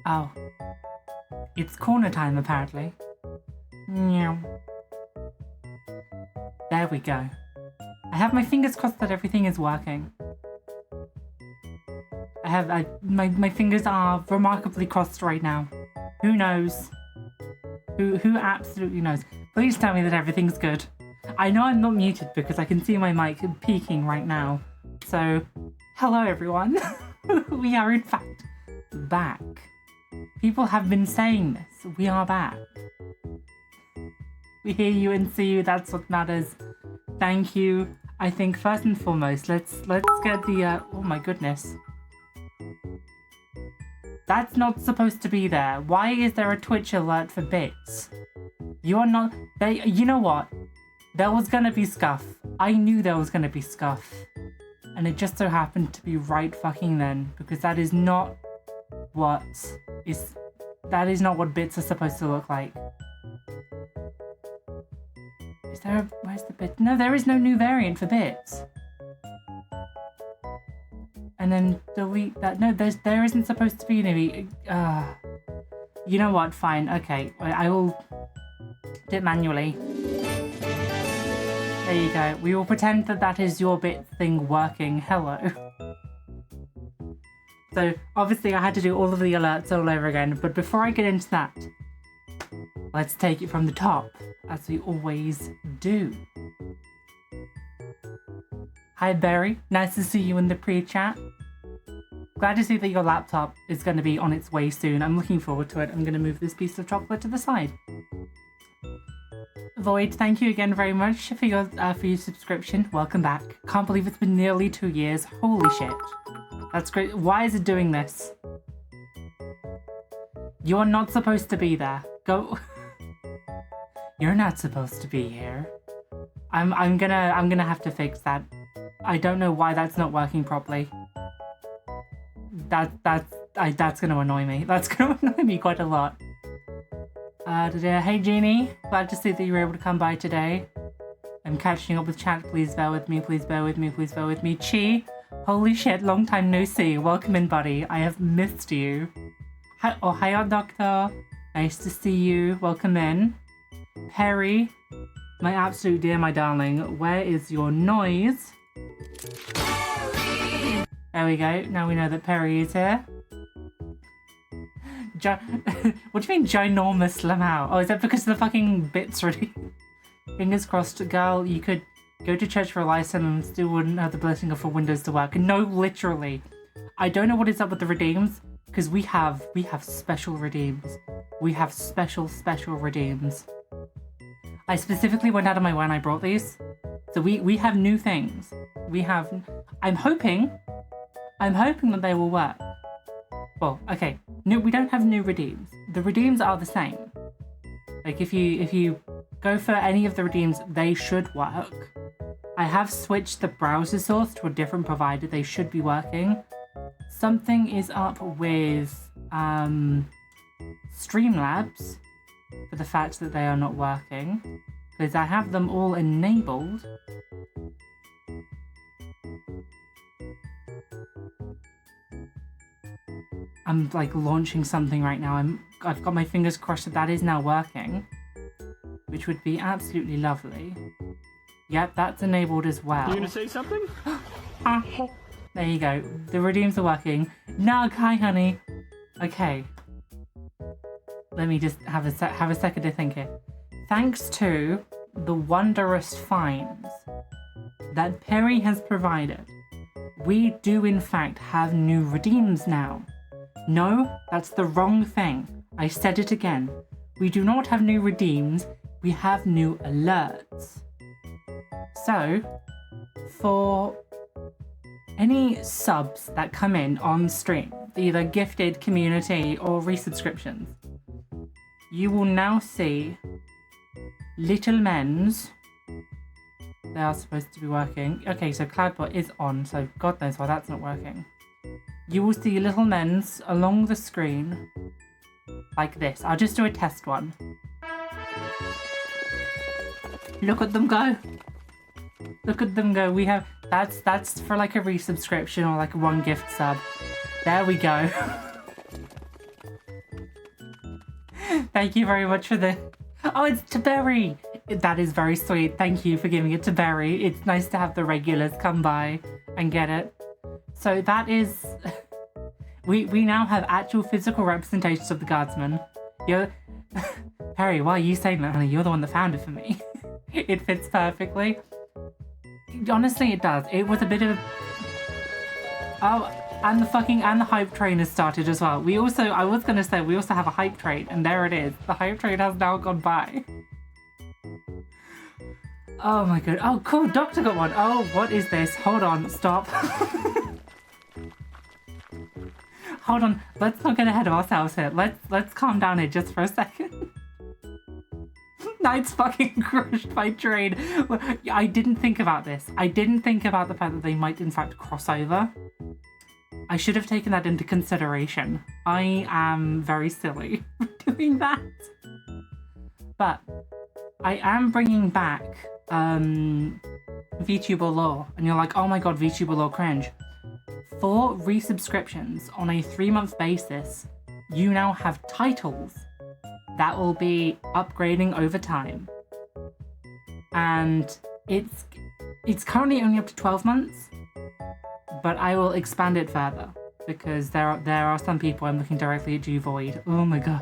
Oh. It's corner time, apparently. Meow. There we go. I have my fingers crossed that everything is working. My fingers are remarkably crossed right now. Who knows? Who absolutely knows? Please tell me that everything's good. I know I'm not muted because I can see my mic peaking right now. So, hello everyone. We are in fact back. People have been saying this. We are back. We hear you and see you. That's what matters. Thank you. I think first and foremost, let's get the oh my goodness. That's not supposed to be there. Why is there a Twitch alert for bits? You are not... You know what? There was gonna be scuff. I knew there was gonna be scuff. And it just so happened to be right fucking then. Because that is not what is... That is not what bits are supposed to look like. Is there a... Where's the bit? No, there is no new variant for bits. And then delete that. No, there isn't supposed to be any. You know what? Fine. Okay, I will do it manually. There you go. We will pretend that that is your bit thing working. Hello. So obviously I had to do all of the alerts all over again. But before I get into that, let's take it from the top, as we always do. Hi Barry, nice to see you in the pre-chat. Glad to see that your laptop is going to be on its way soon. I'm looking forward to it. I'm going to move this piece of chocolate to the side. Void, thank you again very much for your subscription. Welcome back. Can't believe it's been nearly 2 years. Holy shit. That's great. Why is it doing this? You are not supposed to be there. Go. You're not supposed to be here. I'm gonna have to fix that. I don't know why that's not working properly. That's gonna annoy me. That's gonna annoy me quite a lot. Hey Jeannie, glad to see that you were able to come by today. I'm catching up with chat. Please bear with me. Please bear with me. Please bear with me. Chi, holy shit, long time no see. Welcome in, buddy. I have missed you. Hi, oh hiya, Doctor. Nice to see you. Welcome in. Perry, my absolute dear, my darling. Where is your noise? There we go. Now we know that Perry is here. What do you mean ginormous Lamau? Oh, is that because of the fucking bits ready? Fingers crossed, girl, you could go to church for a license and still wouldn't have the blessing of for Windows to work. No, literally. I don't know what is up with the redeems, because we have special redeems. We have special redeems. I specifically went out of my way when I brought these. So we have new things. We have... I'm hoping that they will work. Well, okay. No, we don't have new redeems. The redeems are the same. Like, if you go for any of the redeems, they should work. I have switched the browser source to a different provider. They should be working. Something is up with Streamlabs for the fact that they are not working. Because I have them all enabled. I'm like launching something right now. I've got my fingers crossed that is now working, which would be absolutely lovely. Yep, that's enabled as well. You gonna say something? There you go. The redeems are working. Nug, hi honey. Okay. Let me just have a second to think here. Thanks to the wondrous finds that Perry has provided, we do in fact have new redeems now. No, that's the wrong thing. I said it again. We do not have new redeems, we have new alerts. So, for any subs that come in on stream, either gifted, community, or resubscriptions, you will now see little men's. They are supposed to be working. Okay, so Cloudbot is on, so God knows why that's not working. You will see little men's along the screen like this. I'll just do a test one. Look at them go. Look at them go. We have that's for like a resubscription or like a one gift sub. There we go. Thank you very much for the... Oh, it's to Berry. That is very sweet. Thank you for giving it to Berry. It's nice to have the regulars come by and get it. So that is... We now have actual physical representations of the Guardsman. You're... Perry, why are you saying that, honey? You're the one that found it for me. It fits perfectly. Honestly, it does. It was a bit of... Oh, and the hype train has started as well. We also, I was going to say, we also have a hype train, and there it is. The hype train has now gone by. Oh my god. Oh, cool. Doctor got one. Oh, what is this? Hold on. Stop. Hold on. Let's not get ahead of ourselves here. Let's calm down here just for a second. Knight's fucking crushed by train. I didn't think about this. I didn't think about the fact that they might in fact cross over. I should have taken that into consideration. I am very silly for doing that. But I am bringing back VTuber Law. And you're like, oh my god, VTuber Law cringe. For resubscriptions on a 3-month basis, you now have titles that will be upgrading over time. And it's currently only up to 12 months, but I will expand it further because there are some people. I'm looking directly at you, Void. Oh my god.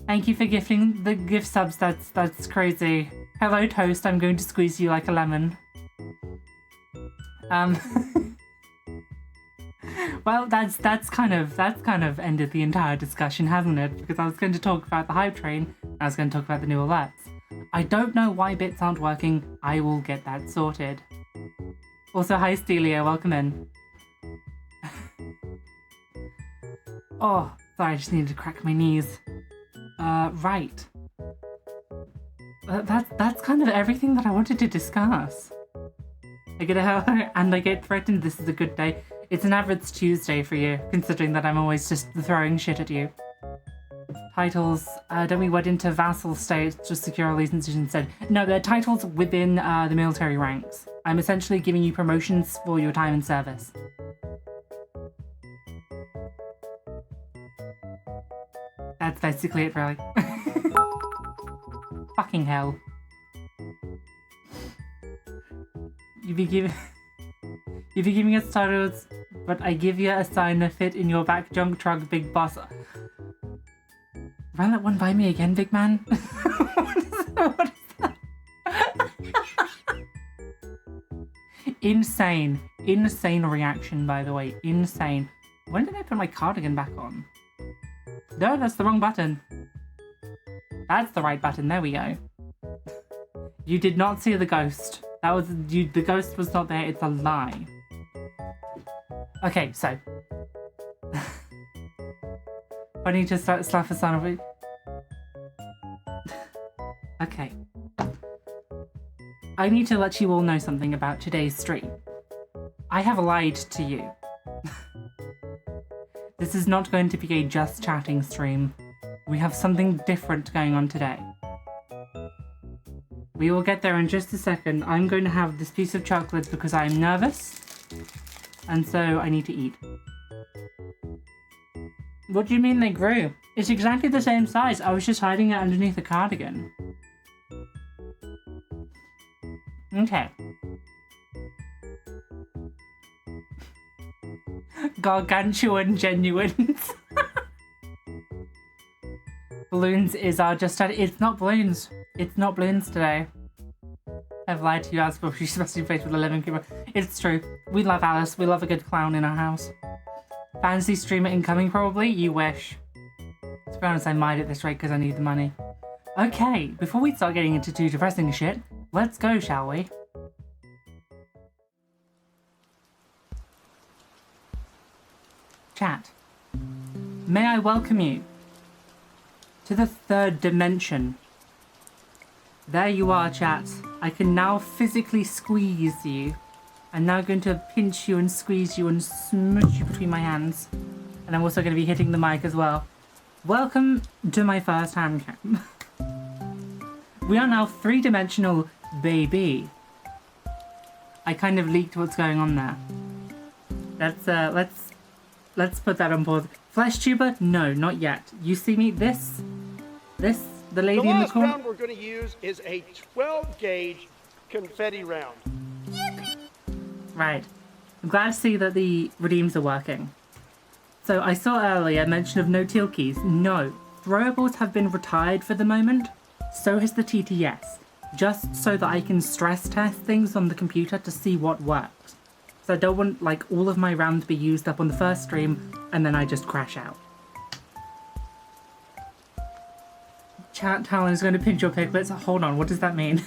Thank you for gifting the gift subs. That's crazy. Hello, Toast. I'm going to squeeze you like a lemon. Well, that's kind of ended the entire discussion, hasn't it? Because I was going to talk about the hype train, and I was going to talk about the new alerts. I don't know why bits aren't working. I will get that sorted. Also, hi Stelia, welcome in. Oh, sorry, I just needed to crack my knees. Right. That's kind of everything that I wanted to discuss. I get a hello and I get threatened. This is a good day. It's an average Tuesday for you, considering that I'm always just throwing shit at you. Titles, don't we wed into vassal states, just secure allegiance instead? No, they're titles within the military ranks. I'm essentially giving you promotions for your time in service. That's basically it, really. Fucking hell. You be giving us titles, but I give you a sign to fit in your back junk truck, big boss. Run that one by me again, big man. What is that? Insane. Insane reaction, by the way. Insane. When did I put my cardigan back on? No, that's the wrong button. That's the right button. There we go. You did not see the ghost. That was you. The ghost was not there. It's a lie. Okay, so I need to start slap a son of it. Okay. I need to let you all know something about today's stream. I have lied to you. This is not going to be a just chatting stream. We have something different going on today. We will get there in just a second. I'm going to have this piece of chocolate because I'm nervous. And so I need to eat. What do you mean they grew? It's exactly the same size. I was just hiding it underneath the cardigan. Okay. Gargantuan genuines. Balloons is our just... It's not balloons. It's not balloons today. I've lied to you, Alice, but she's supposed to be faced with a living creeper. It's true. We love Alice. We love a good clown in our house. Fantasy streamer incoming, probably? You wish. To be honest, I might at this rate because I need the money. Okay, before we start getting into too depressing shit, let's go, shall we? Chat. May I welcome you to the third dimension. There you are, chat. I can now physically squeeze you. I'm now going to pinch you and squeeze you and smooch you between my hands. And I'm also going to be hitting the mic as well. Welcome to my first hand cam. We are now three-dimensional, baby. I kind of leaked what's going on there. Let's put that on pause. Flesh tuber? No, not yet. You see me? This, the lady in the corner. The last round we're going to use is a 12-gauge confetti round. Right. I'm glad to see that the redeems are working. So I saw earlier mention of no teal keys. No. Throwables have been retired for the moment. So has the TTS. Just so that I can stress test things on the computer to see what works. So I don't want like all of my RAM to be used up on the first stream and then I just crash out. Chat Talon is going to pinch your piglets. Hold on, what does that mean?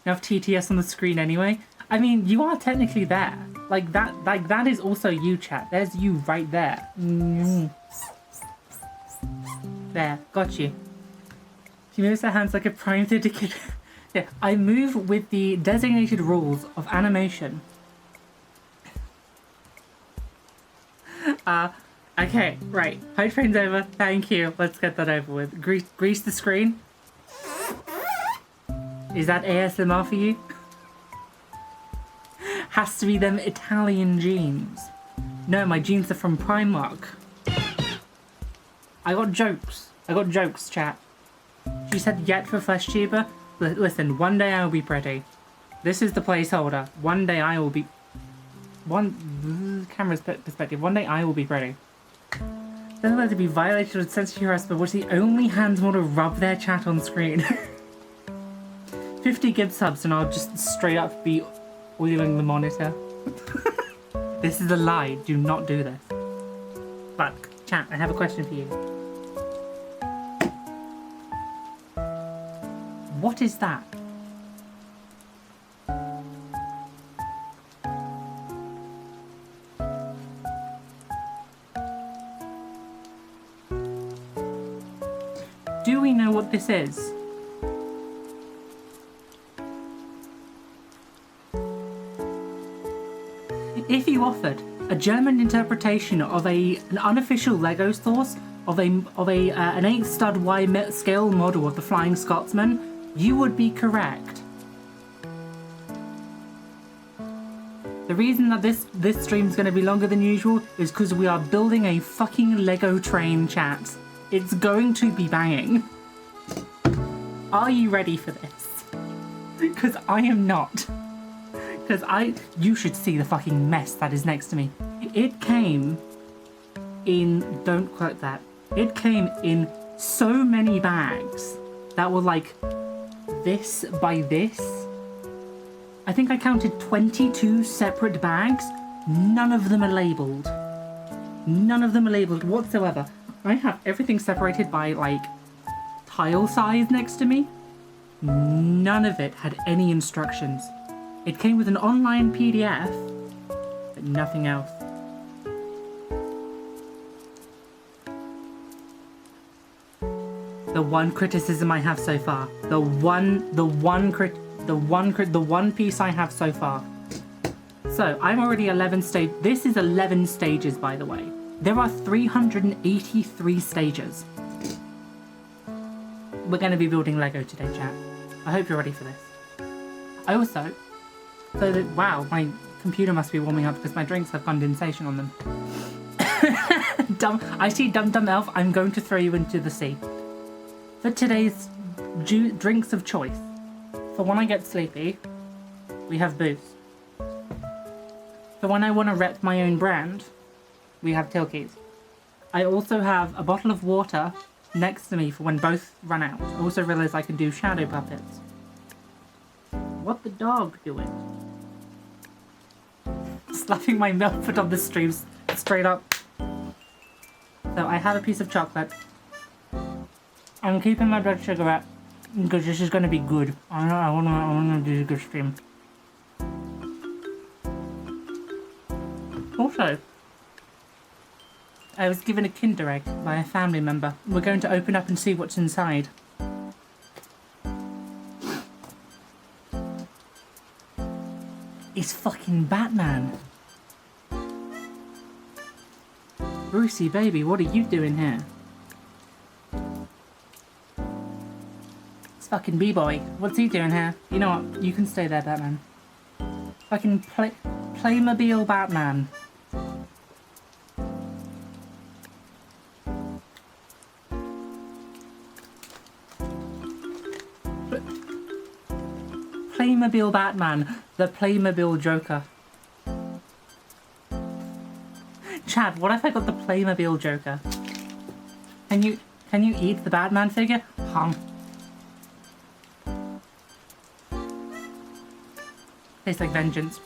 You have TTS on the screen anyway? I mean, you are technically there. Like that is also you, chat. There's you right there. There, got you. She moves her hands like a prime dedicated. Yeah, I move with the designated rules of animation. Okay, right. Hype train's over. Thank you. Let's get that over with. Grease the screen. Is that ASMR for you? Has to be them Italian jeans. No, my jeans are from Primark. I got jokes, chat. She said yet for flesh tuber. Listen, one day I'll be pretty. This is the placeholder. One day I will be... camera's perspective. One day I will be pretty. They're allowed to be violated with sensory harassment, which the only hands want to rub their chat on screen. 50 gib subs and I'll just straight up be oiling the monitor. This is a lie. Do not do this. But, chat, I have a question for you. What is that? Do we know what this is? If you offered a German interpretation of an unofficial Lego source of an 8th stud Y scale model of the Flying Scotsman, you would be correct. The reason that this stream's going to be longer than usual is because we are building a fucking Lego train, chat. It's going to be banging. Are you ready for this? Because I am not. Because you should see the fucking mess that is next to me. It came in, don't quote that. It came in so many bags that were like this by this. I think I counted 22 separate bags. None of them are labelled. None of them are labelled whatsoever. I have everything separated by like tile size next to me. None of it had any instructions. It came with an online PDF, but nothing else. The one criticism I have so far. The one piece I have so far. So, I'm already 11 stage. This is 11 stages, by the way. There are 383 stages. We're going to be building Lego today, chat. I hope you're ready for this. I also... wow, my computer must be warming up because my drinks have condensation on them. I see Dum Dum Elf, I'm going to throw you into the sea. For today's drinks of choice, for when I get sleepy, we have booze. For when I want to rep my own brand, we have Tilkies. I also have a bottle of water next to me for when both run out. I also realised I can do shadow puppets. What the dog doing? Slapping my milk foot on the stream straight up. So I have a piece of chocolate. I'm keeping my blood sugar up because this is going to be good. I want to do a good stream. Also, I was given a Kinder Egg by a family member. We're going to open up and see what's inside. It's fucking Batman. Brucey, baby, what are you doing here? It's fucking B-boy. What's he doing here? You know what? You can stay there, Batman. Fucking Playmobil Batman. Playmobil Batman, the Playmobil Joker. Chad, what if I got the Playmobil Joker? Can you eat the Batman figure? Tastes like vengeance.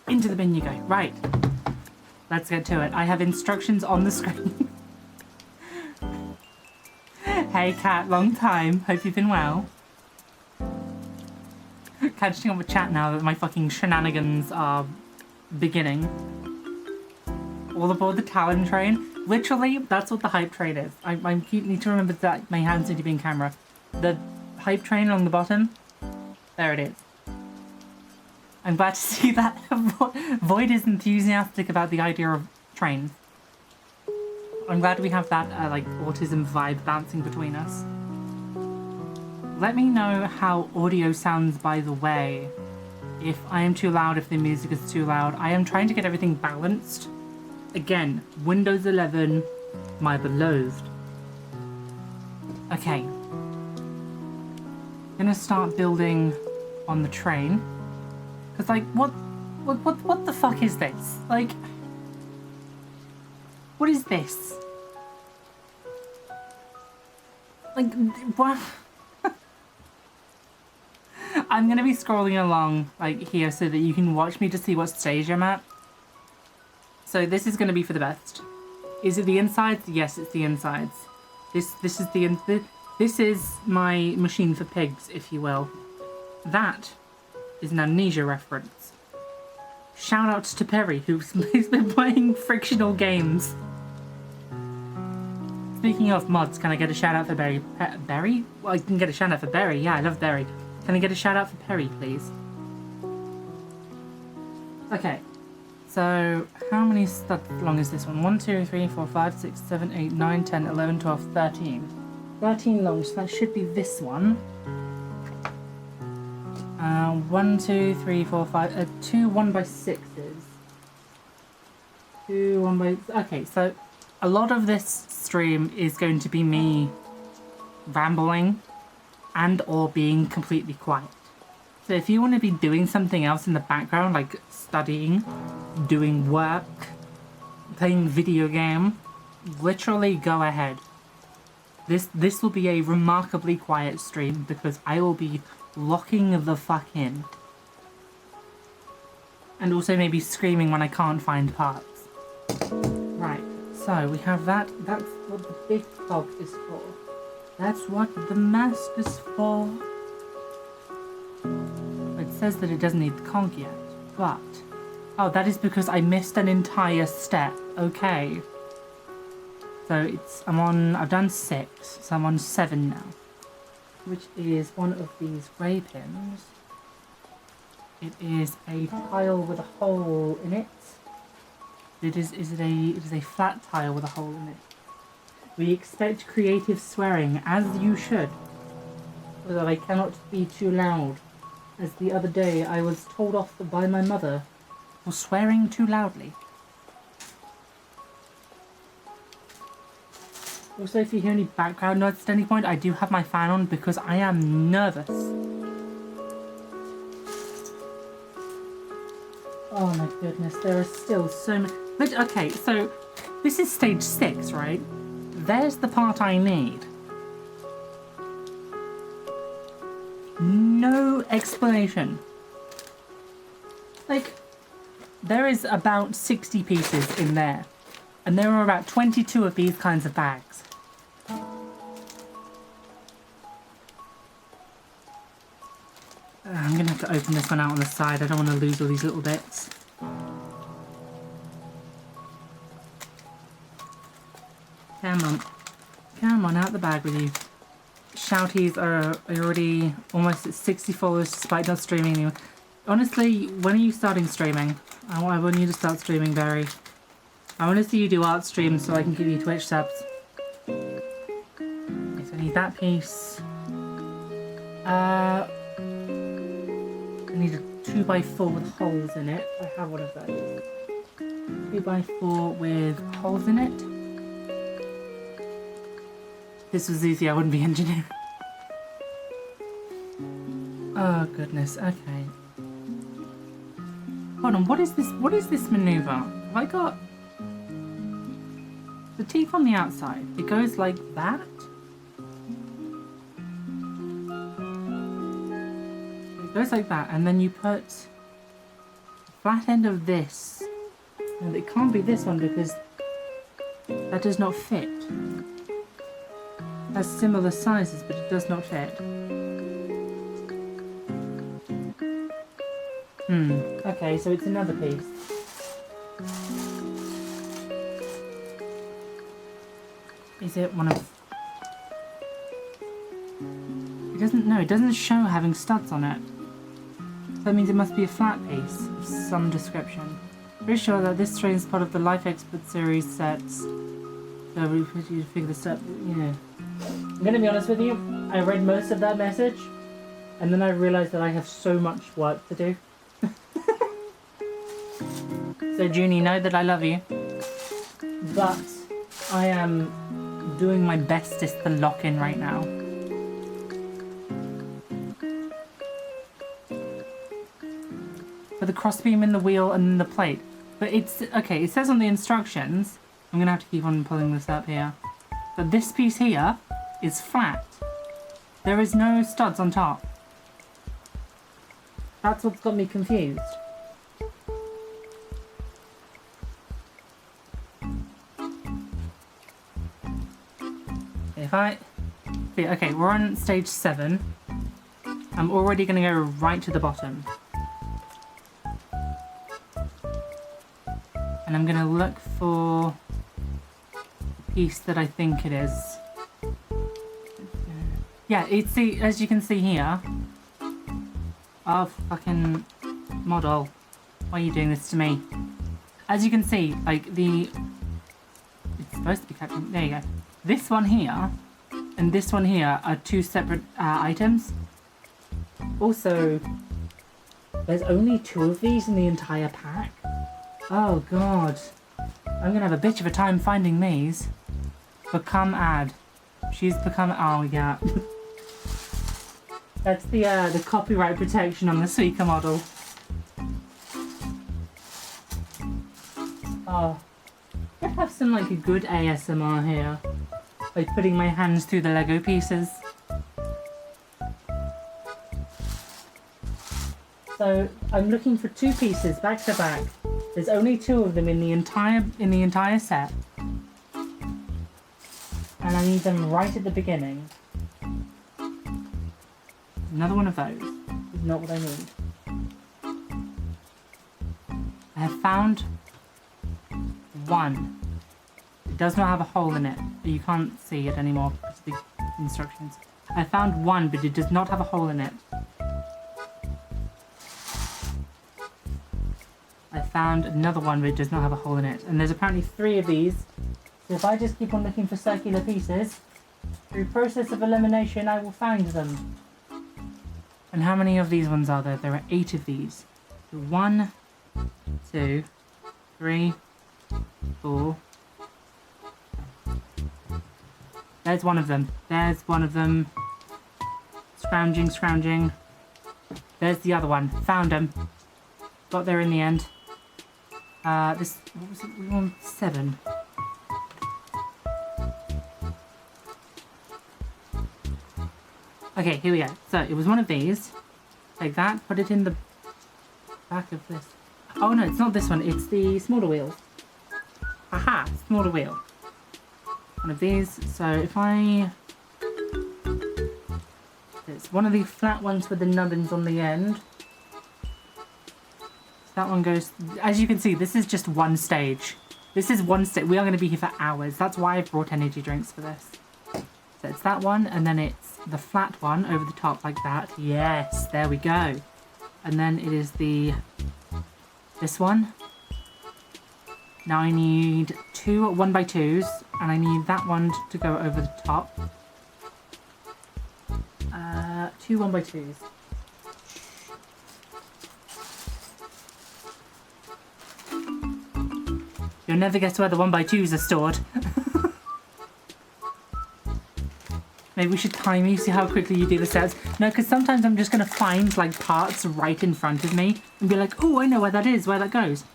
Into the bin you go. Right. Let's get to it. I have instructions on the screen. Hey Kat, long time. Hope you've been well. Catching up with chat now that my fucking shenanigans are beginning. All aboard the Talon train. Literally, that's what the hype train is. I need to remember that my hands need to be in camera. The hype train along the bottom. There it is. I'm glad to see that Void is enthusiastic about the idea of trains. I'm glad we have that like autism vibe bouncing between us. Let me know how audio sounds, by the way. If I am too loud, if the music is too loud. I am trying to get everything balanced. Again, Windows 11, my beloved. Okay. Gonna start building on the train. Cause like, what the fuck is this? Like, what is this? Like, what? I'm gonna be scrolling along like here so that you can watch me to see what stage I'm at. So this is gonna be for the best. Is it the insides? Yes, it's the insides. This is my machine for pigs, if you will. That is an Amnesia reference. Shout out to Perry, who's been playing frictional games. Speaking of mods, can I get a shout out for Barry? Barry? Well, I can get a shout out for Barry. Yeah, I love Barry. Can I get a shout out for Perry, please? Okay. So, how many long is this one? 1, 2, 3, 4, 5, 6, 7, 8, 9, 10, 11, 12, 13. 13 long, so that should be this one. 1, 2, 3, 4, 5, 2 1x6s. 2 1x... Okay, so a lot of this stream is going to be me rambling and or being completely quiet. So if you want to be doing something else in the background, like studying, doing work, playing video game, literally go ahead. This will be a remarkably quiet stream because I will be locking the fuck in. And also maybe screaming when I can't find parts. Right, so we have that. That's what the big cog is for. That's what the mask is for. It says that it doesn't need the conch yet, but... Oh, that is because I missed an entire step. Okay. So I've done 6, so I'm on 7 now. Which is one of these grey pins. It is a tile with a hole in it. It is a flat tile with a hole in it. We expect creative swearing, as you should. Although I cannot be too loud. As the other day I was told off by my mother for swearing too loudly. Also, if you hear any background noise at any point, I do have my fan on because I am nervous. Oh my goodness, there are still so many... But, okay, so this is stage 6, right? There's the part I need. No explanation. Like, there is about 60 pieces in there. And there are about 22 of these kinds of bags. I'm gonna have to open this one out on the side. I don't want to lose all these little bits. Come on. Come on, out the bag with you. Shouties are already almost at 60 followers despite not streaming anymore. Honestly, when are you starting streaming? I want you to start streaming, Barry. I want to see you do art streams so I can give you Twitch subs. Okay, so I need that piece. I need a 2x4 with holes in it. I have one of those. 2x4 with holes in it. This was easy, I wouldn't be engineering. Oh goodness, okay. Hold on, what is this maneuver? Have I got the teeth on the outside? It goes like that? It goes like that, and then you put the flat end of this. And it can't be this one because that does not fit. It has similar sizes, but it does not fit. Okay, so it's another piece. Is it one of... it doesn't show having studs on it. That means it must be a flat piece of some description. Pretty sure that this train is part of the Life Expert series sets. So we put you to figure this out, yeah. I'm gonna be honest with you, I read most of that message, and then I realised that I have so much work to do. So Junie, know that I love you, but I am doing my bestest to lock in right now. For the crossbeam in the wheel and the plate. But it's, okay, it says on the instructions, I'm gonna have to keep on pulling this up here, but this piece here is flat. There is no studs on top. That's what's got me confused. If I... See, okay, we're on stage 7. I'm already going to go right to the bottom. And I'm going to look for the piece that I think it is. Yeah, it's the, as you can see here. Oh, fucking model. Why are you doing this to me? As you can see, like the... It's supposed to be catching... There you go. This one here and this one here are two separate items. Also, there's only 2 of these in the entire pack. Oh god. I'm gonna have a bitch of a time finding these. Become ad. She's become... Oh yeah. That's the copyright protection on the Suica model. Oh. I have some like a good ASMR here. By putting my hands through the Lego pieces. So I'm looking for 2 pieces back to back. There's only 2 of them in the entire set. And I need them right at the beginning. Another one of those is not what I need. I have found 1. It does not have a hole in it, but you can't see it anymore because of the instructions. I found 1, but it does not have a hole in it. I found another one, but it does not have a hole in it. And there's apparently 3 of these. So if I just keep on looking for circular pieces, through process of elimination, I will find them. And how many of these ones are there? There are 8 of these. 1, 2, 3, 4. There's one of them. There's one of them. Scrounging, scrounging. There's the other one. Found him. Got there in the end. This... What was it? We were on 7. Okay, here we go. So, it was one of these. Take that. Put it in the back of this. Oh no, it's not this one. It's the smaller wheel. Aha! Smaller wheel. One of these. So if I... It's one of the flat ones with the nubbins on the end. That one goes... As you can see, this is just one stage. This is one stage. We are going to be here for hours. That's why I've brought energy drinks for this. So it's that one, and then it's the flat one over the top like that. Yes, there we go. And then it is the... This one. Now I need 2 1x2s, and I need that one to go over the top. 2 1x2s. You'll never guess where the 1x2s are stored. Maybe we should time you, see how quickly you do the steps. No, because sometimes I'm just going to find like parts right in front of me and be like, oh, I know where that is, where that goes.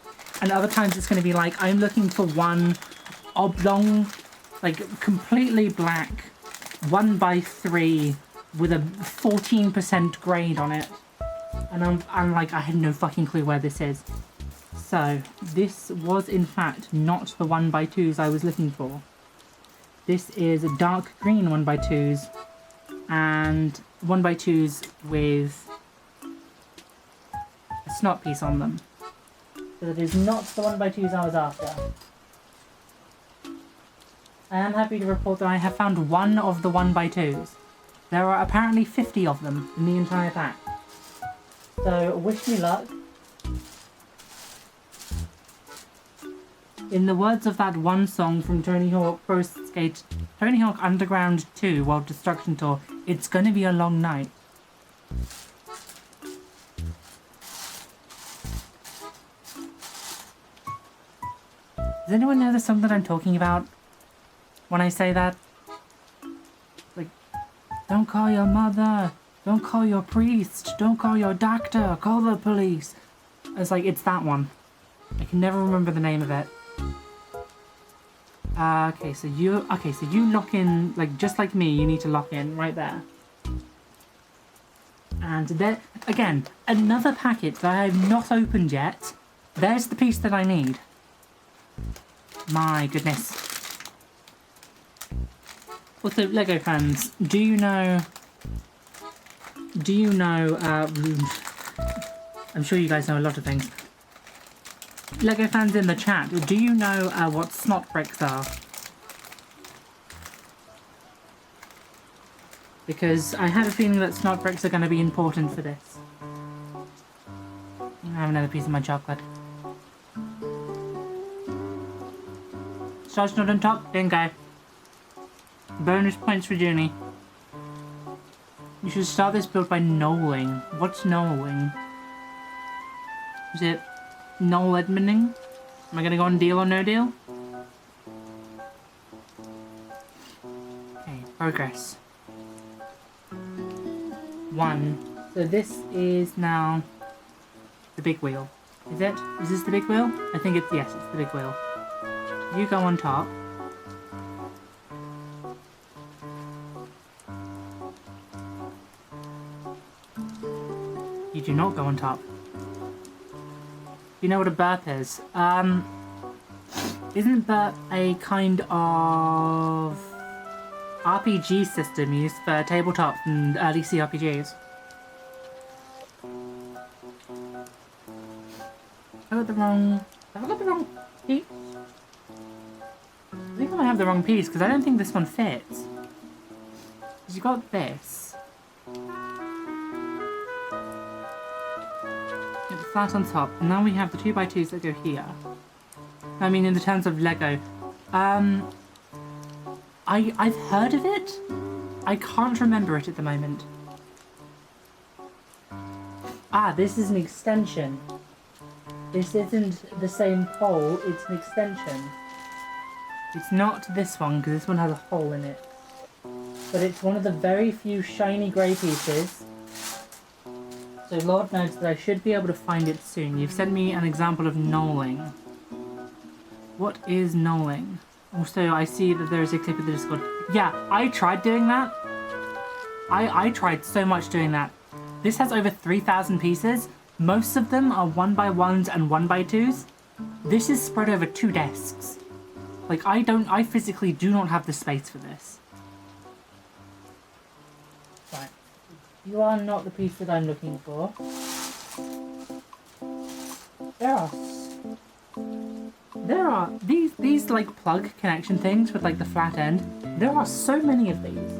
And other times it's going to be like, I'm looking for one oblong, like completely black 1x3 with a 14% grade on it. And I'm like, I had no fucking clue where this is. So this was in fact not the 1x2s I was looking for. This is a dark green 1x2s and 1x2s with a snot piece on them. So that is not the 1x2s I was after. I am happy to report that I have found one of the 1x2s. There are apparently 50 of them in the entire pack. So wish me luck. In the words of that one song from Tony Hawk Pro Skate, Tony Hawk Underground 2 World Destruction Tour, it's gonna be a long night. Does anyone know the song that I'm talking about when I say that? Like, don't call your mother, don't call your priest, don't call your doctor, call the police. It's like, it's that one. I can never remember the name of it. Okay, so you lock in, like, just like me, you need to lock in right there. And there, again, another packet that I have not opened yet. There's the piece that I need. My goodness. Also, Lego fans, do you know, I'm sure you guys know a lot of things. Lego fans in the chat, do you know what snot bricks are? Because I have a feeling that snot bricks are going to be important for this. I have another piece of my chocolate. Starch nut on top, bingo. Bonus points for Junie. You should start this build by knolling. What's knolling? Is it Noel Edmonding? Am I gonna go on deal or no deal? Okay, progress. 1. So this is now the big wheel. Is it? Is this the big wheel? I think it's, yes, it's the big wheel. You go on top. You do not go on top. You know what a burp is? Isn't burp a kind of RPG system used for tabletop and early CRPGs? Have I got the wrong piece? I think I might have the wrong piece because I don't think this one fits. Because you got this. Get the flat on top, and now we have the 2x2s that go here. I mean, in the terms of Lego, I've heard of it. I can't remember it at the moment. Ah, this is an extension. This isn't the same pole, it's an extension. It's not this one, because this one has a hole in it. But it's one of the very few shiny grey pieces. So Lord knows that I should be able to find it soon. You've sent me an example of knolling. What is knolling? Also, I see that there is a clip of the Discord. Yeah, I tried doing that. I tried so much doing that. This has over 3,000 pieces. Most of them are 1x1s and 1x2s. This is spread over 2 desks. Like, I physically do not have the space for this. Right. You are not the piece that I'm looking for. There are these like plug connection things with like the flat end. There are so many of these.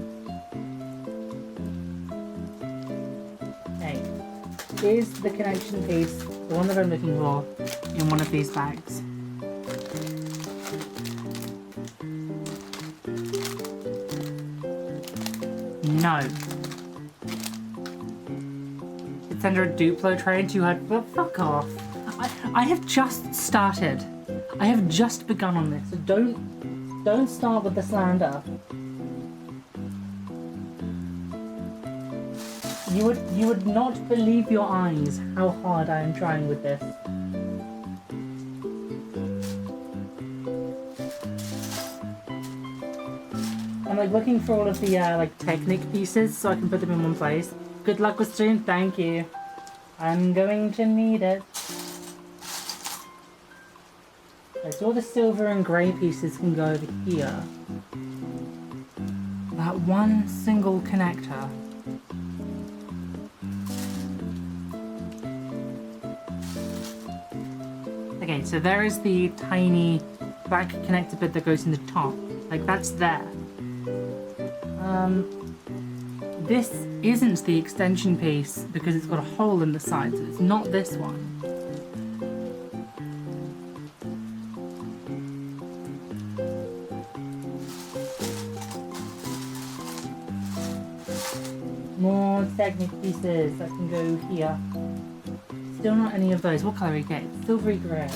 Hey, is the connection piece the one that I'm looking for in one of these bags? No. It's under a Duplo tray and 200. Well, fuck off. I have just started. I have just begun on this. So don't start with the slander. You would not believe your eyes how hard I am trying with this. I'm like looking for all of the like Technic pieces so I can put them in one place. Good luck with stream, thank you. I'm going to need it. Okay, so all the silver and grey pieces can go over here. That one single connector. Okay, so there is the tiny black connector bit that goes in the top. Like, that's there. This isn't the extension piece because it's got a hole in the side, so it's not this one. More Technic pieces that can go here. Still not any of those. What colour are you getting? Silvery grey.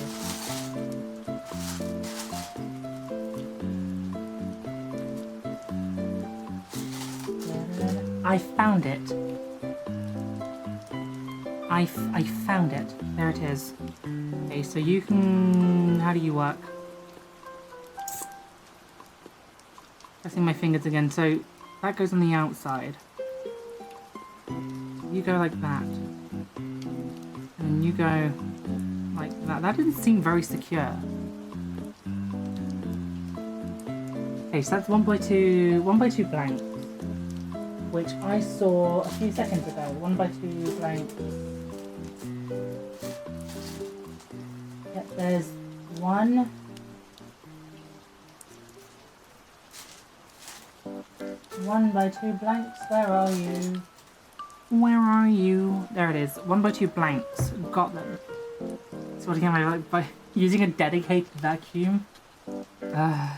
I found it. I found it. There it is. Okay, so you can... How do you work? Pressing my fingers again. So that goes on the outside. You go like that. And you go like that. That didn't seem very secure. Okay, so that's 1x2 blanks, which I saw a few seconds ago. 1x2 blanks. Yep, there's one. 1x2 blanks. Where are you? Where are you? There it is. 1x2 blanks. Got them. So what again? By using a dedicated vacuum. Okay,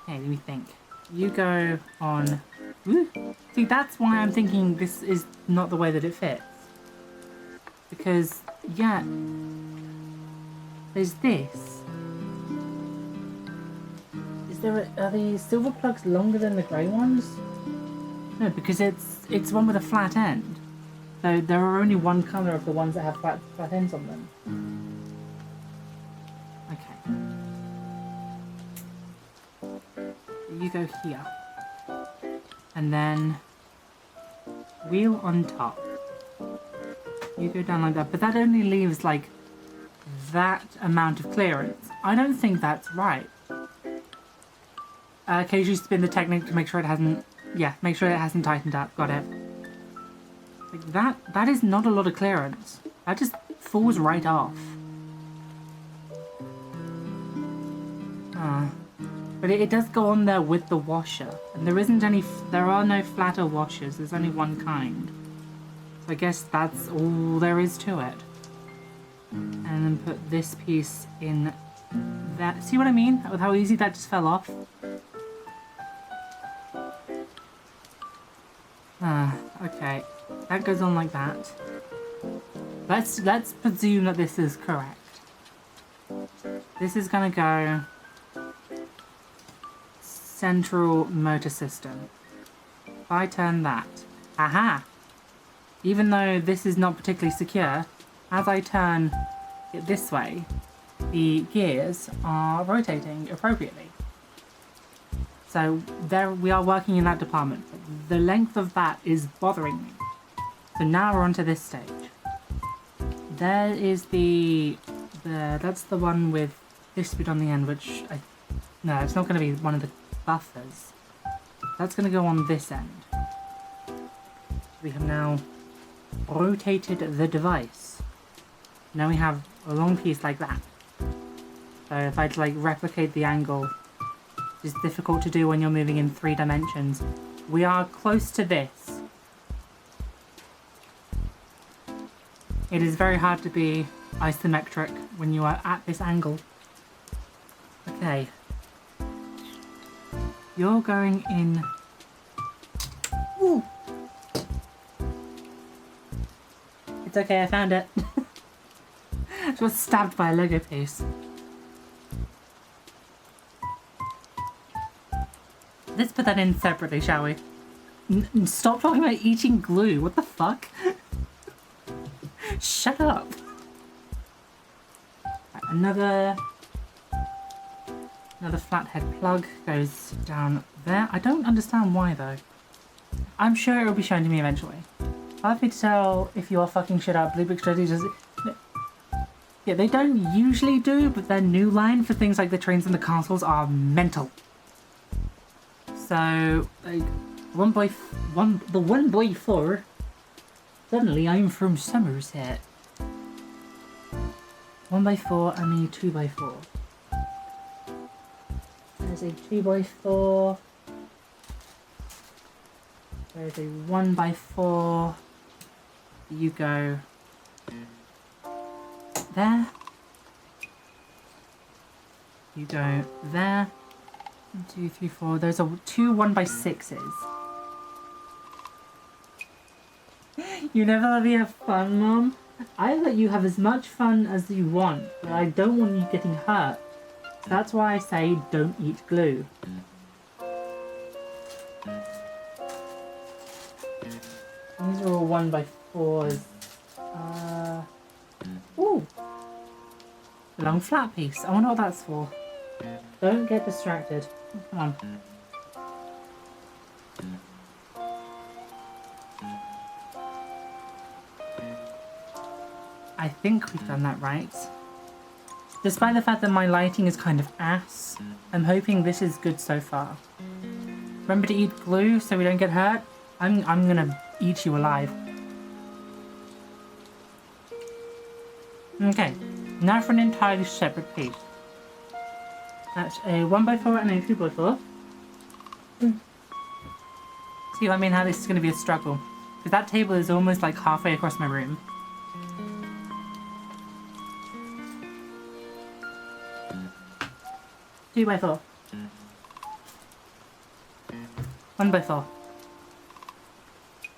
let me think. You go on... Ooh. See, that's why I'm thinking this is not the way that it fits. Because, yeah... There's this. Are the silver plugs longer than the grey ones? No, because it's one with a flat end. So there are only one colour of the ones that have flat ends on them. Okay. You go here. And then wheel on top. You go down like that, but that only leaves like that amount of clearance. I don't think that's right. Occasionally spin the Technic to make sure it hasn't, make sure it hasn't tightened up. Got it. Like that is not a lot of clearance. That just falls right off. But it does go on there with the washer, and there are no flatter washers. There's only one kind. So I guess that's all there is to it. And then put this piece in that. See what I mean? With how easy that just fell off. Okay. That goes on like that. Let's presume that this is correct. This is gonna go central motor system. If I turn that, aha! Even though this is not particularly secure, as I turn it this way, the gears are rotating appropriately. So there we are working in that department. The length of that is bothering me. So now we're onto this stage. There is that's the one with this bit on the end, which no, it's not going to be one of the buffers. That's going to go on this end. We have now rotated the device. Now we have a long piece like that. So if I'd like replicate the angle, it's difficult to do when you're moving in 3 dimensions. We are close to this. It is very hard to be isometric when you are at this angle. Okay. You're going in... Ooh. It's okay, I found it. I was stabbed by a Lego piece. Let's put that in separately, shall we? Stop talking about eating glue. What the fuck? Shut up. Right, another flathead plug goes down there. I don't understand why though. I'm sure it will be shown to me eventually. I'll have to tell if you are fucking shit up. Brixx does it. Yeah, they don't usually do, but their new line for things like the trains and the castles are mental. So, like, the 1x4. Suddenly, I'm from Somerset. 1x4 and a 2x4. There's a 2x4. There's a 1x4. You go there. You go there. 1, 2, 3, 4. Those are 2 1x6s. You never let me have fun, Mom. I let you have as much fun as you want, but I don't want you getting hurt. That's why I say don't eat glue. These are all 1x4s. Ooh! A long flat piece. I wonder what that's for. Don't get distracted. Come on. I think we've done that right. Despite the fact that my lighting is kind of ass, I'm hoping this is good so far. Remember to eat glue so we don't get hurt? I'm gonna eat you alive. Okay, now for an entirely separate piece. That's a 1x4 and a 2x4. See what I mean? How this is going to be a struggle. Because that table is almost like halfway across my room. Two by 4. 1x4.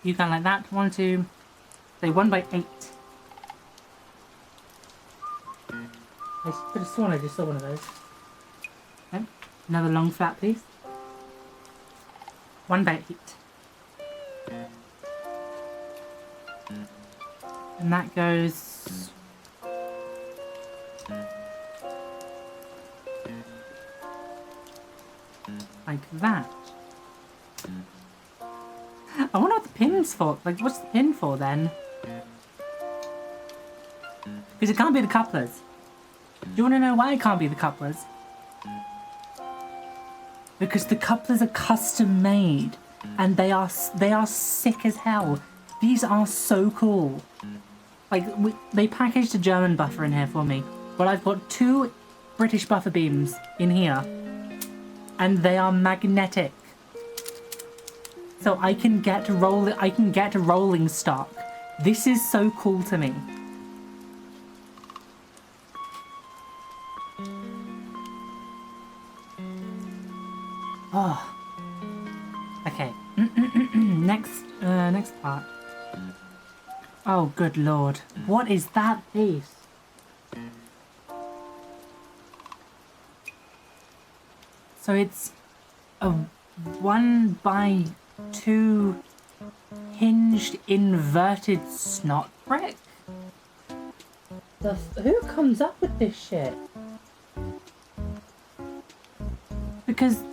You can like that. 1, 2, say 1x8. I could have sworn I just saw one of those. Okay. Another long flat piece. 1x8. And that goes like that. I wonder what the pin's for. Like, what's the pin for then? Because it can't be the couplers. Do you want to know why it can't be the couplers? Because the couplers are custom made, and they are sick as hell. These are so cool. Like, they packaged a German buffer in here for me, but I've got 2 British buffer beams in here, and they are magnetic. So I can get rolling stock. This is so cool to me. Oh. Okay. Next part. Oh, good lord. What is that piece? So it's a 1x2 hinged inverted snot brick? Who comes up with this shit? Because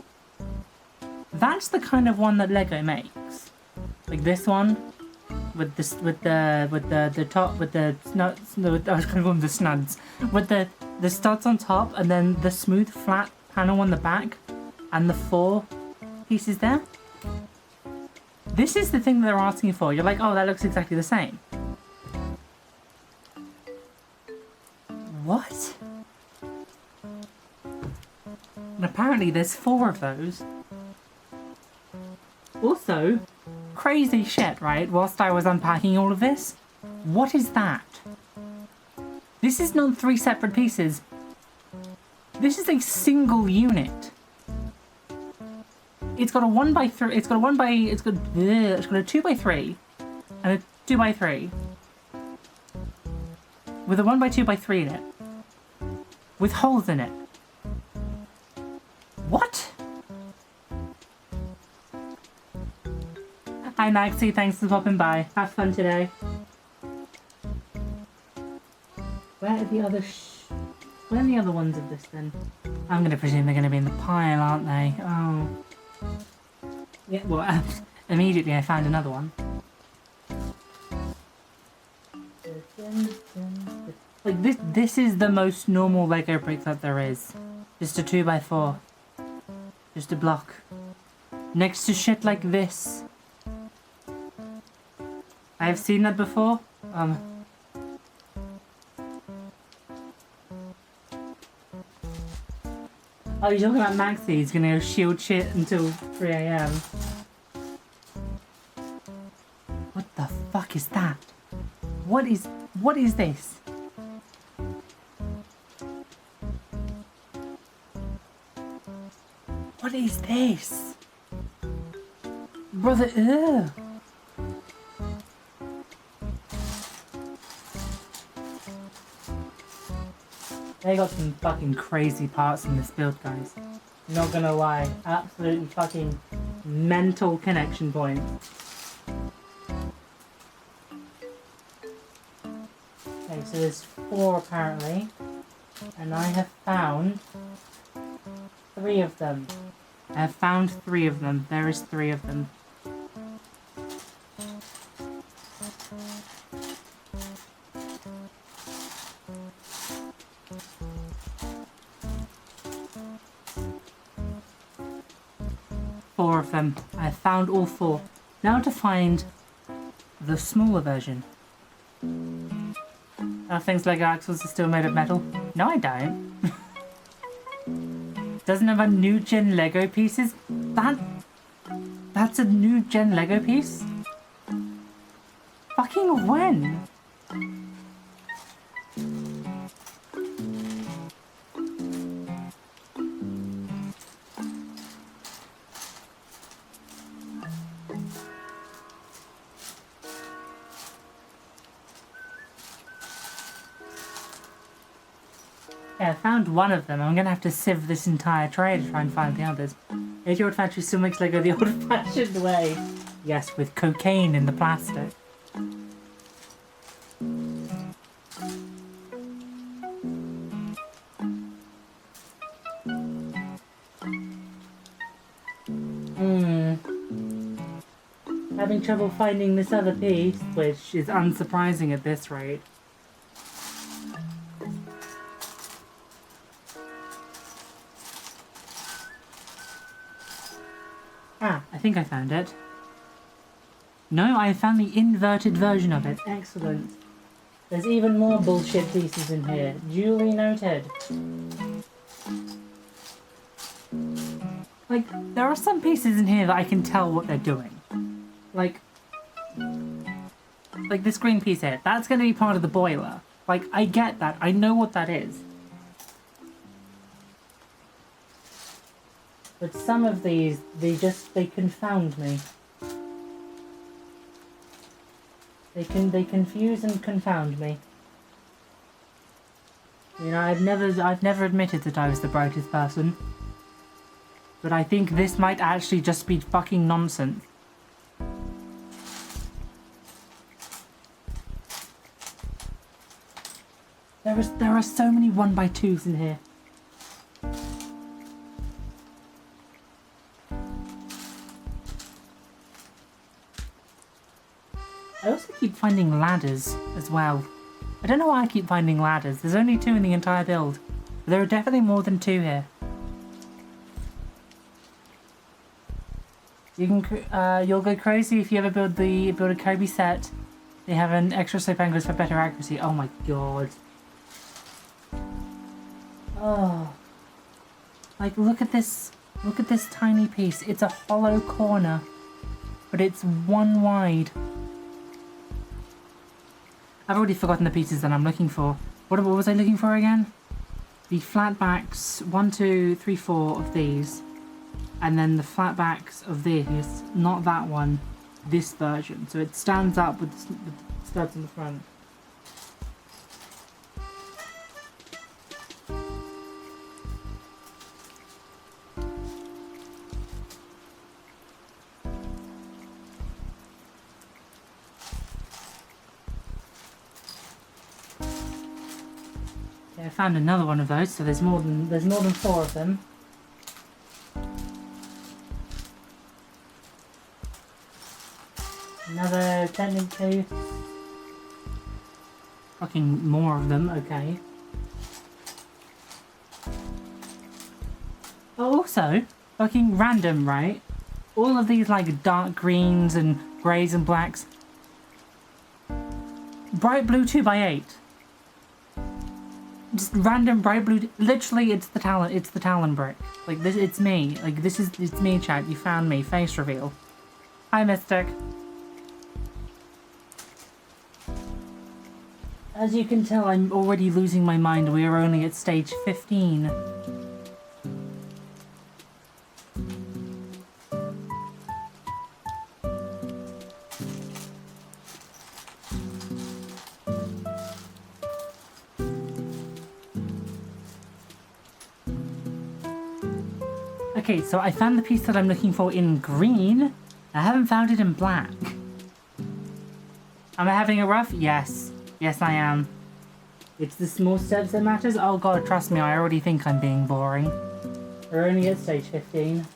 that's the kind of one that Lego makes. Like this one, with the top, with the snuds. No, I was gonna call them the snuds. With the studs on top, and then the smooth flat panel on the back, and the 4 pieces there. This is the thing that they're asking for. You're like, oh, that looks exactly the same. What? And apparently there's 4 of those. Also, crazy shit, right? Whilst I was unpacking all of this, what is that? This is not 3 separate pieces. This is a single unit. It's got a 1x3. It's got a 2x3 and a 2x3 with a 1x2x3 in it, with holes in it. What? Hi Maxie, thanks for popping by. Have fun today. Where are the other where are the other ones of this then? I'm gonna presume they're gonna be in the pile, aren't they? Oh. Yeah, well, immediately I found another one. Like this is the most normal Lego brick that there is. Just a 2x4. Just a block. Next to shit like this. I have seen that before. Oh, you're talking about Maxie. He's gonna go shield shit until 3 AM. What the fuck is that? What is this? What is this? Brother, ugh. They got some fucking crazy parts in this build, guys. Not gonna lie. Absolutely fucking mental connection point. Okay, so there's 4 apparently. And I have found 3 of them. I have found 3 of them. There is 3 of them. Four of them. I found all 4. Now to find the smaller version. Things like axles are still made of metal. No, I don't. Doesn't have a new gen Lego pieces. That's a new gen Lego piece? Fucking when? Yeah, I found one of them. I'm gonna have to sieve this entire tray to try and find the others. 80-year-old factory still makes Lego the old-fashioned way. Yes, with cocaine in the plastic. Having trouble finding this other piece, which is unsurprising at this rate. Ah, I think I found it. No, I found the inverted version of it. Excellent. There's even more bullshit pieces in here. Duly noted. Like, there are some pieces in here that I can tell what they're doing. Like this green piece here. That's going to be part of the boiler. Like, I get that. I know what that is. But some of these, they confound me. They confuse and confound me. You know, I've never admitted that I was the brightest person. But I think this might actually just be fucking nonsense. There are so many 1x2s in here. I also keep finding ladders as well. I don't know why I keep finding ladders. There's only 2 in the entire build. But there are definitely more than 2 here. You can, you'll go crazy if you ever build a Kobe set. They have an extra soap angles for better accuracy. Oh my god. Oh. Like, look at this tiny piece. It's a hollow corner. But it's 1 wide. I've already forgotten the pieces that I'm looking for. What was I looking for again? The flat backs, 1, 2, 3, 4 of these. And then the flat backs of these. Not that one. This version. So it stands up with the studs in the front. Okay, I found another one of those, so there's more than 4 of them. Another technically. Fucking more of them, okay. Oh, also, fucking random, right? All of these like dark greens and greys and blacks. Bright blue 2x8. Just random bright blue. Literally, it's the Talon brick. Like this, it's me. Like it's me, chat. You found me. Face reveal. Hi, Mystic. As you can tell, I'm already losing my mind. We are only at stage 15. Okay, so I found the piece that I'm looking for in green. I haven't found it in black. Am I having a rough? Yes. Yes, I am. It's the small steps that matters. Oh god, trust me, I already think I'm being boring. We're only at stage 15.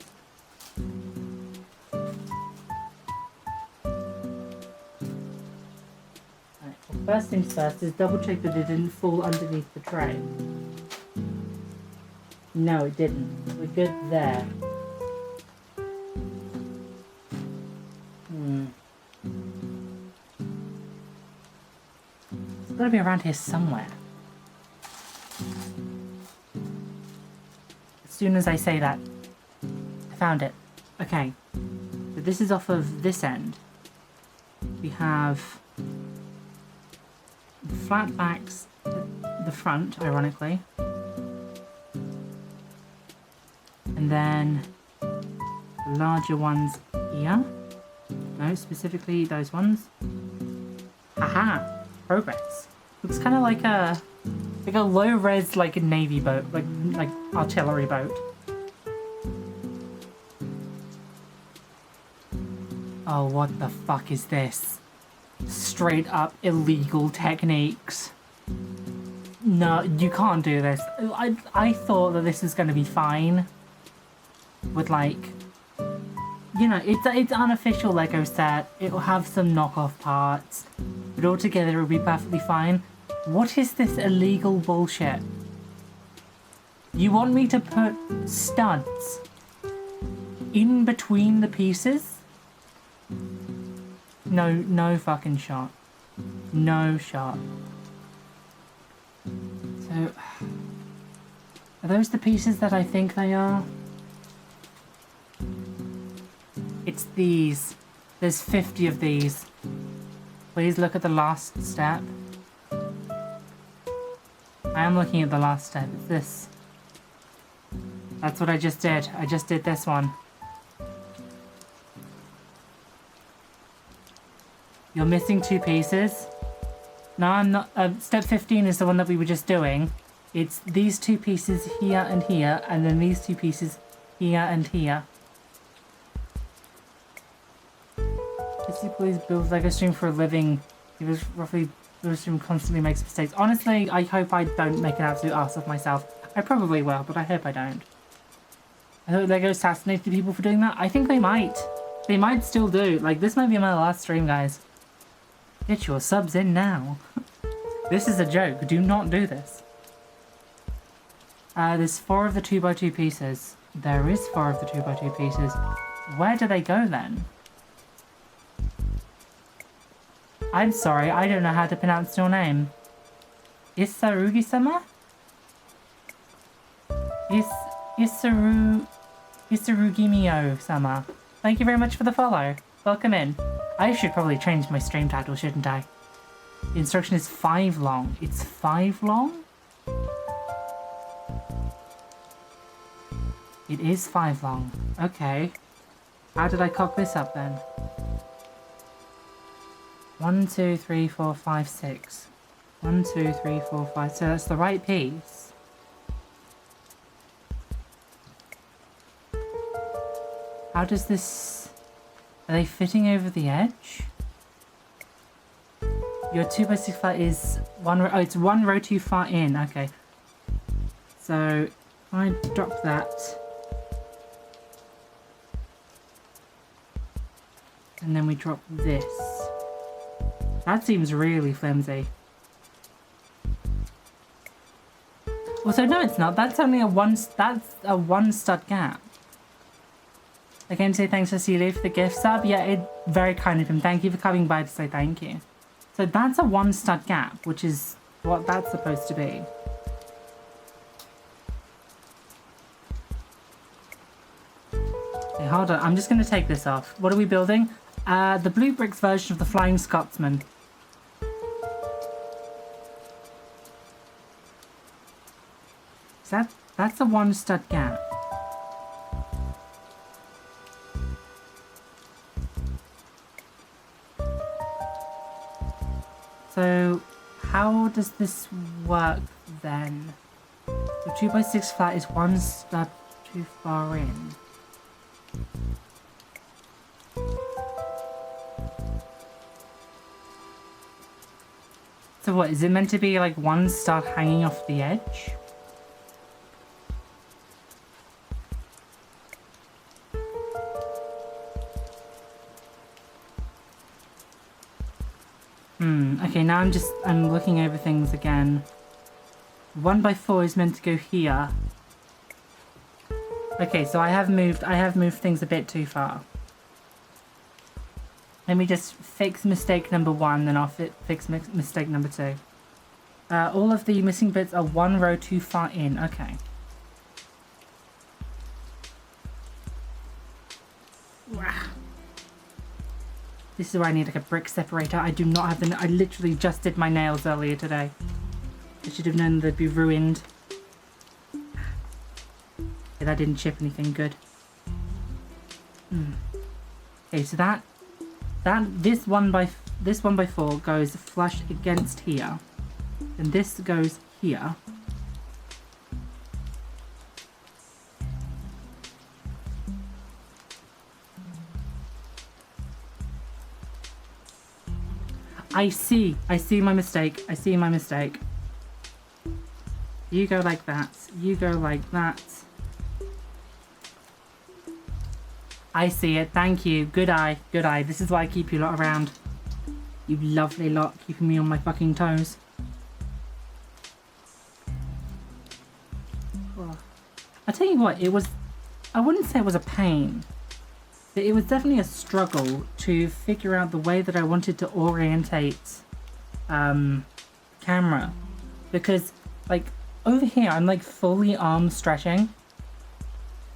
Right, well, first things first is double check that it didn't fall underneath the tray. No, it didn't. We're good there. It's gotta be around here somewhere. As soon as I say that, I found it. Okay, so this is off of this end. We have the flat backs at the front, ironically. And then the larger ones here. No, specifically those ones. Haha! Progress. Looks kind of like a low-res like a navy boat, like artillery boat. Oh, what the fuck is this? Straight up illegal techniques. No, you can't do this. I thought that this was going to be fine. With like, you know, it's unofficial Lego set. It'll have some knockoff parts, but altogether it'll be perfectly fine. What is this illegal bullshit? You want me to put studs in between the pieces? No fucking shot. No shot. So, are those the pieces that I think they are? It's these. There's 50 of these. Please look at the last step. I am looking at the last step. It's this. That's what I just did. I just did this one. You're missing 2 pieces. No, I'm not. Step 15 is the one that we were just doing. It's these 2 pieces here and here, and then these 2 pieces here and here. Please build Lego stream for a living. He was roughly Lego stream constantly makes mistakes. Honestly, I hope I don't make an absolute ass of myself. I probably will, but I hope I don't. I hope Lego assassinated people for doing that. I think they might. They might still do. Like, this might be my last stream, guys. Get your subs in now. This is a joke. Do not do this. There's 4 of the 2x2 pieces. There is 4 of the 2x2 pieces. Where do they go then? I'm sorry, I don't know how to pronounce your name. Isarugi-sama? Isarugimio-sama. Thank you very much for the follow. Welcome in. I should probably change my stream title, shouldn't I? The instruction is 5 long. It's 5 long? It is 5 long. Okay. How did I cock this up then? 1, 2, 3, 4, 5, 6. 1, 2, 3, 4, 5. So that's the right piece. How does this... Are they fitting over the edge? Your 2x6 flat is one row... Oh, it's 1 row too far in. Okay. So if I drop that. And then we drop this. That seems really flimsy. Also, no, it's not. That's only that's a one stud gap. Again, say thanks to Celia for the gift sub. Yeah, very kind of him. Thank you for coming by to say thank you. So that's a one stud gap, which is what that's supposed to be. Okay, hold on. I'm just going to take this off. What are we building? The blue bricks version of the Flying Scotsman. That's a one stud gap. So how does this work then? The 2x6 flat is one stud too far in. So what, is it meant to be like one stud hanging off the edge? Okay, now I'm looking over things again. 1x4 is meant to go here. Okay, so I have moved things a bit too far. Let me just fix mistake number 1, then I'll fix mistake number 2. All of the missing bits are one row too far in. Okay. This is where I need like a brick separator. I do not have I literally just did my nails earlier today. I should have known they'd be ruined. Okay, that didn't chip anything good. Okay, so this 1x4 goes flush against here, and this goes here. I see my mistake. I see my mistake. You go like that. You go like that. I see it. Thank you. Good eye. Good eye. This is why I keep you lot around. You lovely lot, keeping me on my fucking toes. Oh. I tell you what, I wouldn't say it was a pain. But it was definitely a struggle to figure out the way that I wanted to orientate camera. Because, like, over here, I'm, like, fully arm stretching.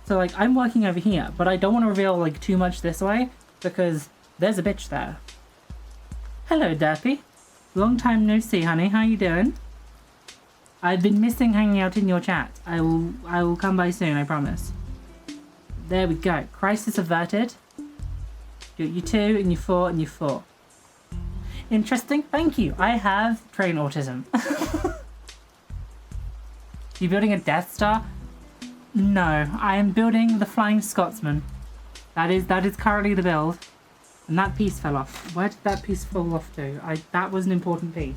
So, like, I'm working over here, but I don't want to reveal, like, too much this way, because there's a bitch there. Hello, Derpy. Long time no see, honey. How you doing? I've been missing hanging out in your chat. I will come by soon, I promise. There we go. Crisis averted. You 2 and you 4 and you 4. Interesting. Thank you. I have train autism. You building a Death Star? No, I am building the Flying Scotsman. That is currently the build. And that piece fell off. Where did that piece fall off to? That was an important piece.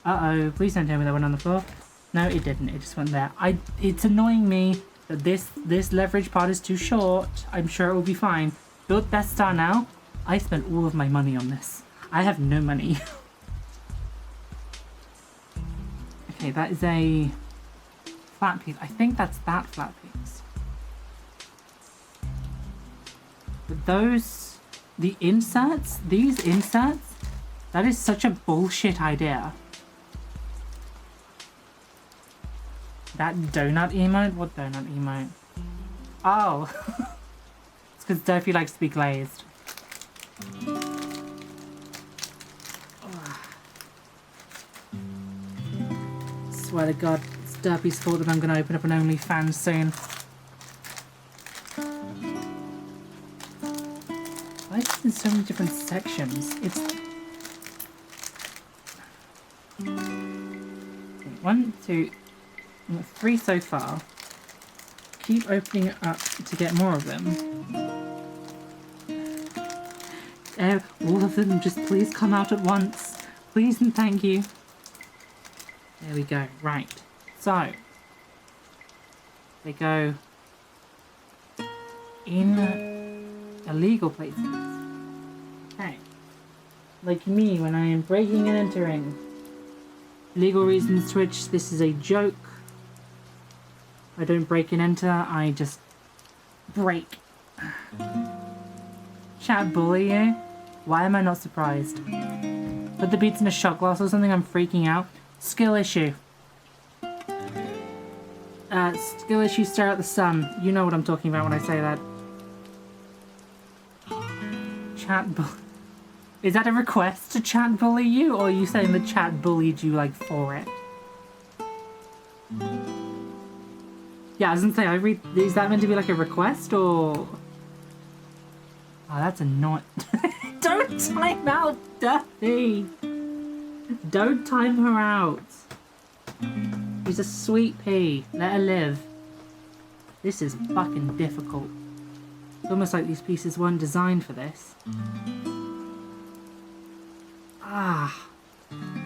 Uh-oh. Please don't tell me that went on the floor. No, it didn't. It just went there. It's annoying me that this leverage part is too short. I'm sure it will be fine. Built Death Star now. I spent all of my money on this. I have no money. Okay, that is a flat piece. I think that's that flat piece. But these inserts, that is such a bullshit idea. That donut emote? What donut emote? Oh. It's because Durfee likes to be glazed. Swear to God, it's Derpy's fault that I'm going to open up an OnlyFans soon. Why is it in so many different sections? It's... 1, 2... 3 so far. Keep opening it up to get more of them. All of them, just please come out at once. Please and thank you. There we go. Right. So, They go in illegal places. Okay. Like me when I am breaking and entering. Legal reasons Twitch, this is a joke. I don't break and enter, I just break. Chat bully you? Why am I not surprised? Put the beats in a shot glass or something, I'm freaking out. Skill issue. Skill issue, stare at the sun. You know what I'm talking about when I say that. Chat bully. Is that a request to chat bully you, or are you saying the chat bullied you, like, for it? Yeah, I was gonna say, is that meant to be like a request, or... Oh, that's annoying. Don't time out, Duffy! Don't time her out. She's a sweet pea. Let her live. This is fucking difficult. It's almost like these pieces weren't designed for this. Ah,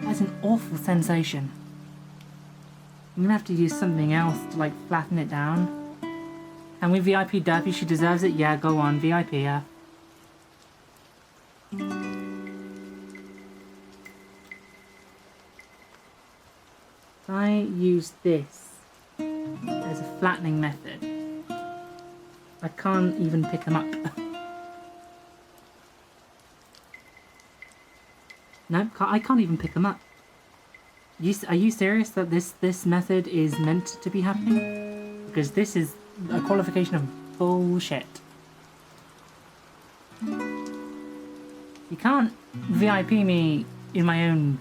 that's an awful sensation. I'm gonna have to use something else to, like, flatten it down. Can we VIP Derpy? She deserves it. Yeah, go on, VIP her. If I use this as a flattening method, I can't even pick them up. No, I can't even pick them up. Are you serious that this method is meant to be happening? Because this is a qualification of bullshit. You can't VIP me in my own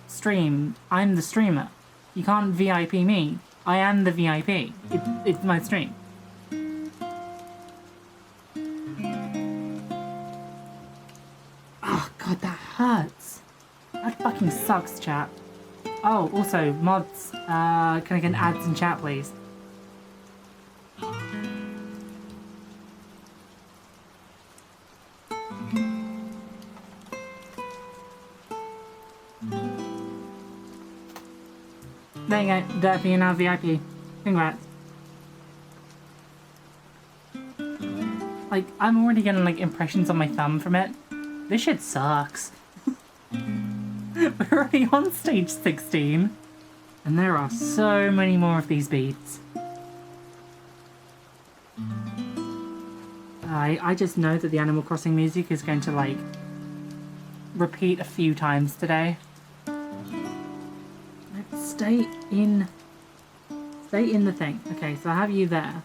stream. I'm the streamer. You can't VIP me. I am the VIP. It's my stream. Oh god, that hurts. That fucking sucks, chat. Oh, also, mods, can I get ads in chat, please? There you go, Derpy, you're now VIP. Congrats. Like, I'm already getting, like, impressions on my thumb from it. This shit sucks. We're already on stage 16. And there are so many more of these beats. I just know that the Animal Crossing music is going to, like, repeat a few times today. Stay in the thing. Okay, so I have you there.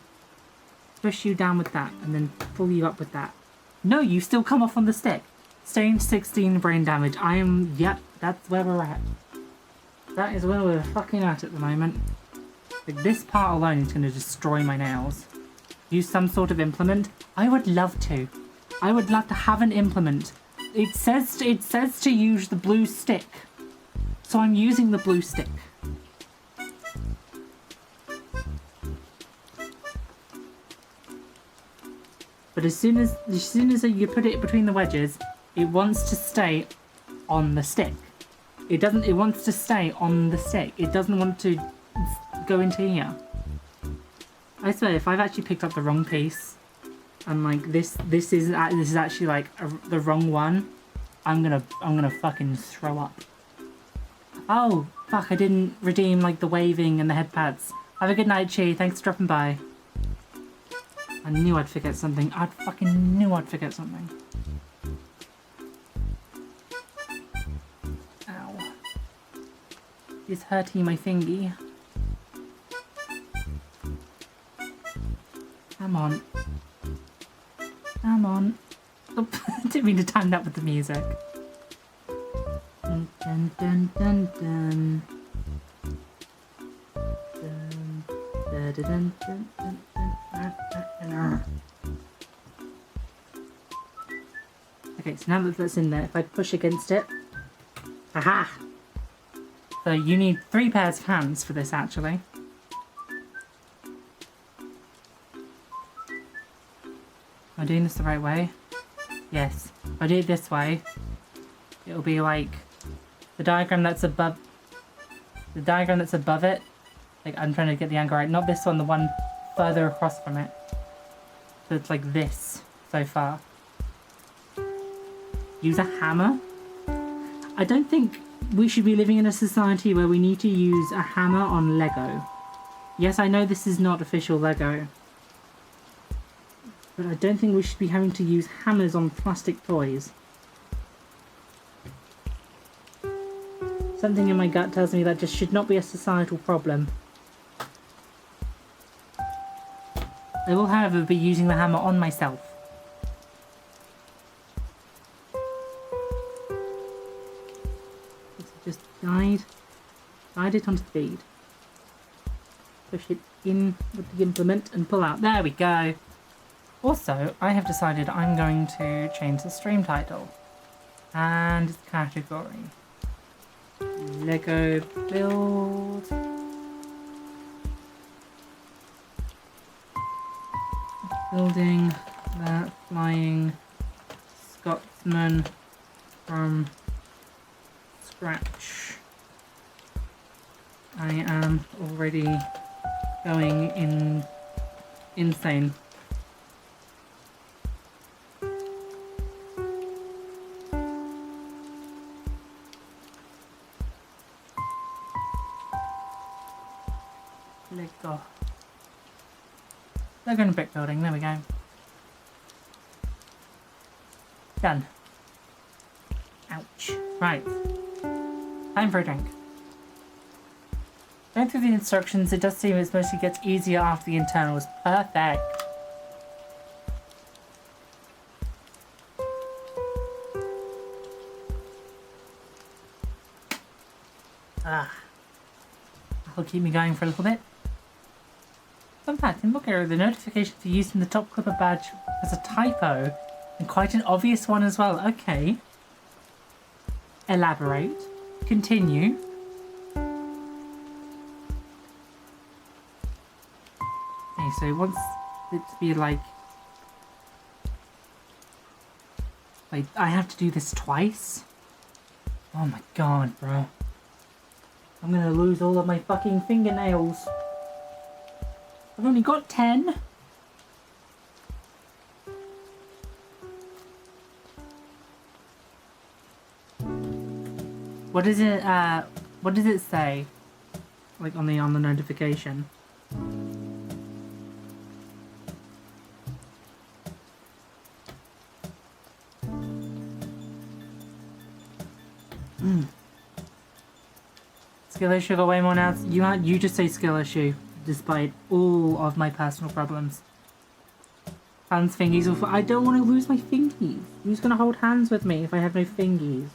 Push you down with that, and then pull you up with that. No, you still come off on the stick. Stage 16 brain damage. Yep, that's where we're at. That is where we're fucking at the moment. Like, this part alone is going to destroy my nails. Use some sort of implement? I would love to. I would love to have an implement. It says to use the blue stick. So I'm using the blue stick. But as soon as you put it between the wedges, it wants to stay on the stick. It wants to stay on the stick. It doesn't want to go into here. I swear, if I've actually picked up the wrong piece, and like this is actually like the wrong one, I'm gonna fucking throw up. Oh fuck! I didn't redeem like the waving and the head pads. Have a good night, Chi. Thanks for dropping by. I knew I'd forget something. I fucking knew I'd forget something. Ow. It's hurting my thingy. Come on. Come on. Oh, didn't mean to time that with the music. Dun dun dun dun dun. Dun dun dun dun dun dun. Okay, so now that that's in there, if I push against it... Aha! So you need 3 pairs of hands for this, actually. Am I doing this the right way? Yes. If I do it this way, it'll be like the diagram that's above it. Like, I'm trying to get the angle right. Not this one, the one further across from it. So it's like this so far. Use a hammer? I don't think we should be living in a society where we need to use a hammer on Lego. Yes, I know this is not official Lego. But I don't think we should be having to use hammers on plastic toys. Something in my gut tells me that just should not be a societal problem. I will, however, be using the hammer on myself. Just guide it onto the bead. Push it in with the implement and pull out. There we go. Also, I have decided I'm going to change the stream title and its category. Lego build. Building the Flying Scotsman from scratch. I am already going insane. Lego. Lego and brick building, there we go. Done. Ouch. Right. Time for a drink. Going through the instructions, it does seem it mostly gets easier after the internals. Perfect. That'll keep me going for a little bit. Fun fact, in book area, the notification for using the top clipper badge has a typo, and quite an obvious one as well. Okay. Elaborate. Continue. Okay, so it wants it to be like... Wait, I have to do this twice? Oh my god, bro. I'm gonna lose all of my fucking fingernails. I've only got 10. What does it say? Like on the notification? Skill issue got way more now. You just say skill issue, despite all of my personal problems. Hands, fingies, or I don't want to lose my fingies. Who's gonna hold hands with me if I have no fingies?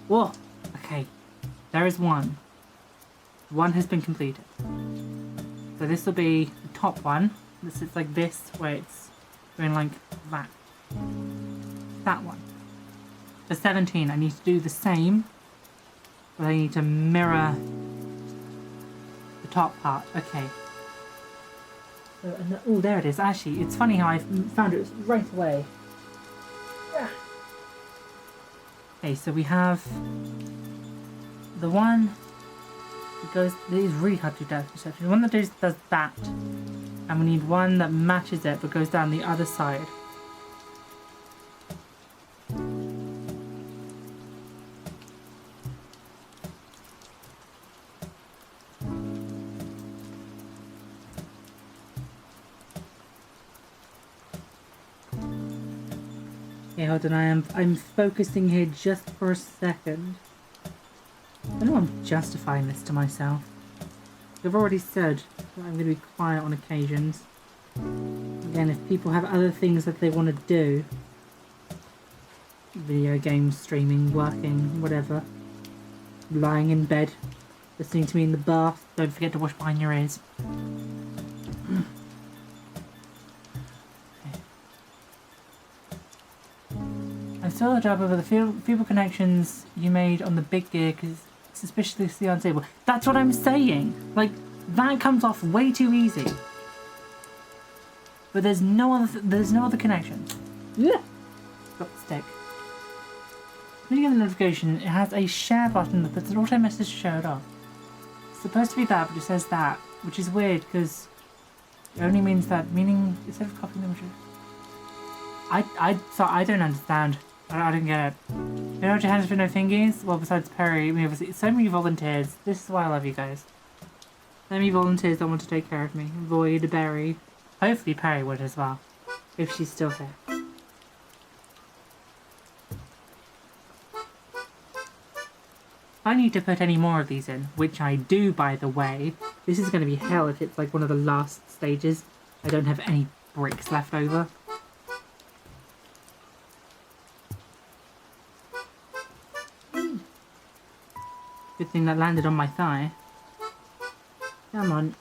Whoa. Okay. There is one. One has been completed. So this will be the top one. This is like this, where it's going like that. That one. For 17, I need to do the same, but I need to mirror the top part. Okay. So, oh, there it is. Actually, it's funny how I found it right away. Yeah. Okay, so we have the one that goes. It is really hard to do depth perception. The one that does that, and we need one that matches it but goes down the other side. Okay, hold on, I'm focusing here just for a second. I know I'm justifying this to myself. I've already said that I'm going to be quiet on occasions. Again, if people have other things that they want to do, video games, streaming, working, whatever, lying in bed, listening to me in the bath, don't forget to wash behind your ears. I'm still a job over the feeble connections you made on the big gear because it's suspiciously unstable. That's what I'm saying! Like, that comes off way too easy. But there's no other connection. Yeah. Got the stick. When you get the notification, it has a share button that puts an auto message showed off. supposed to be that, but it says that, which is weird because it only means that, meaning instead of copying the imagery. I don't understand. I don't get it. You know what your hands for no fingies? Well, besides Perry, we have so many volunteers. This is why I love you guys. So many volunteers that want to take care of me. Void, Berry. Hopefully Perry would as well, if she's still here. If I need to put any more of these in, which I do, by the way, this is going to be hell if it's like one of the last stages. I don't have any bricks left over. Good thing that landed on my thigh. Come on.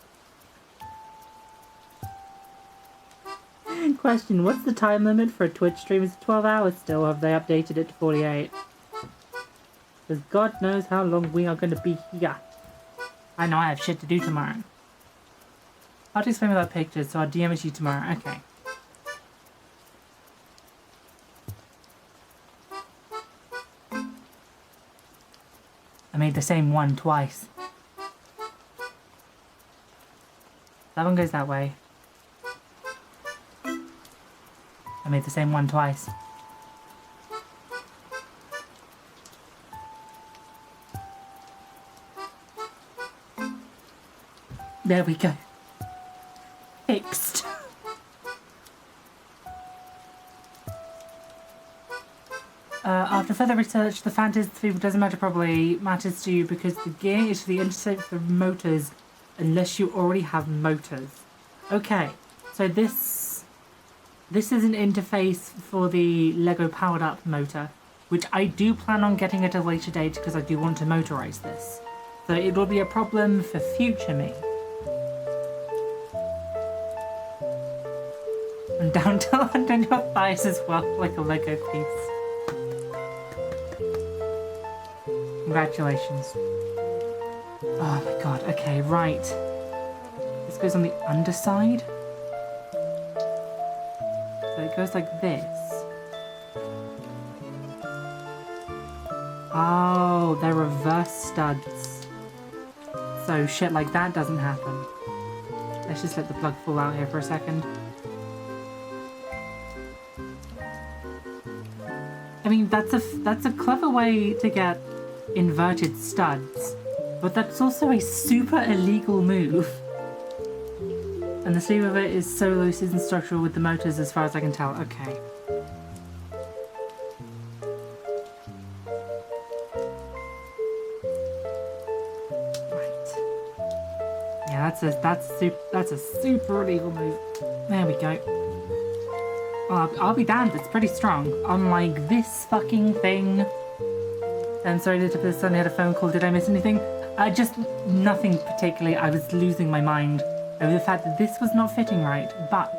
Question, what's the time limit for a Twitch stream? Is it 12 hours still, or have they updated it to 48? Because God knows how long we are going to be here. I know I have shit to do tomorrow. I'll just explain about pictures, so I'll DM it to you tomorrow. Okay. I made the same one twice. That one goes that way. I made the same one twice. There we go. Fixed. After further research, the fantasy people doesn't matter, probably matters to you because the gear is the interface for motors unless you already have motors. Okay, so this is an interface for the Lego powered up motor, which I do plan on getting at a later date because I do want to motorize this. So it will be a problem for future me. And down to under your thighs as well, like a Lego piece. Congratulations. Oh my god, okay, right. This goes on the underside. So it goes like this. Oh, they're reverse studs. So shit like that doesn't happen. Let's just let the plug fall out here for a second. I mean, that's a clever way to get inverted studs, but that's also a super illegal move. And the sleeve of it is so loose and structural with the motors as far as I can tell. Okay. Right. Yeah, that's a super illegal move. There we go. I'll be damned, it's pretty strong. Unlike this fucking thing. I'm sorry that I suddenly had a phone call. Did I miss anything? Just nothing particularly. I was losing my mind over the fact that this was not fitting right, but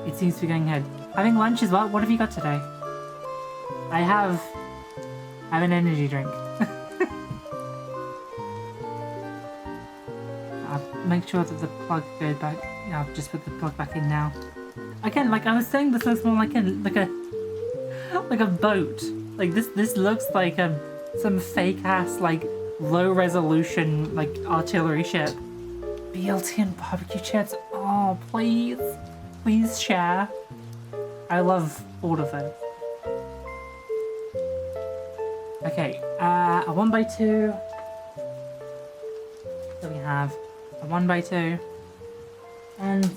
it seems to be going ahead. Having lunch as well? What have you got today? I have an energy drink. I'll make sure that the plug goes back. Yeah, I'll just put the plug back in now. Again, like I was saying, this looks more like a boat. Like this looks like some fake ass like low resolution like artillery ship. BLT and barbecue chips. Oh please share. I love all of them. Okay, a 1x2. So we have a 1x2 and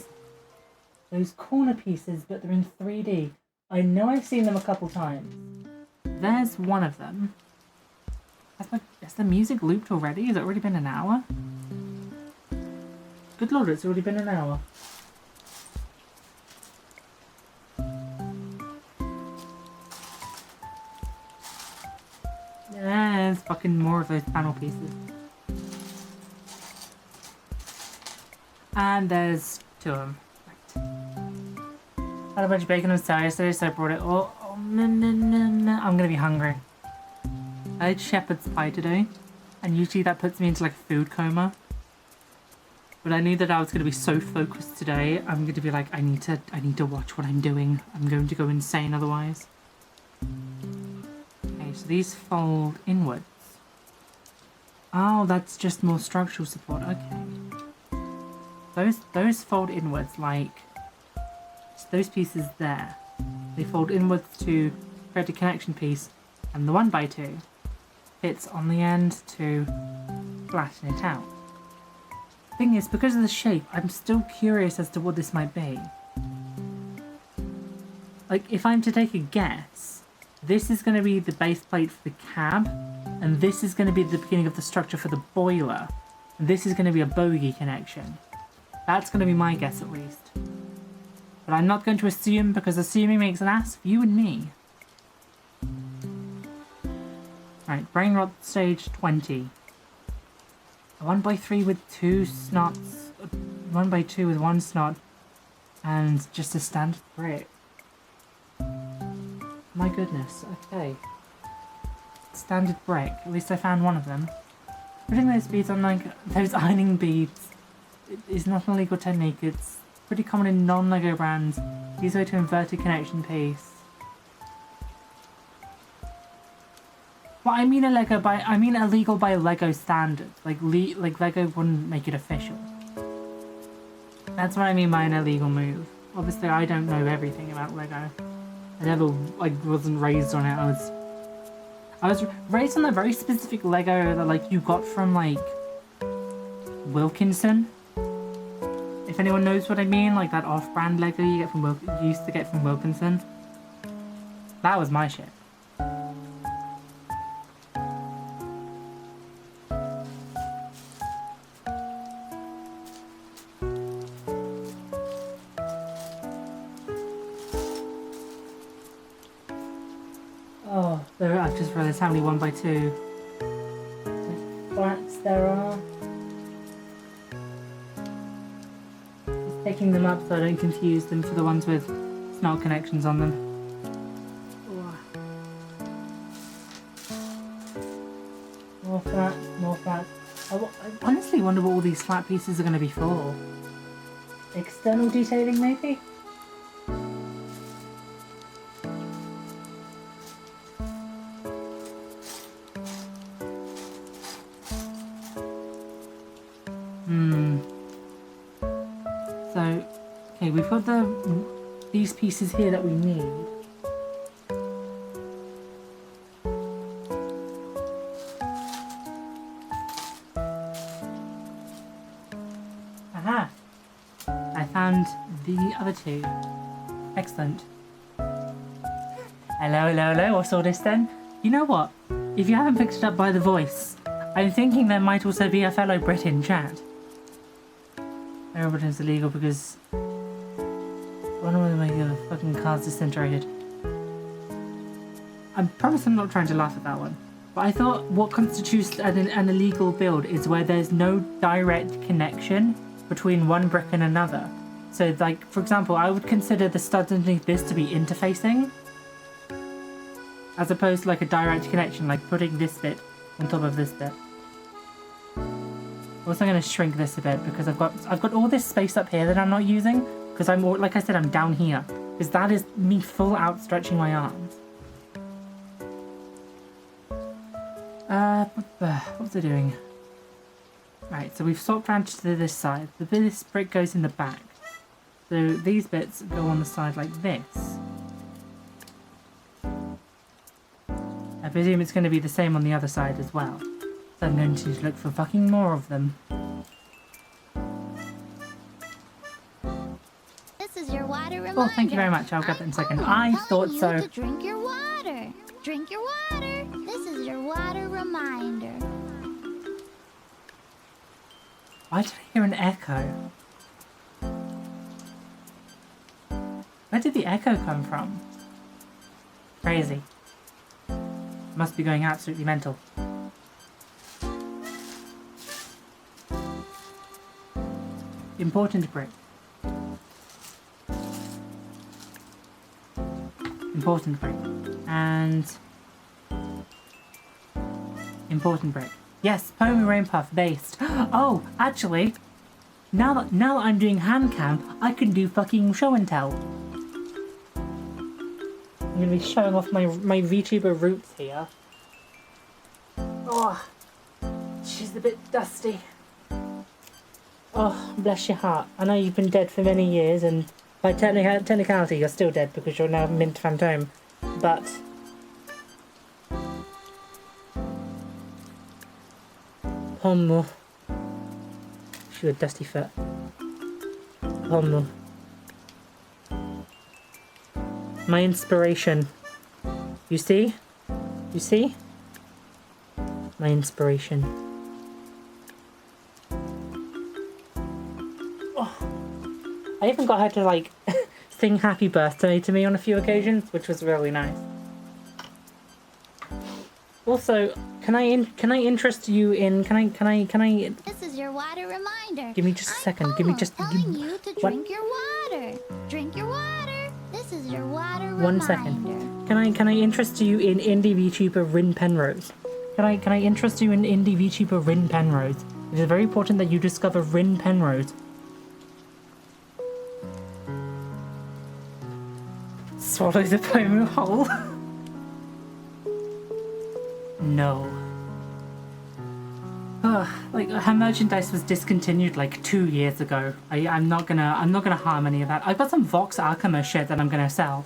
those corner pieces, but they're in 3D. I know I've seen them a couple times. There's one of them. Has the music looped already? Has it already been an hour? Good lord, it's already been an hour. There's fucking more of those panel pieces. And there's two of them. Had a bunch of bacon and sour yesterday, so I brought it all. Oh, no. I'm gonna be hungry. I had shepherd's pie today, and usually that puts me into like a food coma. But I knew that I was gonna be so focused today. I'm gonna be like, I need to watch what I'm doing. I'm going to go insane otherwise. Okay, so these fold inwards. Oh, that's just more structural support. Okay. Those fold inwards, like those pieces there. They fold inwards to create a connection piece, and the 1x2 fits on the end to flatten it out. Thing is, because of the shape, I'm still curious as to what this might be. Like, if I'm to take a guess, this is going to be the base plate for the cab, and this is going to be the beginning of the structure for the boiler, and this is going to be a bogie connection. That's going to be my guess, at least. But I'm not going to assume, because assuming makes an ass of you and me. Right, brain rot stage 20. A 1x3 with 2 snots, 1x2 with 1 snot, and just a standard brick. My goodness, okay. Standard brick, at least I found one of them. Putting those beads on, like, those ironing beads is not an illegal technique. It's pretty common in non-LEGO brands. Use way to invert a connection piece. Well, I mean illegal by LEGO standards. Like LEGO wouldn't make it official. That's what I mean by an illegal move. Obviously, I don't know everything about LEGO. I never, wasn't raised on it. I was raised on a very specific LEGO that, you got from, Wilkinson. If anyone knows what I mean, like that off-brand LEGO you used to get from Wilkinson. That was my shit. Oh, I've just realised how many 1x2 flats there are. Just picking them up so I don't confuse them for the ones with snot connections on them. More flats, more flats. I honestly wonder what all these flat pieces are going to be for. External detailing, maybe? So, okay, we've got these pieces here that we need. Aha! I found the other two. Excellent. Hello, what's all this then? You know what? If you haven't picked it up by the voice, I'm thinking there might also be a fellow Brit in chat. Everybody's illegal because one of my fucking car's disintegrated. I promise I'm not trying to laugh at that one. But I thought what constitutes an illegal build is where there's no direct connection between one brick and another. So, for example, I would consider the studs underneath this to be interfacing, as opposed to a direct connection, like putting this bit on top of this bit. I'm also going to shrink this a bit because I've got all this space up here that I'm not using because like I said, I'm down here because that is me full out stretching my arms. What was I doing? Right, so we've swapped around to this side. This brick goes in the back. So these bits go on the side like this. I presume it's going to be the same on the other side as well. So I'm going to look for fucking more of them. This is your water reminder. Oh, thank you very much. I'll get that in a second. I thought so. To drink your water. Drink your water. This is your water reminder. Why did I hear an echo? Where did the echo come from? Crazy. Must be going absolutely mental. Important brick. Important brick. And important brick. Yes, Pony Rain Puff based. Oh, actually, now that I'm doing hand cam, I can do fucking show and tell. I'm gonna be showing off my VTuber roots here. Oh, jeez. is a bit dusty. Oh, bless your heart. I know you've been dead for many years, and by technicality you're still dead because you're now mint phantom. But Pommel. She had dusty foot. Pommel. My inspiration. You see? You see? My inspiration. Oh. I even got her to like sing happy birthday to me on a few occasions, which was really nice. Also, can I interest you in can I This is your water reminder. give me just a second. Give me just telling you to drink your water. Drink your water. This is your water reminder. 1 second. Can I interest you in indie VTuber Rin Penrose? Can I interest you in indie VTuber Rin Penrose? It is very important that you discover Rin Penrose. Swallow the Pomu whole. No. Ugh, like her merchandise was discontinued like 2 years ago. I'm not gonna harm any of that. I've got some Vox Arkham shit that I'm gonna sell.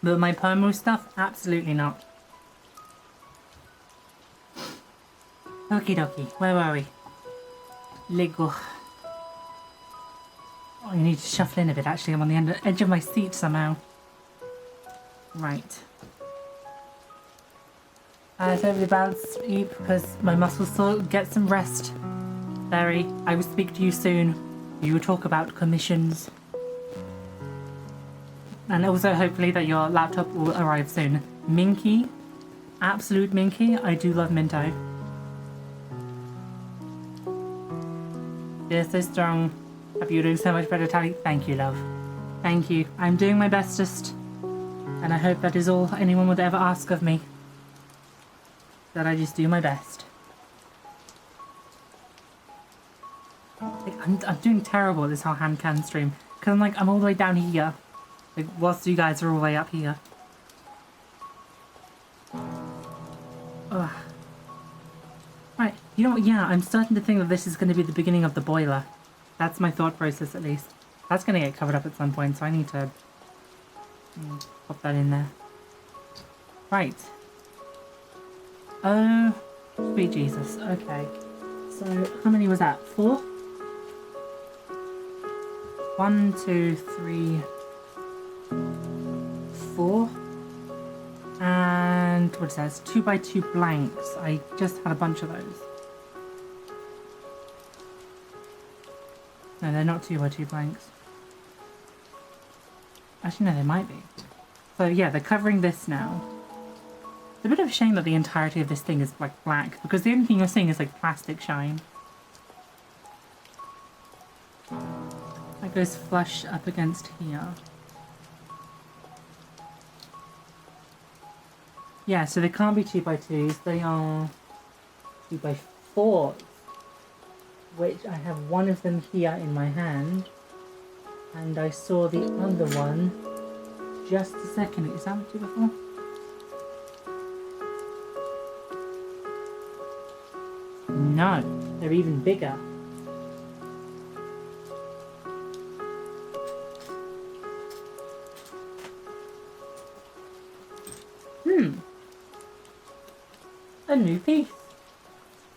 But my Pomu stuff, absolutely not. Okie dokie, where were we? Lego. Oh, I need to shuffle in a bit actually, I'm on the edge of my seat somehow. Right. Over the balance, eat because my muscles sore. Get some rest. Barry, I will speak to you soon. You will talk about commissions. And also hopefully that your laptop will arrive soon. Minky. Absolute Minky. I do love Minto. You're so strong. Hope you're doing so much better, Tally. Thank you, love. Thank you. I'm doing my bestest. And I hope that is all anyone would ever ask of me. That I just do my best. Like, I'm doing terrible at this whole hand can stream. Because I'm all the way down here. Like, whilst you guys are all the way up here. Ugh. Right, you know what? Yeah, I'm starting to think that this is going to be the beginning of the boiler. That's my thought process, at least. That's going to get covered up at some point, so I need to pop that in there. Right. Oh, sweet Jesus. Okay. So, how many was that? 4? 1, 2, 3, 4. And what is that? It's 2x2 blanks. I just had a bunch of those. No, they're not 2x2 blanks. Actually, no, they might be. So yeah, they're covering this now. It's a bit of a shame that the entirety of this thing is like black, because the only thing you're seeing is like plastic shine. That goes flush up against here. Yeah, so they can't be 2x2s, they are 2x4s. Which I have one of them here in my hand. And I saw the other one just a second. Is that what 2x4? No, they're even bigger. A new piece.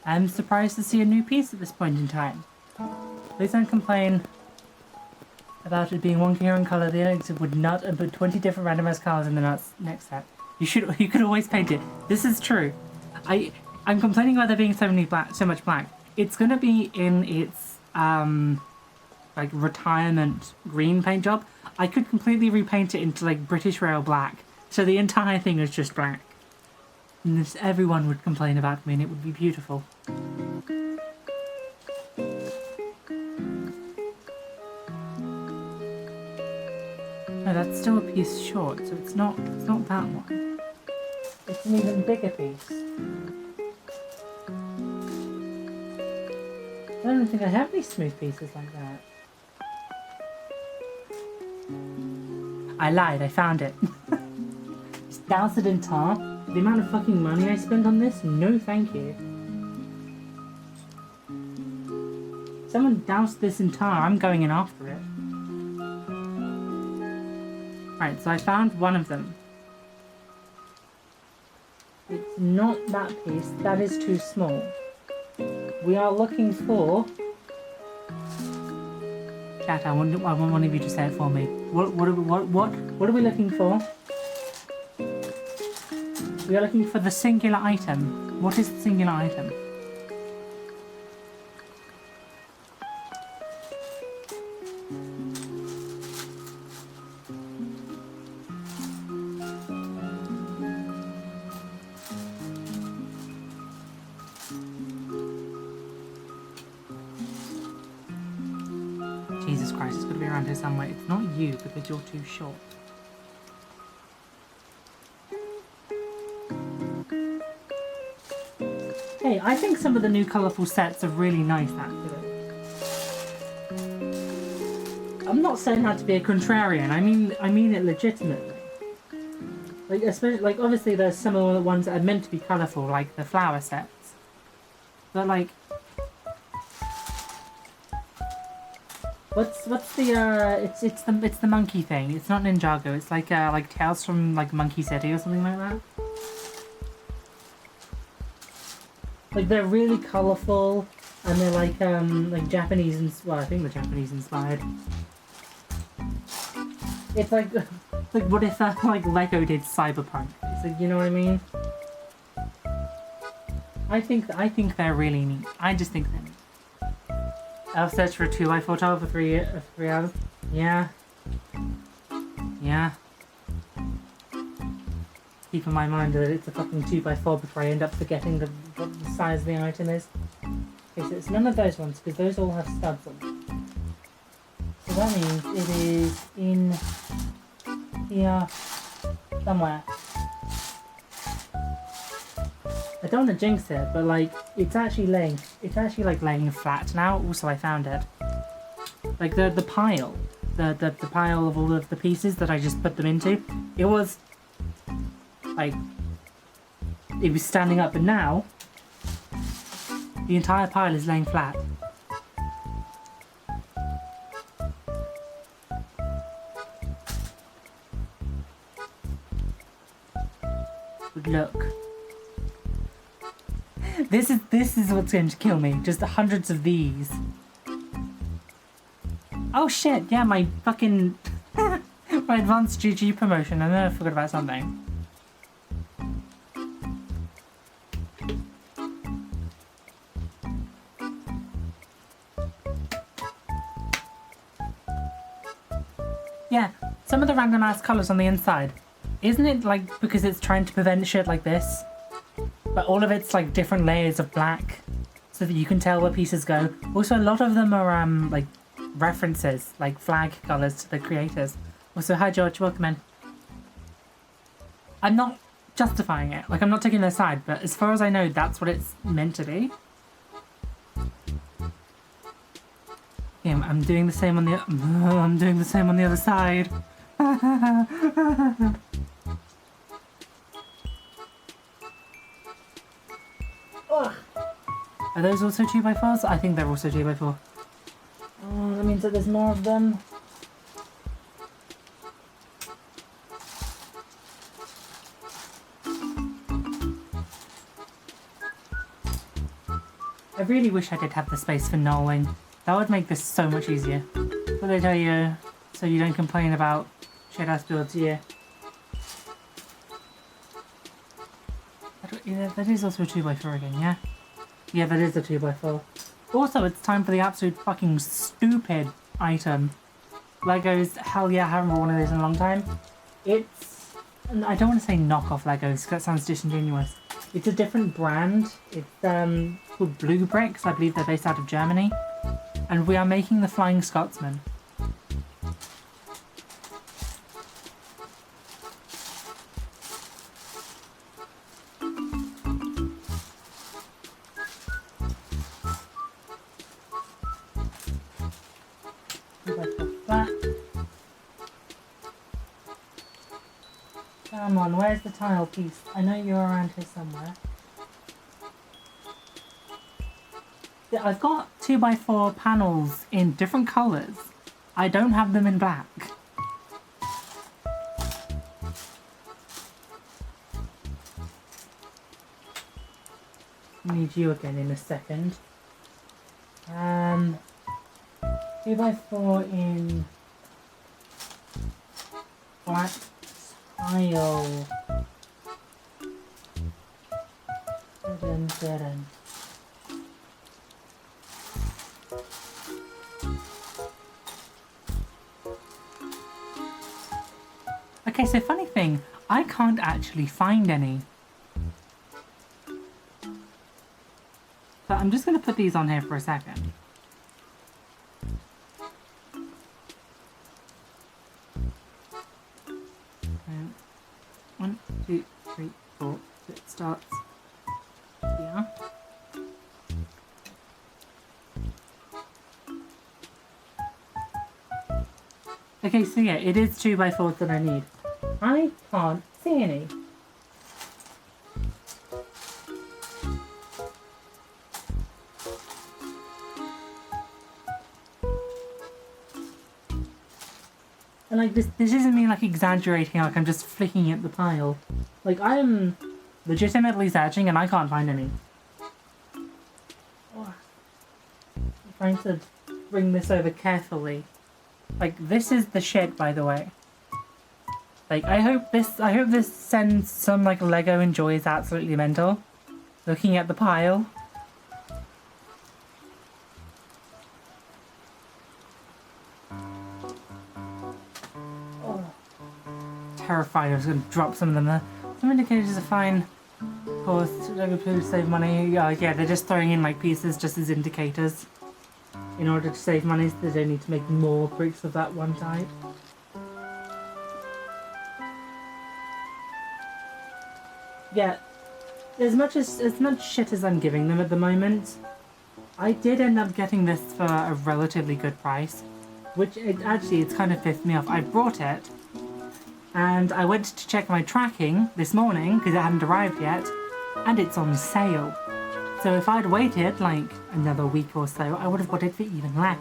I'm surprised to see a new piece at this point in time. Please don't complain about it being one coherent colour. The eggs would not put 20 different randomized colours in the next set. You could always paint it. This is true. I'm complaining about there being so much black. It's gonna be in its like retirement green paint job. I could completely repaint it into like British Rail black, so the entire thing is just black. And this, everyone would complain about me, and it would be beautiful. No, that's still a piece short, so it's not that one. It's an even bigger piece. I don't think I have any smooth pieces like that. I lied, I found it. douse it in tar? The amount of fucking money I spent on this? No thank you. Someone doused this in tar, I'm going in after it. Right, so I found one of them. It's not that piece, that is too small. We are looking for... Chat, I want one of you to say it for me. What are we looking for? We are looking for the singular item. What is the singular item? Jesus Christ, it's got to be around here somewhere. It's not you because you're too short. Hey, I think some of the new colourful sets are really nice actually. I'm not saying that to be a contrarian, I mean it legitimately. Like, especially, like, obviously there's some of the ones that are meant to be colourful, like the flower sets. But like... What's the it's the monkey thing. It's not Ninjago. It's like Tales from like Monkey City or something like that. Like they're really colourful and they're like Japanese well, I think they're Japanese inspired. It's like what if like Lego did Cyberpunk? It's like, you know what I mean? I think they're really neat. I just think they're neat. I've searched for a 2x4 tile for 3 hours. Yeah. Yeah. Keep in my mind that it's a fucking 2x4 before I end up forgetting what the size of the item is. Okay, so it's none of those ones, because those all have studs on them. So that means it is in here somewhere. I don't want to jinx it, but like, it's actually laying flat now. Also, I found it. Like the pile, the pile of all of the pieces that I just put them into, it was like, it was standing up, but now the entire pile is laying flat. Good luck. This is what's going to kill me. Just hundreds of these. Oh shit! Yeah, my fucking my advanced GG promotion. I know I forgot about something. Yeah, some of the random ass colours on the inside. Isn't it like because it's trying to prevent shit like this? But all of it's like different layers of black so that you can tell where pieces go. Also, a lot of them are like references, like flag colours to the creators. Also, hi George, welcome in. I'm not justifying it, like I'm not taking their side, but as far as I know, that's what it's meant to be. Yeah, I'm doing the same on the I'm doing the same on the other side. Are those also 2x4s? I think they're also 2x4. Oh, that means that there's more of them. I really wish I did have the space for knolling. That would make this so much easier. What they tell you, so you don't complain about shit-ass builds, yeah. Yeah, that is also a 2x4 again, yeah? Yeah, that is a 2x4. Also, it's time for the absolute fucking stupid item. Legos, hell yeah, I haven't bought one of these in a long time. It's... I don't want to say knockoff Legos, because that sounds disingenuous. It's a different brand. It's called Brixx. I believe they're based out of Germany. And we are making the Flying Scotsman. Come on, where's the tile piece? I know you're around here somewhere. Yeah, I've got 2x4 panels in different colours. I don't have them in black. Need you again in a second. 2x4 in black tile. Dun, dun, dun. Okay, so funny thing, I can't actually find any. So I'm just going to put these on here for a second. One, two, three, four. So it starts here. Okay, so yeah, it is 2x4s that I need. I can't see any. And like this isn't me like exaggerating, like I'm just flicking at the pile. Like I am legitimately searching and I can't find any. Oh. I'm trying to bring this over carefully. Like this is the shit, by the way. Like I hope this sends some like Lego enjoys absolutely mental. Looking at the pile. Oh. Terrified I was going to drop some of them there. Some indicators are fine. Of course, Lego to save money. Yeah, they're just throwing in like pieces just as indicators. In order to save money, so they don't need to make more bricks of that one type. Yeah, as much shit as I'm giving them at the moment, I did end up getting this for a relatively good price, which it's kind of pissed me off. I brought it, and I went to check my tracking this morning because it hadn't arrived yet, and it's on sale. So if I'd waited like another week or so, I would have got it for even less.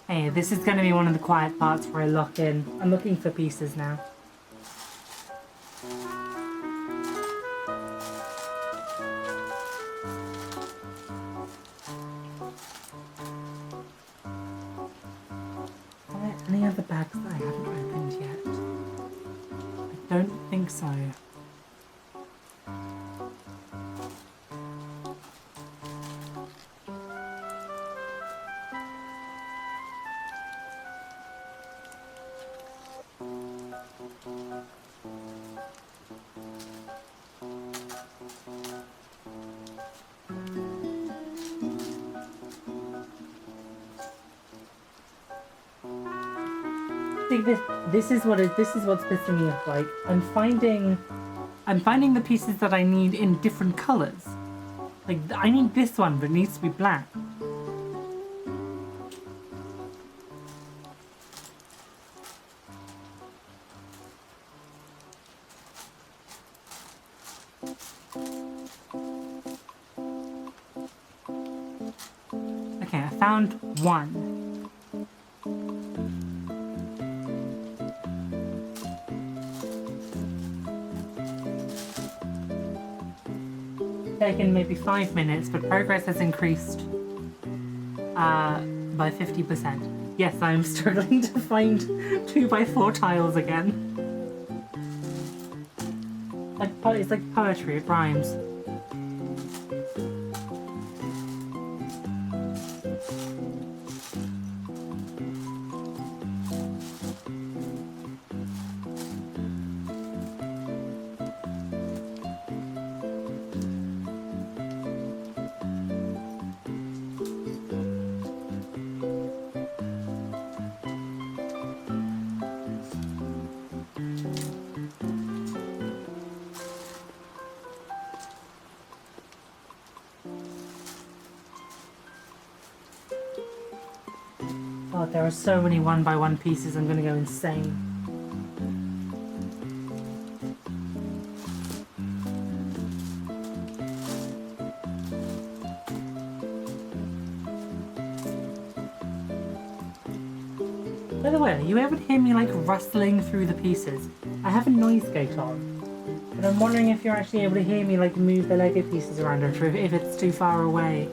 Hey, this is going to be one of the quiet parts where I lock in. I'm looking for pieces now. Are there any other bags that I haven't opened yet? I don't think so. See, this is what's pissing me off. Like I'm finding the pieces that I need in different colors. Like I need this one, but it needs to be black. Okay, I found one. Taken maybe 5 minutes, but progress has increased by 50%. Yes, I'm struggling to find 2x4 tiles again. It's like poetry, it rhymes. There are so many 1x1 pieces, I'm gonna go insane. By the way, are you able to hear me like rustling through the pieces? I have a noise gate on, but I'm wondering if you're actually able to hear me like move the Lego pieces around, or if it's too far away.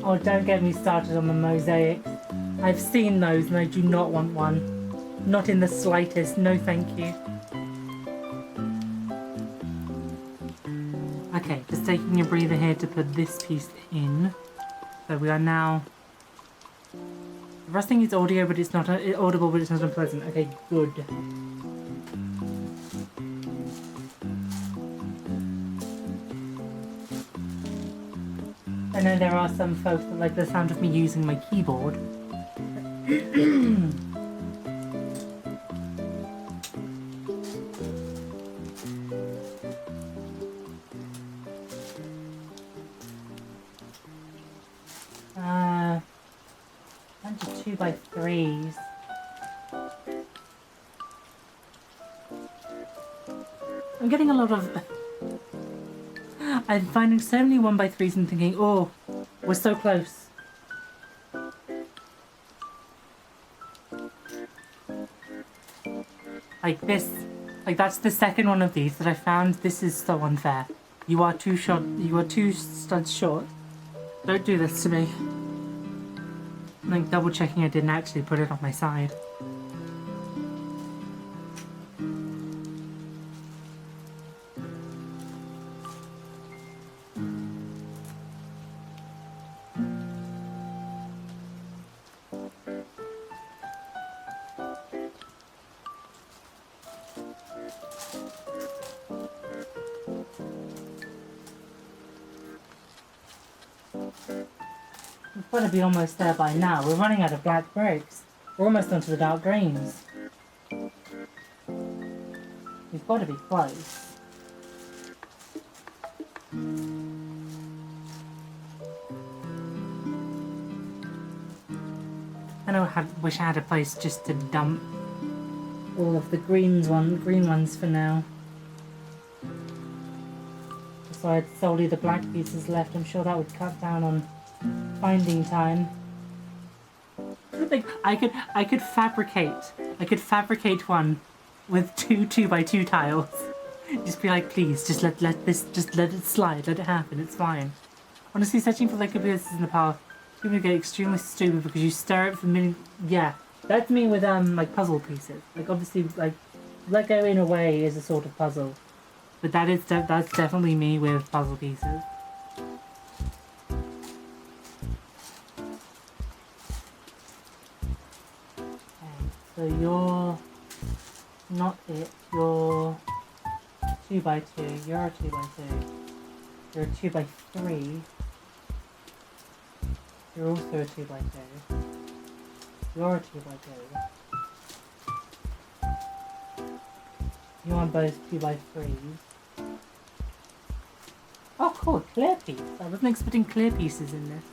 Oh, don't get me started on the mosaics. I've seen those and I do not want one. Not in the slightest. No thank you. Okay, just taking a breather here to put this piece in. So we are now... The rustling is audio, but it's not audible, but it's not unpleasant. Okay, good. I know there are some folks that like the sound of me using my keyboard. Bunch of 2x3s. I'm getting a lot of... I'm finding so many 1x3s and thinking, oh, we're so close. Like this, like that's the second one of these that I found. This is so unfair. You are two studs short. Don't do this to me. I'm like double checking I didn't actually put it on my side. We've got to be almost there by now. We're running out of black bricks. We're almost onto the dark greens. We've got to be close. I know I wish I had a place just to dump all of the green ones for now. So I had solely the black pieces left. I'm sure that would cut down on finding time. Like I could fabricate one with two 2x2 tiles. Just be like, please, just let it slide, let it happen, it's fine. Honestly, searching for Lego pieces in the past, people get extremely stupid because you stare at them. Yeah, that's me with like puzzle pieces. Like obviously, like Lego in a way is a sort of puzzle, but that's definitely me with puzzle pieces. So you're not it, you're 2x2, you're a 2x2, you're a 2x3, you're also a 2x2, you're a 2x2, you are both 2x3s. Oh cool, clear piece, I wasn't expecting clear pieces in this.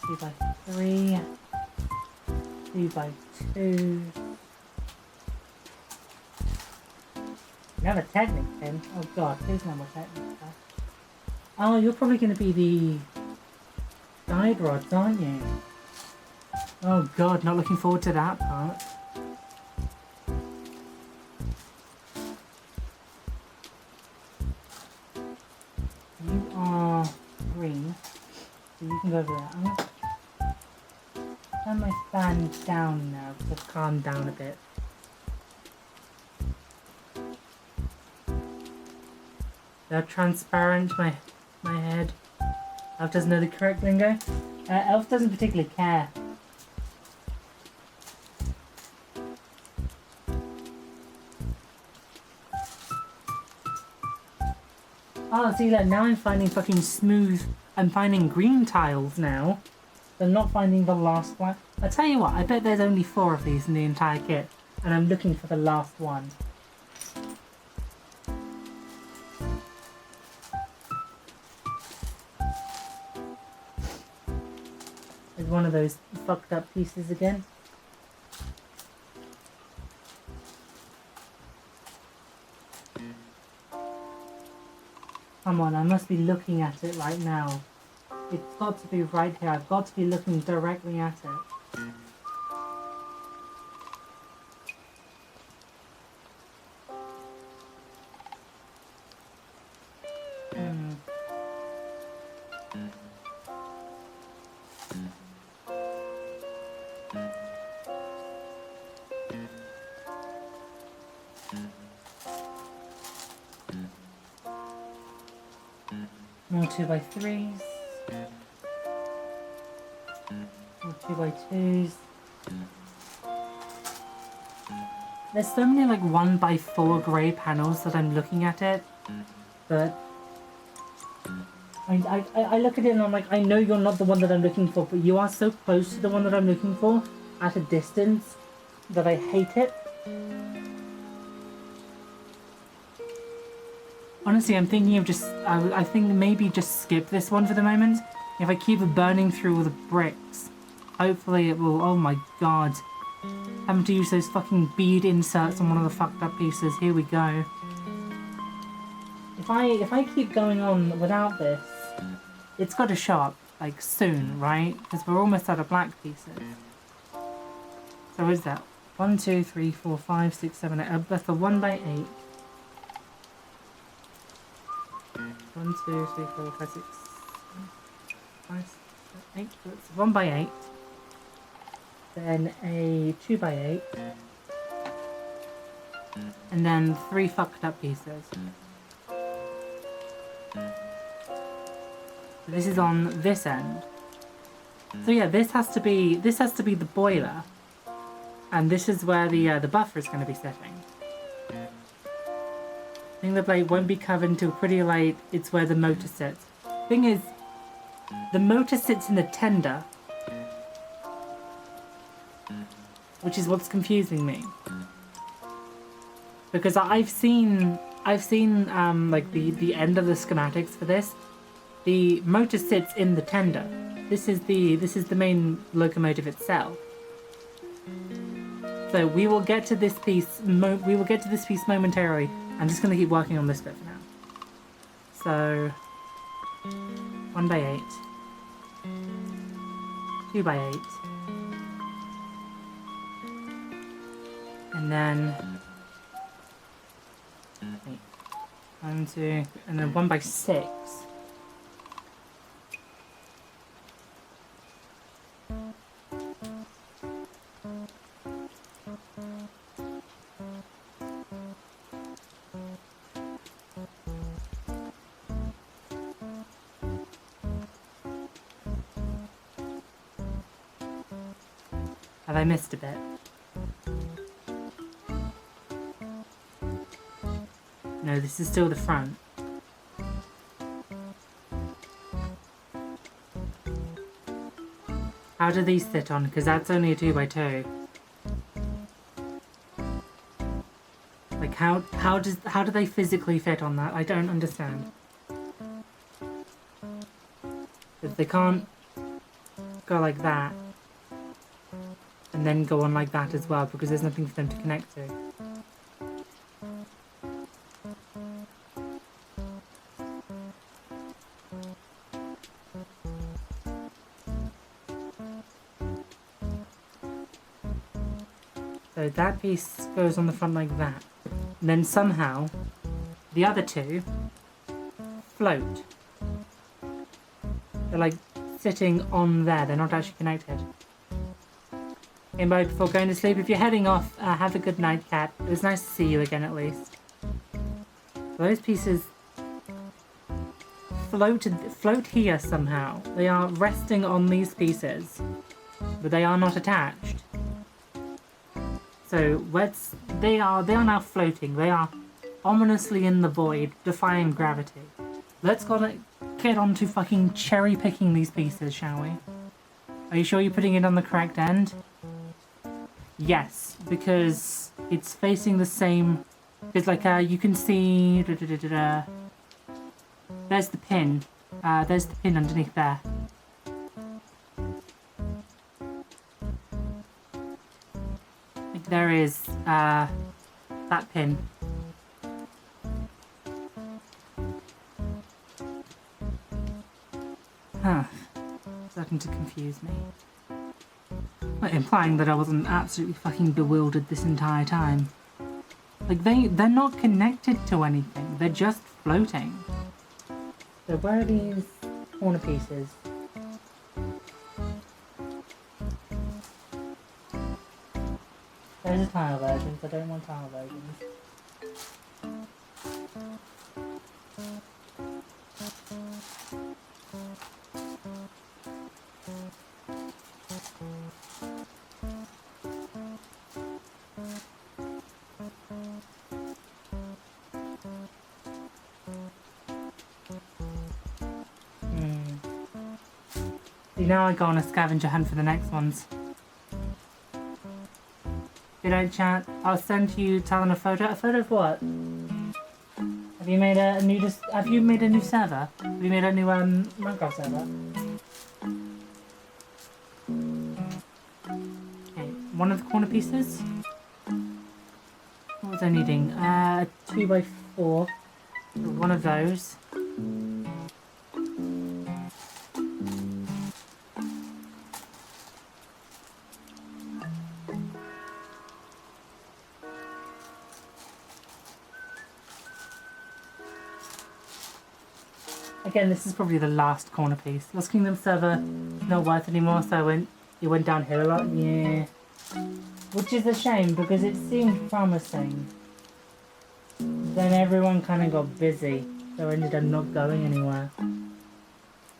2x3. 2x2. Another Technic pin. Oh god, please no more Technic stuff. Oh, you're probably going to be the guide rods, aren't you? Oh god, not looking forward to that part. You are green, so you can go over there. I'm going to turn my fan down now because I've calmed down a bit. They're transparent, my head. Elf doesn't know the correct lingo. Elf doesn't particularly care. Oh, see, look, now I'm finding fucking smooth... I'm finding green tiles now. I'm not finding the last one. I tell you what, I bet there's only 4 of these in the entire kit. And I'm looking for the last one. It's one of those fucked up pieces again. Come on, I must be looking at it right now. It's got to be right here. I've got to be looking directly at it. More 2x3s. More 2x2s. There's so many like 1x4 grey panels that I'm looking at it, but I look at it and I'm like, I know you're not the one that I'm looking for, but you are so close to the one that I'm looking for at a distance that I hate it. Honestly, I'm thinking of just, I think maybe just skip this one for the moment. If I keep burning through all the bricks, hopefully it will, oh my god. Having to use those fucking bead inserts on one of the fucked up pieces, here we go. If I keep going on without this, it's got to show up, like, soon, right? Because we're almost out of black pieces. So what is that? 1, 2, 3, 4, 5, 6, 7, 8. That's a 1x8. 1, 2, 3, 4, 5, 6, 5, 8. That's 1x8. Then a 2x8. And then 3 fucked up pieces. So this is on this end. So yeah, this has to be the boiler. And this is where the buffer is going to be setting. I think the blade won't be covered until pretty late. It's where the motor sits. Thing is, the motor sits in the tender, which is what's confusing me. Because I've seen like the end of the schematics for this. The motor sits in the tender. This is the main locomotive itself. So we will get to this piece. We will get to this piece momentarily. I'm just going to keep working on this bit for now. So 1x8, 2x8, and then 1, 2, and then 1x6. Have I missed a bit? No, this is still the front. How do these sit on? Because that's only a 2x2. Like how do they physically fit on that? I don't understand. If they can't go like that. And then go on like that as well, because there's nothing for them to connect to. So that piece goes on the front like that. And then somehow, the other two float. They're like sitting on there, they're not actually connected. In mode before going to sleep. If you're heading off, have a good night, Cat. It was nice to see you again, at least. Those pieces float here somehow. They are resting on these pieces, but they are not attached. So they are now floating. They are ominously in the void, defying gravity. let's get on to fucking cherry picking these pieces, shall we? Are you sure you're putting it on the correct end? Yes, because it's facing the same. Because like you can see, there's the pin. There's the pin underneath there. Like there is that pin. Huh. Starting to confuse me. Like, implying that I wasn't absolutely fucking bewildered this entire time. Like, they're not connected to anything. They're just floating. So where are these corner pieces? There's a tile version, so I don't want tile versions. See, now I go on a scavenger hunt for the next ones. If you don't chat, I'll send you Talon a photo. A photo of what? Have you made a new server? Have you made a new Minecraft server? Okay, one of the corner pieces. What was I needing? 2x4. One of those. Again, this is probably the last corner piece. Lost Kingdom server not worth anymore, so it went downhill a lot. Yeah, which is a shame because it seemed promising. Then everyone kind of got busy, so I ended up not going anywhere,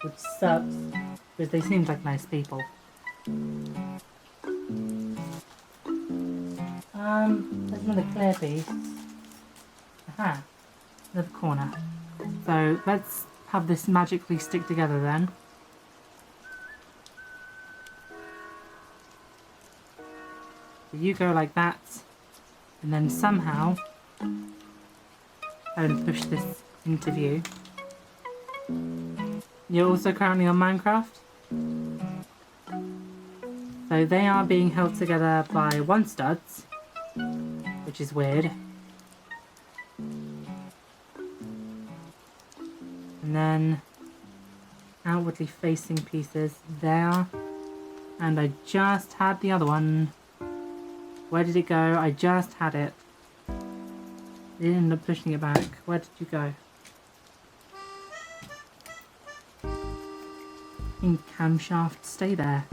which sucks because they seemed like nice people. There's another clear piece. Aha, another corner. So let's have this magically stick together then. So you go like that, and then somehow I will push this into view. You're also currently on Minecraft. So they are being held together by one studs, which is weird. And then outwardly facing pieces there. And I just had the other one. Where did it go? I just had it. I didn't end up pushing it back. Where did you go? In camshaft, stay there.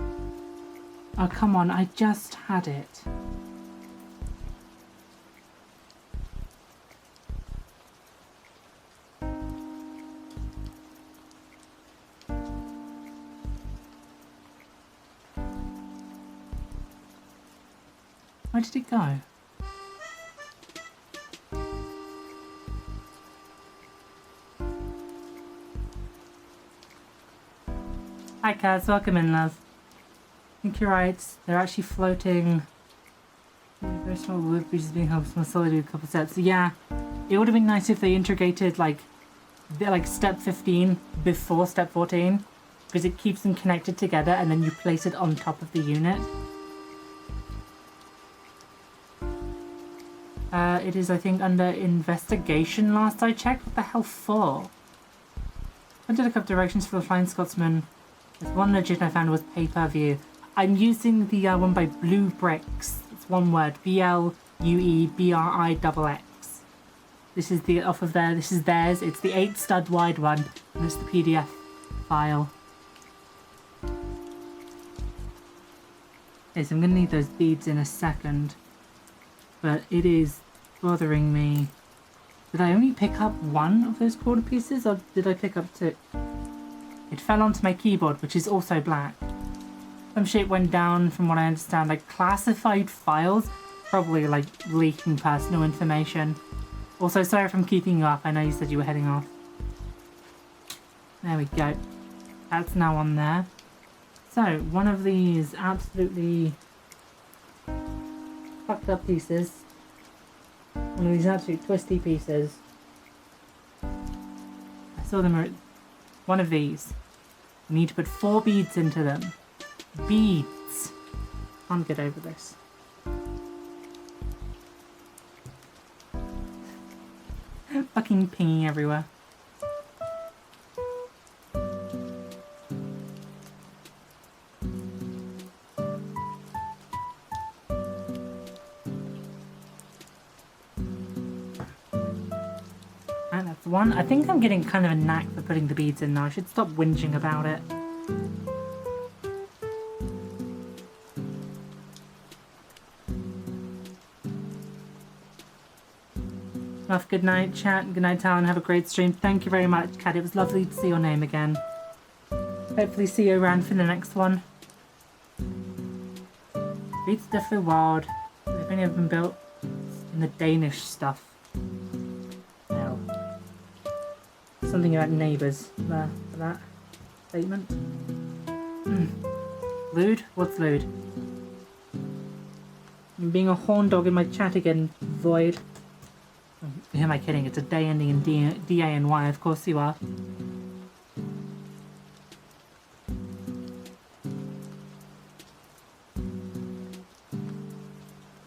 Oh, come on, I just had it. Where did it go? Hi Kaz, welcome in love. I think you're right, they're actually floating. Very small wood bridges being helped from a solid with a couple sets. So yeah, it would have been nice if they integrated like step 15 before step 14, because it keeps them connected together and then you place it on top of the unit. It is, I think, under investigation last I checked. What the hell for? I did look up directions for the Flying Scotsman. There's one legit I found was pay-per-view. I'm using the one by Blue Brixx. It's one word. BLUEBRIXX. This is the off of there. This is theirs. It's the 8 stud wide one. And it's the PDF file. Okay, so I'm going to need those beads in a second. But it is bothering me. Did I only pick up one of those corner pieces, or did I pick up 2? It fell onto my keyboard, which is also black. Some shit went down, from what I understand, like classified files, probably like leaking personal information. Also, sorry if I'm keeping you up. I know you said you were heading off. There we go. That's now on there. So, one of these absolutely fucked up pieces. One of these absolute twisty pieces. I saw them. One of these. We need to put 4 beads into them. Beads. Can't get over this. Fucking pinging everywhere. And that's one. I think I'm getting kind of a knack for putting the beads in now. I should stop whinging about it. Muff, good night, chat. Good night, Talon. Have a great stream. Thank you very much, Kat. It was lovely to see your name again. Hopefully see you around for the next one. Beats are definitely wild. They've only ever been built in the Danish stuff. No. Something about neighbours there for that statement. Lewd? What's lewd? I'm being a horn dog in my chat again, Void. Who am I kidding? It's a day ending in D-A-N-Y, of course you are.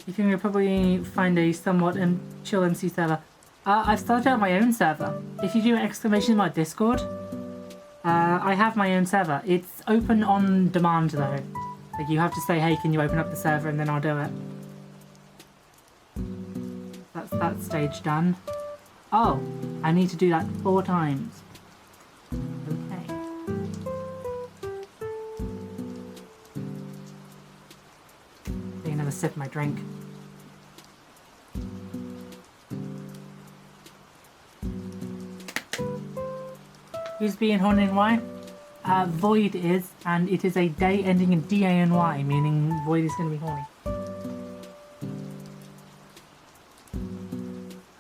You think we'll probably find a somewhat chill MC server? I've started out my own server. If you do exclamation mark Discord, I have my own server. It's open on demand though. Like you have to say, hey, can you open up the server, and then I'll do it. That's that stage done. Oh, I need to do that 4 times. Okay. Taking another sip of my drink. Who's being horny and why? Void is, and it is a day ending in D-A-N-Y, meaning Void is going to be horny.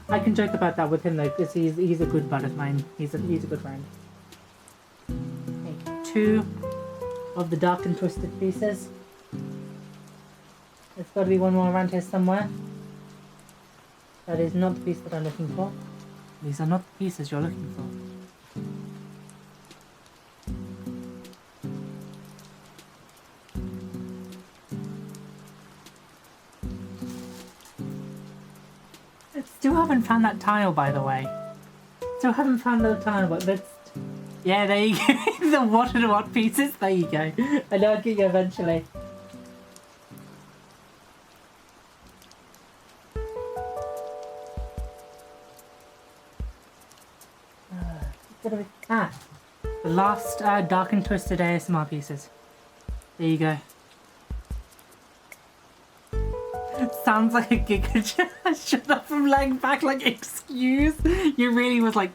I can joke about that with him though, because he's a good bud of mine. He's a good friend. Okay, 2 of the dark and twisted pieces. There's got to be one more around here somewhere. That is not the piece that I'm looking for. These are not the pieces you're looking for. Still haven't found that tile, by the way. Still haven't found the tile, but that's... Yeah, there you go. The what and what pieces. There you go. I know I'll get you eventually. The last dark and twisted ASMR pieces. There you go. Sounds like a giga. Shut up from laying back like, excuse? You really was like...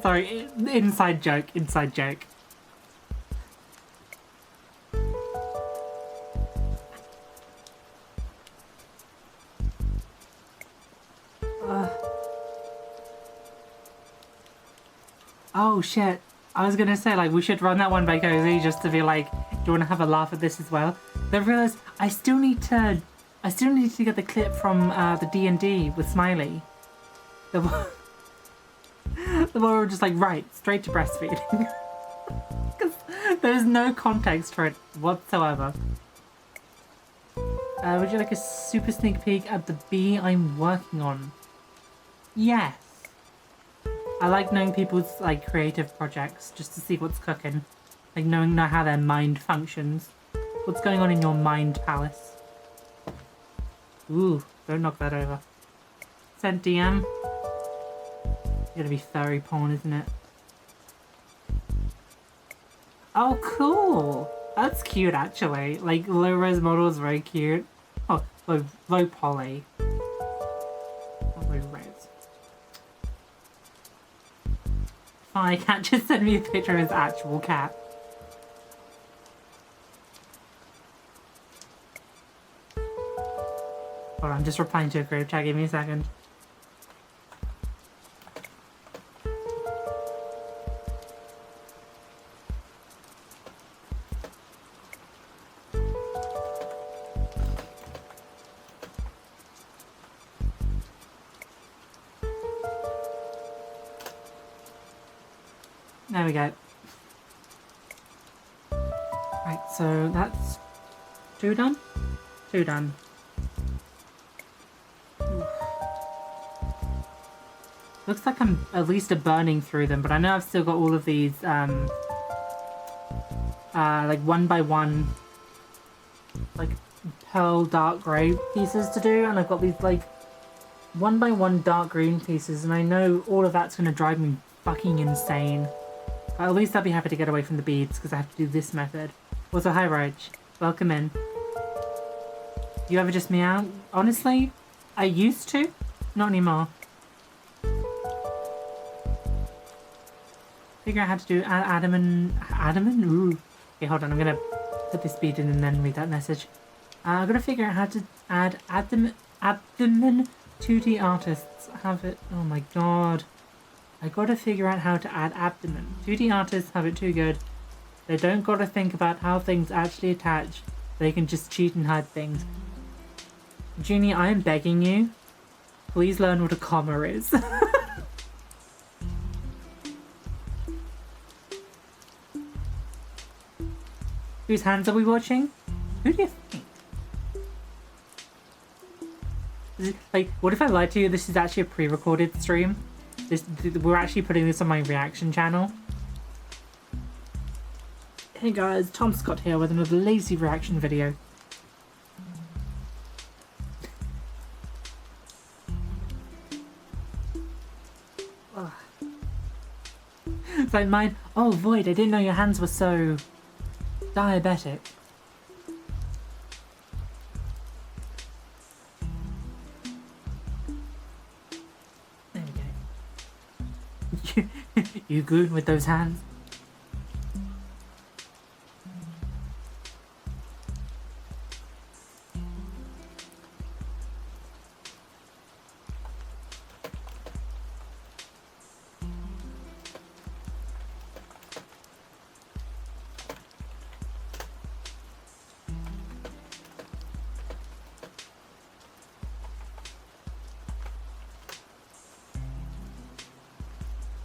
Sorry. Inside joke. Oh shit. I was gonna say, like, we should run that one by Cozy just to be like, do you want to have a laugh at this as well? Then I realised I still need to get the clip from the D&D with Smiley. The one where we're just like, right, straight to breastfeeding. Because there's no context for it whatsoever. Would you like a super sneak peek at the bee I'm working on? Yes. I like knowing people's like creative projects just to see what's cooking. Like knowing how their mind functions. What's going on in your mind palace. Ooh, don't knock that over. Sent DM. It's gonna be furry porn, isn't it? Oh, cool! That's cute, actually. Like, low-res model is very cute. Oh, low poly. Not low res. My cat just sent me a picture of his actual cat. Hold on, I'm just replying to a group chat. Give me a second. There we go. Right, so that's 2 done? 2 done. Oof. Looks like I'm at least burning through them, but I know I've still got all of these, like 1 by 1, like, pearl dark grey pieces to do, and I've got these, like, 1 by 1 dark green pieces, and I know all of that's gonna drive me fucking insane. But at least I'll be happy to get away from the beads, because I have to do this method. Also, hi Raj. Welcome in. You ever just meow? Honestly, I used to. Not anymore. Figure out how to do adamant? Ooh. Okay, hold on. I'm going to put this bead in and then read that message. I've got to figure out how to add abdomen 2D artists. Have it. Oh my god. I gotta figure out how to add abdomen. 2D artists have it too good. They don't gotta think about how things actually attach. They can just cheat and hide things. Junie, I am begging you. Please learn what a comma is. Whose hands are we watching? Who do you think? Like, what if I lied to you? This is actually a pre-recorded stream. We're actually putting this on my reaction channel. Hey guys, Tom Scott here with another lazy reaction video. Ugh. It's like mine. Oh, Void, I didn't know your hands were so diabetic. You good with those hands?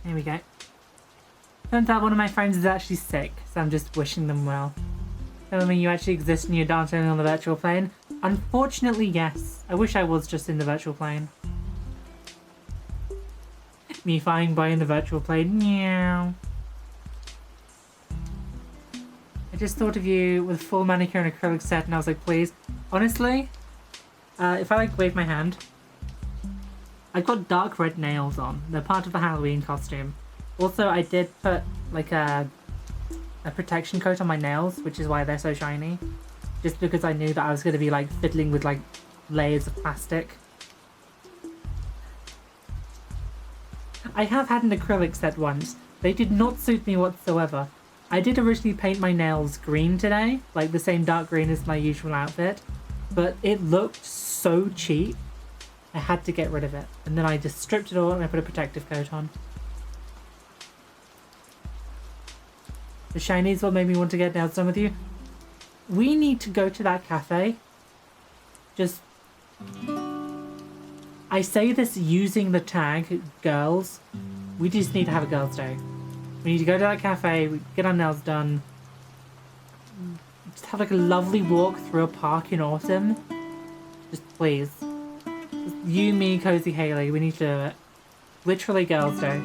There we go. Turns out one of my friends is actually sick, so I'm just wishing them well. Telling me you actually exist and you're dancing on the virtual plane? Unfortunately, yes. I wish I was just in the virtual plane. Me flying by in the virtual plane. Meow. I just thought of you with full manicure and acrylic set and I was like, please. Honestly, if I like wave my hand, I've got dark red nails on. They're part of the Halloween costume. Also, I did put like a protection coat on my nails, which is why they're so shiny. Just because I knew that I was going to be like fiddling with like layers of plastic. I have had an acrylic set once. They did not suit me whatsoever. I did originally paint my nails green today, like the same dark green as my usual outfit, but it looked so cheap. I had to get rid of it. And then I just stripped it all and I put a protective coat on. The shiny is what made me want to get nails done with you. We need to go to that cafe. Just... I say this using the tag, girls. We just need to have a girls' day. We need to go to that cafe, we get our nails done. Just have like a lovely walk through a park in autumn. Just please. Just you, me, Cozy Haley, we need to do it. Literally girls' day.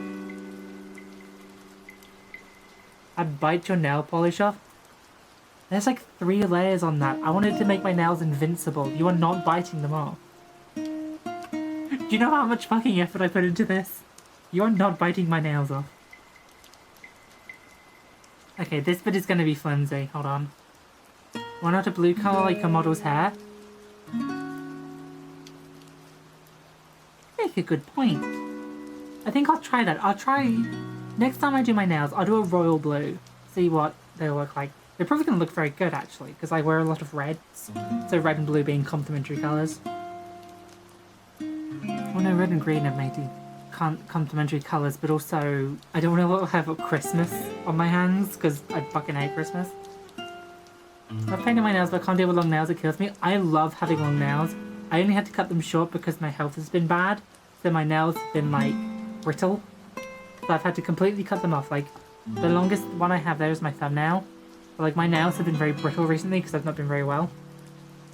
I'd bite your nail polish off. There's like 3 layers on that. I wanted to make my nails invincible. You are not biting them off. Do you know how much fucking effort I put into this? You are not biting my nails off. Okay, this bit is going to be flimsy. Hold on. Why not a blue colour like a model's hair? Make a good point. I think I'll try that. I'll try Next time I do my nails, I'll do a royal blue. See what they'll look like. They're probably going to look very good, actually, because I wear a lot of reds. So red and blue being complementary colours. Oh no, red and green have made the complementary colours, but also I don't want to have a Christmas on my hands, because I fucking hate Christmas. I've painted my nails, but I can't deal with long nails, it kills me. I love having long nails. I only had to cut them short because my health has been bad. So my nails have been, like, brittle. So I've had to completely cut them off. Like, the longest one I have there is my thumbnail. But, like, my nails have been very brittle recently because I've not been very well.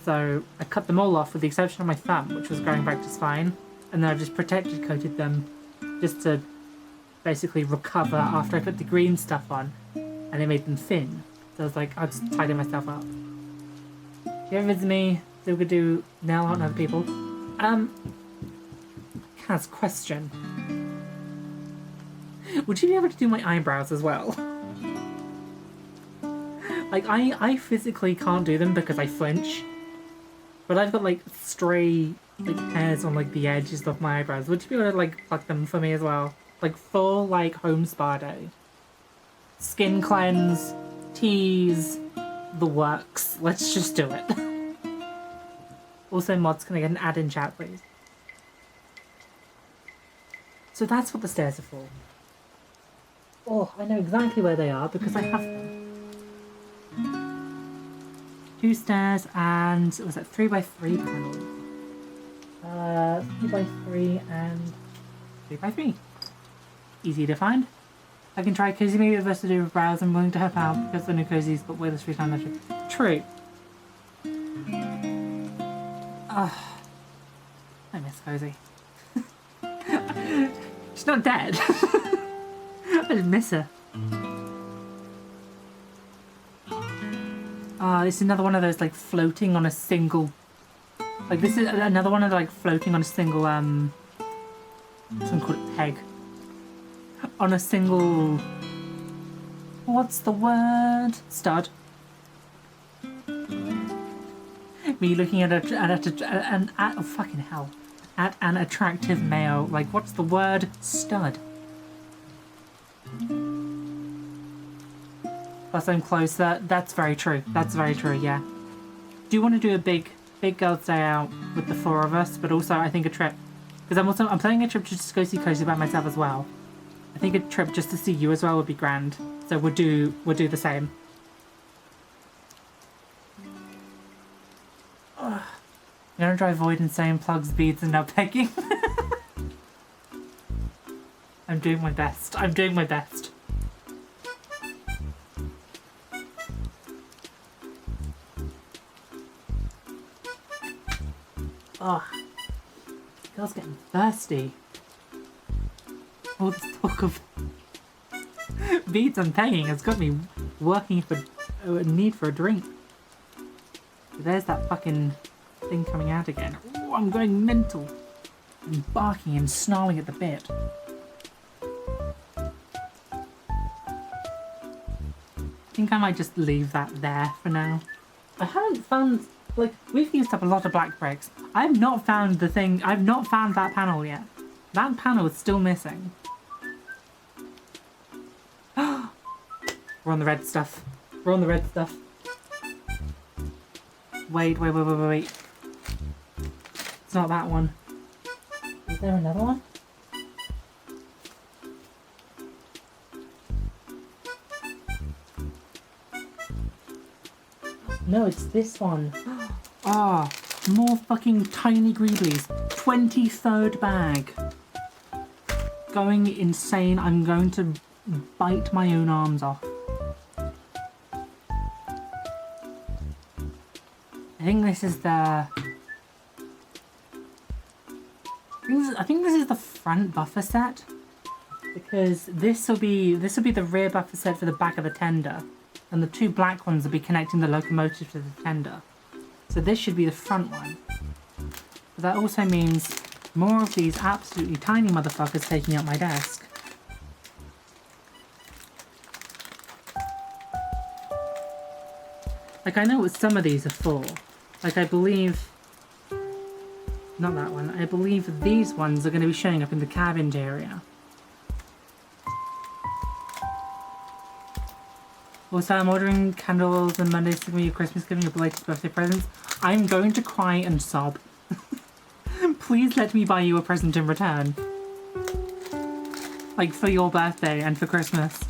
So I cut them all off with the exception of my thumb, which was growing back just fine. And then I've just protected coated them just to basically recover after I put the green stuff on. And it made them thin. So I was like, I'll just tidy myself up. If you ever visit me, still could do nail art and other people. Kaz, question. Would you be able to do my eyebrows as well? Like, I physically can't do them because I flinch. But I've got, like, stray, like, hairs on, like, the edges of my eyebrows. Would you be able to, like, pluck them for me as well? Like, full, like, home spa day. Skin cleanse, tease, the works. Let's just do it. Also, mods, can I get an add in chat, please? So that's what the stairs are for. Oh, I know exactly where they are because I have them. 2 stairs and, was that 3x3 panels? 3x3 and 3x3. Easy to find. I can try cozy maybe adverse to do with brows. I'm willing to help out because the new cozy's got way less free time left. True. I miss Cozy. She's not dead. I just miss her. This is another one of those like floating on a single. Like this is another one of the, like floating on a single someone called it peg. On a single. What's the word? Stud. Me looking at oh fucking hell. At an attractive male. Like, what's the word? Stud. Plus I'm closer. That's very true. That's very true, yeah. Do want to do a big girls' day out with the 4 of us, but also I think a trip. Because I'm planning a trip just to go see Cozy by myself as well. I think a trip just to see you as well would be grand. So we'll do the same. I'm gonna try avoid insane plugs, beads, and now pegging. I'm doing my best. I'm doing my best. Oh, girl's getting thirsty. All this talk of beads and pegging has got me working for a need for a drink. There's that fucking thing coming out again. Ooh, I'm going mental. I'm barking and snarling at the bit. I think I might just leave that there for now. I haven't found, like, we've used up a lot of black bricks. I've not found the thing, I've not found that panel yet. That panel is still missing. We're on the red stuff. We're on the red stuff. Wait. It's not that one. Is there another one? No, it's this one. Ah, more fucking tiny greeblies. 23rd bag. Going insane. I'm going to bite my own arms off. I think this is the... I think this is the front buffer set. Because this will be the rear buffer set for the back of the tender. And the 2 black ones will be connecting the locomotive to the tender. So this should be the front one. But that also means more of these absolutely tiny motherfuckers taking up my desk. Like, I know what some of these are for. Like, I believe... Not that one. I believe these ones are going to be showing up in the cabin area. Also, I'm ordering candles and Mondays to give me your Christmas, giving your belated birthday presents. I'm going to cry and sob. Please let me buy you a present in return. Like, for your birthday and for Christmas.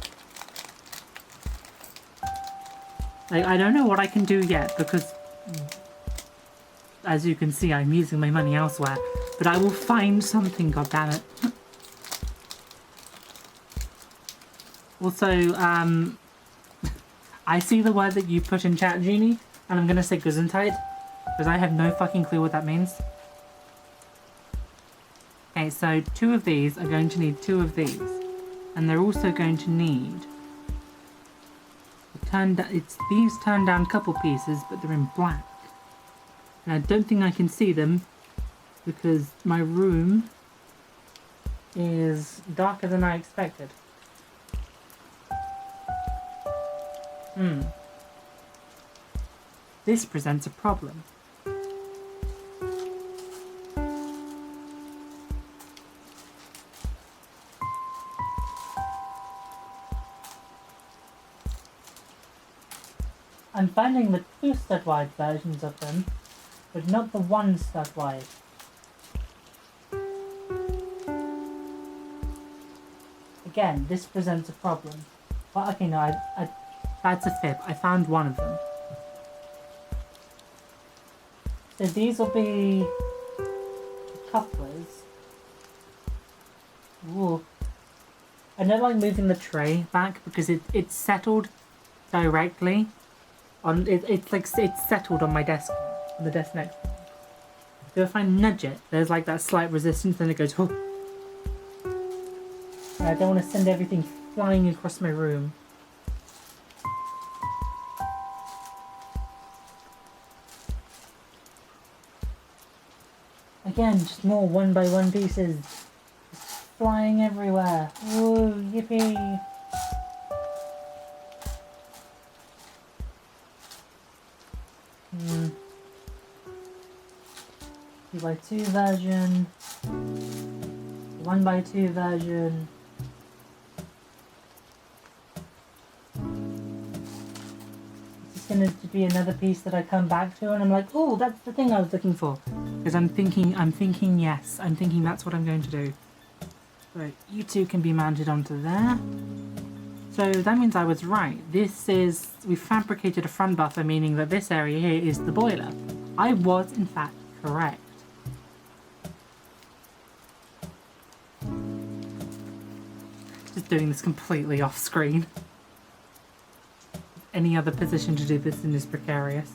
Like, I don't know what I can do yet, because... as you can see, I'm using my money elsewhere. But I will find something, goddammit. Also, I see the word that you put in chat, Genie, and I'm gonna say Gesundheit, because I have no fucking clue what that means. Okay, so 2 of these are going to need 2 of these. And they're also going to need... it's these turned down couple pieces, but they're in black. And I don't think I can see them, because my room is darker than I expected. This presents a problem. I'm finding the 2 stud wide versions of them, but not the 1 stud wide. Again, this presents a problem. Well, okay, no, that's a fib. I found one of them. So these will be the couplers. Ooh. I don't like moving the tray back because it's settled directly on it's settled on my desk, on the desk next to me. So if I nudge it, there's like that slight resistance, then it goes whoop. And I don't want to send everything flying across my room. Again, just more 1x1 pieces. Just flying everywhere. Woo, yippee! 2x2 version. 1x2 version. It's going to be another piece that I come back to and I'm like, oh, that's the thing I was looking for. Because I'm thinking yes, I'm thinking that's what I'm going to do. So you 2 can be mounted onto there. So that means I was right. We fabricated a front buffer, meaning that this area here is the boiler. I was in fact correct. Just doing this completely off screen. Any other position to do this in is precarious.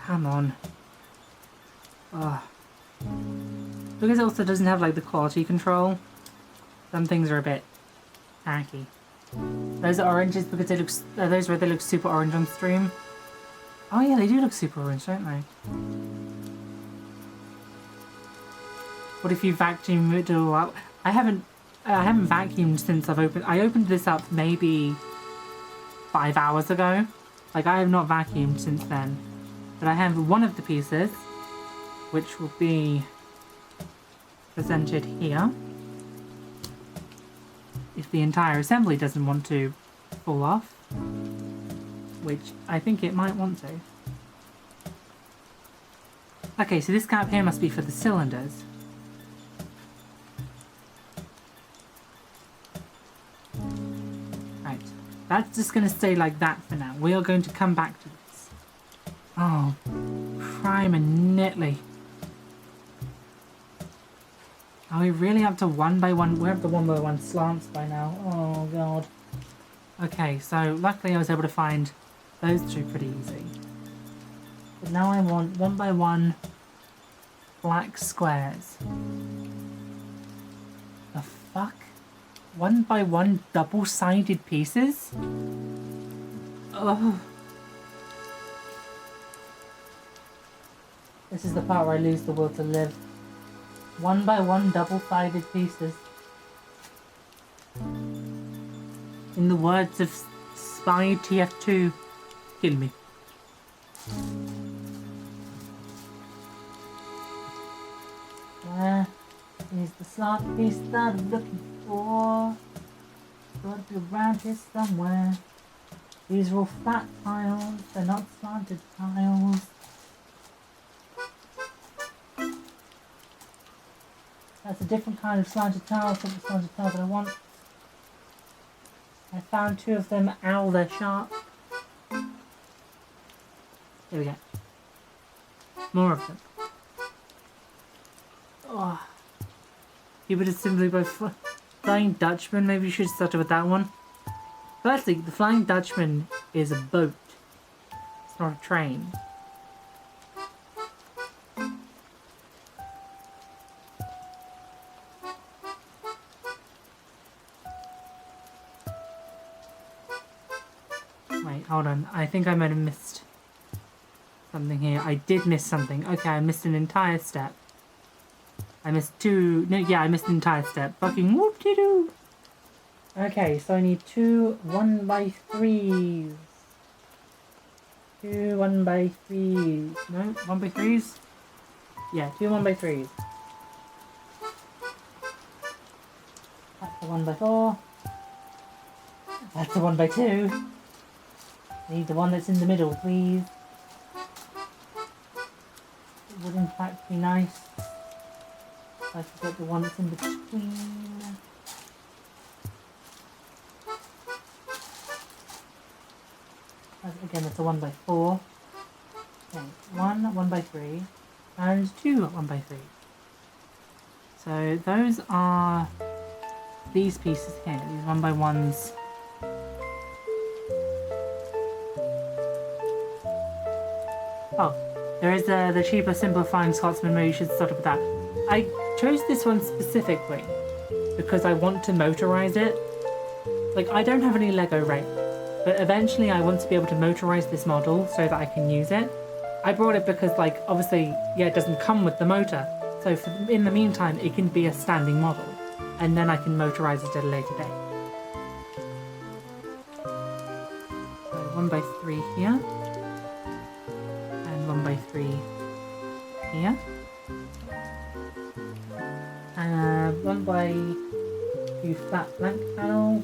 Come on. Ugh. Because it also doesn't have like the quality control, some things are a bit tacky. Those are oranges because they look, those where they look super orange on stream. Oh yeah, they do look super orange, don't they? What if you vacuum it all out? I haven't vacuumed since I opened this up maybe 5 hours ago. Like, I have not vacuumed since then. But I have one of the pieces, which will be presented here. If the entire assembly doesn't want to fall off, which I think it might want to. Okay, so this cap here must be for the cylinders. Right, that's just going to stay like that for now. We are going to come back to this. Oh, prime and neatly. Are we really up to 1x1? We're up to 1x1 slants by now. Oh god. Okay, so luckily I was able to find those 2 pretty easy. But now I want 1x1 black squares. The fuck? 1x1 double-sided pieces? Oh. This is the part where I lose the will to live. 1x1 double-sided pieces. In the words of Spy TF2, kill me. Where is the slot piece that I'm looking for? Gotta be around here somewhere. These are all flat tiles, they're not slanted tiles. That's a different kind of slanted tile, it's not the slanted tile that I want. I found 2 of them, ow, they're sharp. Here we go. More of them. Oh. You would have simply both Flying Dutchman, maybe you should start with that one. Firstly, the Flying Dutchman is a boat. It's not a train. Wait, hold on. I think I might have missed something here. I did miss something. Okay, I missed an entire step. I missed 2... No, yeah, I missed an entire step. Fucking whoop-de-doo! Okay, so I need 2 1x3s. 2 1x3s. No, 1x3s? Yeah, 2 1x3s. That's a 1x4. That's a 1x2. Need the one that's in the middle, please. It would in fact be nice if I could get the one that's in between. Again, it's a 1x4. Okay, 1 1x3 and 2 1x3. So those are these pieces here, these 1x1s. Oh, there is the cheaper, simpler Flying Scotsman. Maybe you should start with that. I chose this one specifically because I want to motorize it. Like, I don't have any Lego right, but eventually I want to be able to motorize this model so that I can use it. I brought it because, like, obviously, yeah, it doesn't come with the motor. So in the meantime, it can be a standing model, and then I can motorize it at a later date. So 1x3 here. 1x3 here. 1x2 flat blank panel.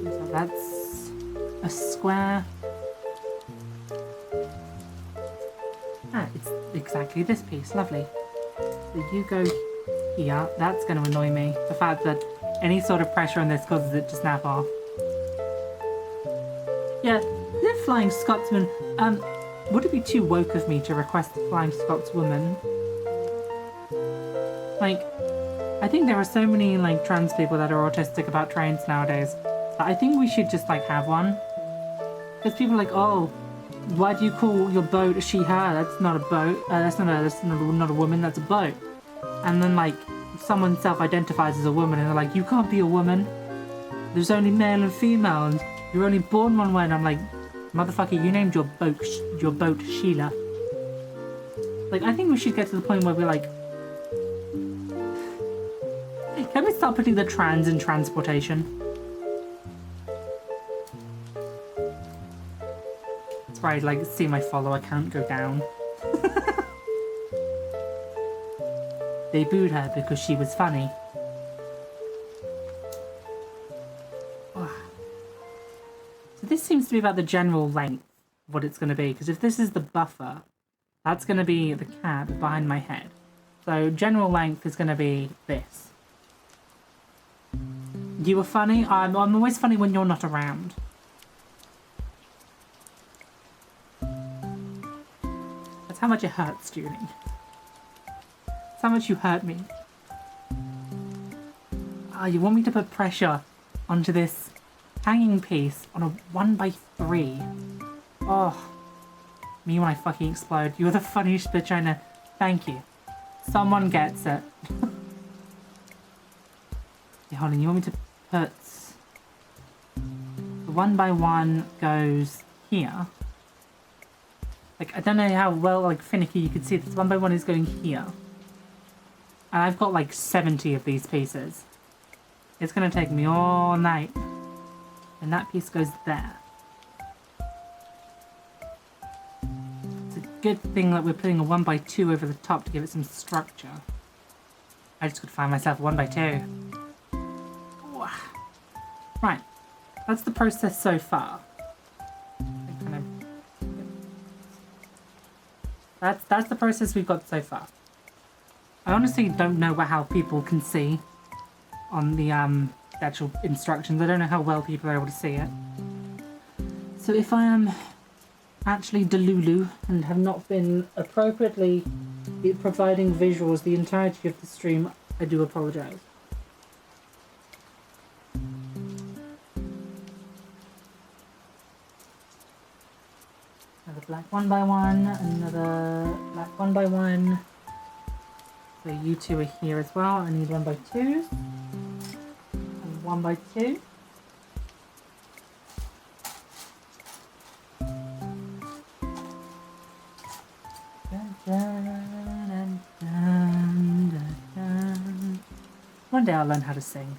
So that's a square. Ah, it's exactly this piece. Lovely. So you go here. That's going to annoy me. The fact that any sort of pressure on this causes it to snap off. Yeah, the Flying Scotsman. Would it be too woke of me to request the Flying Scotswoman? Like, I think there are so many, like, trans people that are autistic about trains nowadays that I think we should just, like, have one. Because people are like, oh, why do you call your boat a she, her? That's not a boat. That's not a woman, that's a boat. And then, like, someone self-identifies as a woman and they're like, you can't be a woman. There's only male and female and you're only born one way. And I'm like, motherfucker, you named your boat Sheila. Like, I think we should get to the point where we're like, can we start putting the trans in transportation? That's where I'd like to see my follower count go down. They booed her because she was funny. So this seems to be about the general length of what it's going to be, because if this is the buffer, that's going to be the cab behind my head. So general length is going to be this. You were funny? I'm always funny when you're not around. That's how much it hurts, Julie. That's how much you hurt me. Ah, you want me to put pressure onto this hanging piece on a 1x3. Oh, me when I fucking explode. You're the funniest bitch I know. Thank you. Someone gets it. Yeah, hold on, you want me to put... The 1x1 goes here. Like, I don't know how well, like, finicky you can see this. 1x1 is going here. And I've got, like, 70 of these pieces. It's gonna take me all night. And that piece goes there. It's a good thing that we're putting a 1x2 over the top to give it some structure. I just could find myself a 1x2. Right. That's the process so far. That's the process we've got so far. I honestly don't know how people can see on the actual instructions. I don't know how well people are able to see it. So if I am actually delulu and have not been appropriately providing visuals the entirety of the stream, I do apologise. Another black 1x1, another black 1x1. So you two are here as well. I need 1x2s. And 1x2. One day I'll learn how to sing.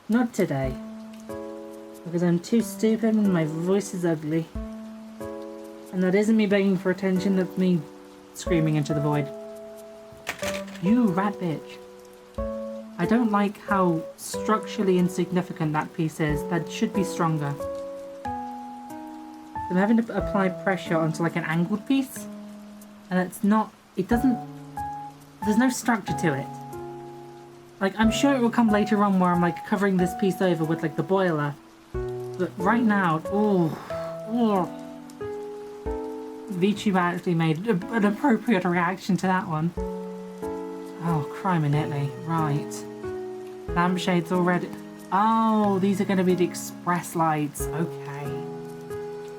Not today. Because I'm too stupid and my voice is ugly. And that isn't me begging for attention, that's me screaming into the void. You rat bitch. I don't like how structurally insignificant that piece is. That should be stronger. I'm having to apply pressure onto like an angled piece. And it's not, it doesn't, there's no structure to it. Like, I'm sure it will come later on where I'm like covering this piece over with like the boiler. But right now, oh. VTube actually made an appropriate reaction to that one. Oh, crime in Italy. Right. Lampshades already. Oh, these are going to be the express lights. Okay.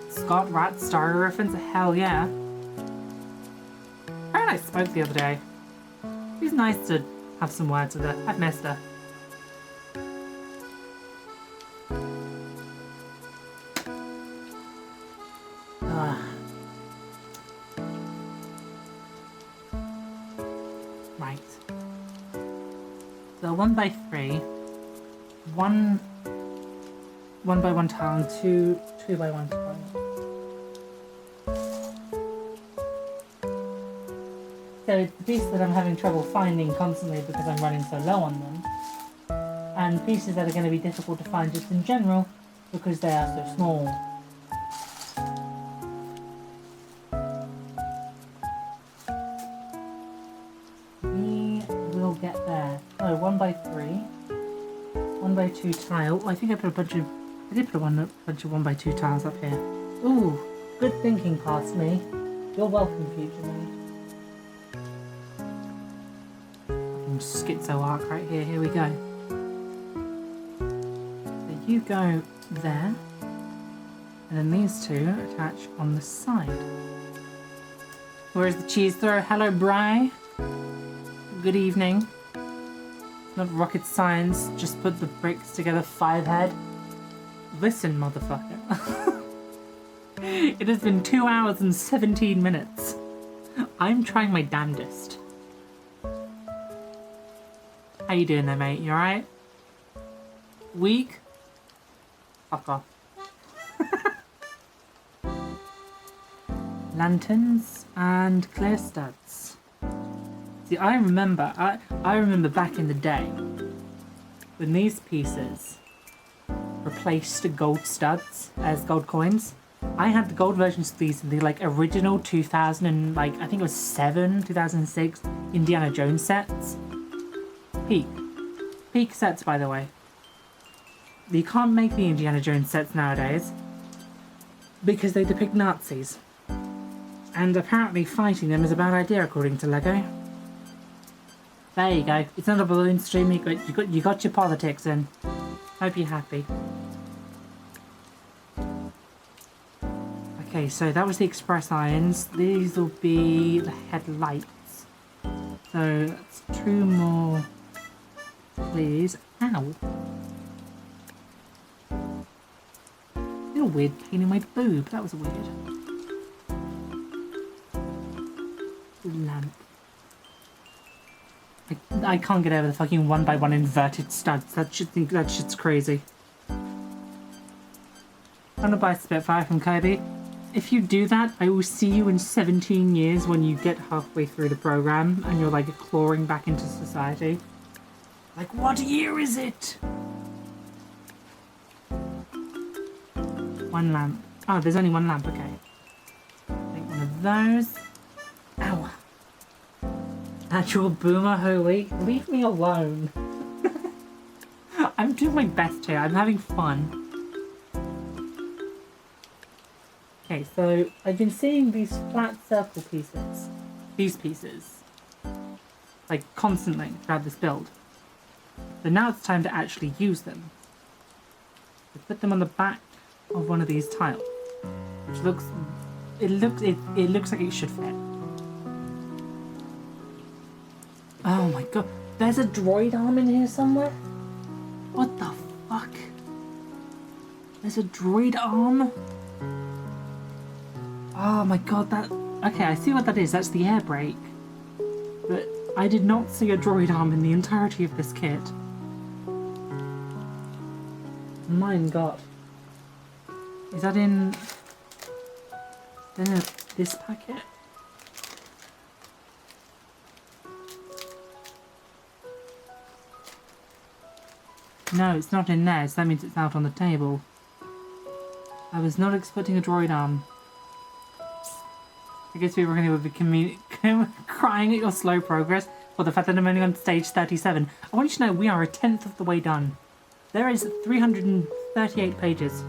Scott Rat Star reference. Hell yeah. Very nice spoke the other day. It was nice to have some words with her. I've missed her. Right. So 1x3, 1x1 tile and 2x1 tile. So it's the pieces that I'm having trouble finding constantly because I'm running so low on them. And pieces that are going to be difficult to find just in general because they are so small. Get there. Oh, 1x3, 1x2 tile. Oh, I think I put a bunch of. I did put a bunch of 1x2 tiles up here. Ooh, good thinking past me. You're welcome, future me. Fucking schizo arc right here. Here we go. So you go there, and then these two attach on the side. Where's the cheese throw? Hello, Bri. Good evening. Not rocket science, just put the bricks together 5-head. Listen, motherfucker. It has been 2 hours and 17 minutes. I'm trying my damnedest. How you doing there, mate? You alright? Weak? Fuck off. Lanterns and clear studs. See, I remember back in the day when these pieces replaced gold studs as gold coins. I had the gold versions of these in the like original 2000 and like I think it was 2006 Indiana Jones sets. Peak sets, by the way. You can't make the Indiana Jones sets nowadays because they depict Nazis, and apparently fighting them is a bad idea according to Lego. There you go. It's not a balloon stream. You got your politics in. Hope you're happy. Okay, so that was the express irons. These will be the headlights. So that's 2 more, please. Ow! You're weird pain in my boob. That was weird. Lamp. I can't get over the fucking 1x1 inverted studs. That shit's crazy. I'm gonna buy a Spitfire from Kobe. If you do that, I will see you in 17 years when you get halfway through the program and you're like clawing back into society. Like, what year is it? One lamp. Oh, there's only one lamp, okay. Take one of those. Ow. Actual boomer holy. Leave me alone. I'm doing my best here. I'm having fun. Okay, so I've been seeing these flat circle pieces. These pieces. Like, constantly throughout this build. So now it's time to actually use them. So put them on the back of one of these tiles. Which looks... It looks like it should fit. Oh my god. There's a droid arm in here somewhere? What the fuck? There's a droid arm? Oh my god, that... Okay, I see what that is. That's the air brake. But I did not see a droid arm in the entirety of this kit. Mein Gott. Is that in... this packet? No, it's not in there, so that means it's out on the table. I was not expecting a droid arm. I guess people are going to be crying at your slow progress for the fact that I'm only on stage 37. I want you to know we are a tenth of the way done. There is 338 pages.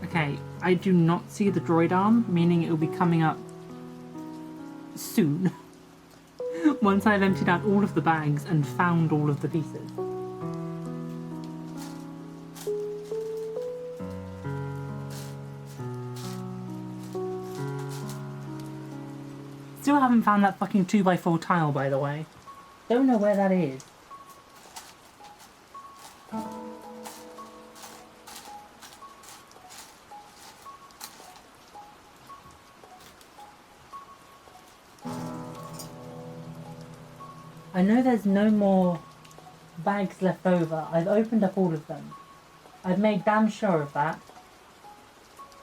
Okay, I do not see the droid arm, meaning it will be coming up soon. Once I've emptied out all of the bags and found all of the pieces. Still haven't found that fucking 2x4 tile, by the way. Don't know where that is. I know there's no more bags left over. I've opened up all of them. I've made damn sure of that.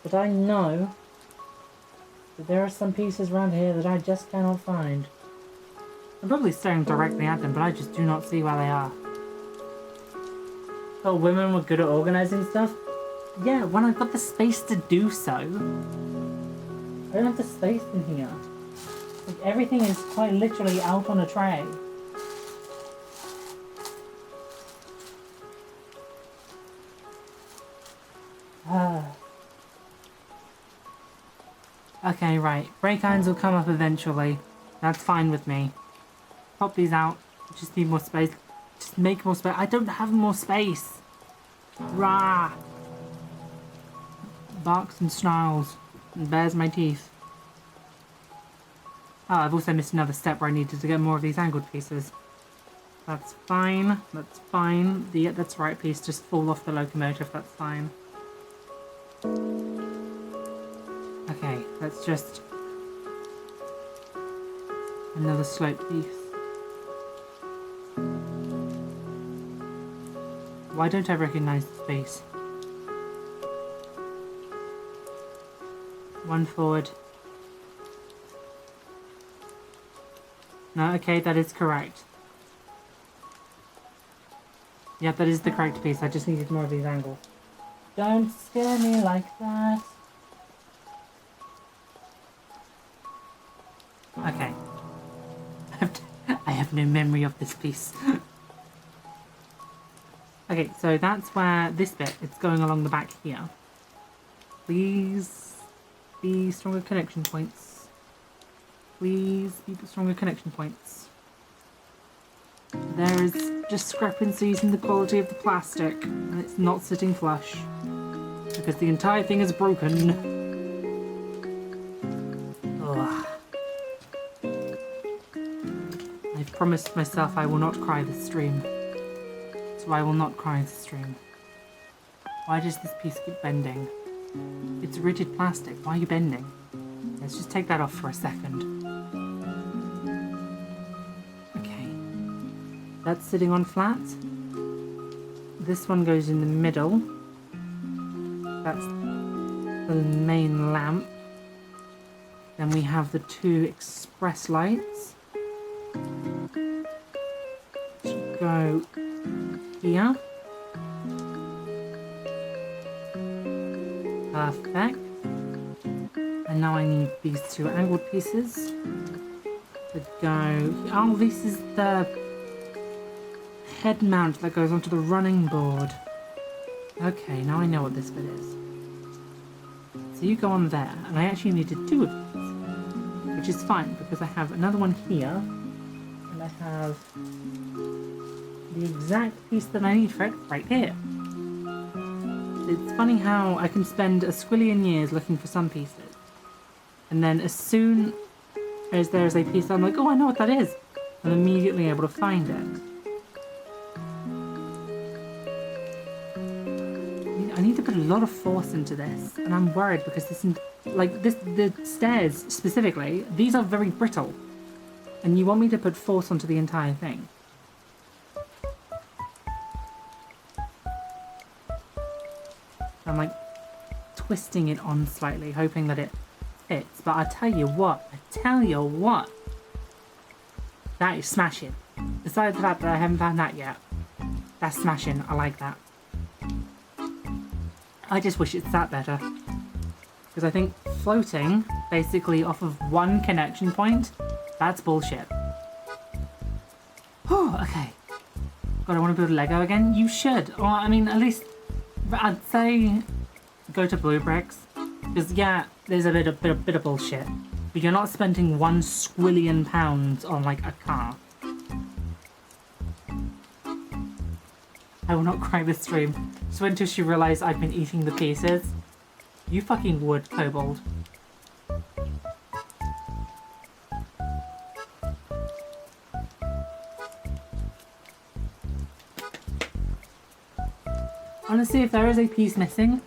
But I know that there are some pieces around here that I just cannot find. I'm probably staring directly at them, but I just do not see where they are. Oh, women were good at organising stuff? Yeah, when I've got the space to do so. I don't have the space in here. Like, everything is quite literally out on a tray. Okay, right. Brake irons will come up eventually. That's fine with me. Pop these out. Just need more space. Just make more space. I don't have more space. Rah! Barks and snarls. And bares my teeth. Oh, I've also missed another step where I needed to get more of these angled pieces. That's fine. That's fine. Yeah, that's the right piece. Just fall off the locomotive. That's fine. Okay, that's just another slope piece. Why don't I recognize the space? One forward. No, okay, that is correct. Yep, that is the correct piece. I just needed more of these angles. Don't scare me like that. Okay. I have no memory of this piece. Okay, so that's where this bit, it's going along the back here. Please be stronger connection points. Please be stronger connection points. There is discrepancies in the quality of the plastic, and it's not sitting flush. Because the entire thing is broken. Ugh. I've promised myself I will not cry this stream. So I will not cry this stream. Why does this piece keep bending? It's rigid plastic. Why are you bending? Let's just take that off for a second. Okay. That's sitting on flat. This one goes in the middle. That's the main lamp. Then we have the two express lights. Which go here. Perfect. And now I need these two angled pieces to go. Oh, this is the head mount that goes onto the running board. Okay, now I know what this bit is. So you go on there, and I actually needed two of these, which is fine because I have another one here, and I have the exact piece that I need for it right here. It's funny how I can spend a squillion years looking for some pieces, and then as soon as there's a piece I'm like, oh, I know what that is, I'm immediately able to find it. I need to put a lot of force into this, and I'm worried because the stairs specifically, these are very brittle, and you want me to put force onto the entire thing. I'm like twisting it on slightly, hoping that it fits. But I tell you what, that is smashing. Besides the fact that I haven't found that yet, that's smashing. I like that. I just wish it sat better. Because I think floating, basically off of one connection point, that's bullshit. Oh, okay. God, I want to build Lego again? You should. Or, I mean, at least, I'd say go to Blue Brixx. Because, yeah, there's a bit of bullshit. But you're not spending £1 squillion on, like, a car. I will not cry this stream. So until she realised I'd been eating the pieces. You fucking would, Kobold. Honestly, if there is a piece missing,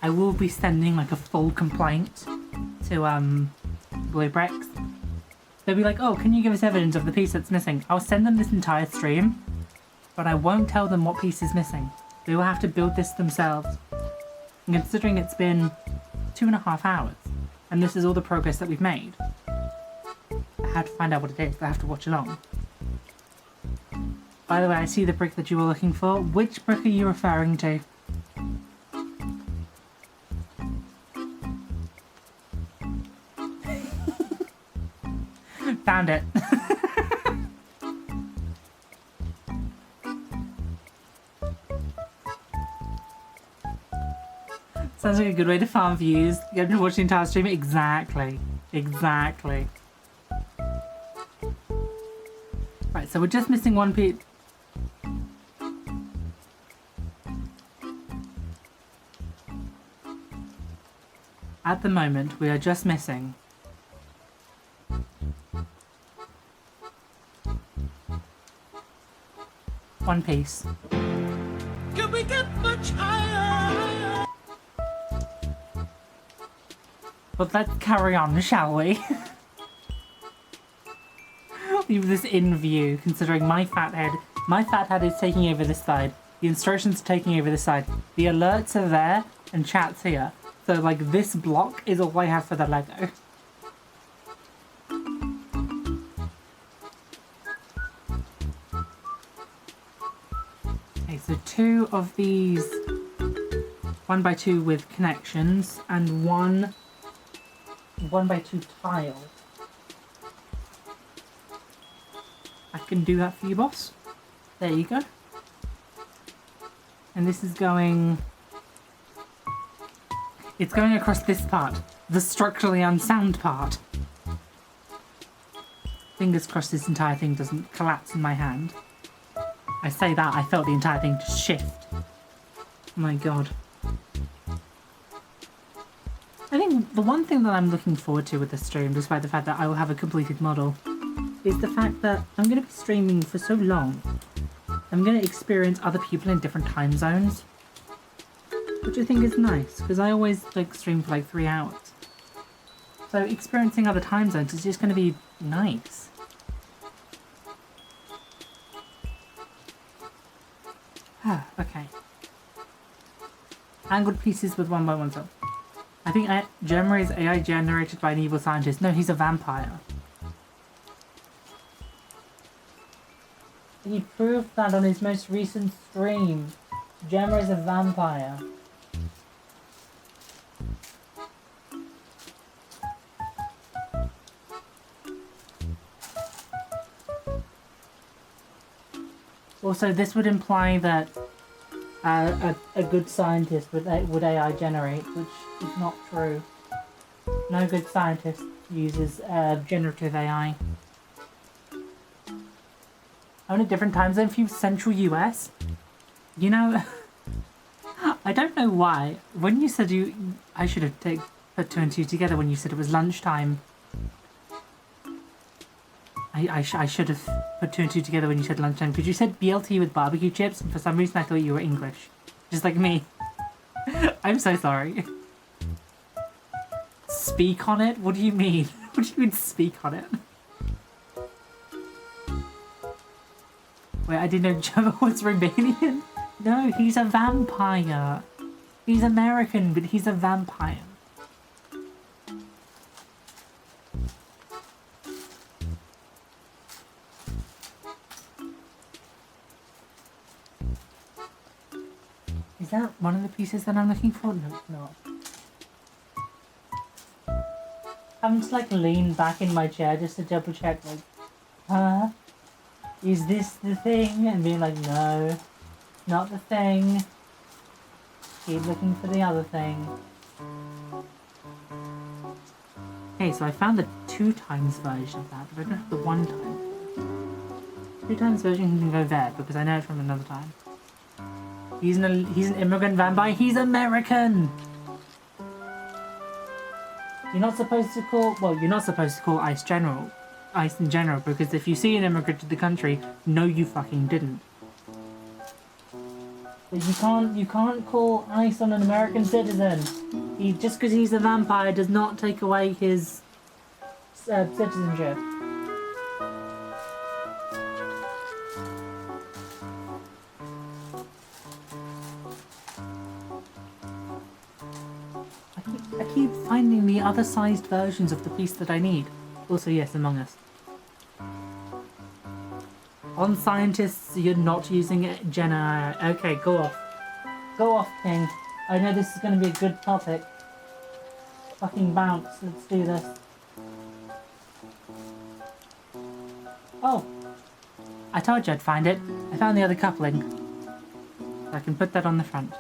I will be sending like a full complaint to Blue Brixx. They'll be like, oh, can you give us evidence of the piece that's missing? I'll send them this entire stream, but I won't tell them what piece is missing. They will have to build this themselves. And considering it's been 2.5 hours, and this is all the progress that we've made, I had to find out what it is. I have to watch along. By the way, I see the brick that you were looking for. Which brick are you referring to? Found it. Sounds like a good way to farm views. You have to watch the entire stream. Exactly. Exactly. Right, so we're just missing one piece. At the moment, we are just missing one piece. Can we get much higher? But let's carry on, shall we? Leave this in view, considering my fat head is taking over this side. The instructions are taking over this side. The alerts are there, and chat's here. So, like, this block is all I have for the Lego. Okay, so 2 of these 1x2 with connections, and one 1x2 tile. I can do that for you, boss. There you go. And this is going... It's going across this part. The structurally unsound part. Fingers crossed this entire thing doesn't collapse in my hand. I say that, I felt the entire thing just shift. Oh my god. I think the one thing that I'm looking forward to with this stream, despite the fact that I will have a completed model, is the fact that I'm going to be streaming for so long. I'm going to experience other people in different time zones. Which I think is nice, because I always like stream for like 3 hours. So experiencing other time zones is just going to be nice. Ah, okay. Angled pieces with 1x1 cell. I think Jeremy is AI generated by an evil scientist. No, he's a vampire. He proved that on his most recent stream. Gemma is a vampire. Also, this would imply that a good scientist would AI generate, which is not true. No good scientist uses generative AI. Only different time zone for you, Central US. You know, I don't know why. When you said I should have put 2 and 2 together when you said it was lunchtime. I should have put 2 and 2 together when you said lunchtime, because you said BLT with barbecue chips, and for some reason I thought you were English. Just like me. I'm so sorry. Speak on it? What do you mean? What do you mean speak on it? Wait, I didn't know Gemma was Romanian? No, he's a vampire. He's American, but he's a vampire. Is that one of the pieces that I'm looking for? No, it's not. I'm just like lean back in my chair just to double check, like, huh? Is this the thing? And being like, no, not the thing. Keep looking for the other thing. Okay, so I found the 2 times version of that, but I don't have the 1 time. 2 times version can go there because I know it from another time. He's an immigrant vampire. He's American. You're not supposed to call. Well, you're not supposed to call ICE in general, because if you see an immigrant to the country, no, you fucking didn't. But you can't call ICE on an American citizen. Just because he's a vampire does not take away his citizenship. I keep finding the other sized versions of the piece that I need. Also, yes, Among Us. On scientists, you're not using it, Jenna. Okay, go off. Go off, King. I know this is going to be a good topic. Fucking bounce. Let's do this. Oh. I told you I'd find it. I found the other coupling. So I can put that on the front.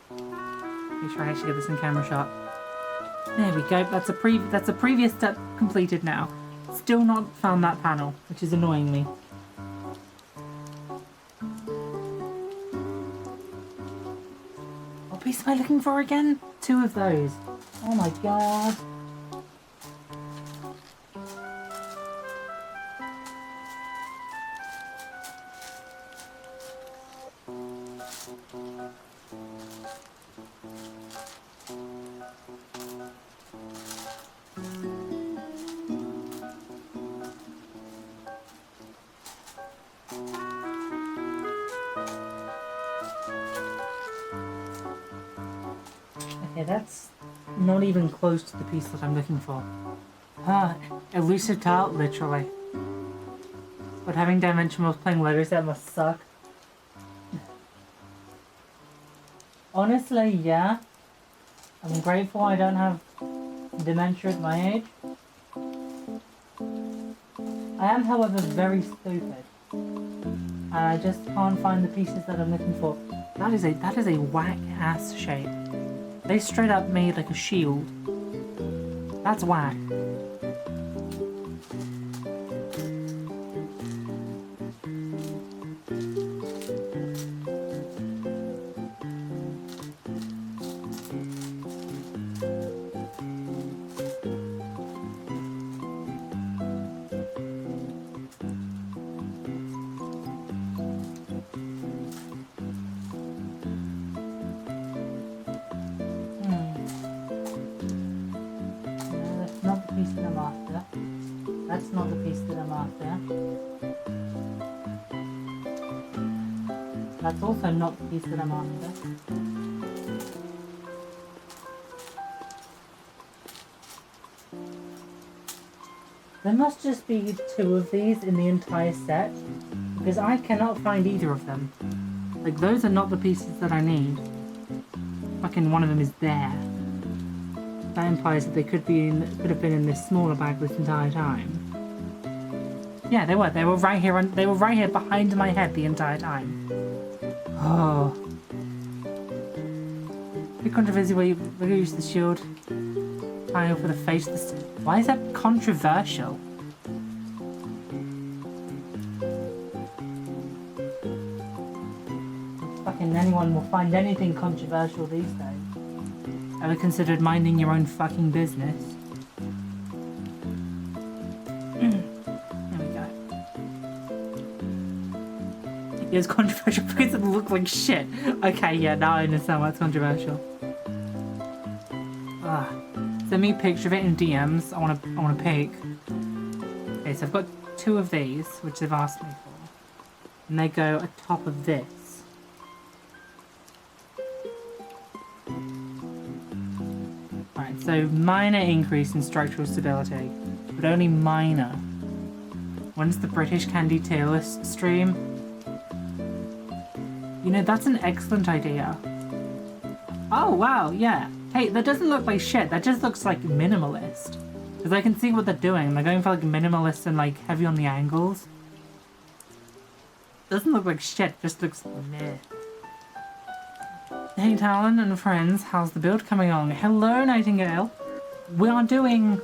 Make sure I actually get this in camera shot. There we go. That's a previous step completed now. Still not found that panel, which is annoying me. What piece am I looking for again? 2 of those. Oh my god. Okay, that's not even close to the piece that I'm looking for. Elusive tile, literally. But having dimension while playing Lego set must suck. Honestly, yeah. I'm grateful I don't have dementia at my age. I am, however, very stupid. And I just can't find the pieces that I'm looking for. That is a whack ass shape. They straight up made like a shield. That's whack. That's not the piece that I'm after. That's also not the piece that I'm after. There must just be 2 of these in the entire set. Because I cannot find either of them. Like, those are not the pieces that I need. Fucking one of them is there. That implies that they could have been in this smaller bag this entire time. Yeah, they were. They were right here. They were right here behind my head the entire time. Oh. Big controversy where you use the shield tile for the face. Why is that controversial? Fucking anyone will find anything controversial these days. Ever considered minding your own fucking business? There we go. It was controversial because it looked like shit. Okay, yeah, now I understand why it's controversial. Send me a picture of it in DMs. I wanna pick. Okay, so I've got 2 of these, which they've asked me for. And they go atop of this. So minor increase in structural stability, but only minor. When's the British Candy tier list stream? You know, that's an excellent idea. Oh wow, yeah. Hey, that doesn't look like shit, that just looks like minimalist. Because I can see what they're doing, they're going for like minimalist and like heavy on the angles. Doesn't look like shit, just looks meh. Hey Talon and friends, how's the build coming along? Hello Nightingale! We are doing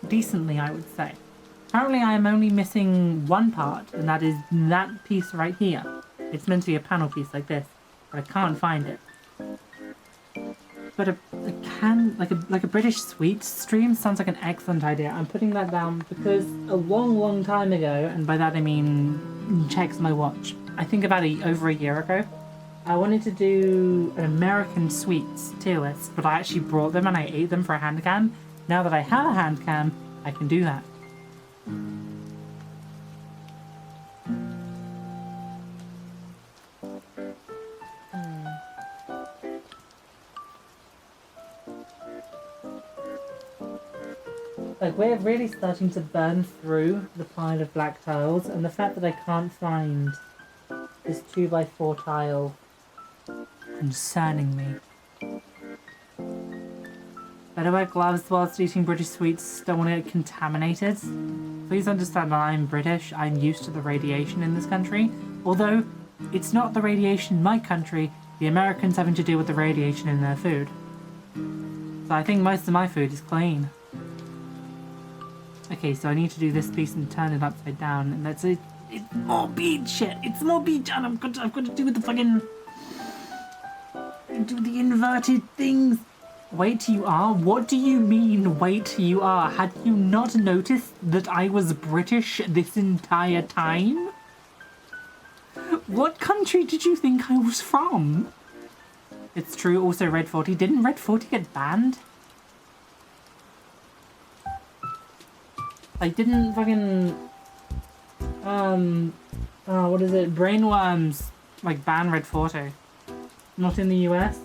decently, I would say. Currently I am only missing one part, and that is that piece right here. It's meant to be a panel piece like this, but I can't find it. But a British sweets stream sounds like an excellent idea. I'm putting that down because a long time ago, and by that I mean checks my watch, I think about over a year ago, I wanted to do an American sweets tier list, but I actually brought them and I ate them for a hand cam. Now that I have a hand cam, I can do that. Like, we're really starting to burn through the pile of black tiles, and the fact that I can't find this 2x4 tile concerning me. Better wear gloves whilst eating British sweets, don't want to get contaminated. Please understand that I'm British, I'm used to the radiation in this country. Although, it's not the radiation in my country, the Americans having to deal with the radiation in their food. So I think most of my food is clean. Okay, so I need to do this piece and turn it upside down, and that's it. It's more bead shit. It's more bead, and I've got to do with the fucking... do the inverted things. Wait till you are? What do you mean, wait till you are? Had you not noticed that I was British this entire time? What country did you think I was from? It's true, also Red 40. Didn't Red 40 get banned? Like, didn't fucking... what is it? Brainworms, like, ban Red 40. Not in the US?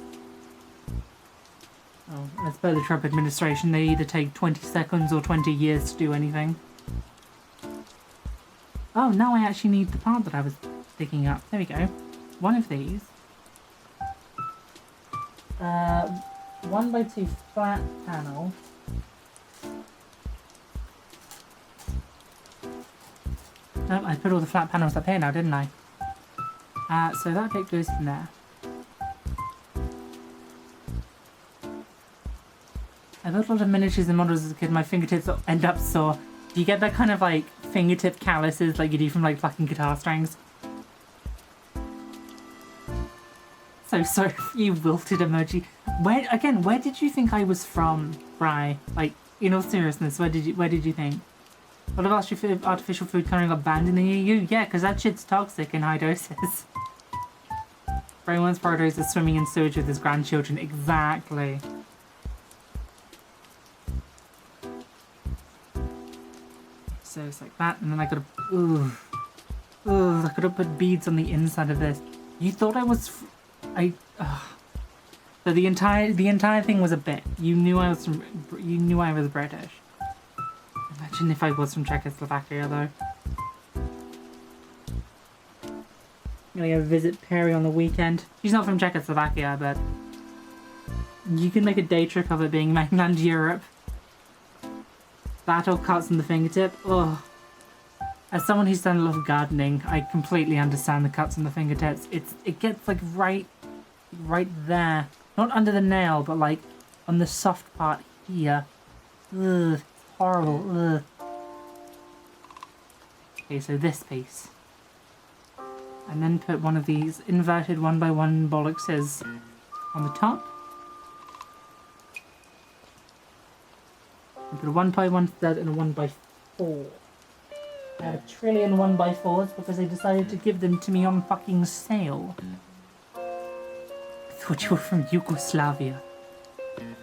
Oh, as per the Trump administration, they either take 20 seconds or 20 years to do anything. Oh, now I actually need the part that I was picking up. There we go. One of these. 1x2 flat panel. Nope, I put all the flat panels up here now, didn't I? So that bit goes in there. I built a lot of miniatures and models as a kid. My fingertips end up sore. Do you get that kind of like fingertip calluses like you do from like plucking guitar strings? So sorry for you wilted emoji. Where did you think I was from, Bri? Like, in all seriousness, where did you think? A lot of artificial food currently got banned in the EU? Yeah, because that shit's toxic in high doses. Brainworm's photos is swimming in sewage with his grandchildren. Exactly. So it's like that, and then I gotta... I gotta put beads on the inside of this. You thought I was... So the entire thing was a bit. You knew I was British. Imagine if I was from Czechoslovakia, though. gonna go visit Perry on the weekend. She's not from Czechoslovakia, but you can make a day trip of it being mainland Europe. Battle cuts on the fingertip. Ugh. As someone who's done a lot of gardening, I completely understand the cuts on the fingertips. It gets like right there. Not under the nail, but like on the soft part here. Ugh, it's horrible. Ugh. Okay, so this piece. And then put one of these inverted 1x1 bollockses on the top. And put a 1x1 stud and a 1x4. I have a trillion 1x4s because they decided to give them to me on fucking sale. I thought you were from Yugoslavia.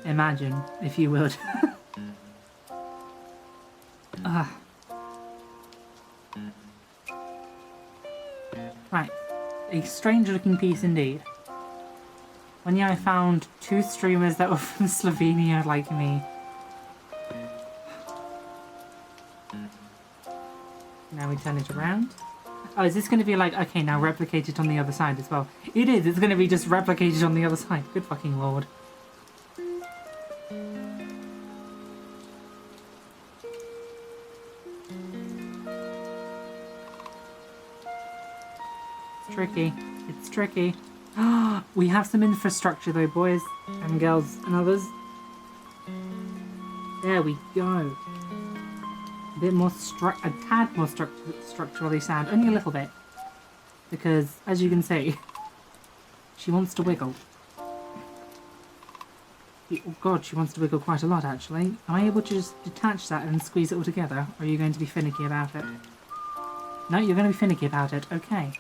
Imagine, if you would. Right, a strange looking piece indeed. One year I found 2 streamers that were from Slovenia like me. Now we turn it around. Oh, is this going to be like, okay, now replicate it on the other side as well? It is, it's going to be just replicated on the other side. Good fucking lord. It's tricky. It's tricky. We have some infrastructure though, boys and girls and others. There we go. A bit more a tad more structurally sound, only a little bit. Because, as you can see, she wants to wiggle. Oh god, she wants to wiggle quite a lot actually. Am I able to just detach that and squeeze it all together? Or are you going to be finicky about it? No, you're going to be finicky about it. Okay.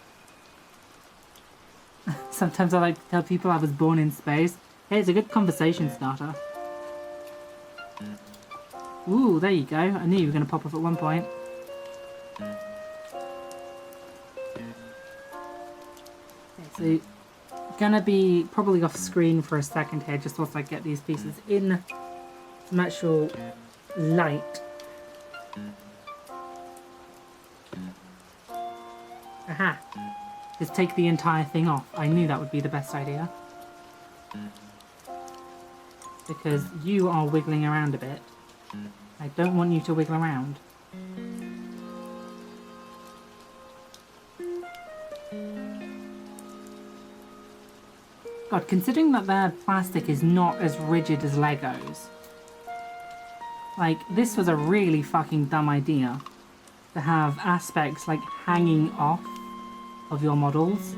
Sometimes I like to tell people I was born in space. Hey, it's a good conversation starter. Ooh, there you go. I knew you were going to pop off at one point. Okay, so gonna be probably off screen for a second here, just whilst I get these pieces in some actual light. Aha! Just take the entire thing off. I knew that would be the best idea. Because you are wiggling around a bit. I don't want you to wiggle around. God, considering that their plastic is not as rigid as Legos, like, this was a really fucking dumb idea to have aspects like hanging off of your models.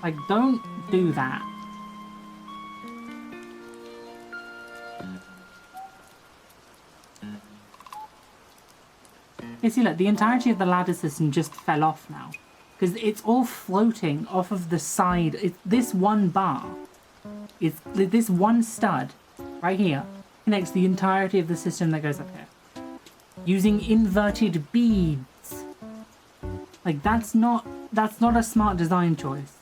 Like, don't do that. You see, look, the entirety of the ladder system just fell off now. Because it's all floating off of the side. This one bar, this one stud, right here, connects the entirety of the system that goes up here. Using inverted beads. Like, that's not a smart design choice.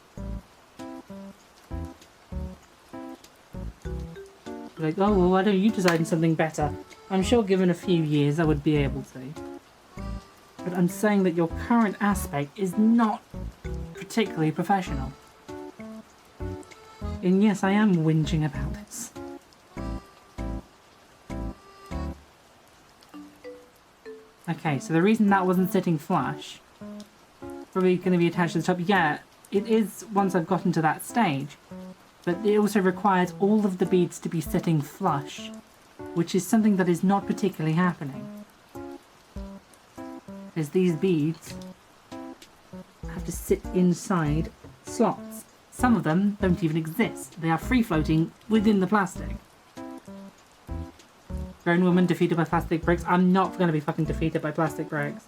Like, oh, well, why don't you design something better? I'm sure given a few years I would be able to. But I'm saying that your current aspect is not particularly professional. And yes, I am whinging about this. Okay, so the reason that wasn't sitting flush, probably going to be attached to the top. Yeah, it is once I've gotten to that stage. But it also requires all of the beads to be sitting flush, which is something that is not particularly happening. Because these beads have to sit inside slots. Some of them don't even exist. They are free-floating within the plastic. Grown woman defeated by plastic bricks. I'm not going to be fucking defeated by plastic bricks.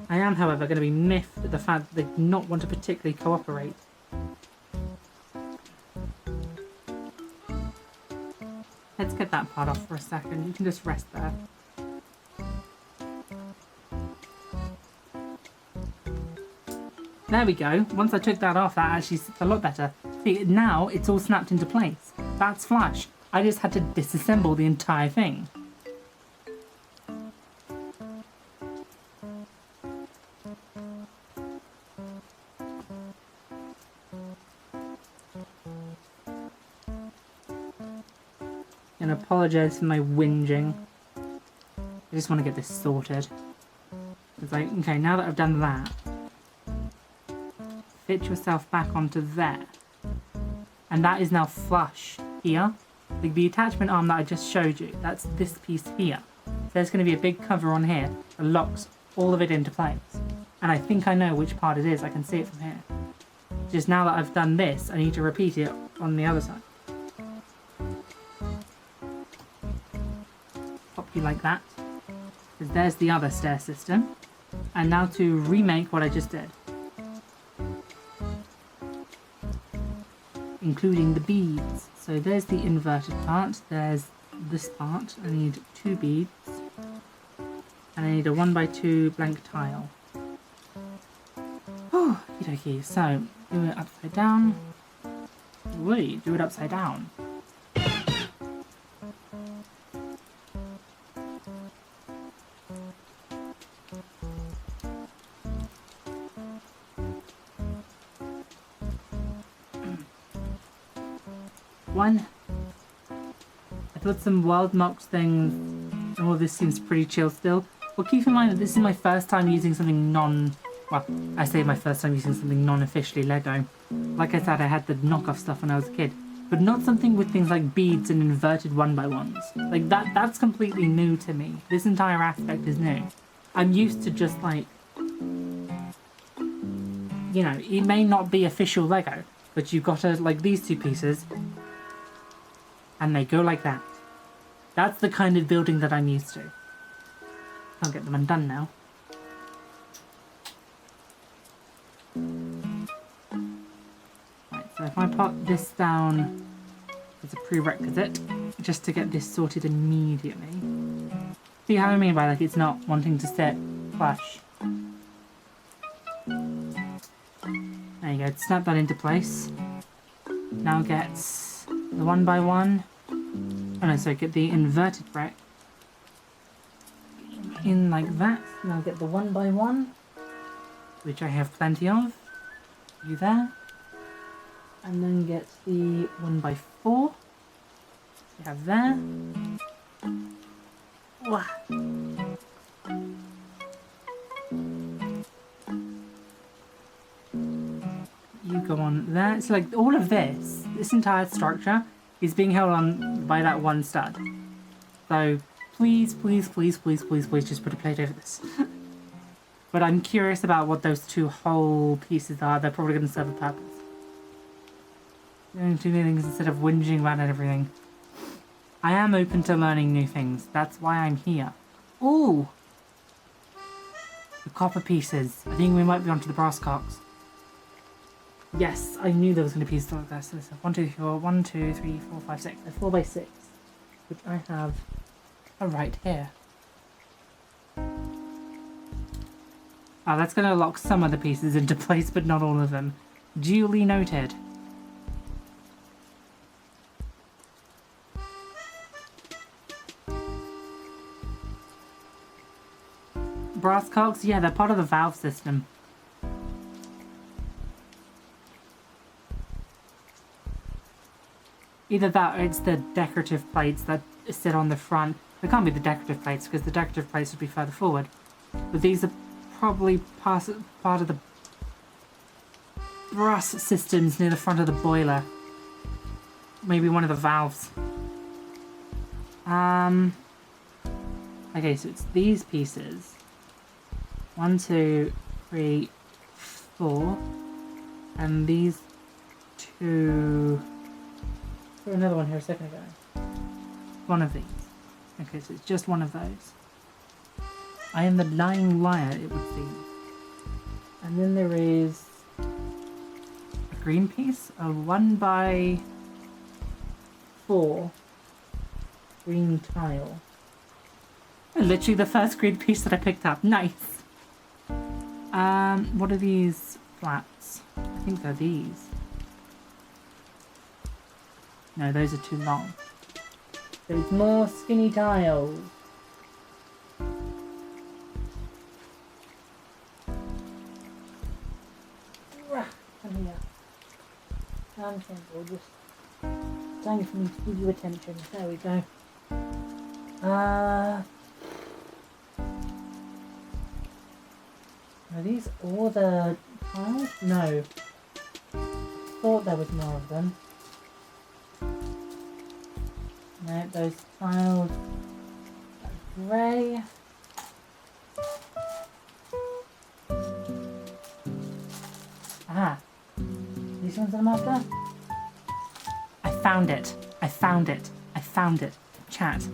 I am, however, going to be miffed at the fact that they do not want to particularly cooperate. Let's get that part off for a second. You can just rest there. There we go. Once I took that off, that actually sits a lot better. See, now it's all snapped into place. That's flush. I just had to disassemble the entire thing. And apologise for my whinging. I just want to get this sorted. It's like, okay, now that I've done that, fit yourself back onto there. And that is now flush here. Like the attachment arm that I just showed you, that's this piece here. So there's going to be a big cover on here that locks all of it into place. And I think I know which part it is. I can see it from here. Just now that I've done this, I need to repeat it on the other side. Pop you like that. Because there's the other stair system. And now to remake what I just did. Including the beads. So there's the inverted part. There's this part. I need 2 beads. And I need a 1x2 blank tile. Oh, okie dokie. So, do it upside down. Wait, do it upside down. One. I thought some wild mocks things, and all this seems pretty chill still. Well, keep in mind that this is my first time using something well, I say my first time using something non-officially Lego. Like I said, I had the knockoff stuff when I was a kid, but not something with things like beads and inverted 1x1s. Like that's completely new to me. This entire aspect is new. I'm used to just like, you know, it may not be official Lego, but you've got to, like, these 2 pieces, and they go like that. That's the kind of building that I'm used to. Can't get them undone now. Right, so if I put this down as a prerequisite, just to get this sorted immediately. See how I mean by, like, it's not wanting to sit flush. There you go, snap that into place. Now get the 1x1. Oh no, so get the inverted brick in like that. Now get the 1x1, which I have plenty of. You there. And then get the 1x4. You have there. Wah. You go on there. So like all of this entire structure is being held on by that one stud. So please, please, please, please, please, please just put a plate over this. But I'm curious about what those 2 whole pieces are. They're probably going to serve a purpose. Doing 2 things instead of whinging about everything. I am open to learning new things. That's why I'm here. Ooh! The copper pieces. I think we might be onto the brass cocks. Yes, I knew there was going to be pieces like that. So 1, 2, 3, 4, 1, 2, 3, 4, 5, 6. A 4x6, which I have right here. Oh, that's going to lock some of the pieces into place, but not all of them. Duly noted. Brass cocks? Yeah, they're part of the valve system. Either that or it's the decorative plates that sit on the front. They can't be the decorative plates because the decorative plates would be further forward. But these are probably part of the brass systems near the front of the boiler. Maybe one of the valves. Okay, so it's these pieces. 1, 2, 3, 4. And these 2... There was another one here a second ago. One of these. Okay, so it's just one of those. I am the lying liar, it would seem. And then there is a green piece, a 1x4 green tile. Literally the first green piece that I picked up. Nice. What are these flats? I think they're these. No, those are too long. There's more skinny tiles. Come here. Come, gorgeous. Time for me to give you attention. There we go. Are these all the tiles? No. Thought there was more of them. No, those tiles are grey. Ah. These ones I'm after? I found it. I found it. I found it. Chat.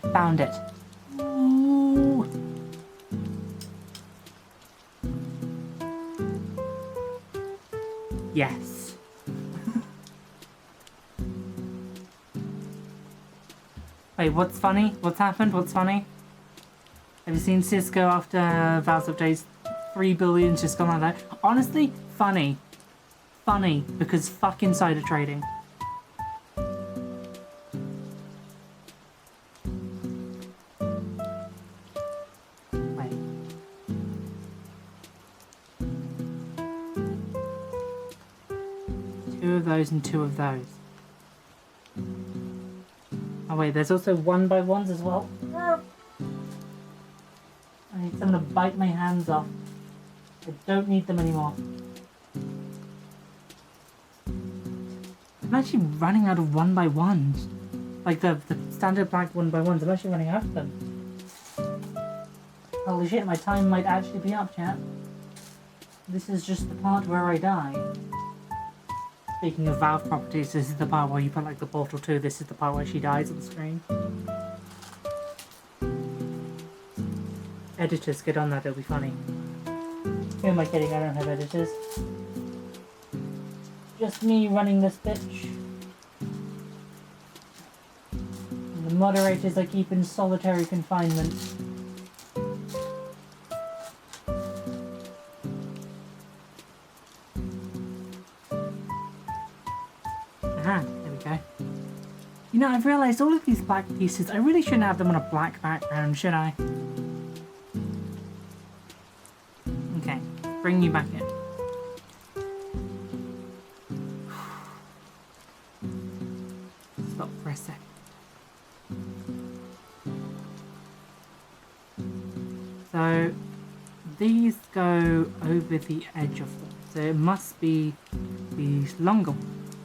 I found it. Ooh. Yes. Wait, what's funny? What's happened? What's funny? Have you seen Cisco after VODS updates? 3 billion's just gone like that. Honestly, funny. Funny, because fuck insider trading. Wait. Two of those and two of those. Oh wait, there's also 1x1s as well. I need someone to bite my hands off. I don't need them anymore. I'm actually running out of 1x1s. Like the standard black 1x1s, I'm actually running out of them. Holy shit, my time might actually be up, chat. This is just the part where I die. Speaking of Valve properties, this is the part where you put like the Portal 2, this is the part where she dies on the screen. Editors, get on that, it'll be funny. Who am I kidding? I don't have editors. Just me running this bitch. And the moderators I keep in solitary confinement. Aha, there we go. You know, I've realised all of these black pieces, I really shouldn't have them on a black background, should I? Okay, bring you back in. Stop for a sec. So, these go over the edge of them. So it must be these longer ones.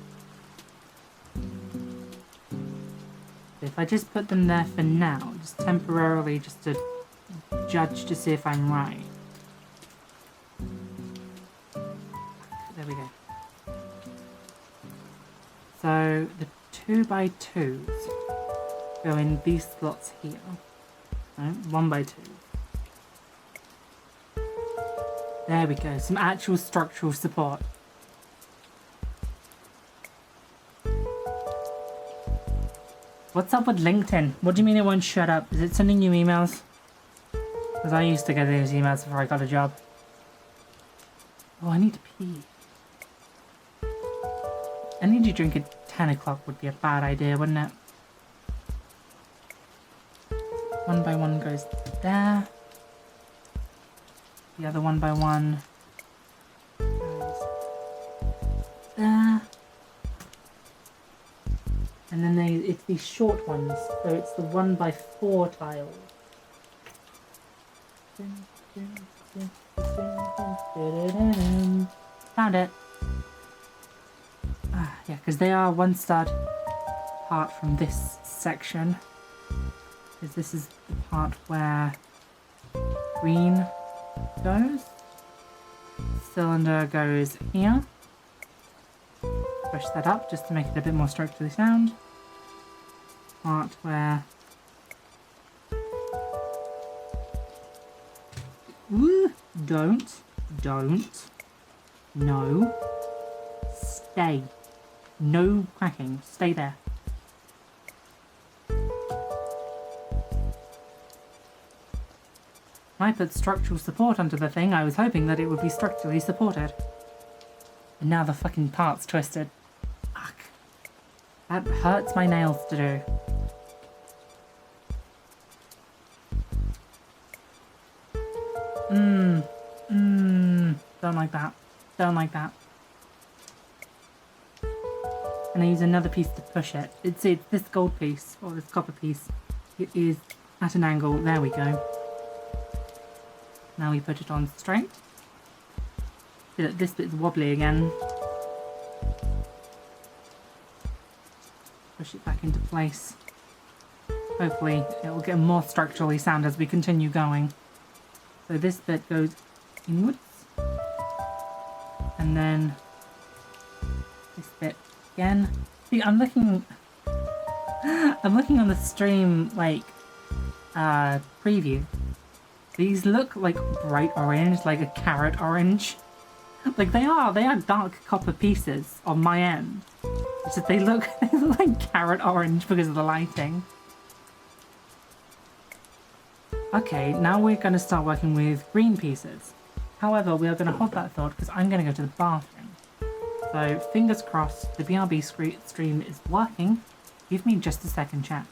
If I just put them there for now, just temporarily, just to judge to see if I'm right. There we go. So the 2x2s go in these slots here. No, 1x2. There we go, some actual structural support. What's up with LinkedIn? What do you mean it won't shut up? Is it sending you emails? Because I used to get those emails before I got a job. Oh, I need to pee. Energy drink at 10 o'clock would be a bad idea, wouldn't it? 1x1 goes there. The other 1x1 goes there. And then it's these short ones, so it's the 1x4 tiles. Found it. Ah, yeah, because they are one stud apart from this section. Because this is the part where green goes. Cylinder goes here. Push that up just to make it a bit more structurally sound. Part where... Ooh, don't, no, stay, no cracking, stay there. When I put structural support onto the thing, I was hoping that it would be structurally supported. And now the fucking part's twisted. Fuck. That hurts my nails to do. Don't like that. Don't like that. and I use another piece to push it. It's this gold piece, or this copper piece. It is at an angle. There we go. Now we put it on straight. See that this bit's wobbly again. Push it back into place. Hopefully it will get more structurally sound as we continue going. So this bit goes inwards. And then this bit again. See, I'm looking on the stream like preview. These look like bright orange, like a carrot orange. Like they are dark copper pieces on my end. It's just they look like carrot orange because of the lighting. Okay, now we're going to start working with green pieces. However, we are going to hold that thought because I'm going to go to the bathroom. So, fingers crossed, the BRB stream is working. Give me just a second, chat.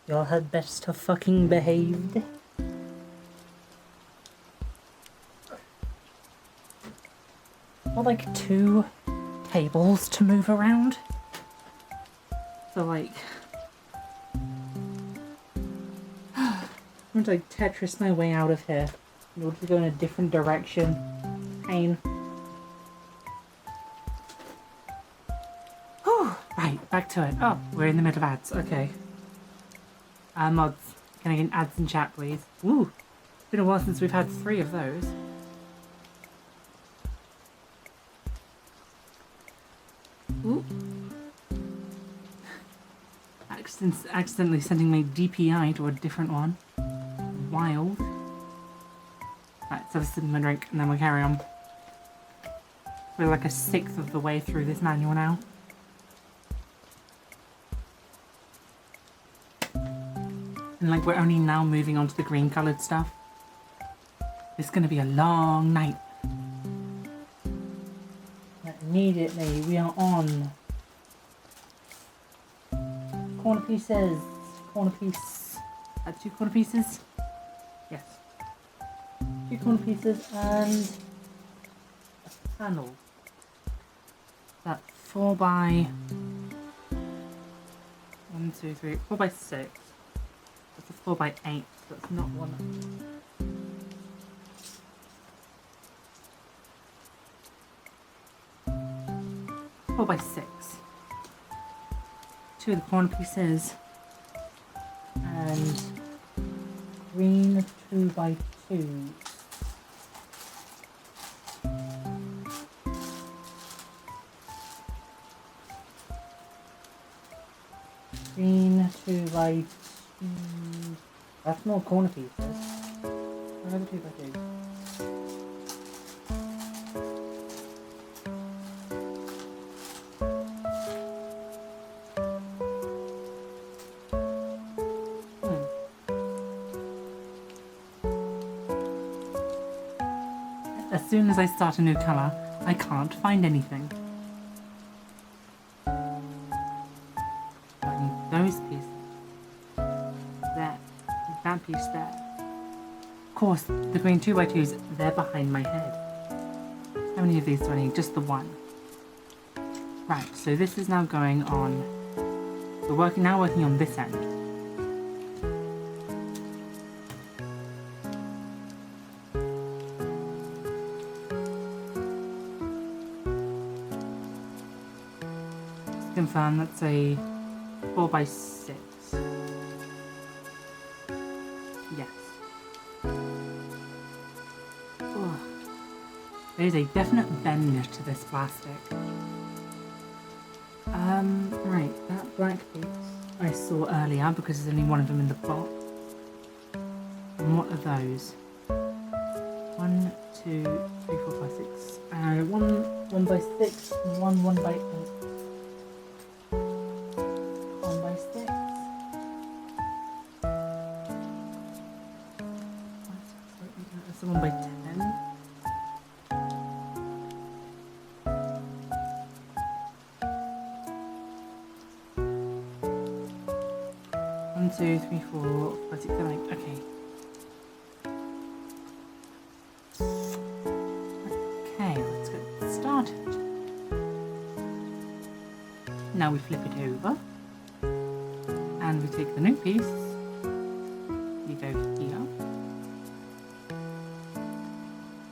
Y'all had best have fucking behaved. Or like 2 tables to move around. So like... I'm going to like Tetris my way out of here in order to go in a different direction. Pain. Whew. Right, back to it. Oh, we're in the middle of ads. Okay. Mods, can I get ads in chat, please? Ooh, it's been a while since we've had 3 of those. Ooh. Accidentally sending my DPI to a different one. Wild. Right, so I've sipped my drink and then we'll carry on. We're like a 1/6 of the way through this manual now. And like we're only now moving on to the green coloured stuff. It's gonna be a long night. Immediately we are on corner pieces. Corner piece. 2 corner pieces? Yes. 2 corner pieces and a panel. That 4 by 1, 2, 3, 4 by 6. That's a 4 by 8, so that's not one. 4 by 6. 2 of the corner pieces. And green 2 by 2. Green 2 by 2. That's more corner pieces. Another 2 by 2. As soon as I start a new colour, I can't find anything. I need those pieces. There. That piece there. Of course, the green 2 by 2s, they're behind my head. How many of these do I need? Just the 1. Right, so this is now going on... We're now working on this end. Confirm that's a 4 by 6. Yes. Ugh. There's a definite bend to this plastic. Right, that black piece I saw earlier because there's only one of them in the box. And what are those? 1, 2, 3, 4, 5, 6. 1 by 6 and 1 by 8. One by 10. One, 2, 3, 4, 5, 6, 7, 8. Okay. Okay, let's get started. Now we flip it over. And we take the new piece. You go here.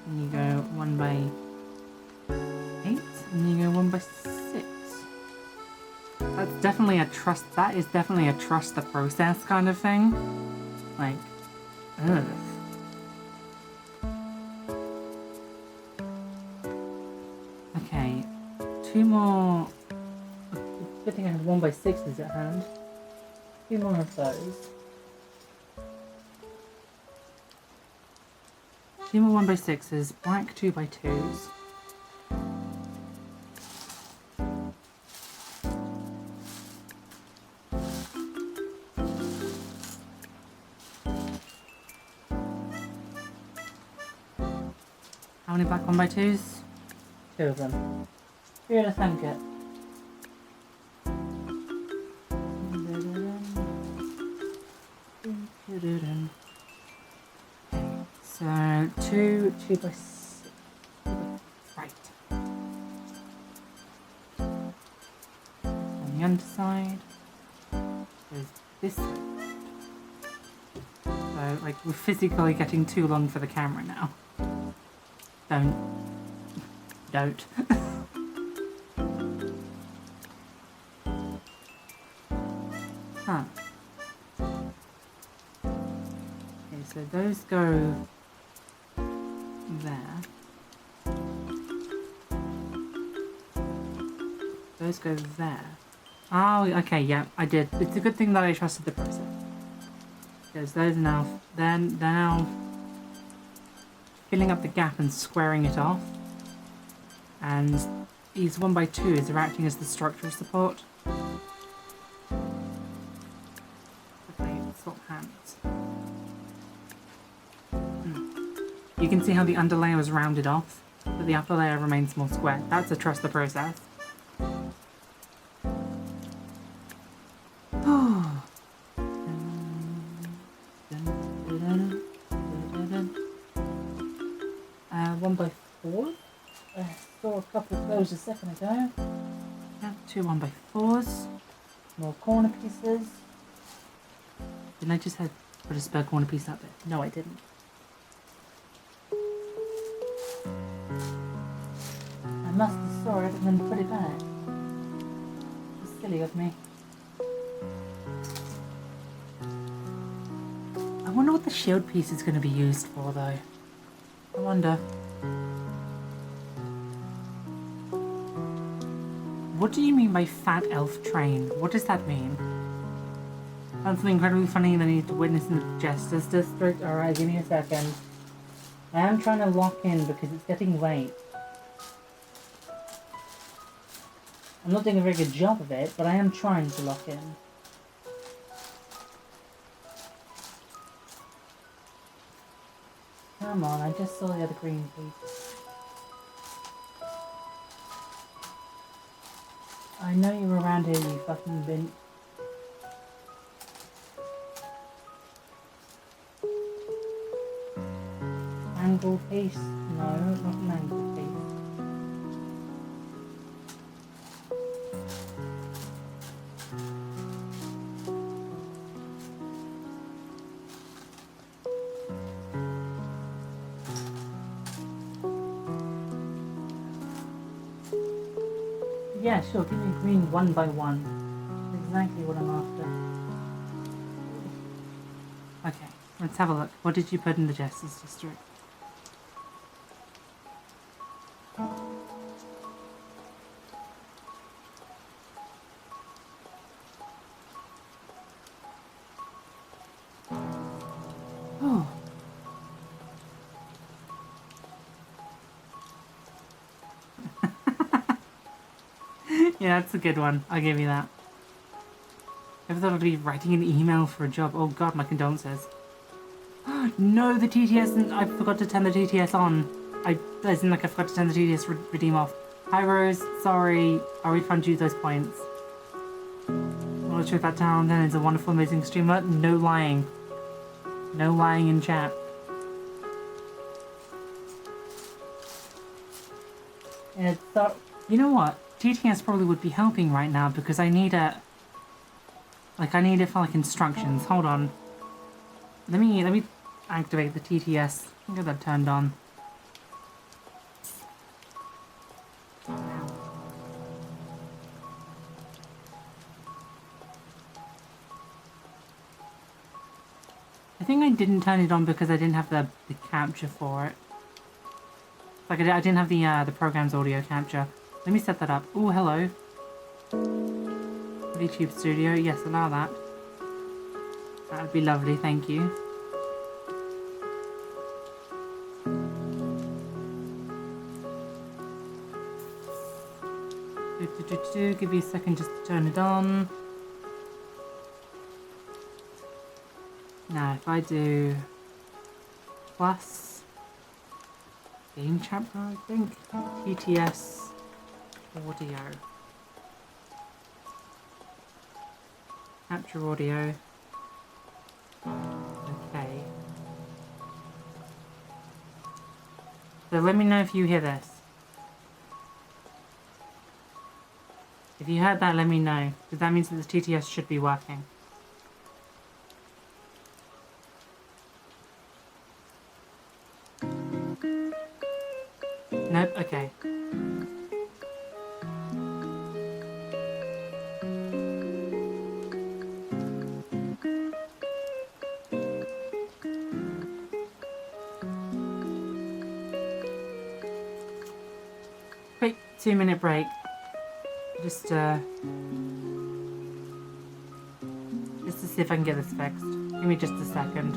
And you go 1 by 8, and you go 1 by 6. That's definitely a trust, that is definitely a trust the process kind of thing. Like, ugh. Okay, 2 more, good thing I have 1 by 6s at hand. 2 more of those. 2 more 1 by 6s, black 2 by 2s. How many black 1 by 2s? 2 of them. You're gonna thank it. 2 by 6. Right. On the underside. There's this side. So, like, we're physically getting too long for the camera now. Don't. Huh. Okay, so those go there. Those go there. Oh, okay, yeah, I did. It's a good thing that I trusted the process. Because those now, they're now filling up the gap and squaring it off. And these 1 by 2s are acting as the structural support. Okay, swap hands. You can see how the underlayer was rounded off, but the upper layer remains more square. That's a trust the process. One by 4. I saw a couple of those a second ago. Yeah, 2 1 by 4s. More corner pieces. Didn't I just put a spare corner piece up there? No, I didn't. I must have saw it and then put it back. It's silly of me. I wonder what the shield piece is going to be used for, though. I wonder. What do you mean by fat elf train? What does that mean? Something incredibly funny that I need to witness in the Justice District? Alright, give me a second. I am trying to lock in because it's getting late. I'm not doing a very good job of it, but I am trying to lock in. Come on, I just saw the other green piece. I know you were around here, you fucking bin. Angle piece? No, not an angle piece. Yeah, sure, give me green 1 by 1. That's exactly what I'm after. Okay, let's have a look. What did you put in the Justice District? Oh. Yeah, that's a good one. I'll give you that. Ever thought I'd be writing an email for a job? Oh god, my condolences. No, the TTS, I forgot to turn the TTS on. As in, like, I forgot to turn the TTS redeem off. Hi Rose, sorry, I'll refund you those points. Well, I'll check that down, then it's a wonderful, amazing streamer. No lying. No lying in chat. It's you know what? TTS probably would be helping right now because I need it for like instructions. Hold on. Let me activate the TTS. Get that turned on. I think I didn't turn it on because I didn't have the capture for it. Like I didn't have the program's audio capture. Let me set that up. Oh, hello. YouTube Studio. Yes, allow that. That would be lovely, thank you. Give you a second just to turn it on. Now, if I do plus game chapter, I think TTS audio, capture audio. Okay. So let me know if you hear this. If you heard that, let me know, because that means that the TTS should be working. Nope, okay. Quick 2-minute break. Just to see if I can get this fixed. Give me just a second.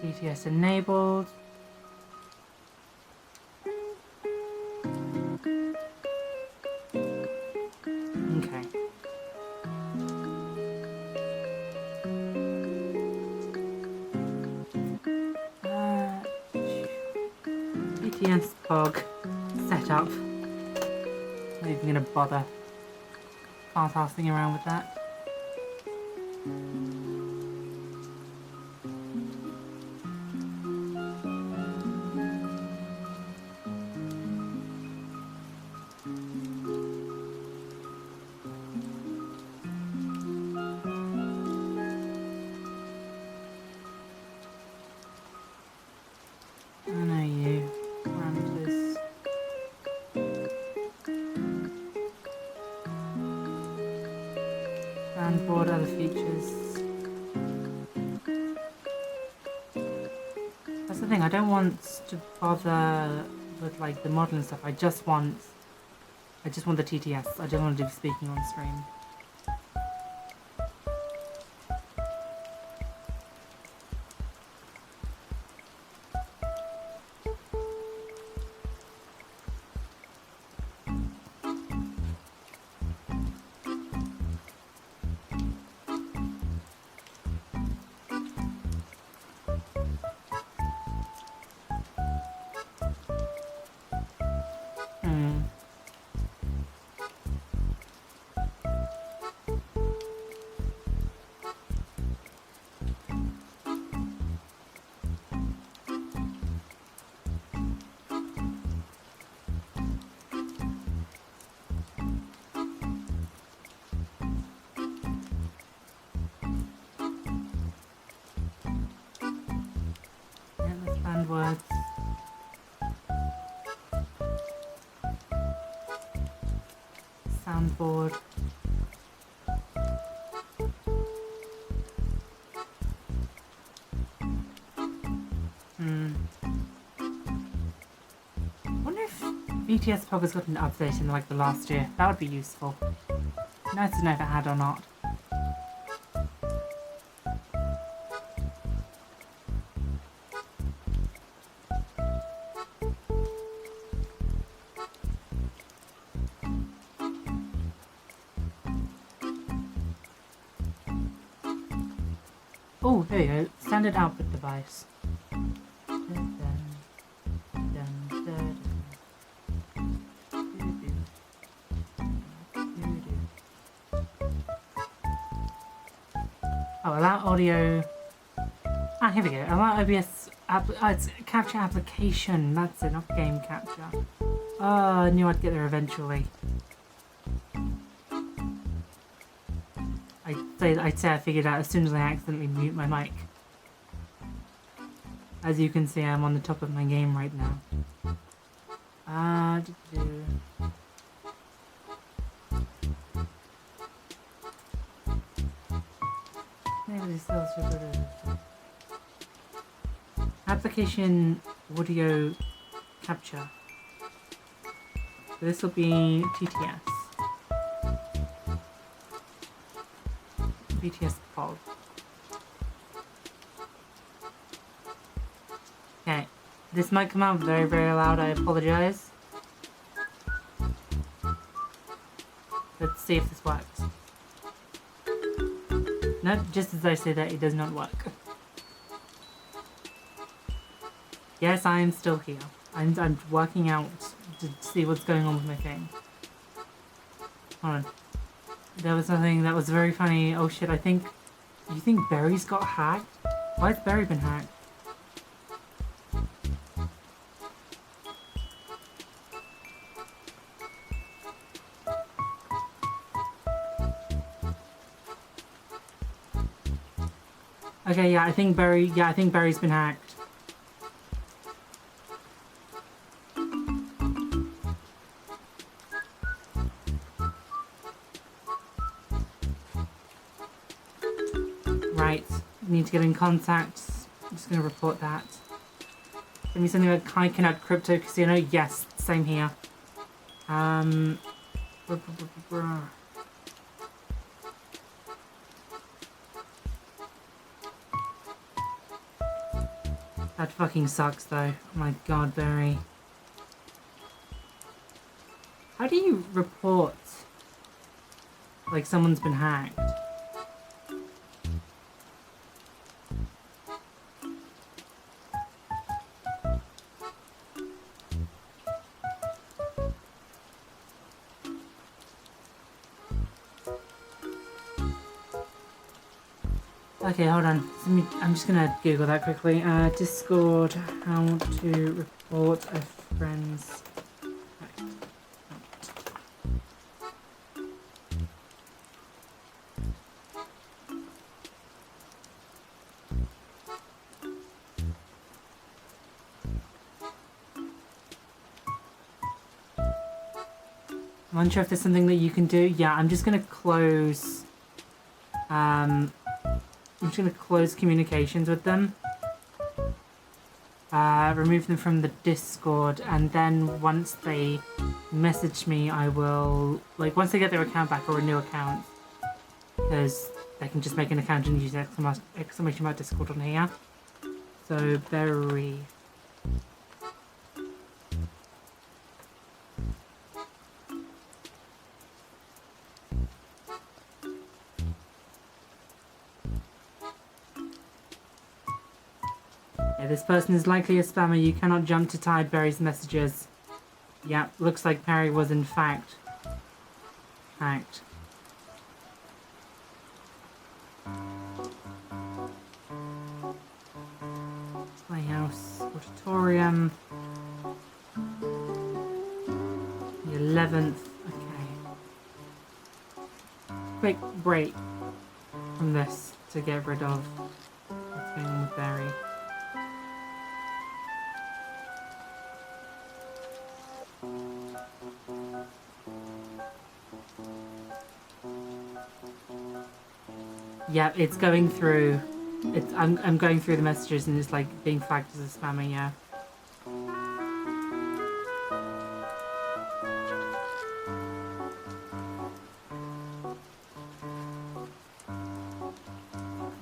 DTS enabled. Okay. DTS pog set up. Not even gonna bother farting around with that. Soundboard, other features. That's the thing, I don't want to bother with like the model and stuff. I just want the TTS. I don't want to do speaking on stream. Words. Soundboard. Wonder if BTS Pog has got an update in like the last year. That would be useful. Nice to know if it had or not. Oh, there you go. Standard output device. Oh, allow audio. Ah, here we go. Allow OBS. It's capture application. That's it, not game capture. Oh, I knew I'd get there eventually. I'd say I figured out as soon as I accidentally mute my mic. As you can see, I'm on the top of my game right now. Application audio capture. So this will be TTS. BTS Pog. Okay, this might come out very, very loud. I apologize. Let's see if this works. Nope, just as I say that, it does not work. Yes, I am still here. I'm working out to see what's going on with my thing. Hold on. There was something that was very funny. Oh shit, I think... You think Barry's got hacked? Why has Barry been hacked? Okay, yeah, I think Barry's been hacked. Right, need to get in contact. I'm just gonna report that. Give me something like I can add crypto casino. Yes, same here. That fucking sucks though. Oh my god, Barry. How do you report like someone's been hacked? Okay, hold on. I'm just gonna Google that quickly. Discord, how to report a friend's hack. I'm unsure if there's something that you can do. Yeah, I'm just gonna close. I'm just going to close communications with them. Remove them from the Discord, and then once they message me, I will... Like, once they get their account back, or a new account, because they can just make an account and use exclamation mark Discord on here. So, Barry... This person is likely a spammer. You cannot jump to type Barry's messages. Yeah, looks like Barry was in fact hacked. Playhouse, auditorium. The 11th. Okay. Quick break from this to get rid of what's going on with Barry. Yeah, it's going through. I'm going through the messages and it's like being flagged as a spammer. Yeah.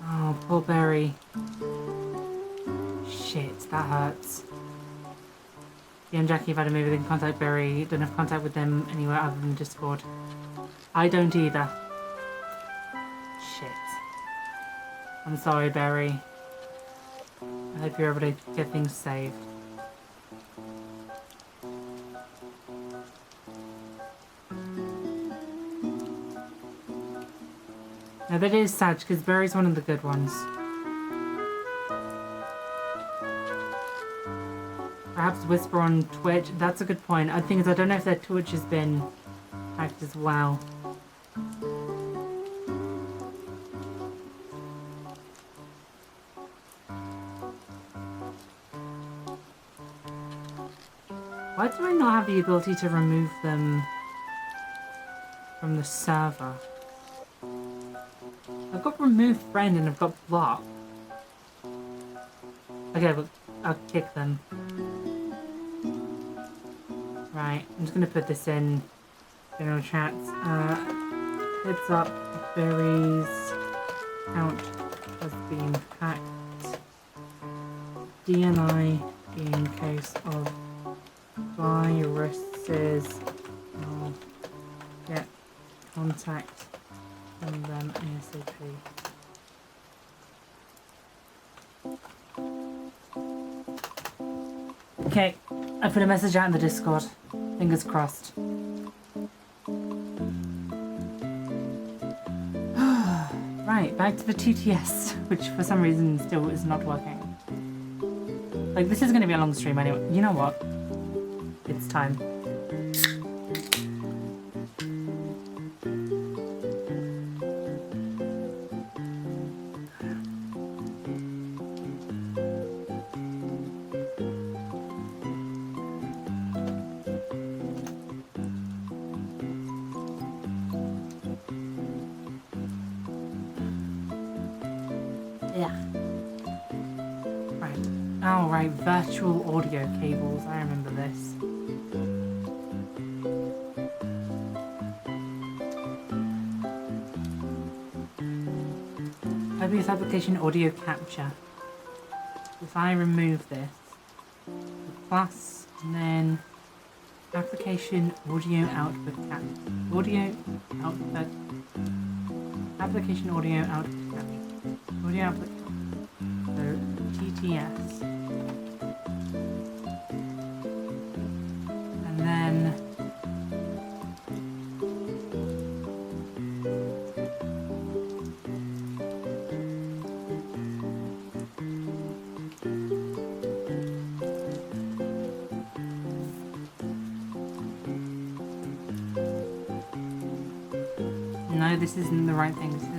Oh, poor Barry. Shit, that hurts. Yeah, and Jackie have had a movie. They can contact Barry. Don't have contact with them anywhere other than Discord. I don't either. Shit. I'm sorry, Barry. I hope you're able to get things saved. Now that is sad because Barry's one of the good ones. Perhaps Whisper on Twitch. That's a good point. The thing is, I don't know if their Twitch has been hacked as well. Why do I not have the ability to remove them from the server? I've got remove friend and I've got block. Okay, but I'll kick them. Right, I'm just gonna put this in general chats. Heads up, Barry's account has been hacked. DNI in case of viruses. I'll get contact from them ASAP. Okay, I put a message out in the Discord. Fingers crossed. back to the TTS, which for some reason still is not working. Like, this is going to be a long stream anyway. You know what? It's time. Oh, right, virtual audio cables. I remember this. OBS application audio capture. If I remove this, plus, and then application audio output capture. Audio output. Application audio output capture. Audio output capture. So, TTS. And then no, this isn't the right thing. This is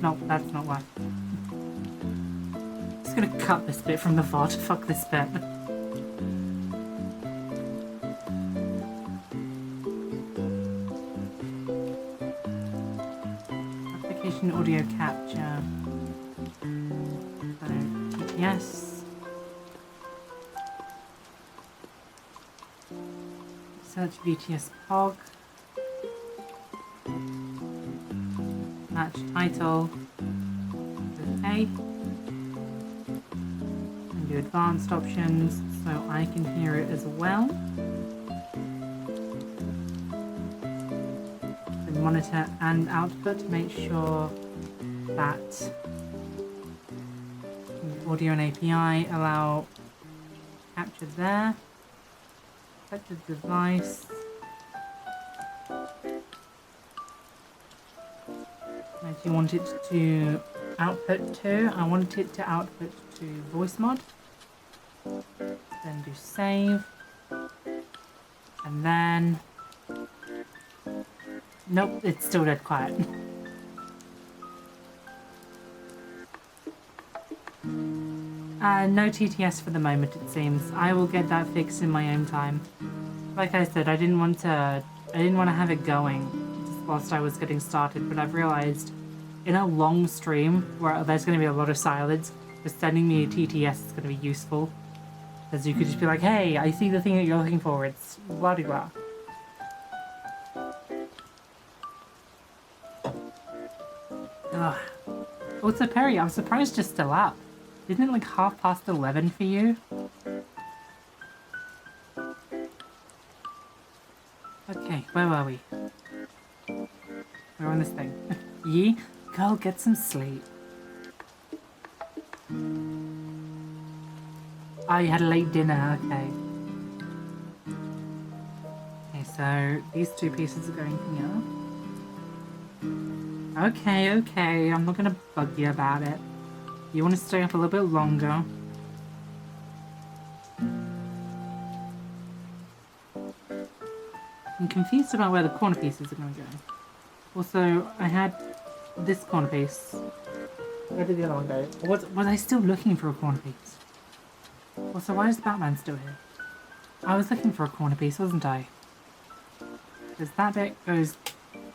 no, that's not right. I'm just gonna cut this bit from the VOD. Fuck this bit. Application audio capture. So TTS. Search VTS POG. Match title. Okay. And do advanced options so I can hear it as well. So monitor and output. Make sure that audio and API allow capture there. Set the device. Where do you want it to output to? I want it to output to voice mod. Then do save. And then... Nope, it's still dead quiet. No TTS for the moment, it seems. I will get that fixed in my own time. Like I said, I didn't want to have it going just whilst I was getting started, but I've realized in a long stream where there's going to be a lot of silence, just sending me a TTS is going to be useful. Because you could just be like, hey, I see the thing that you're looking for, it's blah blah blah. Ugh. Also, Perry, I'm surprised you're still up. Isn't it like 11:30 for you? Okay, where were we? We're on this thing. Yee, girl, get some sleep. Oh, you had a late dinner, okay. Okay, so these two pieces are going together. Okay, I'm not gonna bug you about it. You want to stay up a little bit longer. I'm confused about where the corner pieces are going to go. Also, I had this corner piece. Where did the other one go? Was I still looking for a corner piece? Also, why is Batman still here? I was looking for a corner piece, wasn't I? Because that bit goes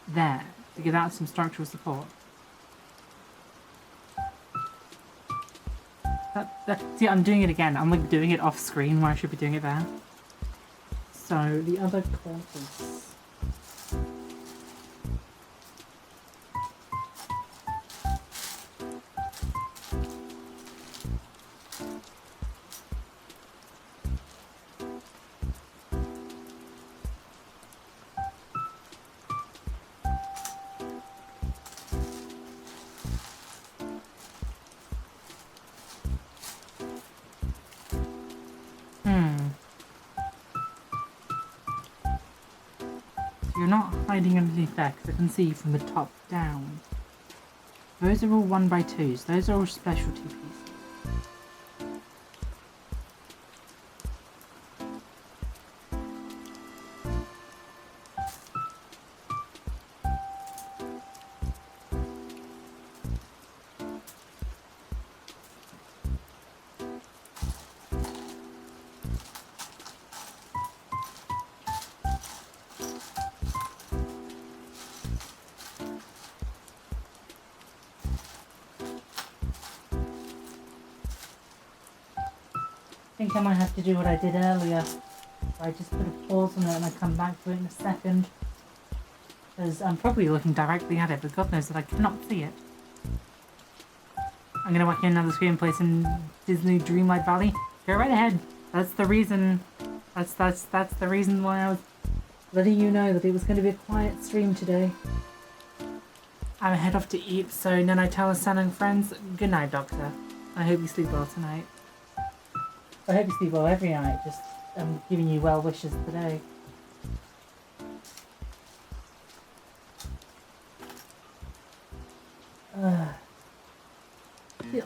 there to give out some structural support. See, I'm doing it again. I'm like doing it off screen where I should be doing it there. So the other quarters. you're not hiding underneath there because I can see from the top down. Those are all 1x2s. Those are all specialty pieces. I think I might have to do what I did earlier. I just put a pause on it and I come back to it in a second. Because I'm probably looking directly at it, but God knows that I cannot see it. I'm going to whack in another screenplay in Disney Dreamlight Valley. Go right ahead. That's the reason. That's the reason why I was letting you know that it was going to be a quiet stream today. I'm head off to eat, so then I tell San and friends, good night, Doctor. I hope you sleep well tonight. I hope you sleep well every night, just I'm giving you well wishes today.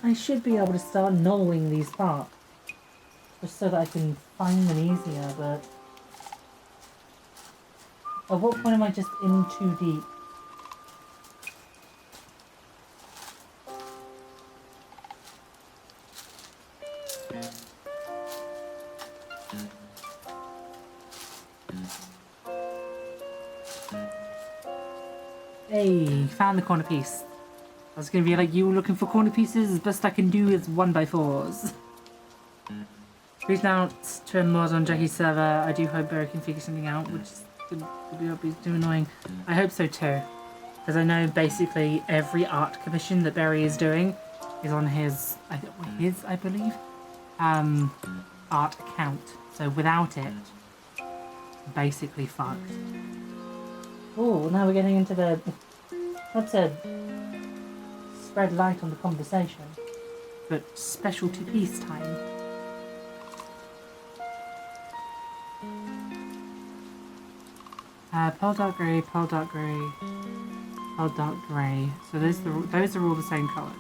I should be able to start knolling these parts, just so that I can find them easier, but at what point am I just in too deep? Hey, found the corner piece. I was gonna be like, you looking for corner pieces? The best I can do is 1x4s. Reaching out to mods on Jackie's server. I do hope Barry can figure something out, which could be too annoying. I hope so too. Because I know basically every art commission that Barry is doing is on his, I believe, art account. So without it, basically fucked. Oh, now we're getting into the, not to spread light on the conversation, but specialty piece time. Pearl dark grey, pearl dark grey, pearl dark grey. So those are all the same colours.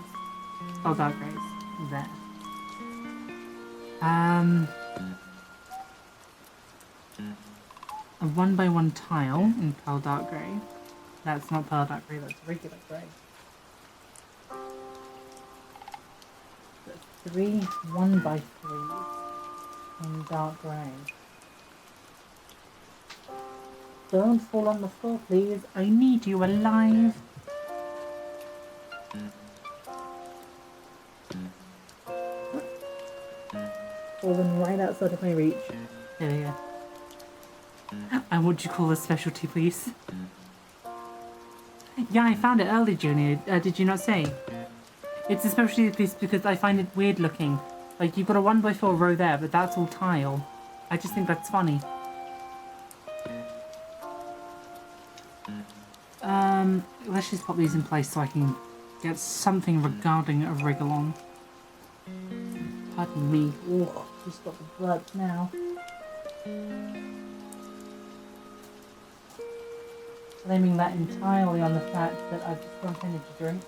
Pearl dark greys there. A 1x1 tile in pearl dark grey. That's not pearl dark grey, that's regular grey. 3 1x3s in dark grey. Don't fall on the floor, please. I need you alive. Falling right outside of my reach. There we go. And what do you call a specialty, please? Yeah, I found it early, Junior. Did you not say? It's a specialty piece because I find it weird looking. Like, you've got a 1x4 row there, but that's all tile. I just think that's funny. Let's just pop these in place so I can get something regarding a rig-along. Pardon me. Oh, just got the blood now. Blaming that entirely on the fact that I've just drunk energy drink.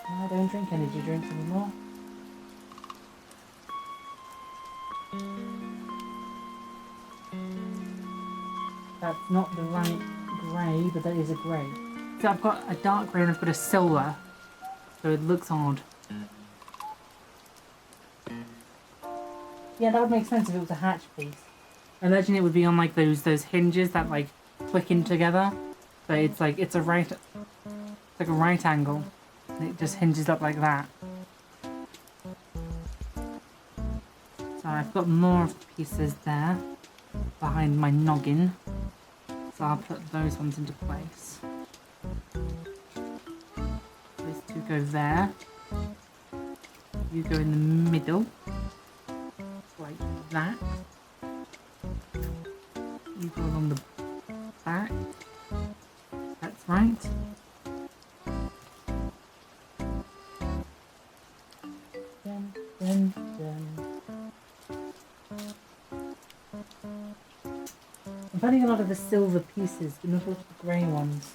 And I don't drink energy drinks anymore. That's not the right grey, but that is a grey. So I've got a dark grey and I've got a silver. So it looks odd. Yeah, that would make sense if it was a hatch piece. I imagine it would be on like those hinges that like click in together. But it's like it's like a right angle. And it just hinges up like that. So I've got more of the pieces there behind my noggin. So I'll put those ones into place. Those two go there. You go in the middle. Like that. You go along the back. That's right. Dun, dun, dun. I'm finding a lot of the silver pieces, but not a lot of the grey ones.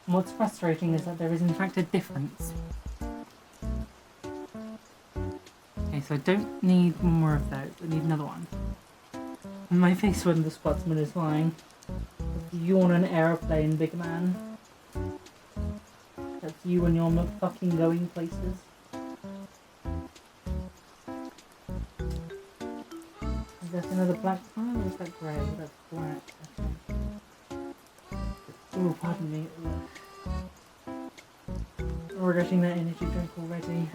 And what's frustrating is that there is in fact a difference. Okay, so I don't need more of those, I need another one. And my face when the Scotsman is flying. You on an aeroplane, big man. That's you and your fucking going places. Is that another black tile or is that grey? That's black. Okay. Oh, pardon me. Regretting that energy drink already.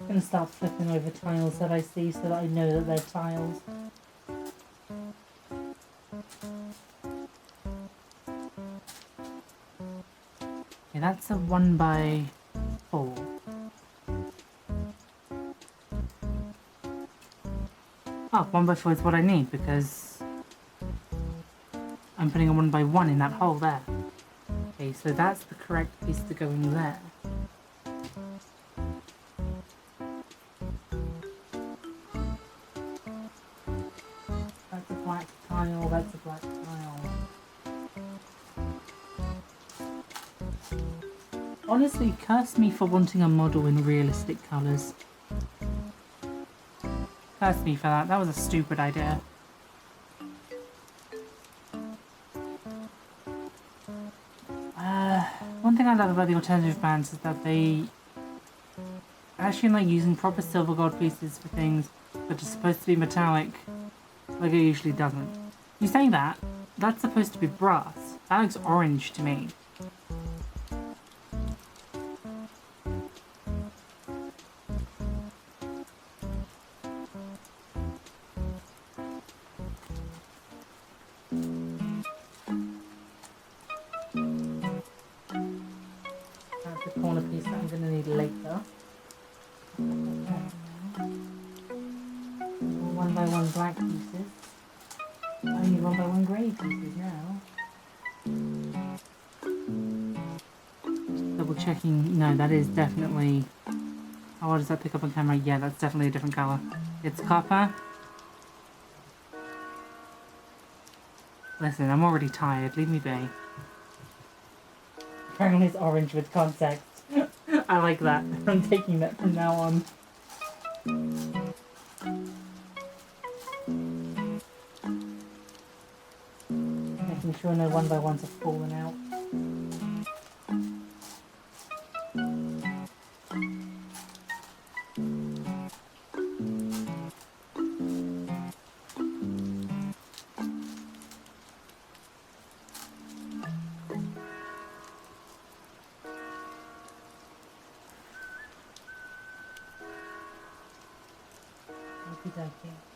I'm gonna start flipping over tiles that I see so that I know that they're tiles. Okay, that's a 1x4. Oh, 1x4 is what I need because I'm putting a 1x1 in that hole there. Okay, so that's the correct piece to go in there. That's a black tile, that's a black tile. Honestly, curse me for wanting a model in realistic colours. Curse me for that, that was a stupid idea. One thing I love about the alternative bands is that they actually like using proper silver gold pieces for things that are supposed to be metallic, like it usually doesn't. You say that, that's supposed to be brass. That looks orange to me. Corner piece that I'm going to need later. 1x1 black pieces. I need 1x1 grey pieces now. Just double checking. No, that is definitely... Oh, what does that pick up on camera? Yeah, that's definitely a different colour. It's copper. Listen, I'm already tired. Leave me be. Brown is orange with context. I like that. I'm taking that from now on. Making sure no 1x1s have fallen out.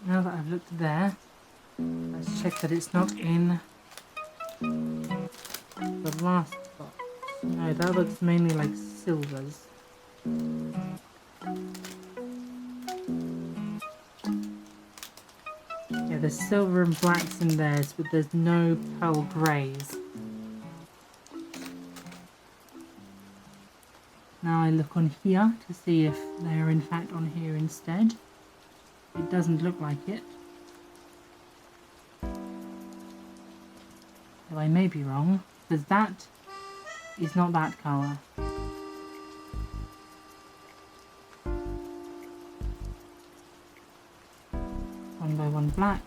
Now that I've looked there, let's check that it's not in the last box. No, that looks mainly like silvers. Yeah, there's silver and blacks in theirs, but there's no pearl greys. Now I look on here to see if they're in fact on here instead. It doesn't look like it. Though I may be wrong, because that is not that colour. 1x1 black.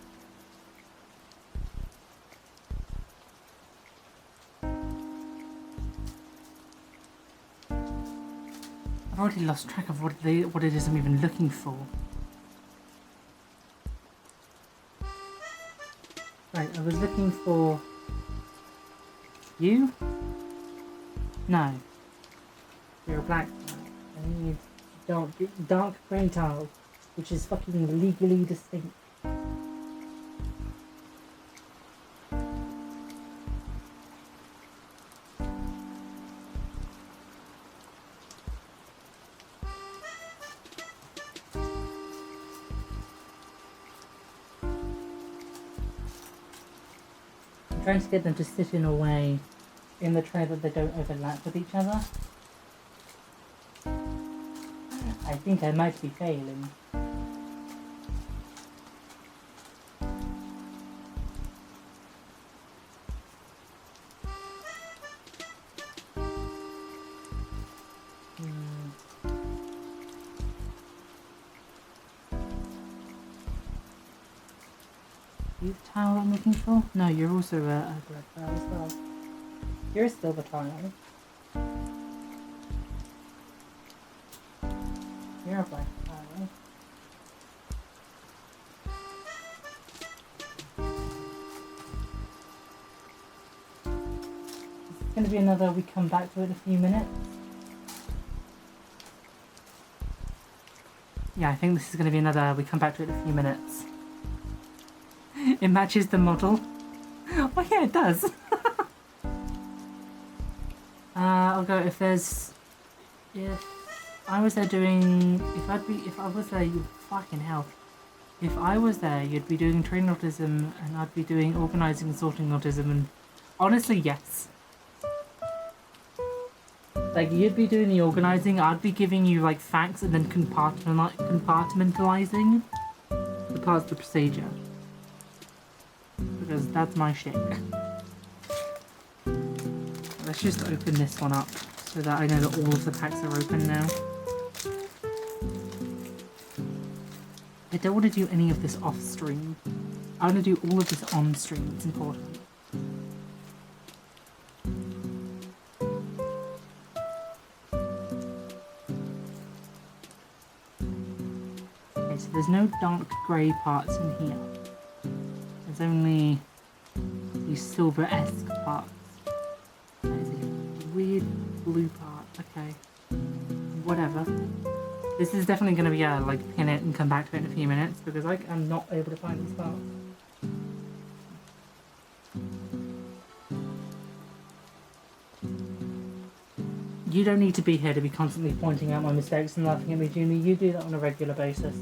I've already lost track of what it is I'm even looking for. Right, I was looking for you? No. You're a black tile. I need dark grey tile, which is fucking legally distinct. trying to get them to sit in a way in the tray that they don't overlap with each other. I think I might be failing. You the tile I'm looking for? No, you're also a black tile as well. You're a silver tile. You're a black tile. It's going to be another we come back to it in a few minutes. Yeah, I think this is going to be another we come back to it in a few minutes. It matches the model. Oh yeah, it does. I'll go if I was there doing, if I was there, you fucking hell. If I was there, you'd be doing training autism and I'd be doing organising and sorting autism, and honestly, yes. Like, you'd be doing the organising, I'd be giving you like facts and then compartmentalising the parts of the procedure. Because that's my shit. Let's just open this one up so that I know that all of the packs are open now. I don't want to do any of this off stream. I want to do all of this on stream, it's important. Okay, so there's no dark grey parts in here. There's only these silver-esque parts. There's a weird blue part. Okay. Whatever. This is definitely going to be like pin it and come back to it in a few minutes because I am not able to find these parts. You don't need to be here to be constantly pointing out my mistakes and laughing at me, Jimmy. You do that on a regular basis.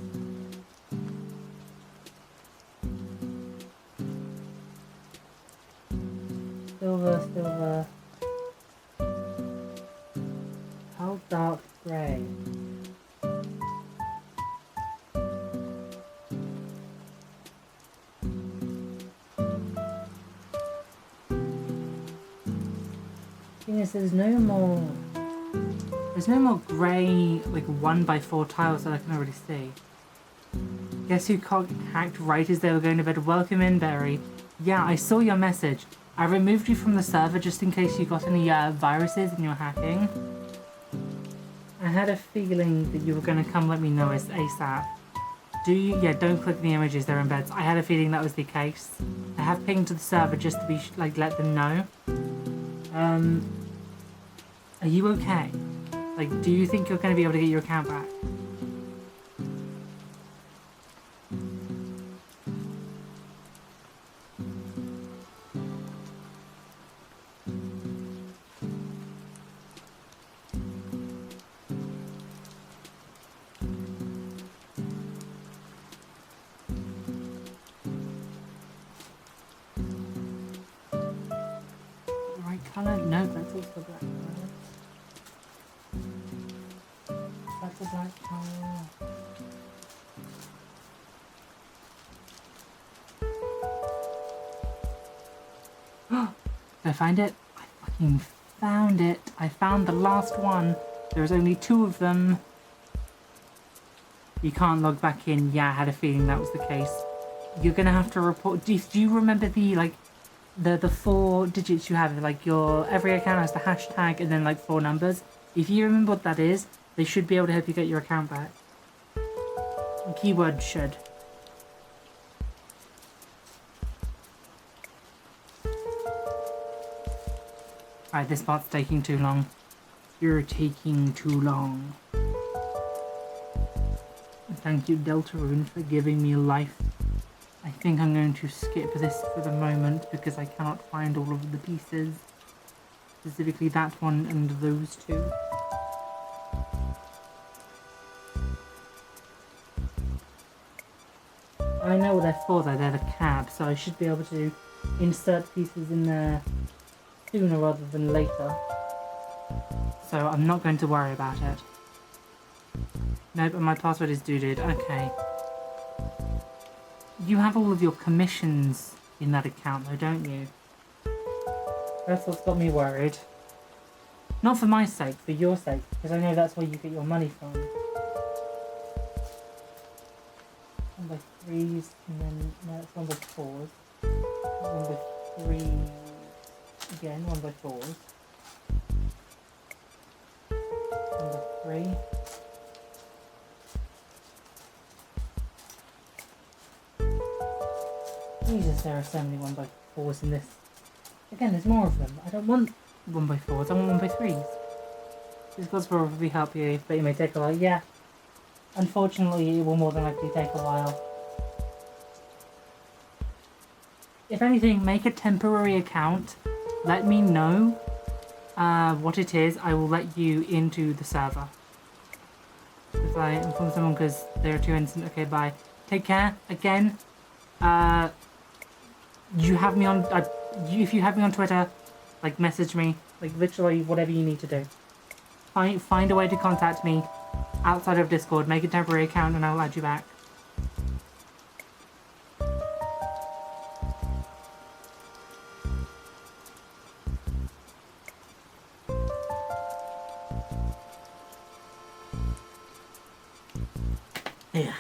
Silver. How dark grey? Thing is, there's no more grey, like 1x4 tiles that I can already see. Guess who hacked right as they were going to bed? Welcome in, Barry. Yeah, I saw your message. I removed you from the server just in case you got any viruses in your hacking. I had a feeling that you were going to come let me know ASAP. Yeah, don't click the images, they're in beds. I had a feeling that was the case. I have pinged to the server just to be, let them know. Are you okay? Like, do you think you're going to be able to get your account back? Colour? No, that's also black colour. That's a black colour. Did I find it? I fucking found it. I found the last one. There's only 2 of them. You can't log back in. Yeah, I had a feeling that was the case. You're gonna have to report. Do you remember the, the 4 digits you have? Like, every account has the hashtag and then 4 numbers. If you remember what that is, they should be able to help you get your account back. Keyword should. Alright, this part's taking too long. You're taking too long. Thank you, Deltarune, for giving me life. I think I'm going to skip this for the moment because I cannot find all of the pieces. Specifically that one and those 2. I know what they're for though, they're the cab, so I should be able to insert pieces in there sooner rather than later. So I'm not going to worry about it. Nope, and my password is doo-doo. Okay. You have all of your commissions in that account though, don't you? That's what's got me worried. Not for my sake, for your sake, because I know that's where you get your money from. 1x3s, and then no, it's 1x4s. 1x3s again, 1x4s. 1x3. Jesus, there are so many 1x4s in this. Again, there's more of them. I don't want 1x4s, I want 1x3s. These gods will probably help you, but it may take a while. Yeah. Unfortunately, it will more than likely take a while. If anything, make a temporary account. Let me know what it is. I will let you into the server. If I inform someone because they're too innocent, okay, bye. Take care. Again, you have me on. If you have me on Twitter, like message me, like literally whatever you need to do. Find a way to contact me outside of Discord. Make a temporary account, and I'll add you back. Yeah.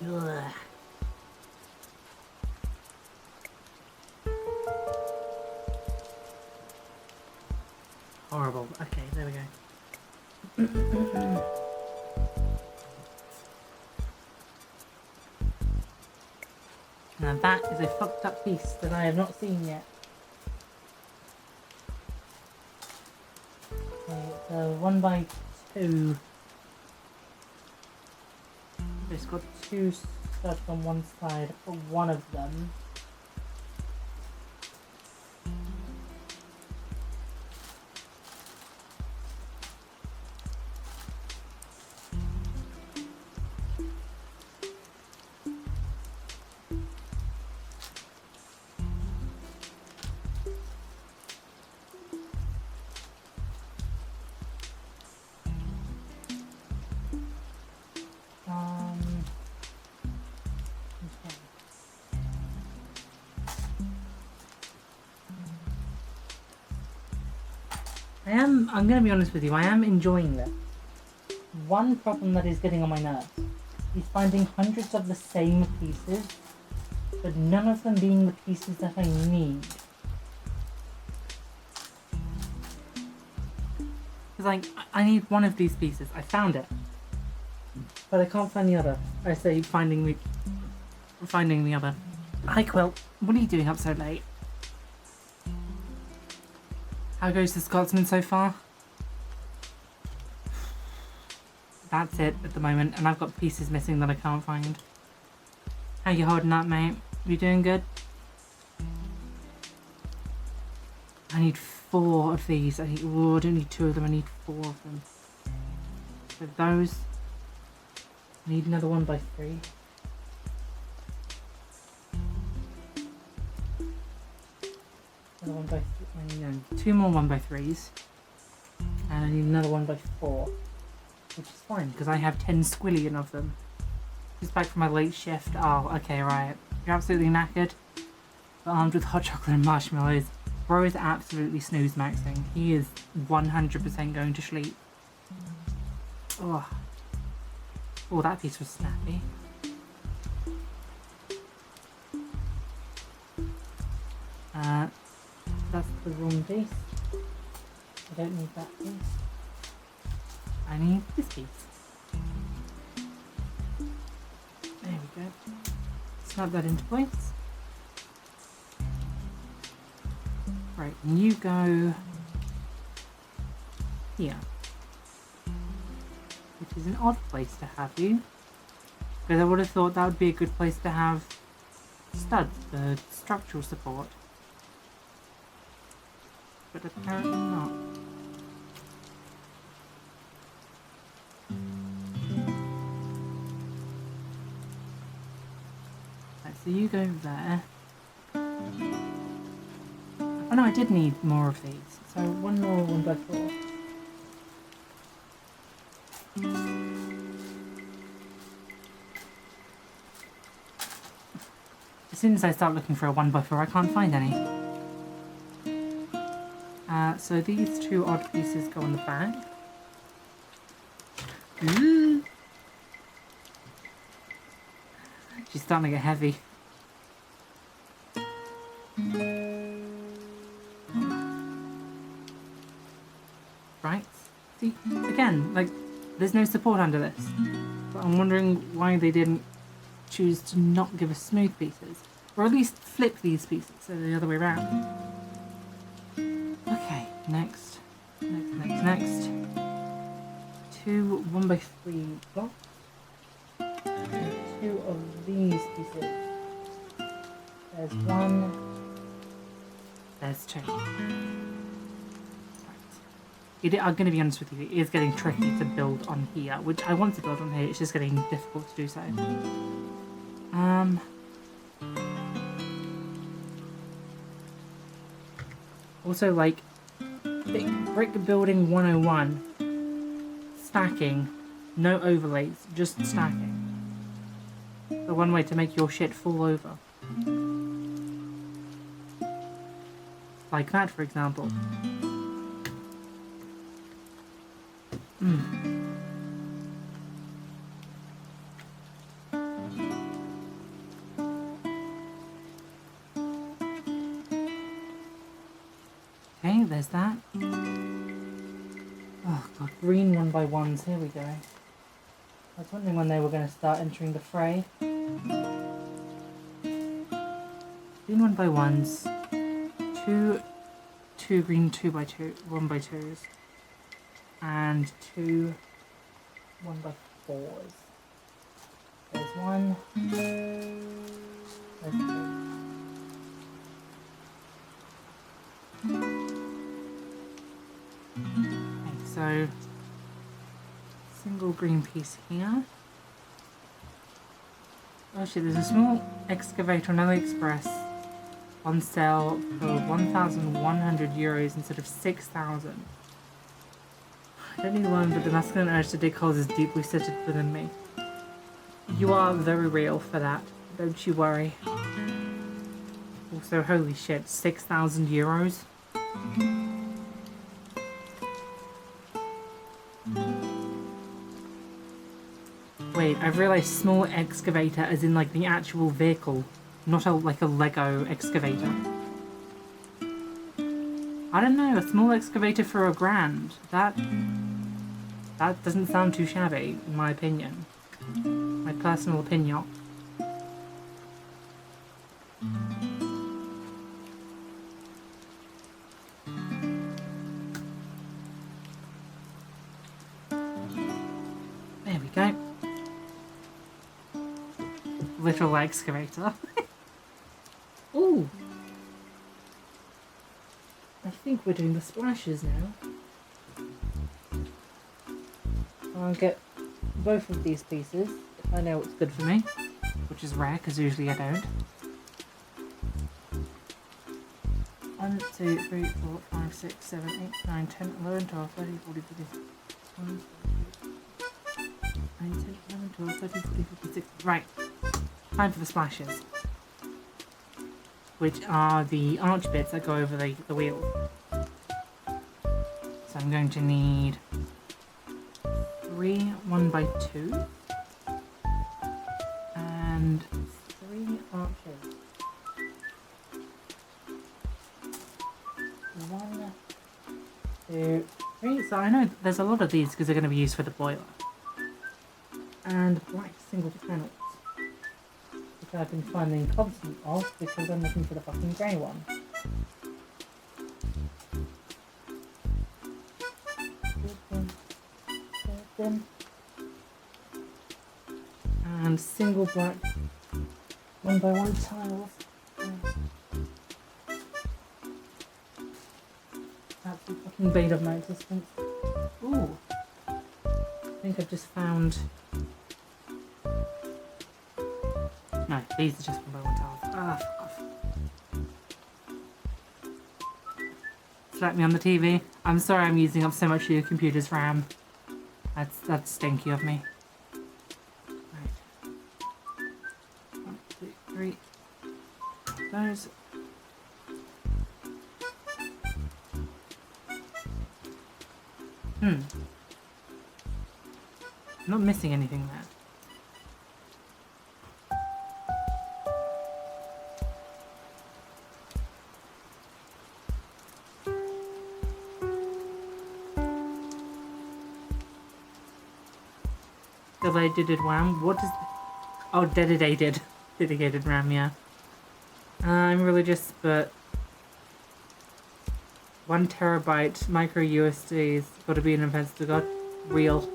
Ugh. Horrible. Okay, there we go. Now that is a fucked up piece that I have not seen yet. Okay, so 1x2. It's got two studs on one side for one of them. I'm gonna be honest with you, I am enjoying this. One problem that is getting on my nerves is finding hundreds of the same pieces, but none of them being the pieces that I need. It's like, I need one of these pieces, I found it, but I can't find the other. I say finding the other. Hi Quill, what are you doing up so late? How goes the Scotsman so far? That's it at the moment, and I've got pieces missing that I can't find. How you holding up, mate? You doing good? I need 4 of these. I don't need 2 of them, I need 4 of them. So those. I need another 1x3. Another 1x3. No, 2 more 1x3s. And I need another 1x4. Which is fine, because I have 10 squillion of them. Just back from my late shift. Oh, okay, right. You're absolutely knackered. But armed with hot chocolate and marshmallows. Bro is absolutely snooze maxing. He is 100% going to sleep. Oh. Oh, that piece was snappy. That's the wrong piece. I don't need that piece. I need this piece. There we go. Snap that into place. Right, and you go here. Which is an odd place to have you. Because I would have thought that would be a good place to have studs for structural support. but apparently not. Right, so you go there. Oh no, I did need more of these. So one more 1x4. As soon as I start looking for a 1x4, I can't find any. So these two odd pieces go on the back. Ooh. She's starting to get heavy. Right? See, again, like, there's no support under this. But I'm wondering why they didn't choose to not give us smooth pieces. Or at least flip these pieces so they're the other way around. Okay, next. Next. Two 1x3 blocks. And two of these pieces. There's one. There's two. I'm going to be honest with you, it is getting tricky to build on here, which I want to build on here, it's just getting difficult to do so. Also, like, brick building 101, stacking, no overlays, just stacking. The one way to make your shit fall over. Like that, for example. Okay, there's that. Oh god, green 1x1s, here we go. I was wondering when they were going to start entering the fray. Green 1x1s, two green 1x2s, and two 1x4s. There's one. There's two. Okay, so single green piece here. Oh shit, there's a small excavator on AliExpress on sale for 1,100 euros instead of 6,000. I don't need one, but the masculine urge to dig holes is deeply seated within me. You are very real for that, don't you worry. Also, holy shit, 6,000 euros? Wait, I've realised small excavator as in like the actual vehicle, not like a Lego excavator. I don't know, a small excavator for £1,000. That doesn't sound too shabby, in my opinion. My personal opinion. There we go. Little excavator. Ooh! I think we're doing the splashes now. I'll get both of these pieces if I know what's good for me, which is rare because usually I don't. 1, 2, 3, 4, 5, 6, 7, 8, 9, 10, 11, 12, 13, 14, 15, 9, 10, 11, 12, 13, 14, 15, 16. Right. Time for the splashes. Which are the arch bits that go over the wheel. So I'm going to need 3 1x2 and 3 arches. 1, 2, 3. So I know there's a lot of these because they're going to be used for the boiler. And black single panels, which I've been finding constant of because I'm looking for the fucking grey one. And single black 1x1 tiles. bane of my existence. Ooh. I think I've just found... No, these are just one by one tiles. Ah, fuck off. Slap me on the TV. I'm sorry I'm using up so much of your computer's RAM. That's stinky of me. Right. 1, 2, 3. Those. I'm not missing anything there. Dedicated RAM. What is? Oh, dedicated RAM. Yeah. I'm religious, but 1 terabyte micro USD's got to be an offense to God. Real.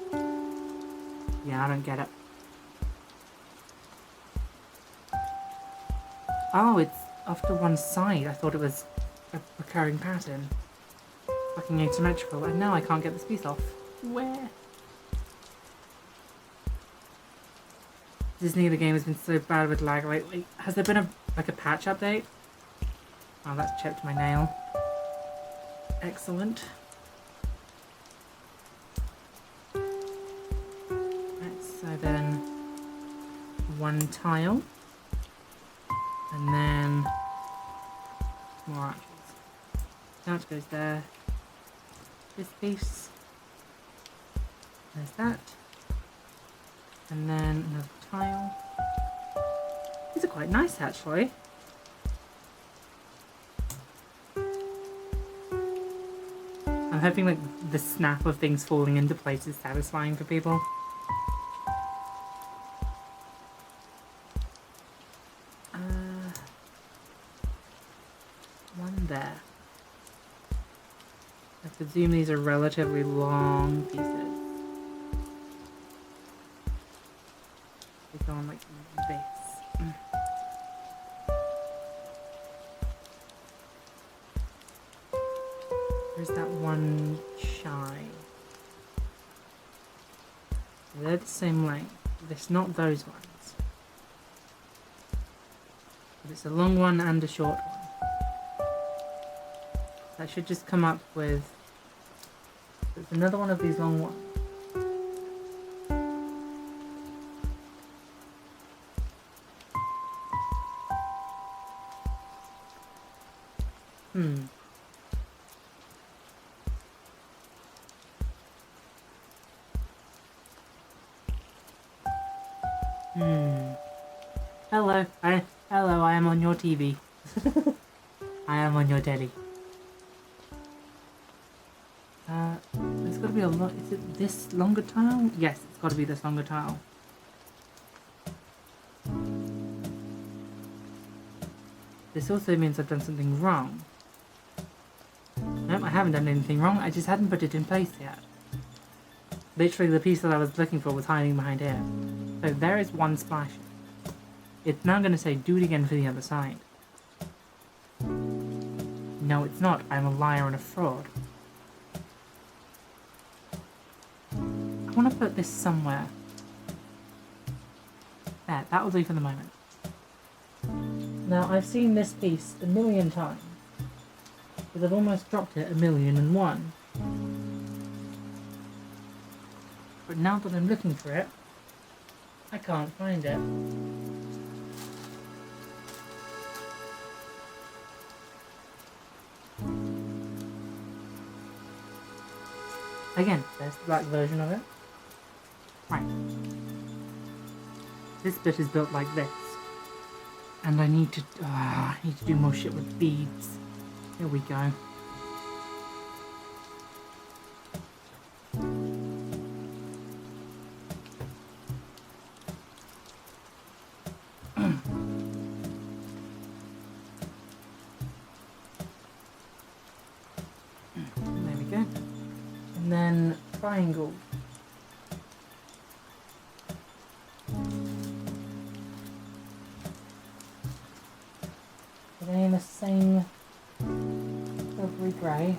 Yeah, I don't get it. Oh, it's off to one side. I thought it was a recurring pattern. Fucking asymmetrical, and now I can't get this piece off. Where? Disney, the game has been so bad with lag lately. Has there been a patch update? Oh, that's chipped my nail. Excellent. Right, so then 1 tile. And then more arches. That goes there. This piece. There's that. And then another tile. These are quite nice actually. I'm hoping like the snap of things falling into place is satisfying for people. One there. I presume these are relatively long pieces. They go on like this. There's that one shine. They're the same length. It's not those ones. But it's a long one and a short one. That should just come up with... There's another one of these long ones. Hello, I am on your TV. I am on your telly. There's got to be a lot. Is it this longer tile? Yes, it's got to be this longer tile. This also means I've done something wrong. Nope, I haven't done anything wrong. I just hadn't put it in place yet. Literally, the piece that I was looking for was hiding behind here. So there is one splash. It's now going to say, do it again for the other side. No, it's not. I'm a liar and a fraud. I want to put this somewhere. There, that will do for the moment. Now, I've seen this piece a million times. Because I've almost dropped it 1,000,001. But now that I'm looking for it, I can't find it. Again, there's the black version of it. Right. This bit is built like this. And I need to do more shit with beads. Here we go. There we go. And then triangle. Are they in the same silvery grey?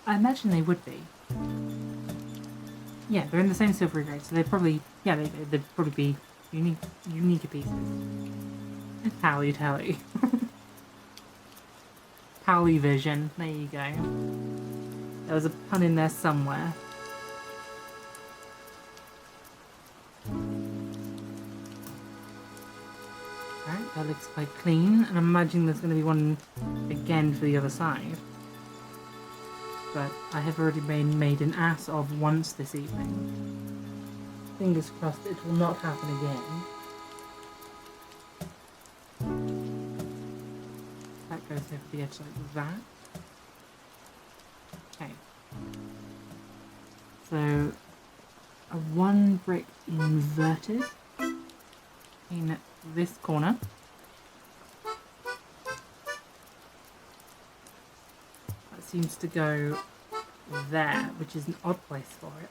I imagine they would be. Yeah, they're in the same silvery grade, so they'd probably, yeah, they'd probably be unique pieces. Tally. Pally vision, there you go. There was a pun in there somewhere. Right, that looks quite clean, and I'm imagining there's going to be one again for the other side. But I have already made an ass of once this evening. Fingers crossed it will not happen again. That goes over the edge like that. Okay. So, a 1 brick inverted in this corner. That seems to go there, which is an odd place for it.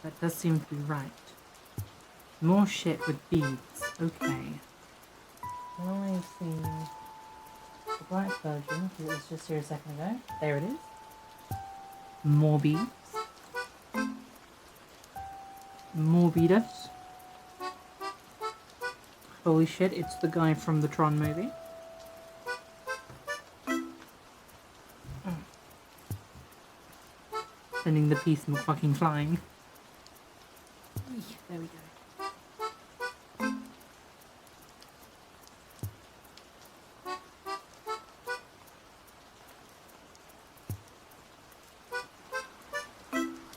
That does seem to be right. More shit with beads. Okay. Now I see the black version, because it was just here a second ago. There it is. More beads. More beaders. Holy shit, it's the guy from the Tron movie. Sending the piece fucking flying. There we go.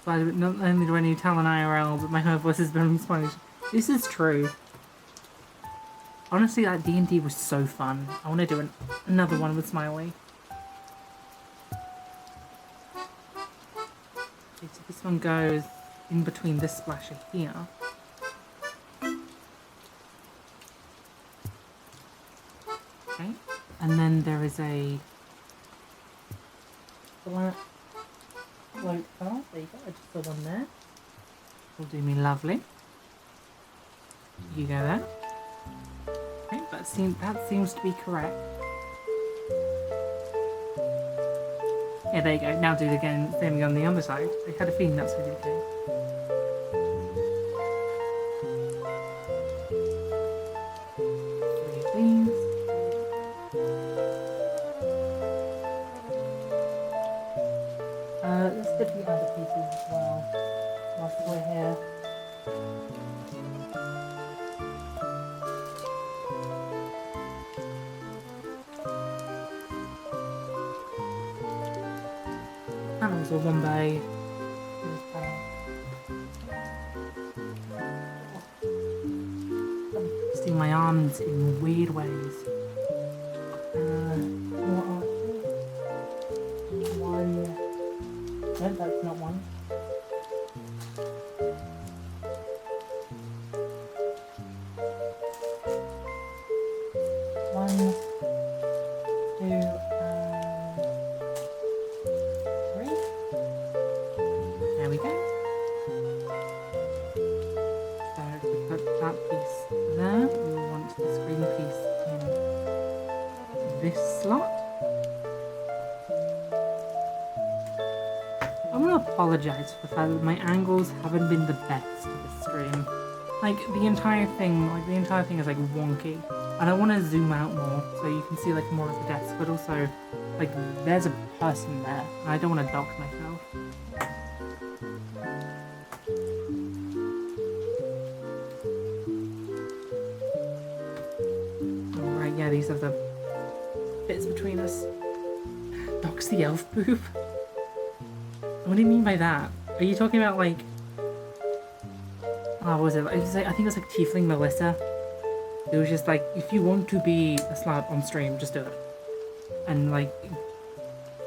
But not only do I need Talon IRL, but my her voice has been Spanish. This is true. Honestly, that D&D was so fun. I want to do another one with Smiley. Okay, so this one goes in between this splasher here. Okay, and then there is a black float card. There you go, I just saw one there. Will do me lovely. You go there. Okay, that seems to be correct. Yeah, there you go. Now do it again, same on the other side. I had a feeling that's what you'd do. Let's get the other pieces as well, whilst we're here. Panels are one bay. I'm twisting my arms in weird ways. No, that's not one. One, 2, and 3. There we go. So if we put that piece there, we will want this green piece in this slot. I want to apologise for the fact that my angles haven't been the best for this stream. Like, the entire thing is like wonky. And I want to zoom out more so you can see like more of the desk, but also like there's a person there and I don't want to dock myself. Alright, yeah, these are the bits between us. Docks the elf boob? What do you mean by that? Are you talking about like... Oh, what was it? I think it was like Tiefling Melissa. It was just like, if you want to be a slut on stream, just do it. And like,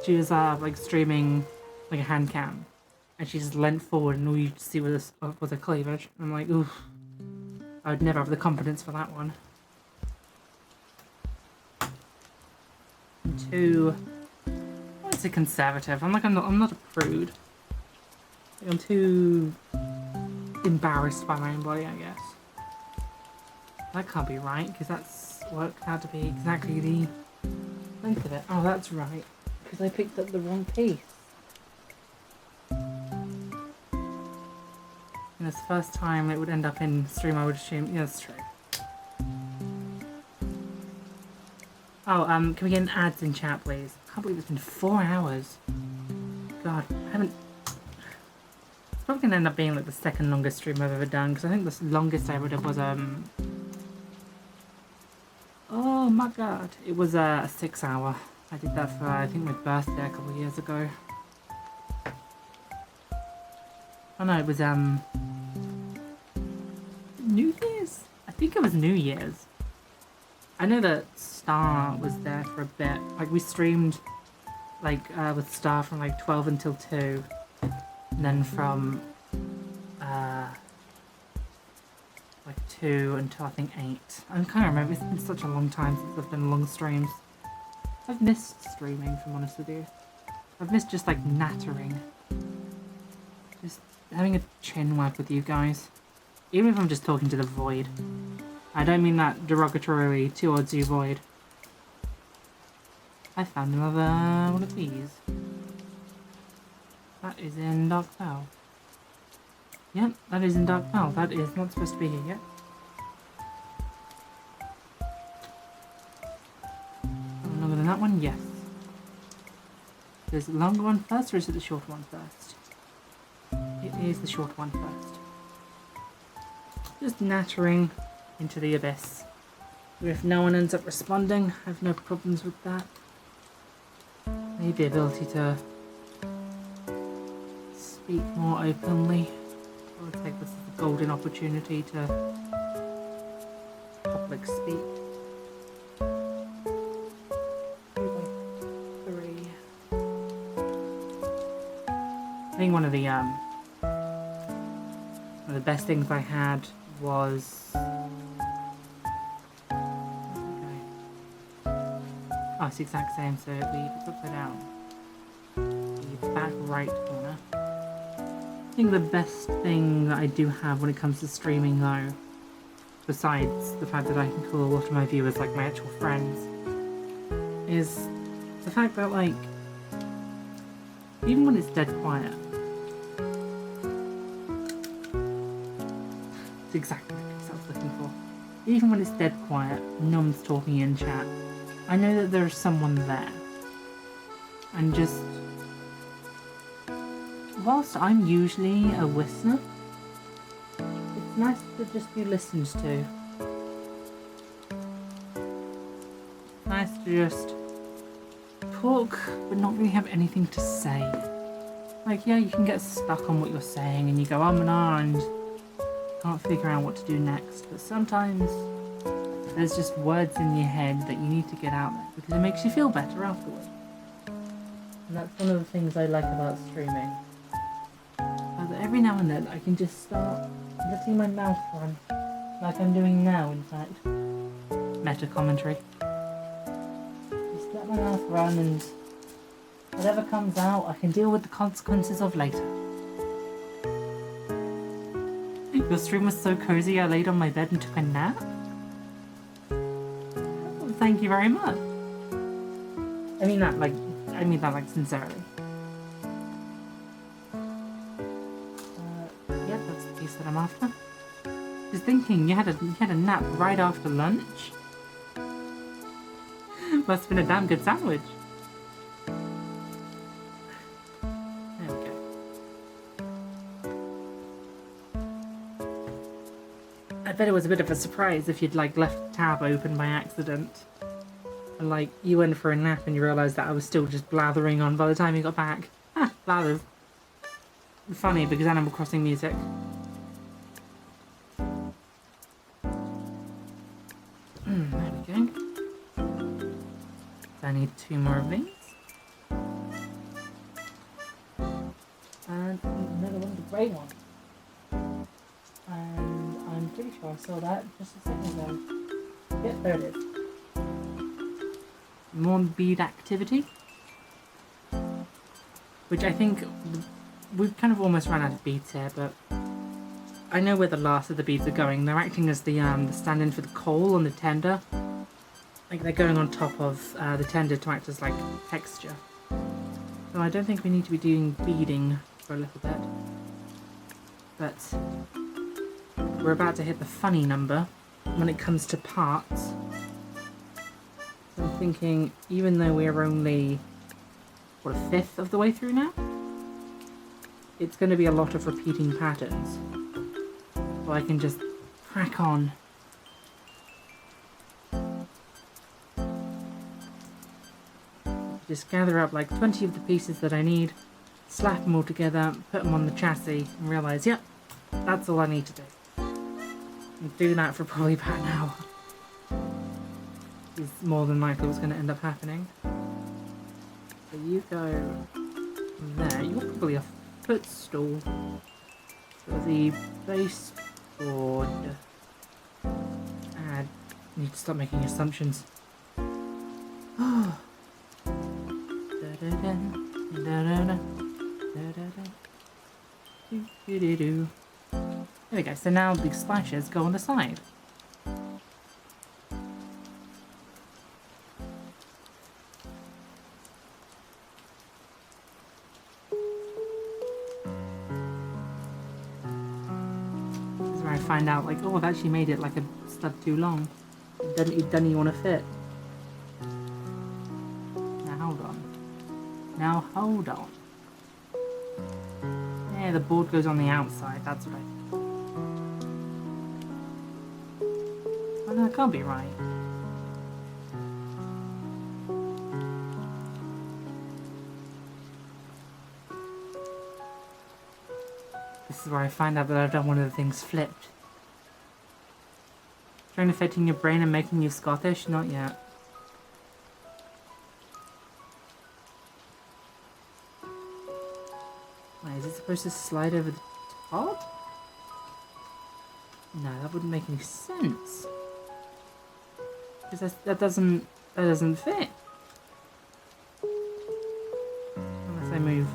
she was like streaming like a hand cam. And she just leant forward and all you see was a cleavage. And I'm like, oof. I would never have the confidence for that one. And 2... It's a conservative. I'm not a prude. I'm too embarrassed by my own body, I guess. That can't be right, because that's worked out to be exactly the think of it. Oh, that's right. Because I picked up the wrong piece. And it's the first time it would end up in stream, I would assume. Yeah, that's true. Oh, can we get an ads in chat, please? I can't believe it's been 4 hours. God, I haven't... It's probably going to end up being like the second longest stream I've ever done, because I think the longest I ever did was, oh my god. It was a 6 hour. I did that for, I think, my birthday a couple of years ago. Oh no, it was, New Year's? I think it was New Year's. I know that Star was there for a bit. Like, we streamed, like, with Star from, like, 12 until 2. And then from, like, 2 until, I think, 8. I can't remember. It's been such a long time since I've done long streams. I've missed streaming, if I'm honest with you. I've missed just, like, nattering. Just having a chin wag with you guys. Even if I'm just talking to the void. I don't mean that derogatorily towards you, void. I found another one of these. That is in Dark Pearl. Yep, that is in Dark Pearl. That is not supposed to be here yet. Longer than that one? Yes. Is it the longer one first, or is it the short one first? It is the short one first. Just nattering into the abyss. If no one ends up responding, I have no problems with that. I need the ability to speak more openly. I'll take this as a golden opportunity to public speak. 3 by 3. I think one of the best things I had was... Oh, it's the exact same, so it's upside down. The back right corner. I think the best thing that I do have when it comes to streaming though, besides the fact that I can call a lot of my viewers like my actual friends, is the fact that, like, even when it's dead quiet, it's exactly the piece I was looking for. Even when it's dead quiet, no one's talking in chat, I know that there's someone there. And just... whilst I'm usually a listener, it's nice to just be listened to. It's nice to just talk, but not really have anything to say. Like, yeah, you can get stuck on what you're saying, and you go and can't figure out what to do next, but sometimes there's just words in your head that you need to get out there because it makes you feel better afterwards. And that's one of the things I like about streaming. That every now and then I can just start letting my mouth run, like I'm doing now, in fact. Meta commentary. Just let my mouth run, and whatever comes out I can deal with the consequences of later. Your stream was so cozy I laid on my bed and took a nap? Well, thank you very much. I mean that like sincerely. Yeah, that's the piece that I'm after. Just thinking, you had a nap right after lunch? Must have been a damn good sandwich. I bet it was a bit of a surprise if you'd like left the tab open by accident. And like you went for a nap and you realised that I was still just blathering on by the time you got back. Ah, blathers. Funny because Animal Crossing music. There we go. So I need 2 more of these. And another one, the grey one. And I'm pretty sure I saw that just a second ago. Yep, there it is. More bead activity. Which I think we've kind of almost run out of beads here, but I know where the last of the beads are going. They're acting as the stand-in for the coal on the tender. like they're going on top of the tender to act as like texture. So I don't think we need to be doing beading for a little bit. But we're about to hit the funny number when it comes to parts. So I'm thinking, even though we're only, what, a fifth of the way through now? It's going to be a lot of repeating patterns. So I can just crack on. Just gather up like 20 of the pieces that I need, slap them all together, put them on the chassis, and realise, yep, that's all I need to do. And do that for probably about an hour. Is more than likely what's going to end up happening. So you go from there. You're probably a footstool for the baseboard. I need to stop making assumptions. There we go, so now the splashes go on the side. This is where I find out, like, oh, I've actually made it like a stud too long. It doesn't even want to fit. Now hold on. Now hold on. Yeah, the board goes on the outside, that's what I... Oh no, that can't be right. This is where I find out that I've done one of the things flipped. Trying to fit in your brain and making you Scottish? Not yet. Wait, is it supposed to slide over the top? No, that wouldn't make any sense. Because that doesn't fit. Unless I move.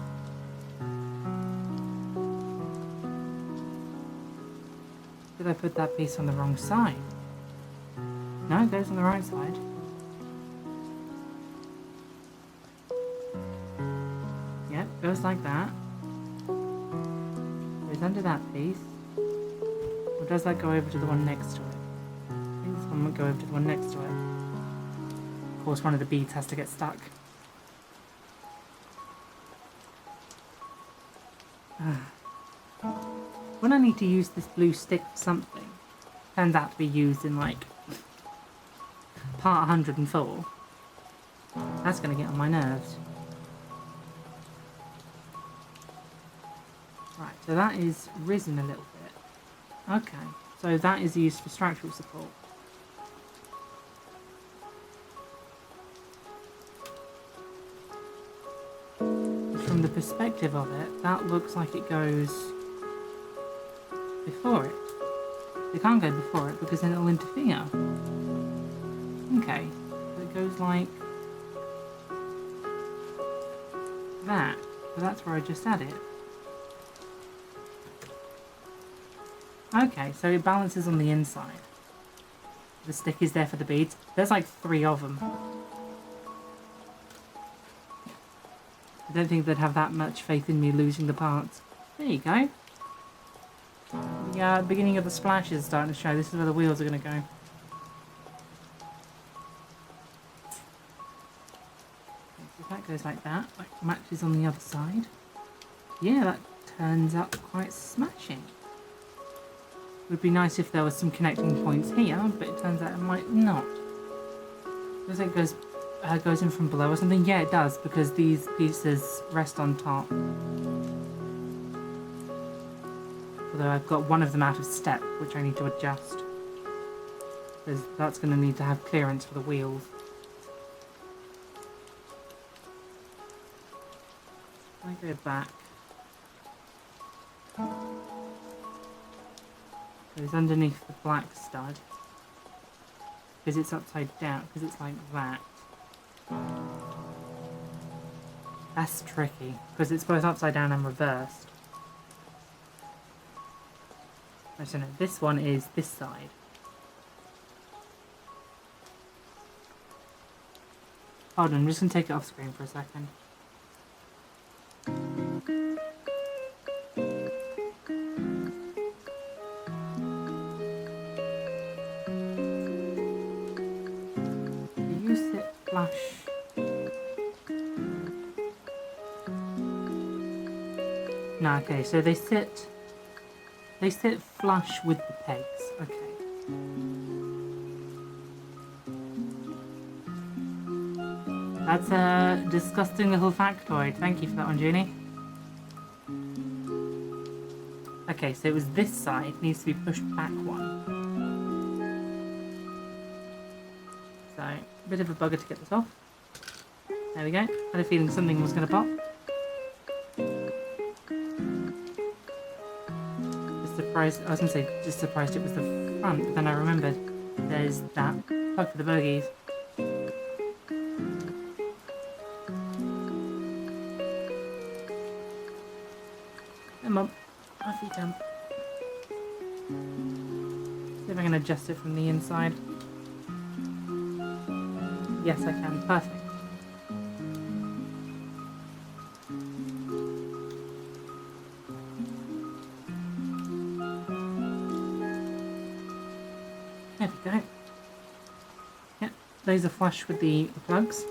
Did I put that piece on the wrong side? No, it goes on the right side. Yep, goes like that. Goes under that piece. Or does that go over to the one next to it? I think this one might go over to the one next to it. Of course, one of the beads has to get stuck. When I need to use this blue stick for something, turns out to be used in like part 104. That's going to get on my nerves. Right, so that is risen a little bit. Okay, so that is used for structural support. From the perspective of it, that looks like it goes before it. It can't go before it because then it'll interfere. Okay, so it goes like that. So that's where I just added. Okay, so it balances on the inside. The stick is there for the beads. There's like 3 of them. I don't think they'd have that much faith in me losing the parts. There you go. The beginning of the splash is starting to show. This is where the wheels are going to go. So that goes like that. Like matches on the other side. Yeah, that turns out quite smashing. Would be nice if there was some connecting points here, but it turns out it might not. Does it goes in from below or something? Yeah, it does, because these pieces rest on top. Although I've got one of them out of step, which I need to adjust. Because that's going to need to have clearance for the wheels. I go back. Goes underneath the black stud. Because it's upside down, because it's like that. That's tricky, because it's both upside down and reversed. I don't know, this one is this side. Hold on, I'm just gonna take it off screen for a second. Do you sit flush? No, okay, so they sit flush with the pegs. Okay. That's a disgusting little factoid. Thank you for that one, Junie. Okay, so it was this side needs to be pushed back one. So, a bit of a bugger to get this off. There we go. Had a feeling something was going to pop. Just surprised, I was going to say, just surprised it was the front, but then I remembered there's that plug for the bogies. Come on, off you come. See if I can adjust it from the inside. Yes, I can. Perfect. There we go. Yep, those are flush with the plugs.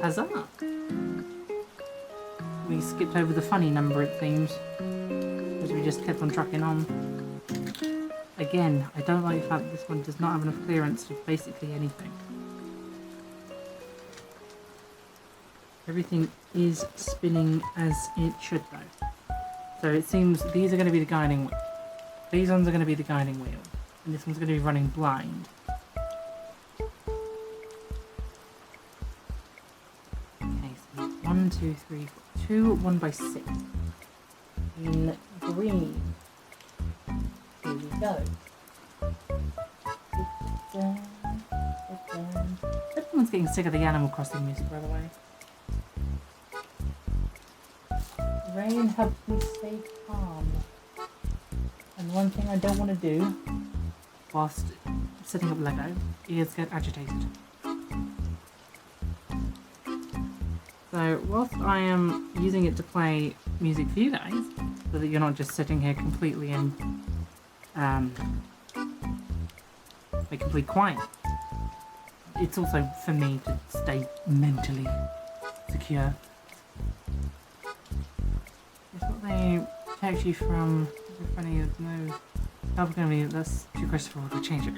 Huzzah! We skipped over the funny number, it seems, because we just kept on trucking on. Again, I don't like the fact that this one does not have enough clearance for basically anything. Everything is spinning as it should though. So it seems these are going to be the guiding wheel. These ones are going to be the guiding wheel. And this one's going to be running blind. Okay, so 1, 2, 3, 4, 2, 1 by 6. In green. Here we go. Everyone's getting sick of the Animal Crossing music, by the way. Rain helps me stay calm. And one thing I don't want to do whilst setting up Lego is get agitated. So whilst I am using it to play music for you guys, so that you're not just sitting here completely in like complete quiet, it's also for me to stay mentally secure. It's what they protect you from the funny of no. I'm gonna be that's too Christopher to change it.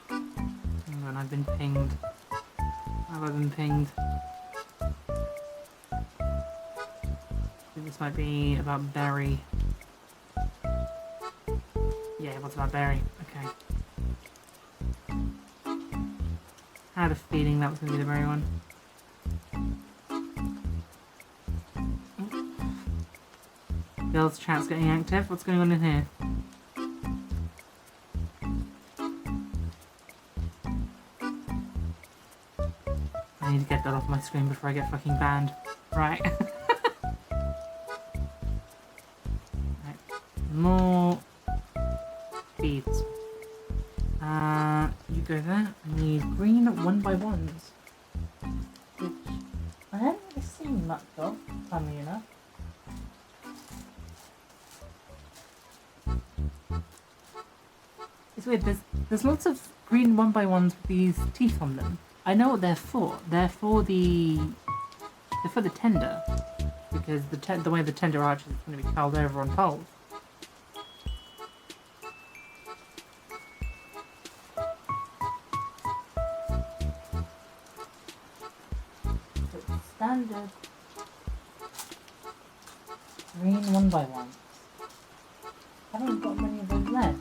Hang on, I've been pinged. Have I been pinged? I think this might be about Barry. Yeah, what's about Barry? Okay. I had a feeling that was going to be the Barry one. Girls' chat's getting active. What's going on in here? I need to get that off my screen before I get fucking banned. Right. Right. More beads. You go there. I need green 1x1s. Which I haven't really seen much of, funnily enough. It's weird, there's lots of green 1x1s with these teeth on them. I know what they're for. They're for the tender. Because the way the tender arches is going to be curled over on poles. Standard green 1x1. Haven't got many of those left.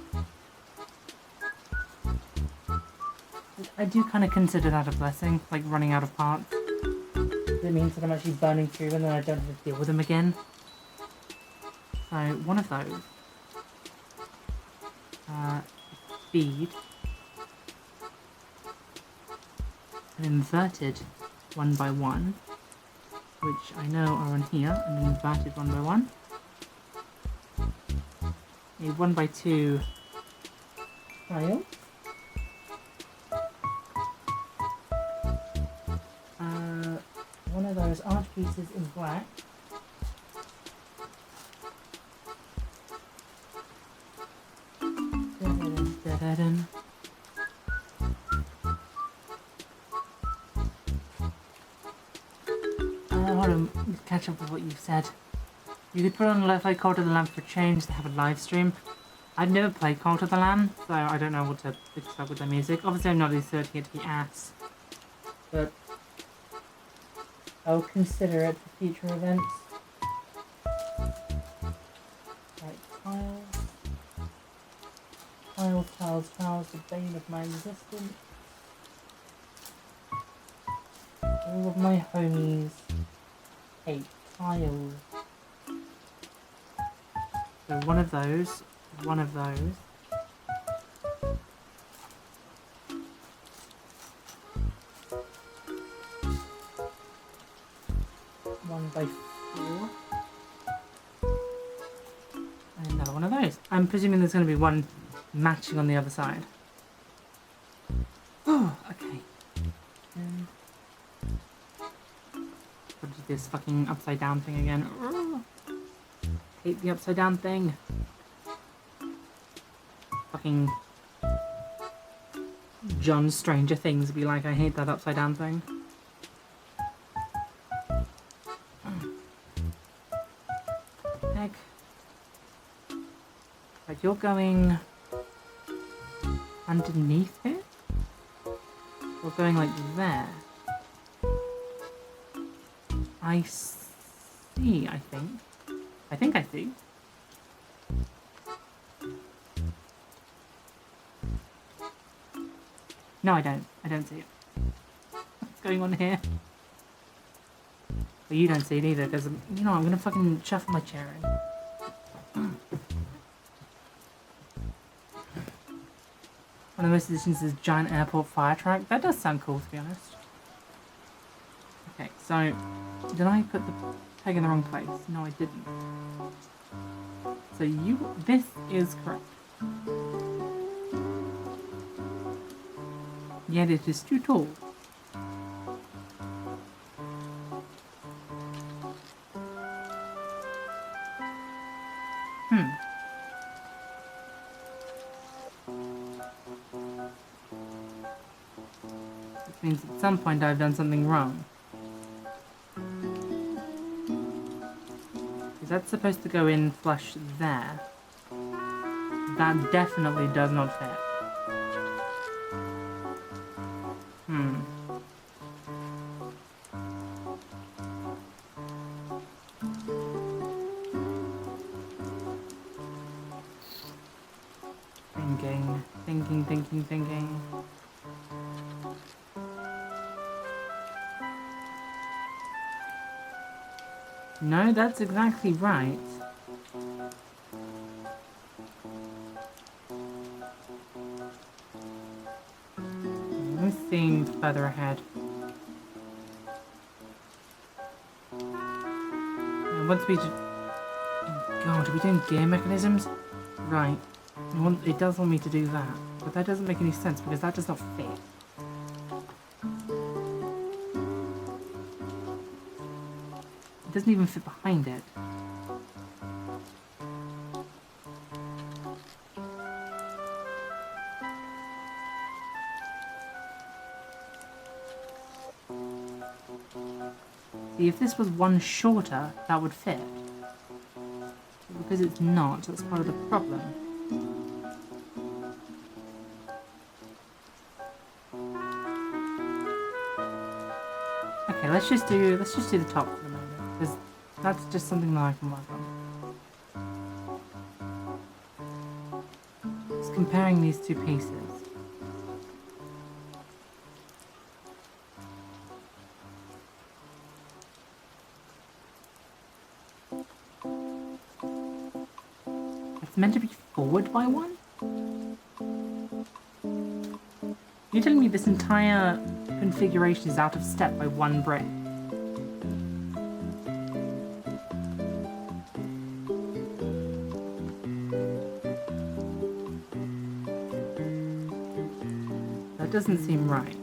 I do kind of consider that a blessing, like running out of parts. It means that I'm actually burning through them and I don't have to deal with them again. So one of those. Bead. An inverted 1x1. Which I know are on here, and an inverted 1x1. a 1x2 tile. One of those arch pieces in black. Da-da-dun. Hold on, let's catch up with what you've said. You could put on a play Call to the Lamb for change. They have a live stream. I've never played Call to the Lamb, so I don't know what to expect with their music. Obviously, I'm not inserting it to be ass, but I'll consider it for future events. Right, tiles, the bane of my existence. All of my homies hate tiles. So one of those. One by 4. And another one of those. I'm presuming there's going to be one matching on the other side. Oh, okay. What is this fucking upside down thing again? Oh, hate the upside down thing. Fucking John Stranger Things be like, I hate that upside down thing. Heck. Right, you're going underneath it? You're going like there. I see, I think. I think I see. No, I don't. I don't see it. What's going on here? Well, you don't see it either, because, you know, I'm gonna fucking shuffle my chair in. One of the most editions is Giant Airport Fire Truck. That does sound cool, to be honest. Okay, so, did I put the peg in the wrong place? No, I didn't. So this is correct. Yet it is too tall. Which means at some point I've done something wrong. Is that supposed to go in flush there? That definitely does not fit. Thinking. No, that's exactly right. I'm seeing further ahead. And once we oh God, are we doing gear mechanisms? Right. It does want me to do that, but that doesn't make any sense because that does not fit. It doesn't even fit behind it. See, if this was one shorter, that would fit. Because it's not, that's part of the problem. Okay, let's just do the top for the moment, because that's just something that I can work on. Just comparing these two pieces. It's meant to be forward by one? You're telling me this entire configuration is out of step by one brick? doesn't seem right.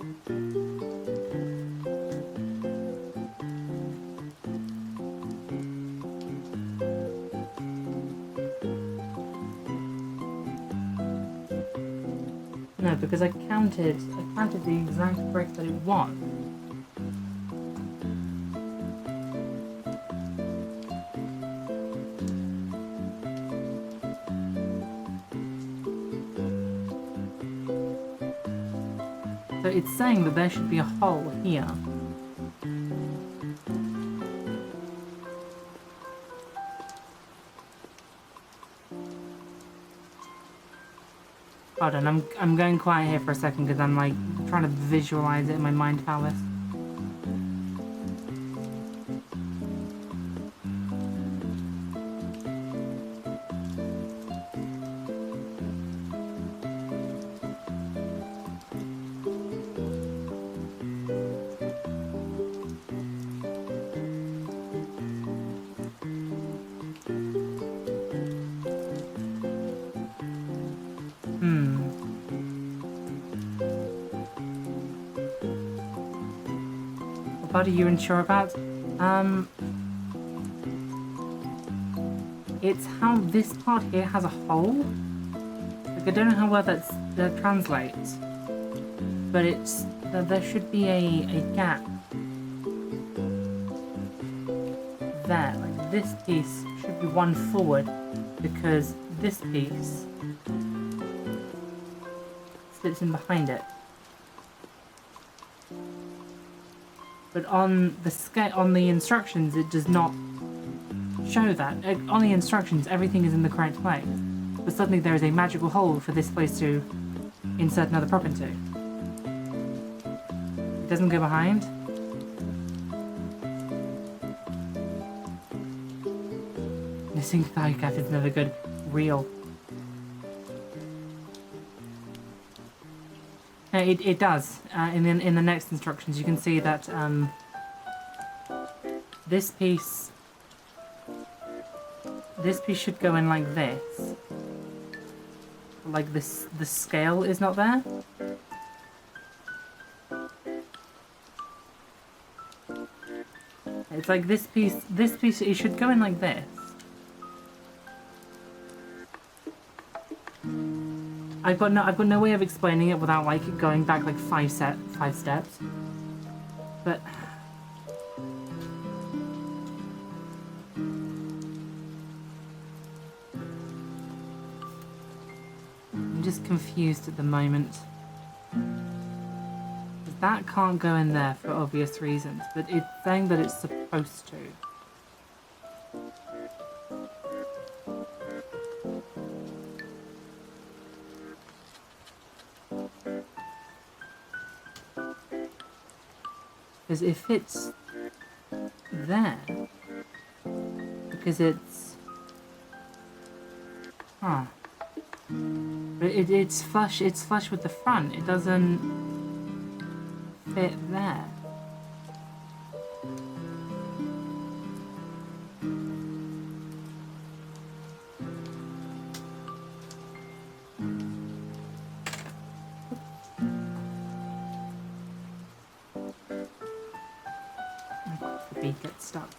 No, because I counted the exact brick that it was. So it's saying that there should be a hole here. Hold on, I'm going quiet here for a second because I'm like trying to visualize it in my mind palace. What are you unsure about? It's how this part here has a hole. Like, I don't know how well that translates, but it's there should be a gap there. Like this piece should be one forward because this piece slips in behind it. But on the instructions, it does not show that. On the instructions, everything is in the correct place. But suddenly there is a magical hole for this place to insert another prop into. It doesn't go behind. Missing thigh gap is never good. Real. It does. In the next instructions, you can see that this piece should go in like this. Like this, the scale is not there. It's like this piece. It should go in like this. I've got no way of explaining it without like going back like five steps. But I'm just confused at the moment. That can't go in there for obvious reasons, but it's saying that it's supposed to. Because if it's there, because it's, but it's flush with the front. It doesn't fit there. The beak gets stuck.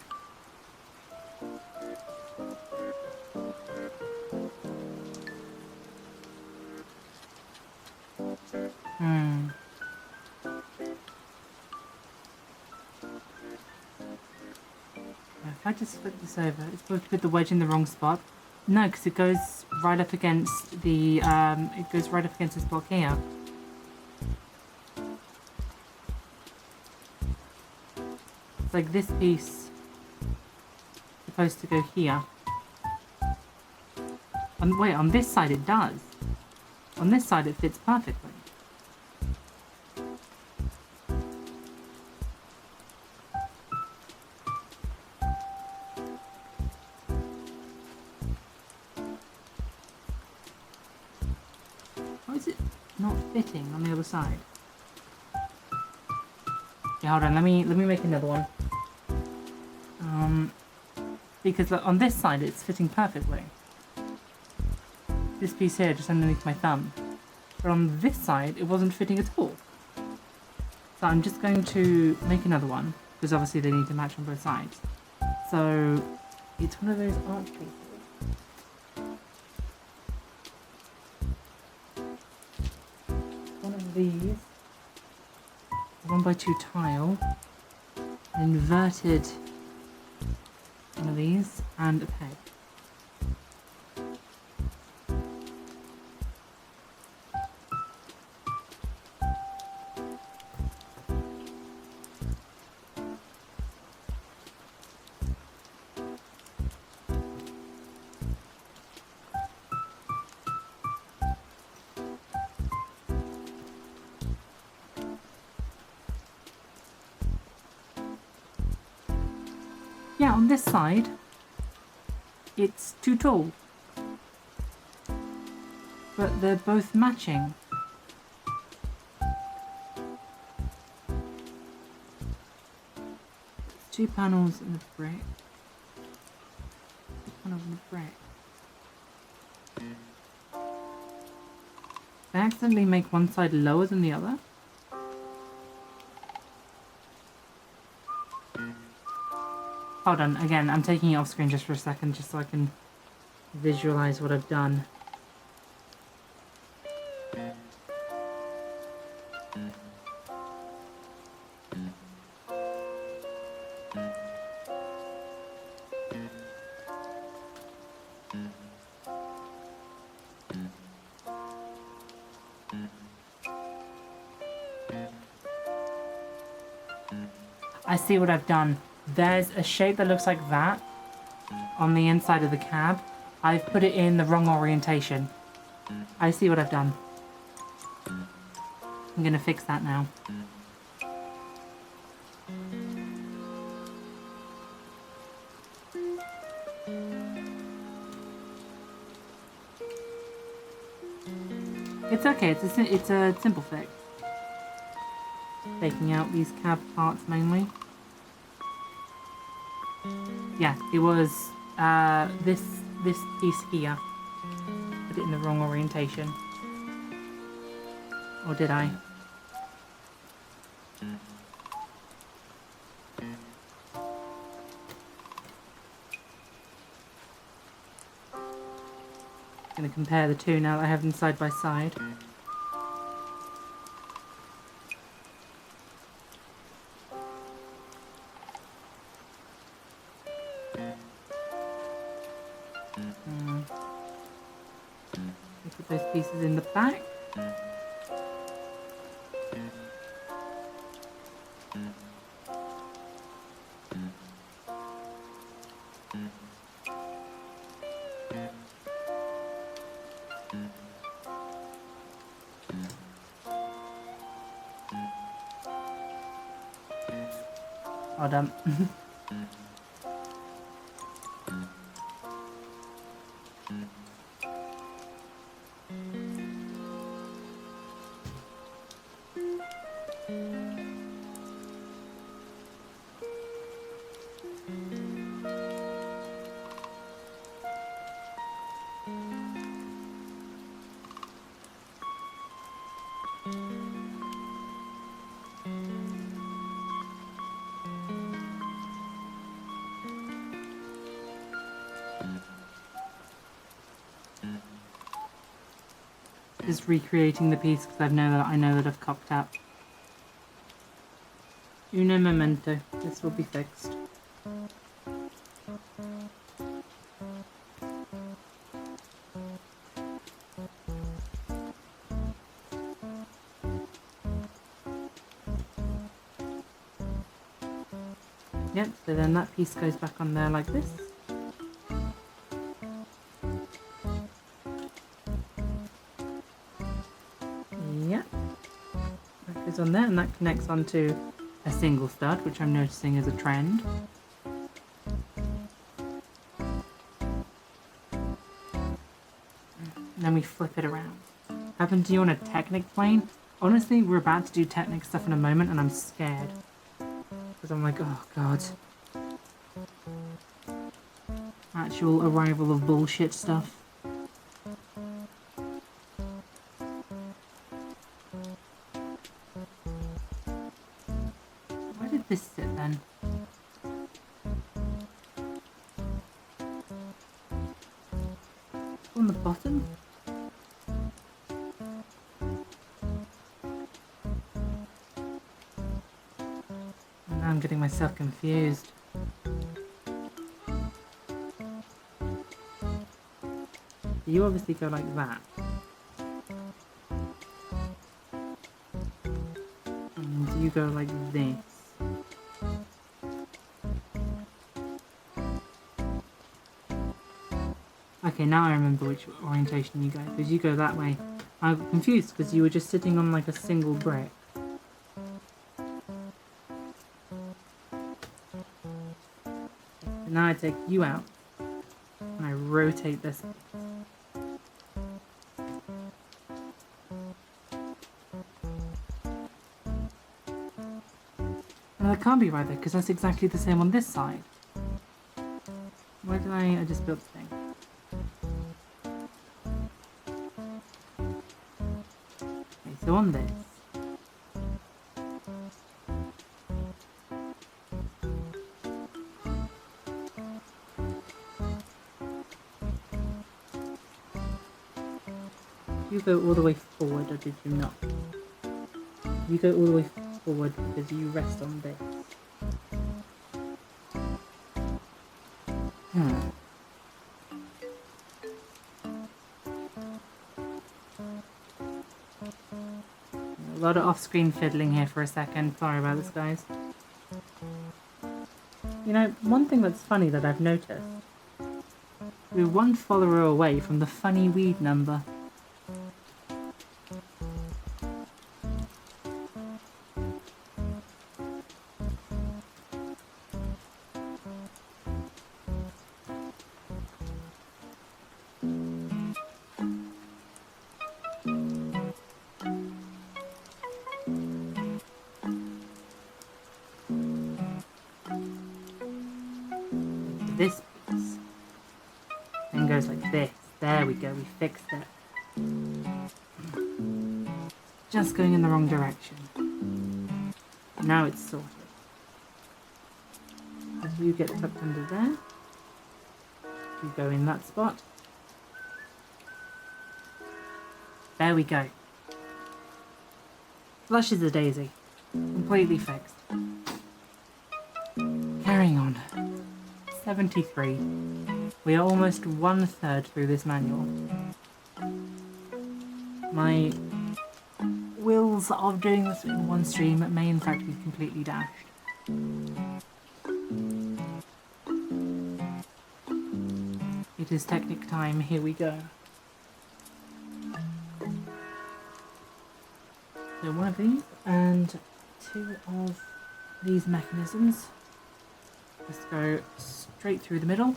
If I just flip this over, it's supposed to put the wedge in the wrong spot. No, because it goes right up against the this block here. It's like this piece is supposed to go here. Wait, on this side it does. On this side it fits perfectly. Why is it not fitting on the other side? Okay, hold on, let me make another one. Because on this side it's fitting perfectly. This piece here just underneath my thumb. But on this side it wasn't fitting at all. So I'm just going to make another one, because obviously they need to match on both sides. So it's one of those arch pieces. One of these, 1x2 tile, an inverted one of these, and a peg. Yeah, on this side, it's too tall. But they're both matching. It's 2 panels and a brick. 2 panels and a brick. They accidentally make one side lower than the other. Hold on, again, I'm taking it off screen just for a second, just so I can visualize what I've done. I see what I've done. There's a shape that looks like that on the inside of the cab. I've put it in the wrong orientation. I see what I've done. I'm gonna fix that now. It's okay, it's a simple fix. Taking out these cab parts mainly. Yeah, it was this piece here. Put it in the wrong orientation. Or did I? Gonna compare the two now that I have them side by side. Put those pieces in the back. All done. Just recreating the piece because I know that I've cocked up. Uno momento. This will be fixed. Yep, so then that piece goes back on there like this. Yep. That goes on there and that connects onto a single stud, which I'm noticing is a trend. And then we flip it around. Happened to you on a Technic plane? Honestly, we're about to do Technic stuff in a moment and I'm scared. Because I'm like, oh god. Actual arrival of bullshit stuff. On the bottom? Now I'm getting myself confused. You obviously go like that. And you go like this. Okay, now I remember which orientation you go, because you go that way. I got confused because you were just sitting on like a single brick. Now I take you out and I rotate this. And that can't be right there because that's exactly the same on this side. Where did I just built the thing. Okay, so on this. You go all the way forward, or did you not? You go all the way forward because you rest on this. A lot of off-screen fiddling here for a second. Sorry about this, guys. You know, one thing that's funny that I've noticed. We're one follower away from the funny weed number. This piece then goes like this. There we go, we fixed it. Just going in the wrong direction. Now it's sorted. As you get tucked under there, you go in that spot. There we go. Flush as a daisy. Completely fixed. Carrying on. 73. We are almost 1/3 through this manual. My wills of doing this in one stream may in fact be completely dashed. It is Technic time, here we go. So one of these and two of these mechanisms. Just go straight through the middle.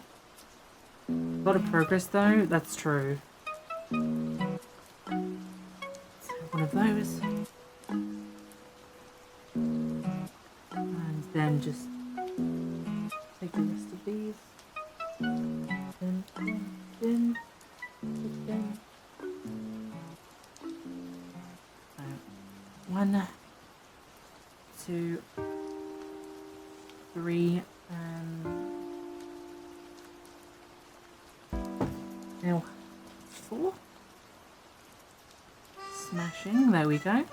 A lot of progress though, that's true. So one of those. And then just take the rest of these. Then. So, 1, 2, 3, and now 4. Smashing, there we go.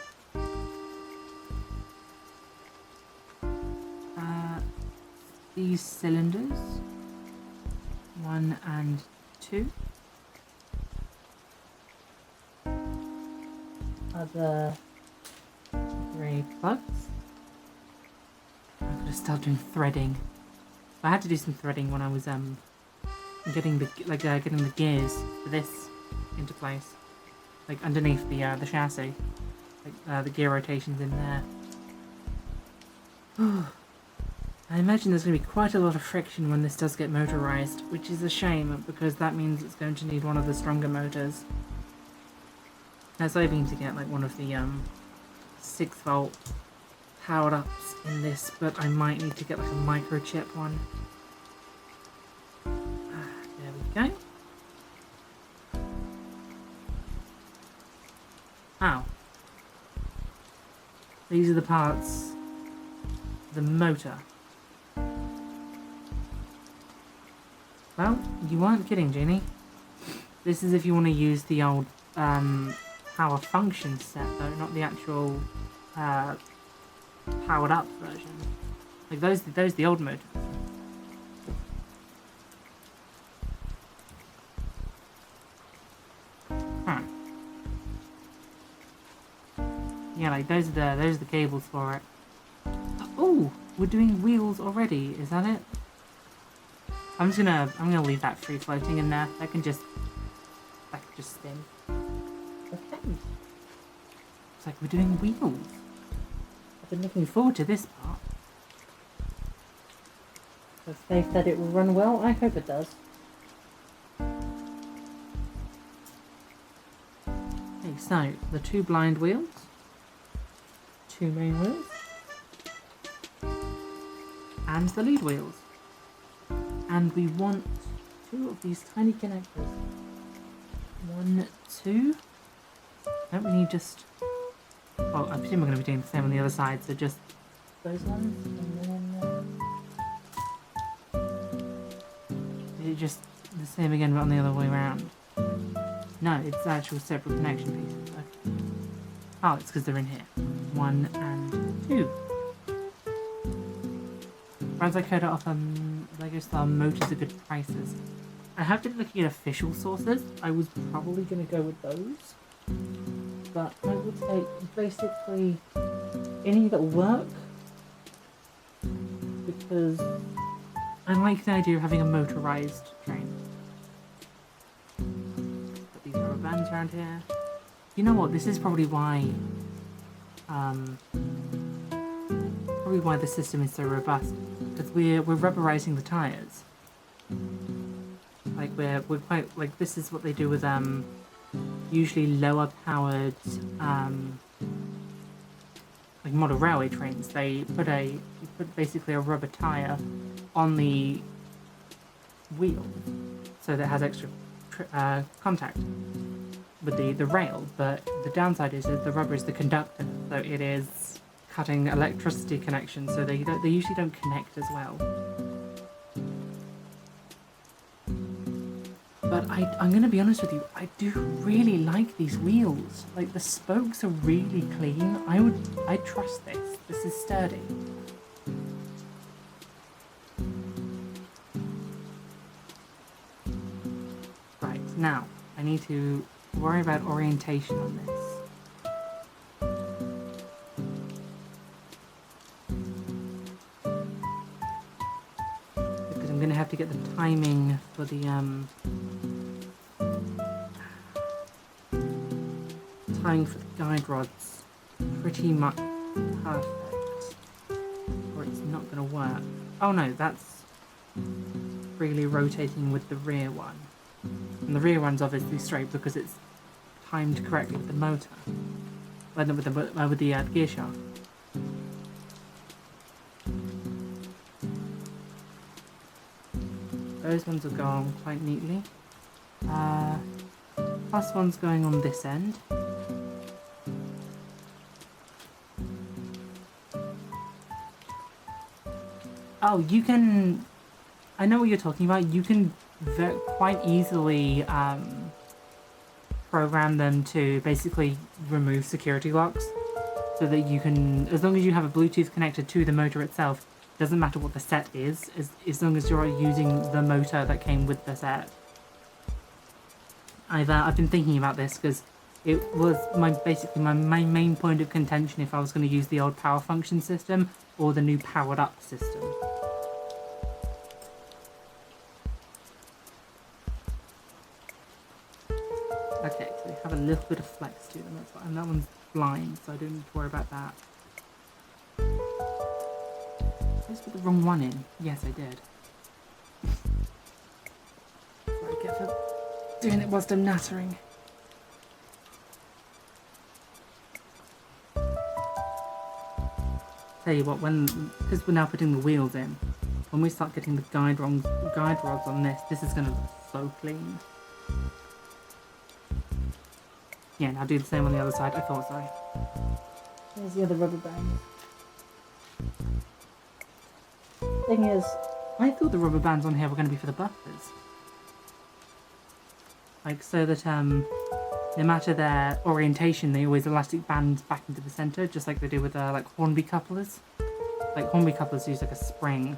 These cylinders, 1 and 2. Other 3 plugs. I'm gonna start doing threading. I had to do some threading when I was getting the gears for this into place, like underneath the chassis, like the gear rotations in there. I imagine there's going to be quite a lot of friction when this does get motorized, which is a shame because that means it's going to need one of the stronger motors. I was hoping to get like one of the 6-volt powered ups in this, but I might need to get like a microchip one. There we go. Ow. These are the parts of the motor. Well, you weren't kidding, Jeannie. This is if you want to use the old power function set though, not the actual powered up version. Like those the old motors. Huh. Yeah, like those are the cables for it. Oh, we're doing wheels already. Is that it? I'm gonna leave that free floating in there. That can just spin. Okay. Looks like we're doing wheels. I've been looking forward to this part. Because they said it will run well. I hope it does. Okay, so the 2 blind wheels, 2 main wheels, and the lead wheels. And we want 2 of these tiny connectors. 1, 2. Don't we need just... Well, I presume we're going to be doing the same on the other side, so just those ones, and then... Is it just the same again, but on the other way around? No, it's actual separate connection pieces. Okay. Oh, it's because they're in here. 1 and 2. Brands I code off Lego style motors are good prices. I have been looking at official sources. I was probably going to go with those. But I would take basically any that work. Because I like the idea of having a motorized train. Got these rubber bands around here. You know what? This is probably why the system is so robust. Because we're rubberizing the tires. Like we're quite like this is what they do with usually lower powered like model railway trains. They put basically a rubber tire on the wheel so that it has extra contact with the rail, but the downside is that the rubber is the conductor, so it is cutting electricity connections, so they usually don't connect as well. But I'm gonna be honest with you, I do really like these wheels. Like the spokes are really clean. I trust this. This is sturdy. Right, now I need to worry about orientation on this. Because I'm gonna have to get the timing for the timing for the guide rods pretty much perfect, or it's not gonna work. Oh no, that's freely rotating with the rear one. And the rear one's obviously straight because it's timed correctly with the motor. With the gear shaft. Those ones will go on quite neatly. Plus one's going on this end. Oh, you can... I know what you're talking about. You can quite easily program them to basically remove security locks, so that you can, as long as you have a Bluetooth connected to the motor itself, doesn't matter what the set is, as long as you're using the motor that came with the set. I've been thinking about this because it was my main point of contention if I was going to use the old power function system or the new powered up system. Okay, so they have a little bit of flex to them, and that one's blind, so I don't need to worry about that. I just put the wrong one in. Yes, I did. That's what I get for doing it whilst I'm nattering. Tell you what, because we're now putting the wheels in, when we start getting the guide rods on this is going to look so clean. Yeah, now do the same on the other side. I thought so. There's the other rubber band. Thing is, I thought the rubber bands on here were going to be for the buffers. like so that no matter their orientation, they always elastic band back into the center, just like they do with like Hornby couplers. Like Hornby couplers use like a spring.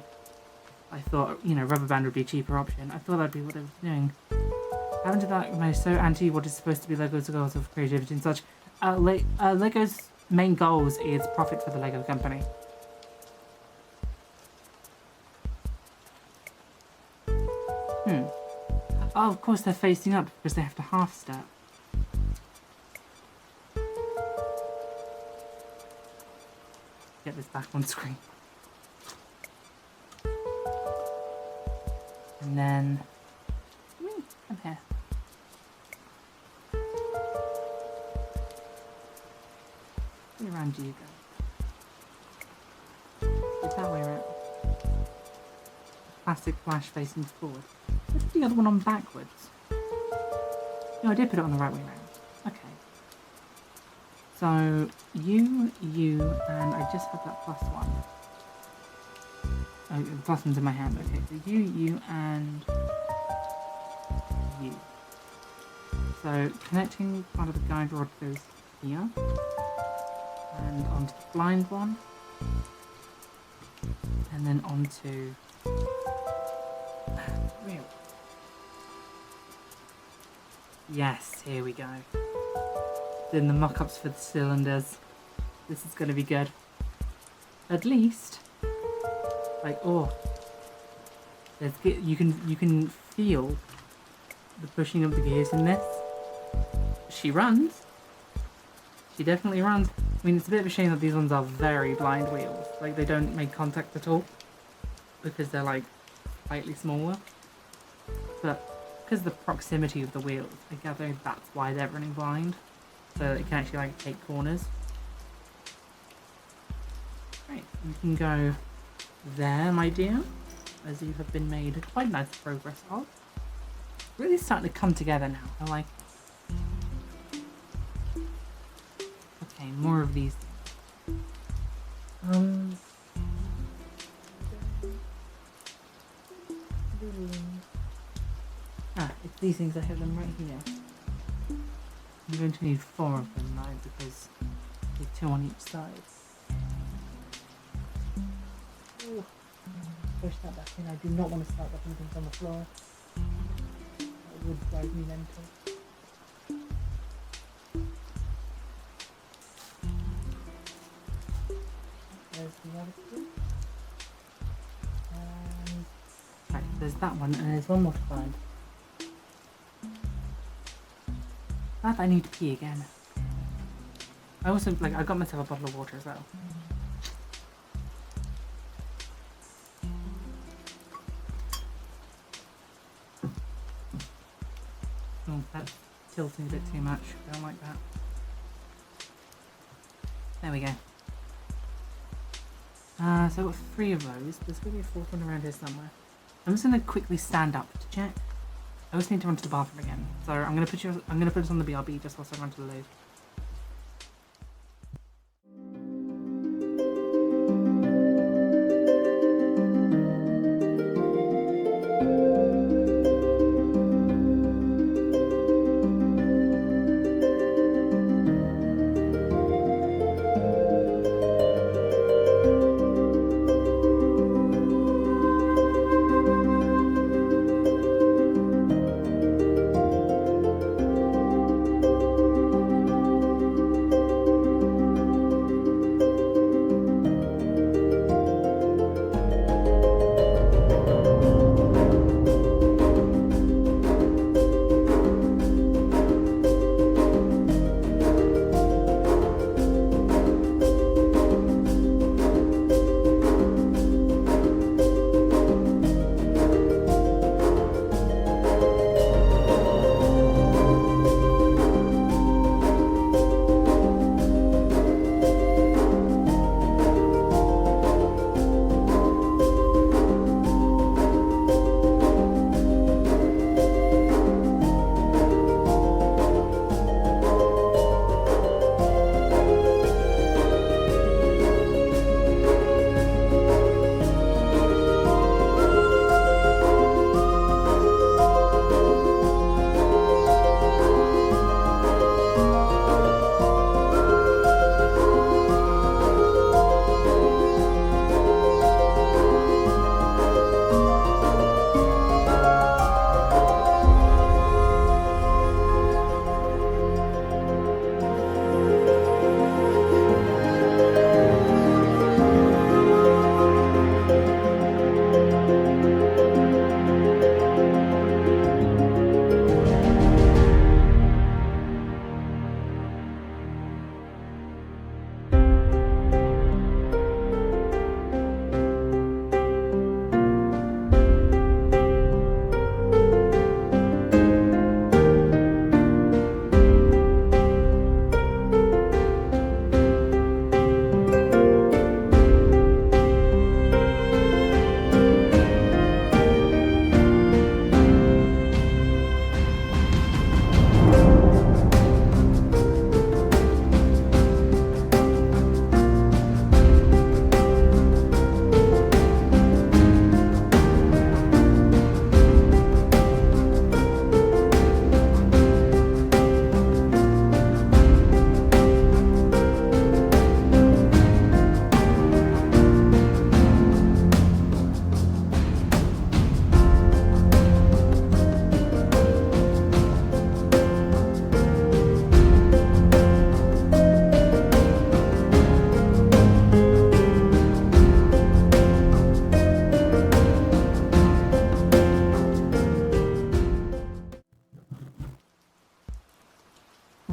I thought, you know, rubber band would be a cheaper option. I thought that'd be what they were doing. Haven't done that. No, so anti what is supposed to be Lego's goals of creativity and such. Lego's main goals is profit for the Lego company. Oh, of course they're facing up because they have to half step. Get this back on screen. And then come here. Where around do you go? It's that way around. Plastic flash facing forward. Let's put the other one on backwards. No, I did put it on the right way around. Okay. So you, and I just had that +1. Oh, the plus one's in my hand. Okay, so you, and you. So connecting part of the guide rod goes here, and onto the blind one, and then onto real. Yes, here we go. Then the mock-ups for the cylinders. This is going to be good. At least, like, oh, you can feel the pushing of the gears in this. She runs. She definitely runs. I mean, it's a bit of a shame that these ones are very blind wheels. Like, they don't make contact at all because they're like slightly smaller. But because of the proximity of the wheels, I gather that's why they're running blind, so that it can actually like take corners. Right, you can go there, my dear, as you have been made quite nice progress of. Really starting to come together now. I like it. Okay, more of these. It's these things. I have them right here. I'm going to need 4 of them now because there's 2 on each side. Ooh. Push that back in. I do not want to start dropping things on the floor. That would drive me mental. There's the other 2. Right, there's that one, and there's one more to find. I need to pee again. I also, like, I got myself a bottle of water as well. Oh, that's tilting a bit too much. I don't like that. There we go. So I've got 3 of those. There's going to be a 4th one around here somewhere. I'm just going to quickly stand up to check. I just need to run to the bathroom again. So I'm going to put this on the BRB just whilst I run to the loo.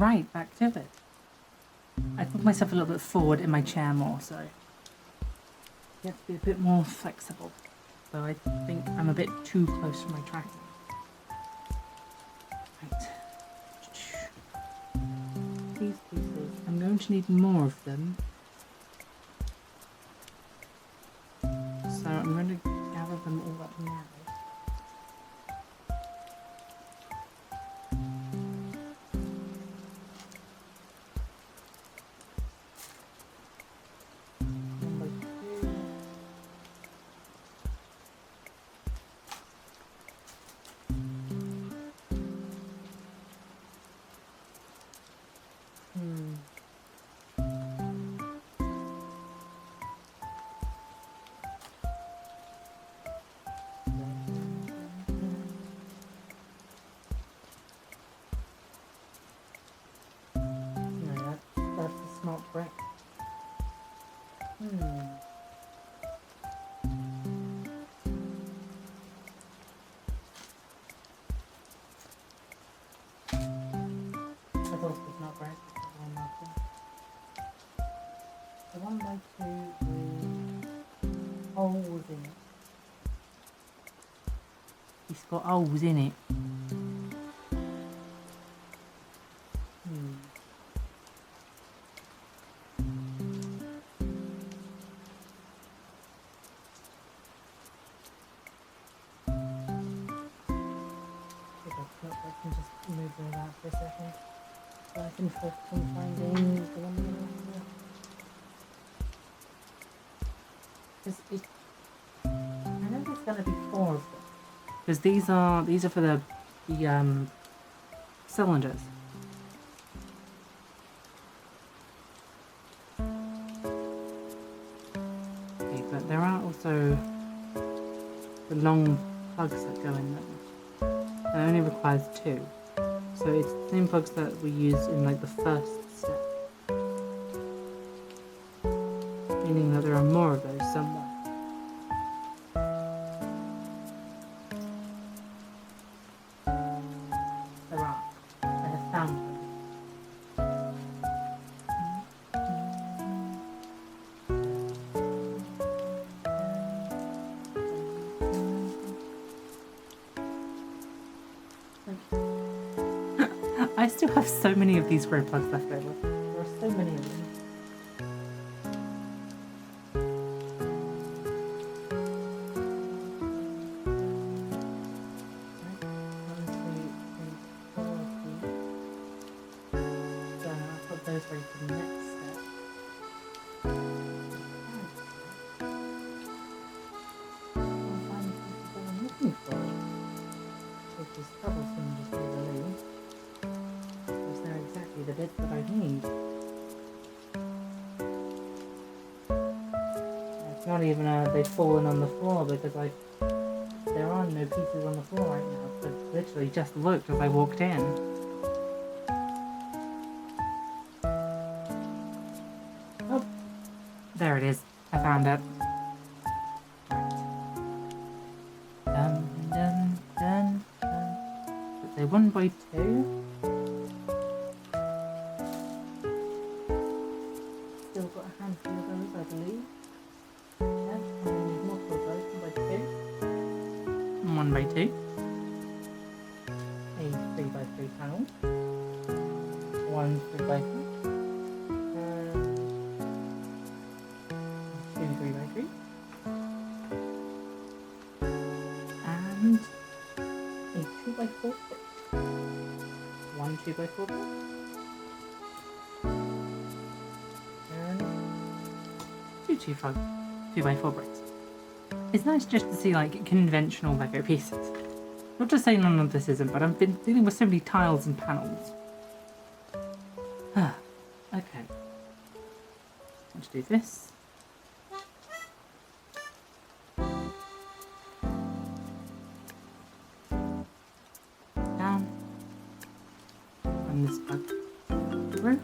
right back to it. I put myself a little bit forward in my chair more, so you have to be a bit more flexible. So I think I'm a bit too close for my tracking. Right. These pieces, I'm going to need more of them. So I'm going to gather them all up now. Not Brixx. I thought it was not Brixx. The 1x2 with holes in it. It's got holes in it. I can just move them out for a second so I can focus on finding the one because I know there's going to be 4 of them because these are for the cylinders. Okay, but there are also the long plugs that go in there. It only requires 2, so it's the same plugs that we used in like the first step, meaning that there are more of those somewhere. There are. I have found them. I still have so many of these grey plugs left over. There are so many of them. So I'll put those ready for the next step. I'll find the pieces that I'm looking for, which is troublesome to say the least. They're exactly the bits that I need. It's not even they've fallen on the floor because there are no pieces on the floor right now. I literally just looked as I walked in. Oh, there it is. I found it. Dun dun dun dun. It's a 1x2. Still got a handful of those, I believe. Yeah, and then there's more of those, 1x2. 1x2. A 3x3 panel. 1 3x3. And 2 3x3. And a 2x4 brick. 1 2x4 brick. And 2x4 bricks. It's nice just to see like conventional Lego pieces. Not to say none of this isn't, but I've been dealing with so many tiles and panels. Okay. Let's do this. Down. And this plug through.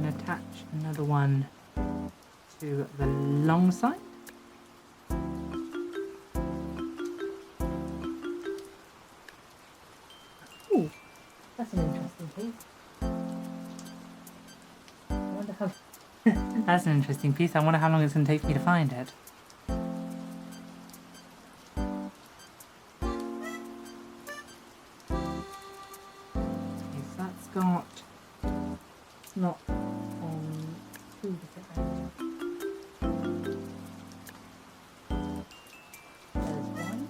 Attach another one to the long side. That's an interesting piece. I wonder how long it's going to take me to find it. Okay, so that's got... It's not on 2 different ends. There's one.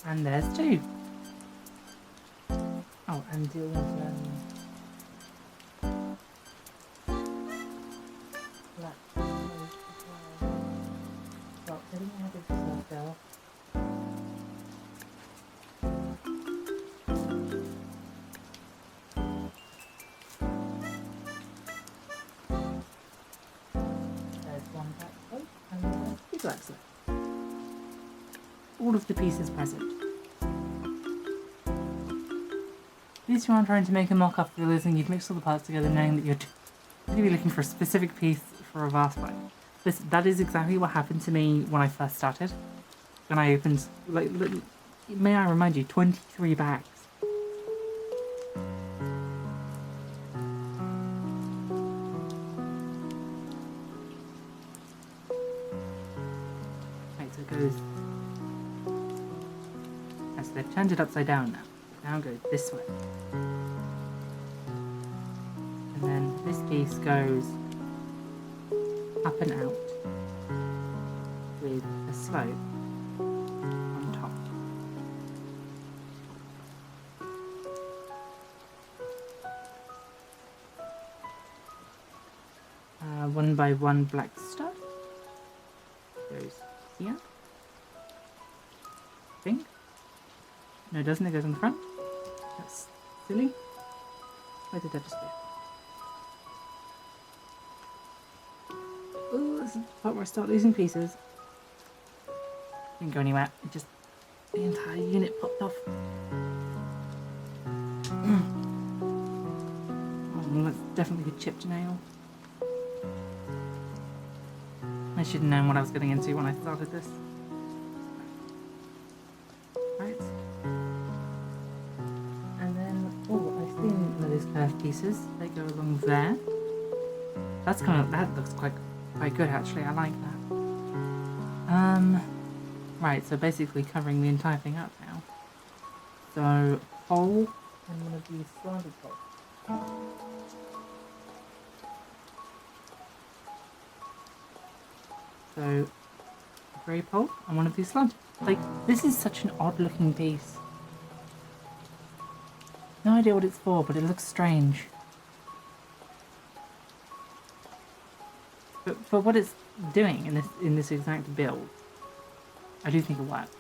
And there's 2. Oh, and deal with black clothes as well. Well, getting out of this girl. There's 1 black coat and there's 2 black coats. All of the pieces present. These two I'm trying to make a mock-up, realising you've mixed all the parts together, knowing that you're really looking for a specific piece for a vase plane. That is exactly what happened to me when I first started. When I opened, may I remind you, 23 bags. Right, so it goes... So they've turned it upside down now. Now go this way. And then this piece goes up and out with a slope on top. 1 by 1 black stud goes here. I think. No, it doesn't. It goes on the front. That's silly. Where did that just go? Oh, this is the part where I start losing pieces. Didn't go anywhere. It just... the entire unit popped off. Oh, well, that's definitely a chipped nail. I should have known what I was getting into when I started this. Right. And then, oh, I've seen one of these curved pieces. They go along there. That's kind of, that looks quite good actually. I like that. Right, so basically covering the entire thing up now. So, pole and one of these slanted poles. So, a grey pole and one of these slanted. Like, this is such an odd looking piece. No idea what it's for, but it looks strange. But for what it's doing in this exact build, I do think it works.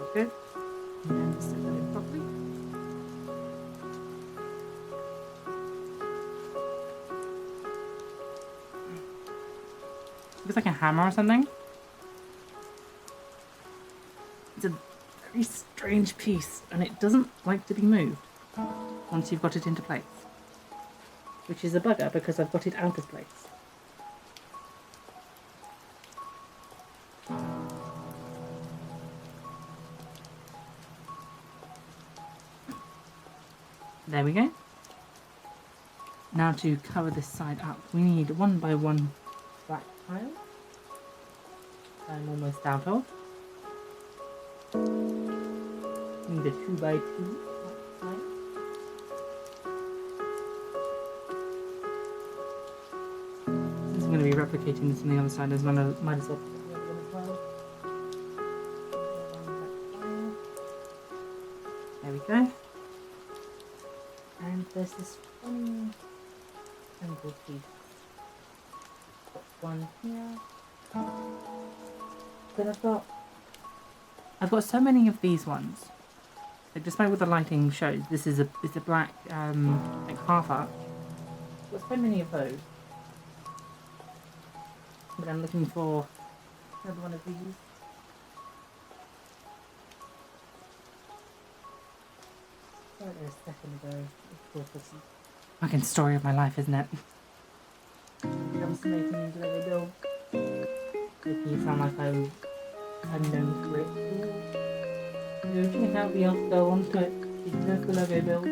Okay. And then set that in properly. Looks like a hammer or something. It's a very strange piece, and it doesn't like to be moved once you've got it into place. Which is a bugger, because I've got it out of place. There we go. Now to cover this side up, we need 1 by 1 black tile. I'm almost out of. Need a 2 by 2 black tile. Since I'm going to be replicating this on the other side as well, I might as well put the other one as well. There we go. And there's this funny angle piece. Got one here. But I've got so many of these ones. Like, despite what the lighting shows, it's a black like half arch. I've got so many of those. But I'm looking for Another one of these. Right there a second ago. Fucking story of my life, isn't it? When it comes to making these Lego builds, making it sound like I'm unknown for it. You check out the else go onto it. You can go for Lego build.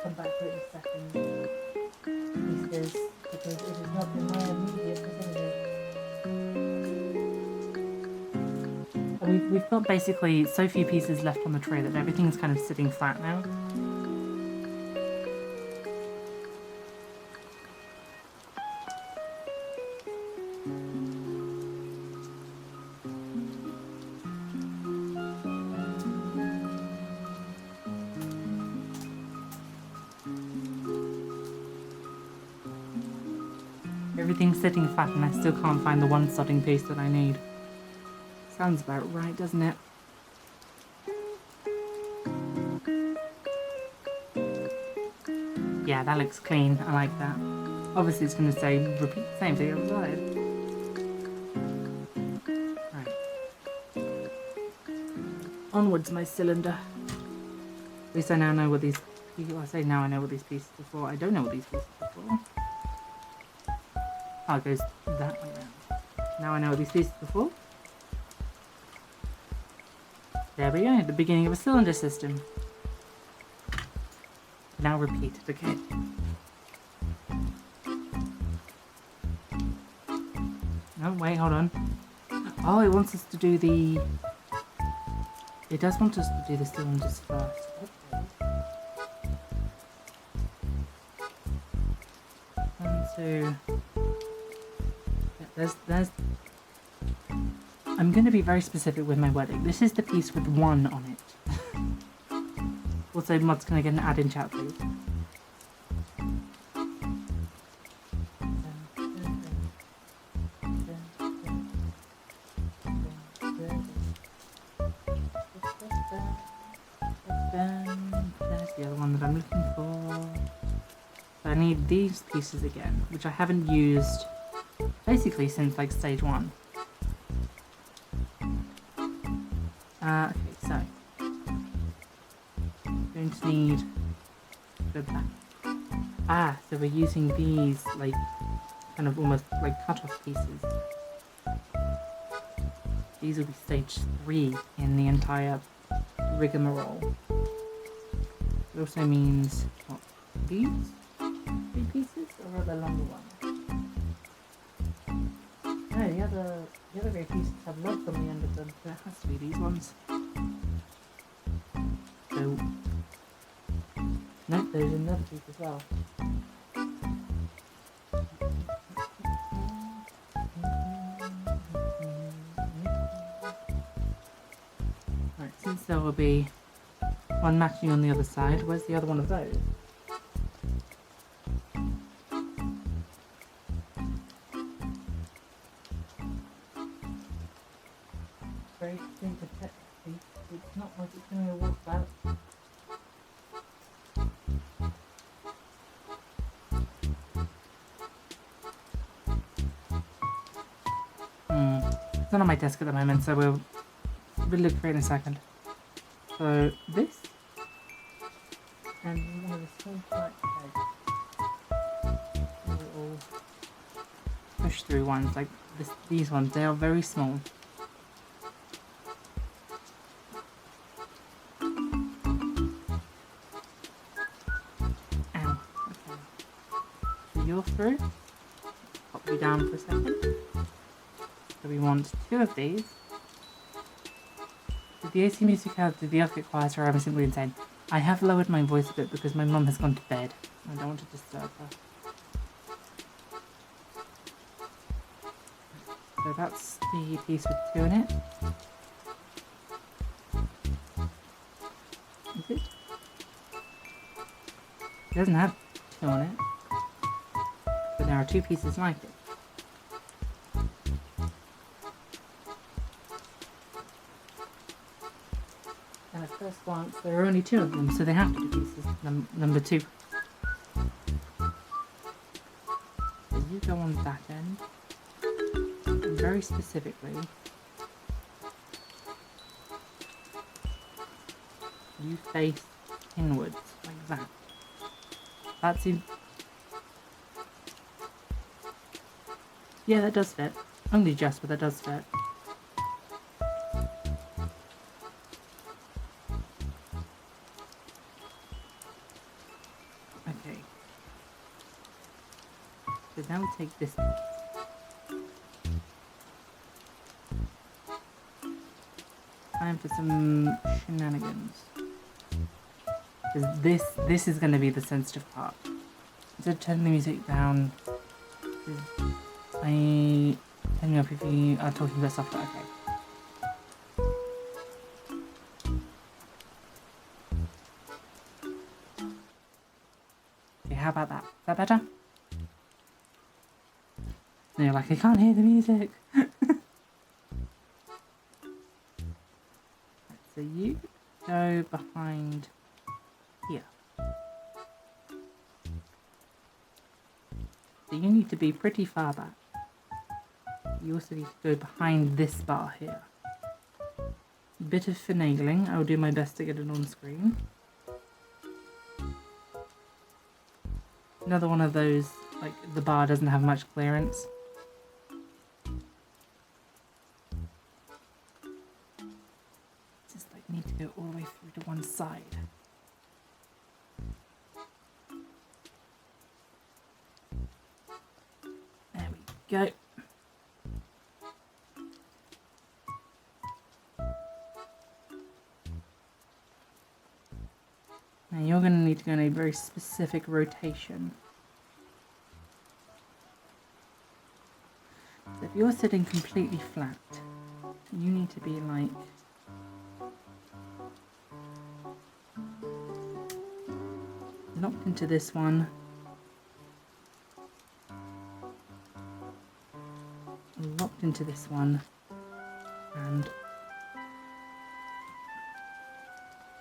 Come back to it in a second. Pieces, because it is not in my immediate vicinity. And we've got basically so few pieces left on the tray that everything's kind of sitting flat now. Everything's sitting flat and I still can't find the one sodding piece that I need. Sounds about right, doesn't it? Yeah, that looks clean. I like that. Obviously it's going to say repeat the same thing on the side. Right. Onwards, my cylinder. At least I now know what these... I say now I know what these pieces are for. I don't know what these pieces are for. Oh, it goes that way around. Now I know what these pieces are for. There we go, the beginning of a cylinder system. Now repeat it, okay? Oh, wait, hold on. Oh, it wants us to do the... It does want us to do the cylinders first. Okay. 1, 2... There's... I'm going to be very specific with my wording. This is the piece with 1 on it. Also, mods, can I get an ad in chat, please? There's the other one that I'm looking for. So I need these pieces again, which I haven't used basically since like stage 1. Okay, so going to need go back. Ah, so we're using these like kind of almost like cut-off pieces. These will be stage 3 in the entire rigmarole. It also means what, these 3 pieces, or are there longer ones? No, the other 3 pieces have lugs on the end of them, so it has to be these ones. So, no, there's another piece as well. Right, since there will be one matching on the other side, where's the other one of those? Very simple technically, it's not like it's going to work out. It's not on my desk at the moment, so we'll look for it in a second. So this, and one of the small black pegs, little push through ones like this. These ones, they are very small. Ow. Okay. So you're through. Pop you down for a second. So we want 2 of these. Did the AC music out? Did the earth get quieter? I'm simply insane. I have lowered my voice a bit because my mum has gone to bed. I don't want to disturb her. So that's the piece with 2 in it. Is it? It doesn't have 2 on it. But there are 2 pieces like it. And at first glance, there are only 2 of them, so they have to be pieces number 2. So you go on that end, and very specifically, you face inwards, like that. That's in. Yeah, that does fit. Only just, but that does fit. Okay. So now we take this piece. Time for some shenanigans. Because this is going to be the sensitive part. So turn the music down. Turn me up if you are talking about software. Okay. Okay, how about that? Is that better? And you're like, I can't hear the music. So you go behind here. So you need to be pretty far back. You also need to go behind this bar here. Bit of finagling. I will do my best to get it on screen. Another one of those, like, the bar doesn't have much clearance. Just like need to go all the way through to one side. There we go. Now you're going to need to go in a very specific rotation. So if you're sitting completely flat, you need to be like locked into this one, locked into this one, and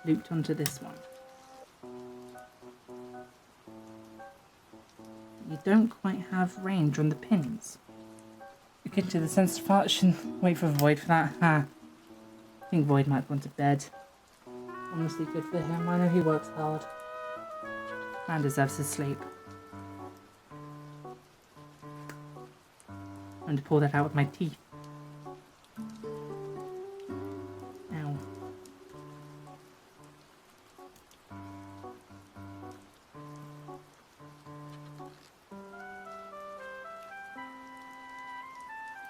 looped onto this one. You don't quite have range on the pins. You get to the sensitive part, shouldn't wait for Void for that. I think Void might want to bed. Honestly, good for him. I know he works hard. Man deserves his sleep. I'm going to pull that out with my teeth. Ow.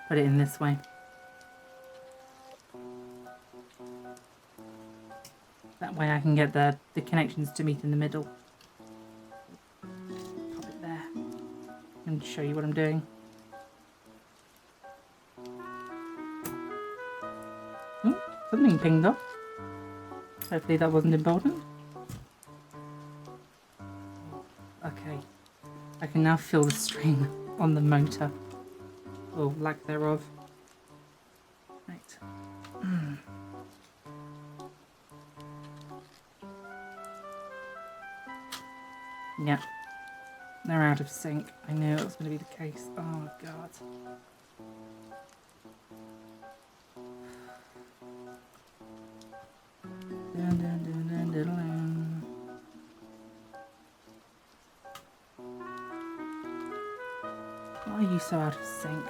Put it in this way. That way I can get the connections to meet in the middle. Pop it there. And show you what I'm doing. Oh, something pinged off. Hopefully that wasn't important. Okay. I can now feel the strain on the motor. Or lack thereof. Right. Yeah. They're out of sync. I knew it was going to be the case. Oh, God. Dun, dun, dun, dun, dun, dun. Why are you so out of sync?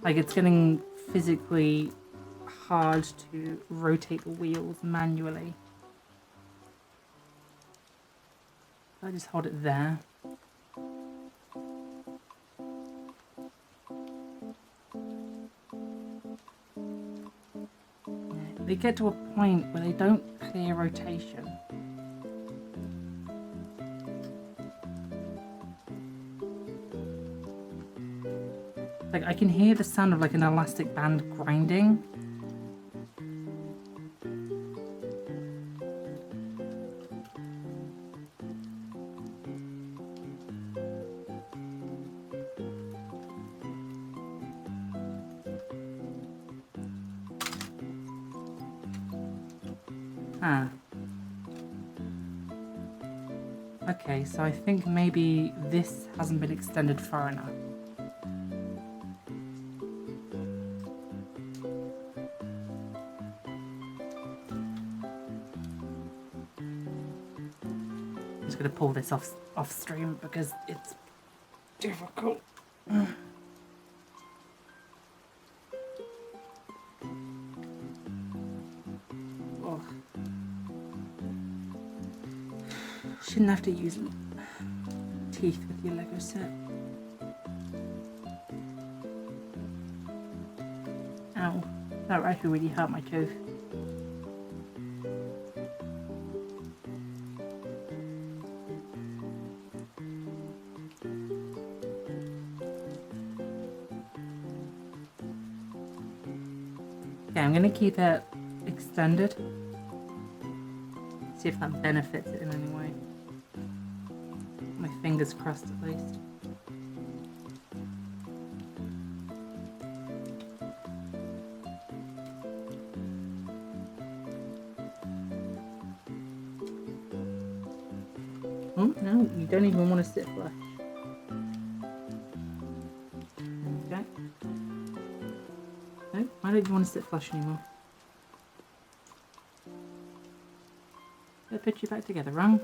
Like, it's getting physically hard to rotate the wheels manually. I just hold it there. Yeah, they get to a point where they don't clear rotation. Like, I can hear the sound of like an elastic band grinding. Ah. Okay, so I think maybe this hasn't been extended far enough. I'm just gonna pull this off stream because it's difficult. Oh. Shouldn't have to use teeth with your Lego set. Ow, that actually really hurt my tooth. Okay, I'm gonna keep it extended. See if that benefits it in any way. My fingers crossed at least. Oh, no, you don't even want to sit flush. Okay. No, why don't you want to sit flush anymore? I'll put you back together, wrong?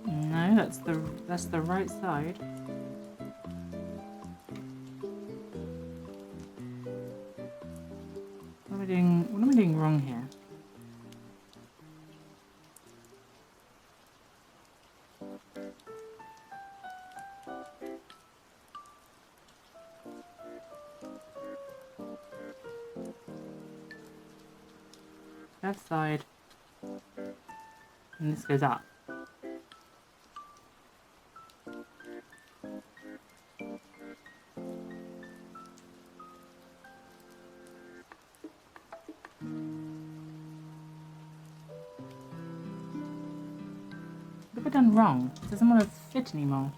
No, that's the right side. What am I doing wrong here? Left side. And this goes up. What have I done wrong? It doesn't want to fit anymore.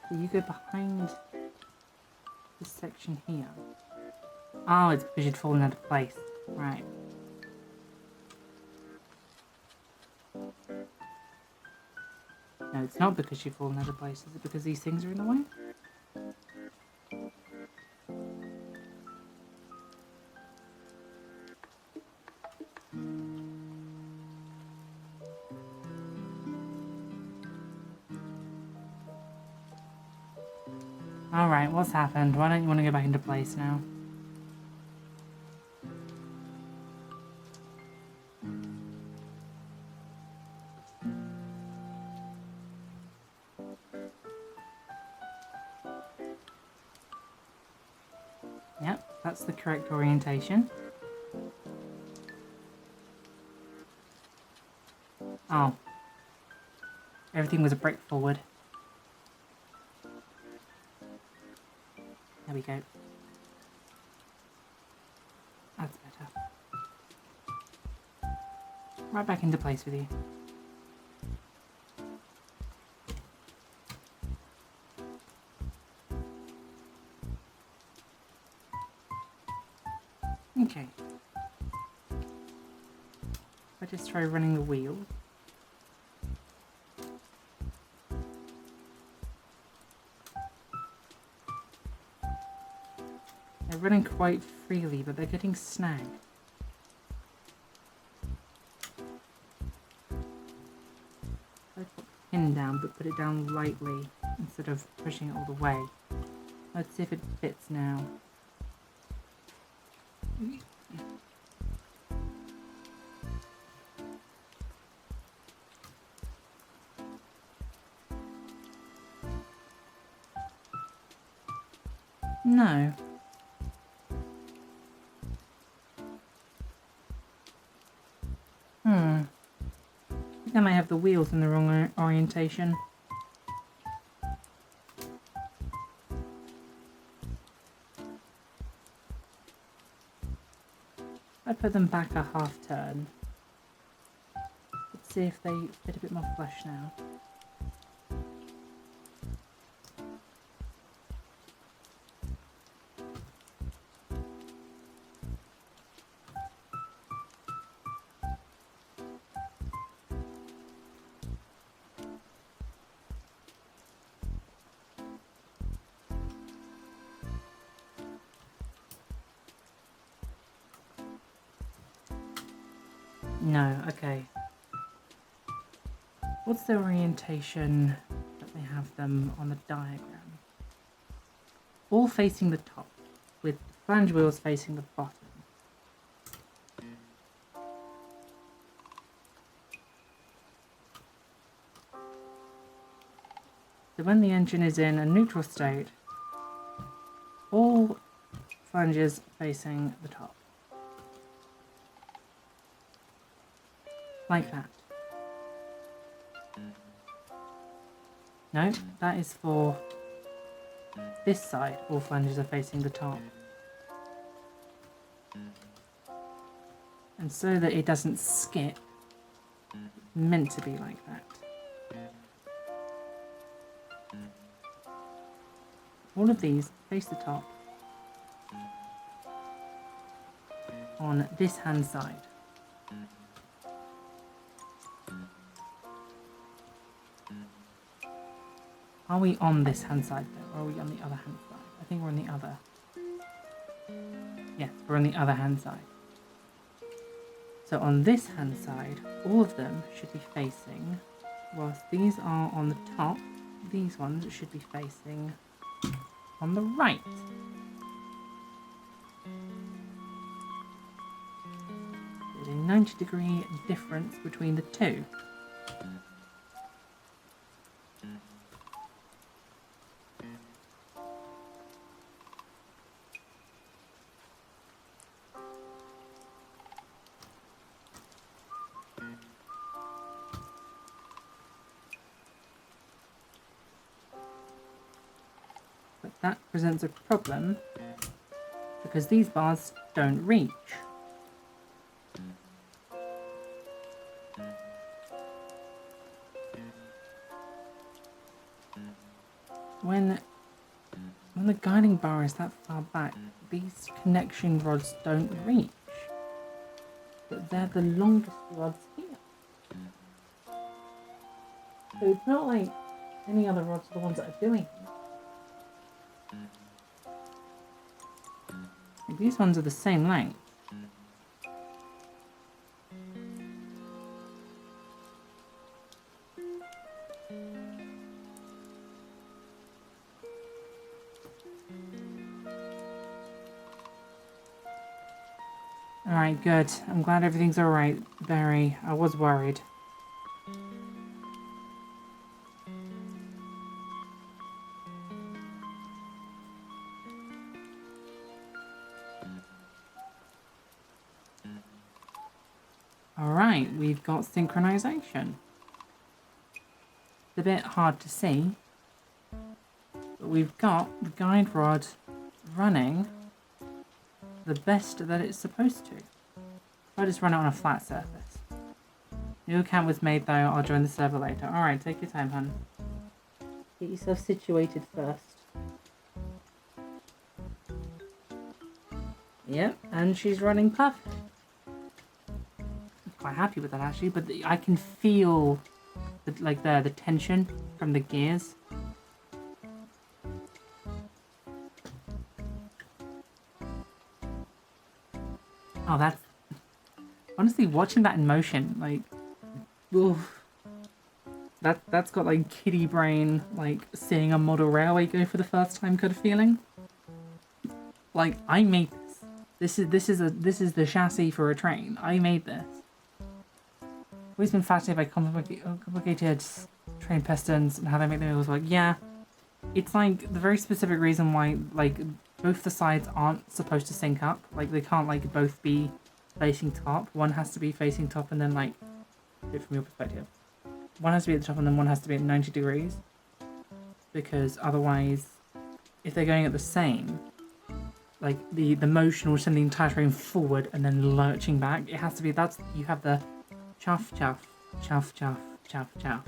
So you go behind this section here. Oh, it's because you'd fallen out of place. Right. No, it's not because you've fallen out of place. Is it because these things are in the way? Alright, what's happened? Why don't you want to go back into place now? Yep, that's the correct orientation. Oh. Everything was a brick forward. There we go. That's better. Right back into place with you. Okay. If I just try running the wheel. They're running quite freely, but they're getting snagged. I put the pin down, but put it down lightly instead of pushing it all the way. Let's see if it fits now. No. I think I might have the wheels in the wrong orientation. I put them back a half turn. Let's see if they fit a bit more flush now. No, okay. What's the orientation that they have them on the diagram? All facing the top, with the flange wheels facing the bottom. So when the engine is in a neutral state, all flanges facing the top. Like that. No, that is for this side. All flanges are facing the top. And so that it doesn't skip, it's meant to be like that. All of these face the top on this hand side. Are we on this hand side though, or are we on the other hand side? I think we're on the other. Yes, we're on the other hand side. So on this hand side, all of them should be facing, whilst these are on the top, these ones should be facing on the right. There's a 90-degree difference between the two. That presents a problem because these bars don't reach. When the guiding bar is that far back, these connection rods don't reach. But they're the longest rods here. So it's not like any other rods are the ones that are doing it. These ones are the same length. Alright, good. I'm glad everything's alright, Barry. I was worried. Alright, we've got synchronization. It's a bit hard to see, but we've got the guide rod running the best that it's supposed to. I'll just run it on a flat surface. New account was made though, I'll join the server later. Alright, take your time, hun. Get yourself situated first. Yep, and she's running perfect. Quite happy with that actually, but I can feel the tension from the gears. Oh, that's honestly watching that in motion, like, oof. That's got like kiddie brain, like seeing a model railway go for the first time kind of feeling. Like, I made this. This is the chassis for a train. I made this. Always been fascinated by complicated train pistons and how they make the wheels work. Yeah, it's like the very specific reason why like both the sides aren't supposed to sync up. Like, they can't, like, both be facing top. One has to be facing top and then, like, do it from your perspective. One has to be at the top and then one has to be at 90 degrees. Because otherwise, if they're going at the same, like, the motion will send the entire train forward and then lurching back. It has to be, that's, you have the chuff, chuff, chuff, chuff, chuff, chuff.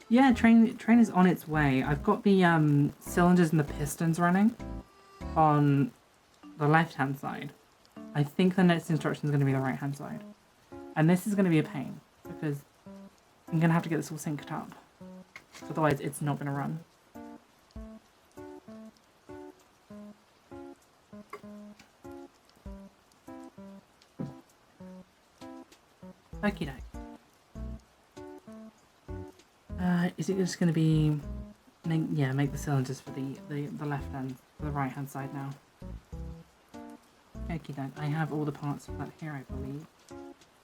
Yeah, train is on its way. I've got the cylinders and the pistons running on the left-hand side. I think the next instruction is going to be the right-hand side. And this is going to be a pain, because I'm going to have to get this all synced up. Otherwise, it's not going to run. Okie doke. Is it just going to be... make the cylinders for the left hand, for the right hand side now. Okie doke. I have all the parts for that here, I believe.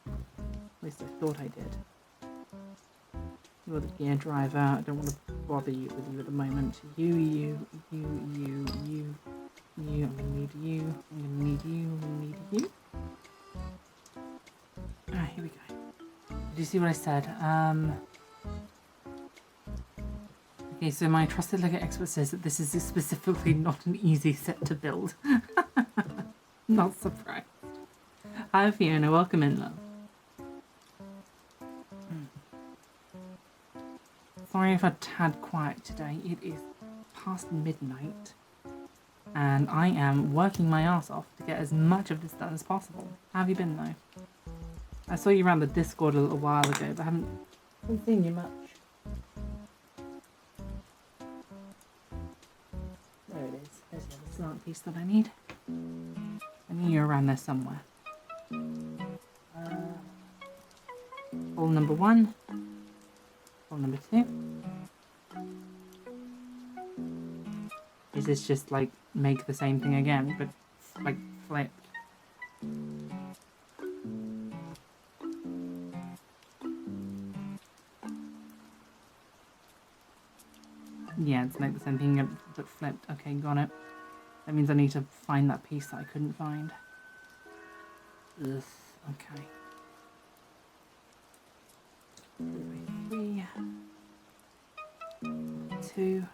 At least I thought I did. You're the gear driver. I don't want to bother you with you at the moment. You. I'm gonna need you. I'm gonna need you. I'm gonna need you. Ah, here we go. Did you see what I said? Okay, so my trusted Lego expert says that this is specifically not an easy set to build. Not surprised. Hi Fiona, welcome in, love. Sorry if I'm a tad quiet today. It is past midnight and I am working my ass off to get as much of this done as possible. How have you been though? I saw you around the Discord a little while ago, but I haven't seen you much. There it is. There's the slant piece that I need. I knew you were around there somewhere. Hole number 1. Hole number 2. Is this just like make the same thing again, but like flipped? Yeah, it's like the same thing but flipped. Okay, got it. That means I need to find that piece that I couldn't find. Ugh, okay. 3, 2.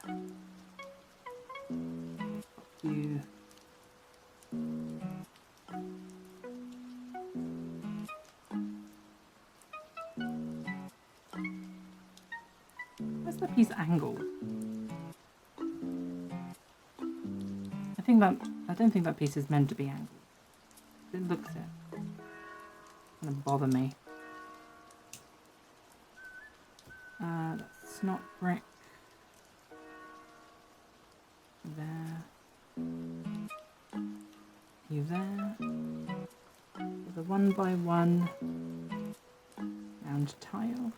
You. Where's the piece angled? I don't think that piece is meant to be angled. It looks it. It's gonna bother me. That's not brick. There. You there. With a 1x1 round tile.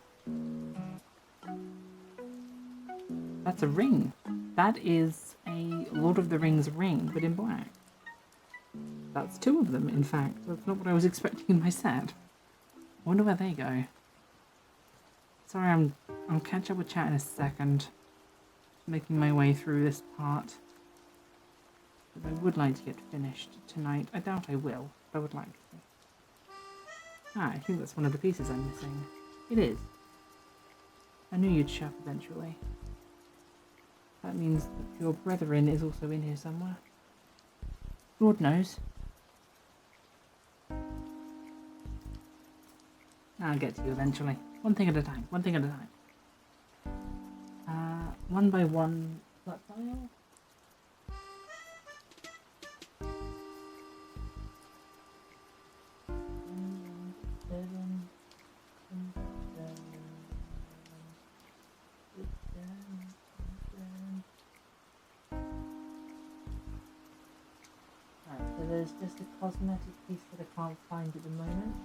That's a ring. That is a Lord of the Rings ring, but in black. That's 2 of them, in fact. That's not what I was expecting in my set. I wonder where they go. Sorry, I'll catch up with chat in a second. Making my way through this part. But I would like to get finished tonight. I doubt I will, but I would like to. Ah, I think that's one of the pieces I'm missing. It is. I knew you'd show up eventually. That means that your brethren is also in here somewhere. Lord knows. I'll get to you eventually. One thing at a time. One thing at a time. 1x1 flat tile. There's just a cosmetic piece that I can't find at the moment.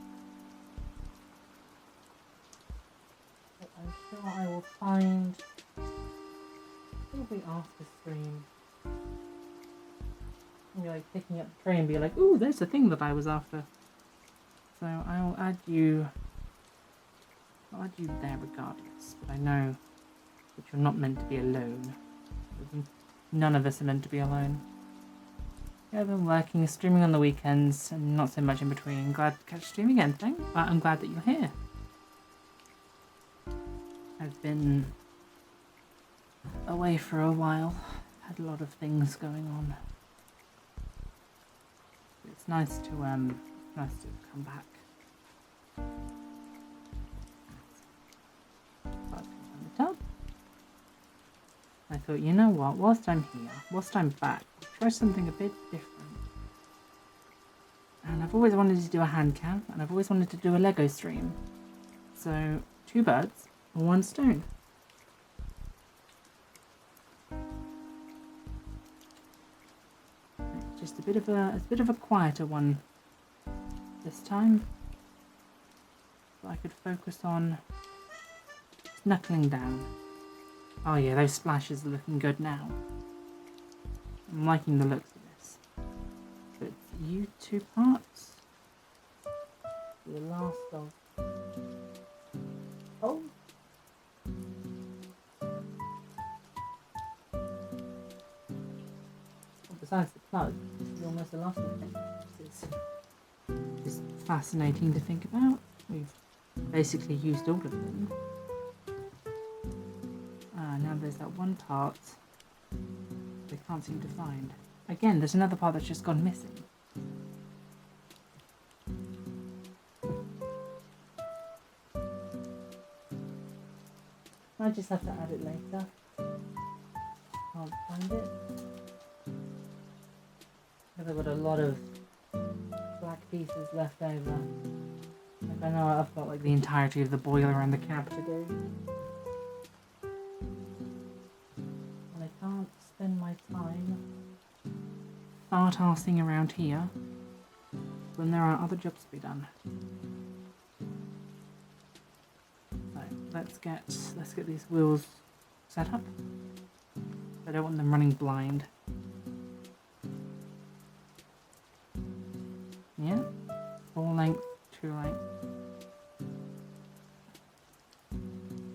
But I'm sure I will find probably after stream. I'll be like picking up the tray and be like, ooh, there's the thing that I was after. So I'll add you there regardless, but I know that you're not meant to be alone. none of us are meant to be alone. Yeah, I've been working, streaming on the weekends, and not so much in between. Glad to catch stream again, thanks. But I'm glad that you're here. I've been away for a while. Had a lot of things going on. It's nice to come back. I thought, you know what, whilst I'm here, whilst I'm back, try something a bit different. And I've always wanted to do a hand cam, and I've always wanted to do a Lego stream. So, 2 birds, 1 stone. It's just a bit of a quieter one this time. So I could focus on knuckling down. Oh yeah, those splashes are looking good now. I'm liking the looks of this. But you 2 parts. The last of... Oh! Well, besides the plug, this is almost the last of it. This is fascinating to think about. We've basically used all of them. Now there's that one part they can't seem to find. Again, there's another part that's just gone missing. I just have to add it later. Can't find it. Because I've got a lot of black pieces left over. Like I know I've got like the entirety of the boiler and the cab to do. Spend my time fart-arsing around here when there are other jobs to be done. So let's get these wheels set up. I don't want them running blind. Yeah, 4 length, 2 length.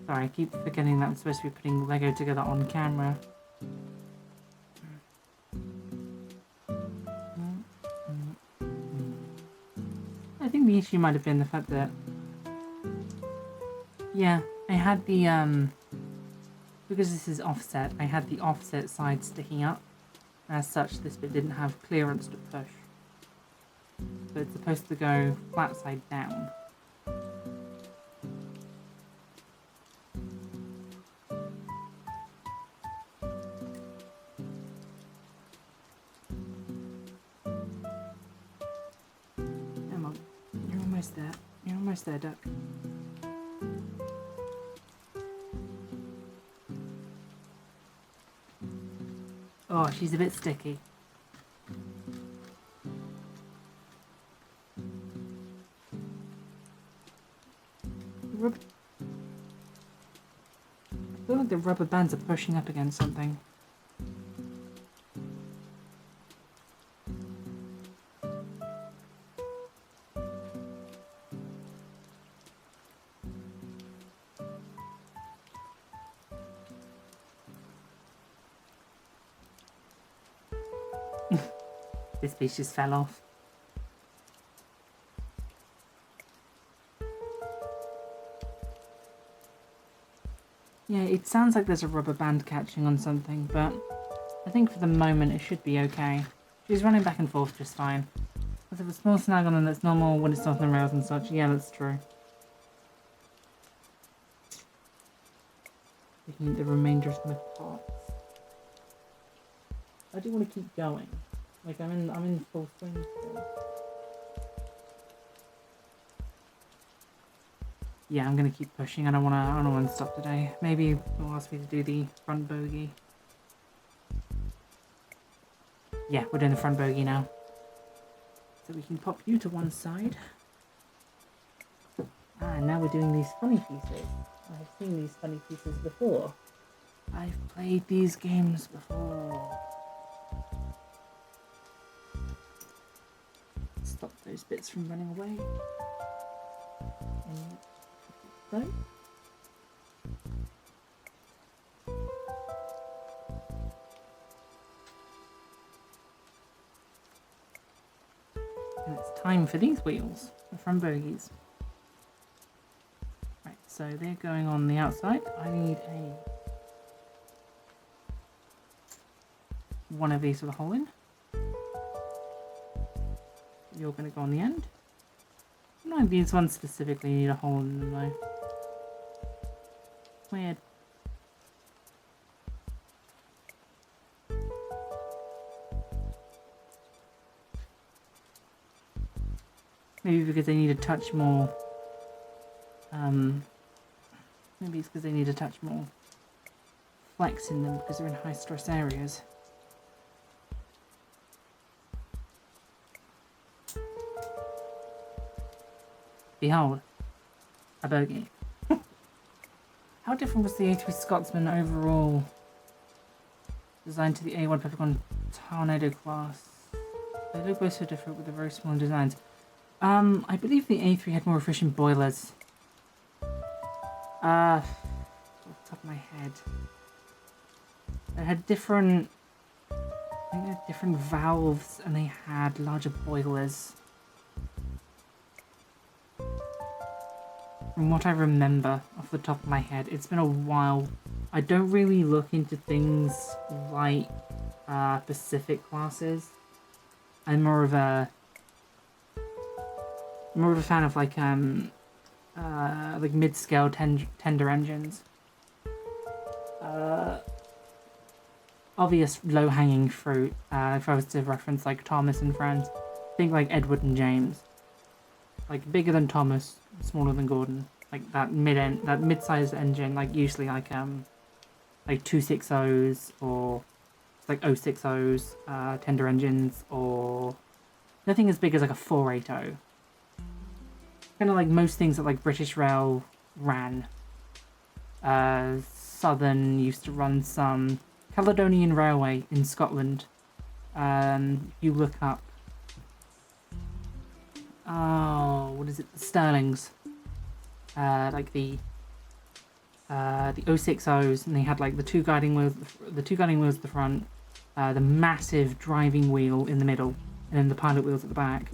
Sorry, I keep forgetting that I'm supposed to be putting Lego together on camera. I think the issue might have been the fact that, yeah, I had the, because this is offset, I had the offset side sticking up. As such, this bit didn't have clearance to push. So it's supposed to go flat side down. You're almost there, duck. Oh, she's a bit sticky. I feel like the rubber bands are pushing up against something. This piece just fell off. Yeah, it sounds like there's a rubber band catching on something, but I think for the moment it should be okay. She's running back and forth just fine. If a small snag on them that's normal when it's not on the rails and such, yeah, that's true. Looking at the remainder of my parts. I do want to keep going. Like I'm in full swing still. Yeah, I'm gonna keep pushing. I don't wanna stop today. Maybe they'll ask me to do the front bogey. Yeah, we're doing the front bogey now. So we can pop you to one side. And now we're doing these funny pieces. I've seen these funny pieces before. I've played these games before. Stop those bits from running away. And so. And it's time for these wheels, the front bogies. Right, so they're going on the outside. I need one of these with a hole in. You're going to go on the end. No, these ones specifically need a hole in them though. Weird. Maybe because they need a touch more. Maybe it's because they need a touch more flex in them because they're in high stress areas. Behold, a bogey. How different was the A3 Scotsman overall design to the A1 Peppercorn Tornado class? They look both so different with the very small designs. I believe the A3 had more efficient boilers. Off the top of my head. They had different... I think they had different valves and they had larger boilers. From what I remember off the top of my head, it's been a while. I don't really look into things like Pacific classes. I'm more of a fan of like mid-scale tender engines. Obvious low-hanging fruit. If I was to reference like Thomas and Friends, think like Edward and James. Like bigger than Thomas, smaller than Gordon. Like that mid-sized engine, like usually like 260s or like 060s, tender engines, or nothing as big as like a 480. Kind of like most things that like British Rail ran. Southern used to run some. Caledonian Railway in Scotland. You look up. Oh, what is it? The Stirlings. Like the 060s, and they had like the two guiding wheels at the front, the massive driving wheel in the middle, and then the pilot wheels at the back.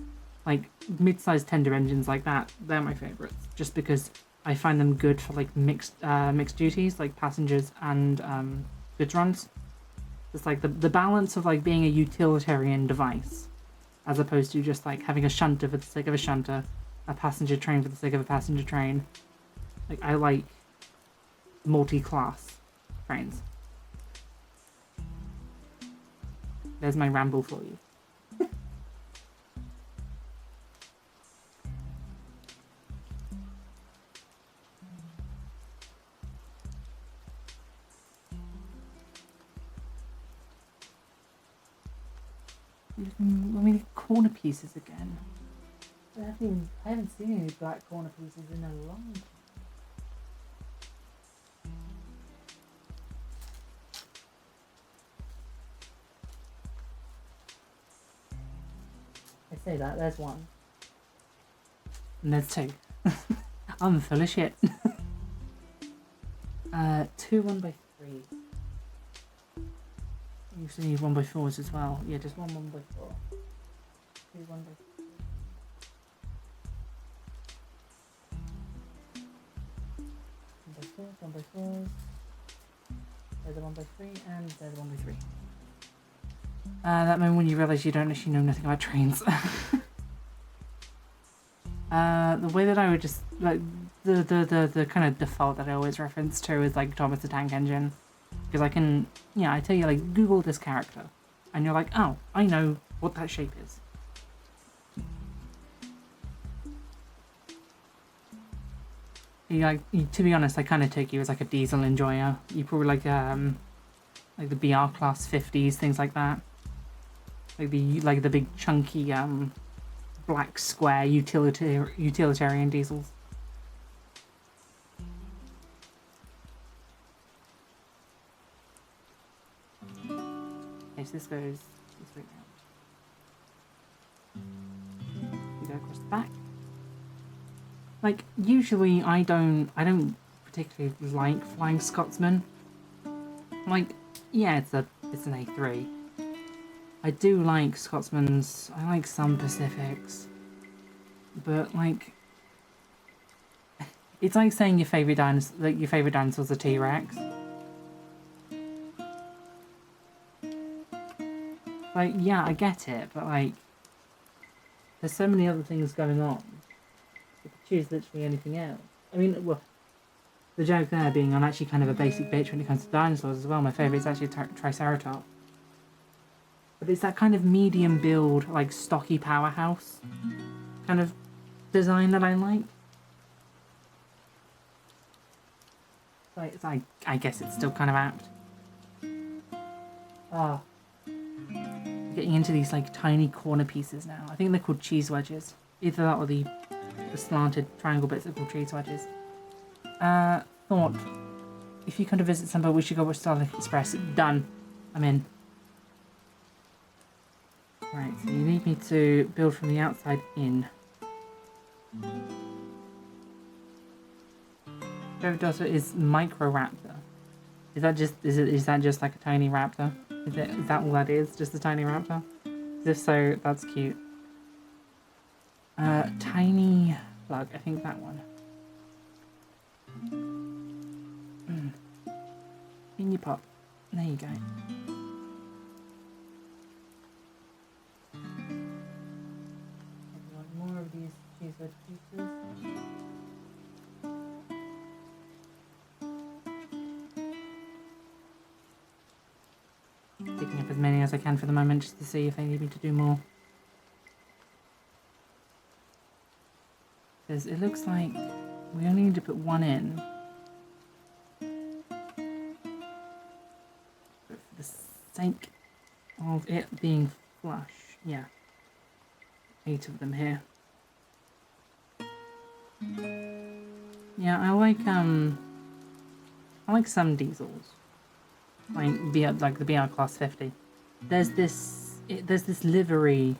Like mid-sized tender engines like that, they're my favourites, just because I find them good for like mixed duties, like passengers and goods runs. It's like the balance of like being a utilitarian device, as opposed to just like having a shunter for the sake of a shunter, a passenger train for the sake of a passenger train. Like I like multi-class trains. There's my ramble for you. Let me corner pieces again. I haven't seen any black corner pieces in a long time. I say that, there's one. And there's two. I'm full of shit. 2 1x3. You also need 1x4s as well. Yeah, just 1 1x4. 2 1x3. 1x4s. There's a 1x3 and there's a 1x3. That moment when you realise you don't actually know nothing about trains. The way that I would just like the kind of default that I always reference to is like Thomas the Tank Engine, because I can, yeah, I tell you like Google this character, and you're like, oh, I know what that shape is. To be honest, I kind of take you as like a diesel enjoyer. You probably like the BR class 50s, things like that. Like the big chunky black square utilitarian diesels. Okay, so this goes this way now. You go across the back. Like usually I don't particularly like Flying Scotsman. Like, yeah, it's an A3. I do like Scotsmans. I like some Pacifics. But, like... It's like saying your favourite dinosaur's a T-Rex. Like, yeah, I get it, but, like... There's so many other things going on. You could choose literally anything else. I mean, well... The joke there being I'm actually kind of a basic bitch when it comes to dinosaurs as well. My favourite is actually Triceratops. But it's that kind of medium build, like stocky powerhouse kind of design that I like. I guess it's still kind of apt. Ah. Getting into these like tiny corner pieces now. I think they're called cheese wedges. Either that or the slanted triangle bits are called cheese wedges. Thought, if you come to visit somewhere, we should go watch Starlight Express. Done. I'm in. Right, so you need me to build from the outside in. Dodo is Microraptor. Is that just like a tiny raptor? Is that all that is? Just a tiny raptor? If so, that's cute. Tiny plug. I think that one. In your pot. There you go. More of these cheese wedge pieces. Picking up as many as I can for the moment just to see if they need me to do more. Because it looks like we only need to put one in. But for the sake of it being flush, yeah. 8 of them here. Yeah, I like some diesels. Like the BR Class 50. There's this livery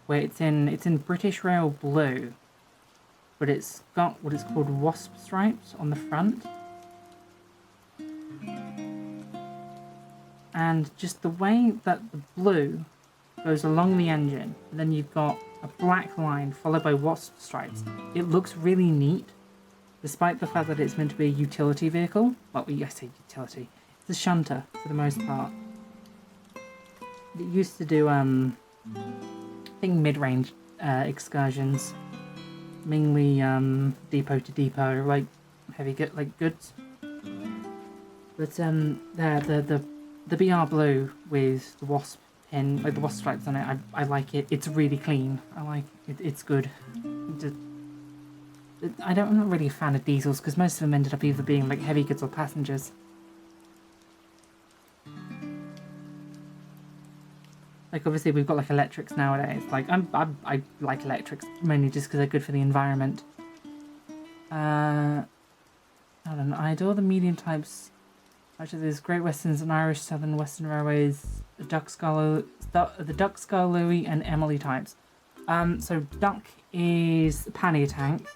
where it's in British Rail blue, but it's got what is called wasp stripes on the front. And just the way that the blue goes along the engine, and then you've got a black line followed by wasp stripes. It looks really neat, despite the fact that it's meant to be a utility vehicle. Well, I say utility. It's a shunter for the most part. It used to do, I think mid-range excursions, mainly depot to depot, like heavy goods. But the BR blue with the wasp pin, like the wasp stripes on it, I like it. It's really clean. I like it. It's good. I'm not really a fan of diesels because most of them ended up either being like heavy goods or passengers. Like obviously we've got like electrics nowadays. Like I like electrics mainly just because they're good for the environment. I don't know. I adore the medium types. Actually, there's Great Westerns and Irish Southern Western Railways, the Duck Scar Louie and Emily types. So Duck is pannier tank.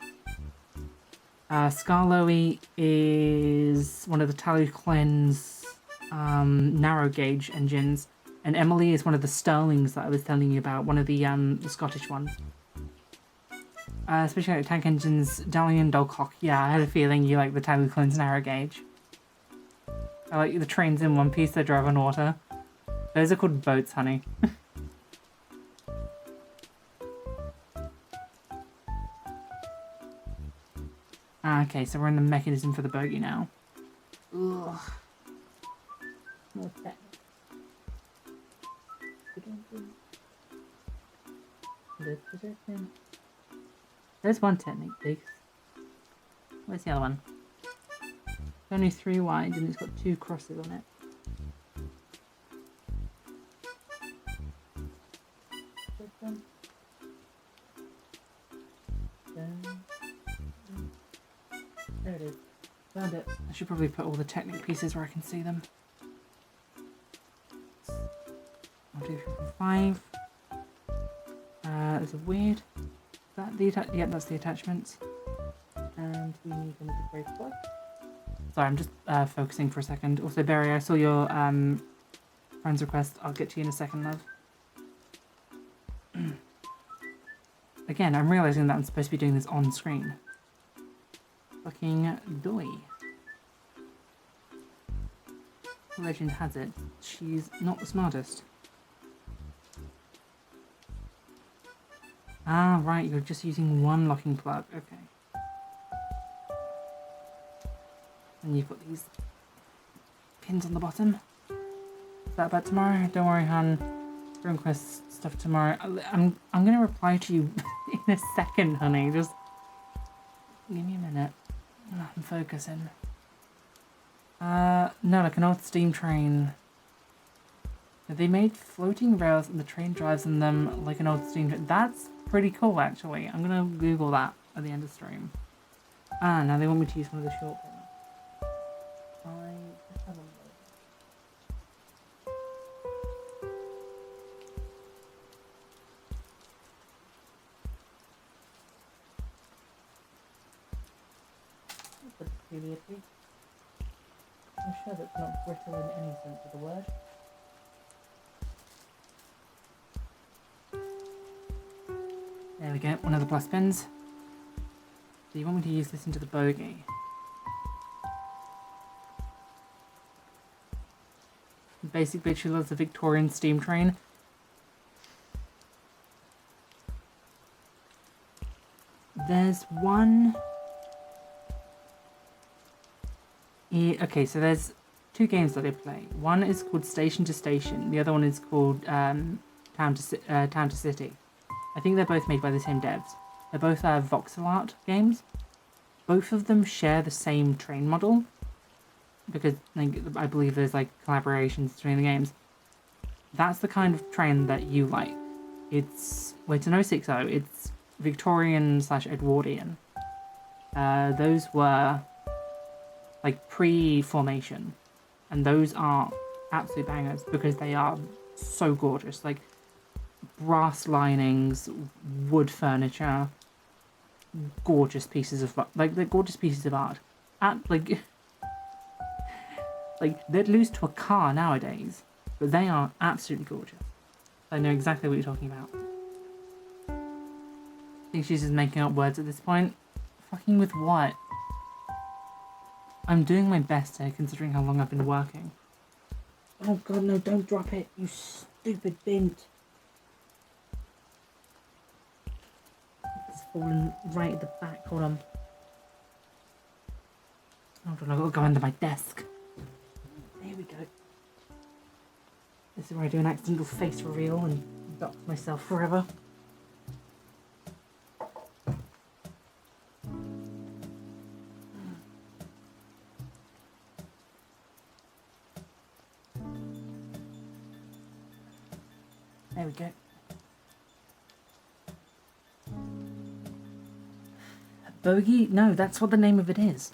Scar Louie is one of the Taluclen's narrow gauge engines. And Emily is one of the Sterlings that I was telling you about, one of the Scottish ones. Especially like tank engines, Dalian Dogcock. Yeah, I had a feeling you like the Taluclen's narrow gauge. I like the trains in one piece that drive on water. Those are called boats, honey. Okay, so we're in the mechanism for the bogie now. Ugh. More technical. There's one technique, Biggs. Where's the other one? It's only 3 wide and it's got 2 crosses on it. There it is. Found it. I should probably put all the Technic pieces where I can see them. 1, 2, 3, 4, 5. There's a weird. Is that the yeah, that's the attachments. And we need another brake plug. Sorry, I'm just focusing for a second. Also, Barry, I saw your friend's request. I'll get to you in a second, love. Again, I'm realizing that I'm supposed to be doing this on screen. Fucking doy. Legend has it, she's not the smartest. Ah, right, you're just using one locking plug. Okay. And you've got these pins on the bottom. Is that about tomorrow? Don't worry, hon. Request stuff tomorrow. I'm gonna reply to you in a second, honey. Just give me a minute. I'm focusing. No, like an old steam train. They made floating rails and the train drives in them like an old steam train. That's pretty cool, actually. I'm gonna Google that at the end of the stream. Ah, now they want me to use one of the short pins. Peculiarity. I'm sure that's not brittle in any sense of the word. There we go, one of the plus pins. So you want me to use this into the bogey. Basic bitch loves a Victorian steam train. There's one... Okay, so there's two games that I play. One is called Station to Station. The other one is called Town to City. I think they're both made by the same devs. They're both voxel art games. Both of them share the same train model because I believe there's like collaborations between the games. That's the kind of train that you like. It's an 060. It's Victorian / Edwardian. Those were like pre-formation, and those are absolute bangers because they are so gorgeous. Like brass linings, wood furniture, gorgeous pieces of they're gorgeous pieces of art. Like they'd lose to a car nowadays, but they are absolutely gorgeous. I know exactly what you're talking about. I think she's just making up words at this point. Fucking with what? I'm doing my best here, considering how long I've been working. Oh god, no, don't drop it, you stupid bint. It's fallen right at the back, hold on. Hold on, I've got to go under my desk. There we go. This is where I do an accidental face reveal and dock myself forever. There we go. Bogey? No, that's what the name of it is.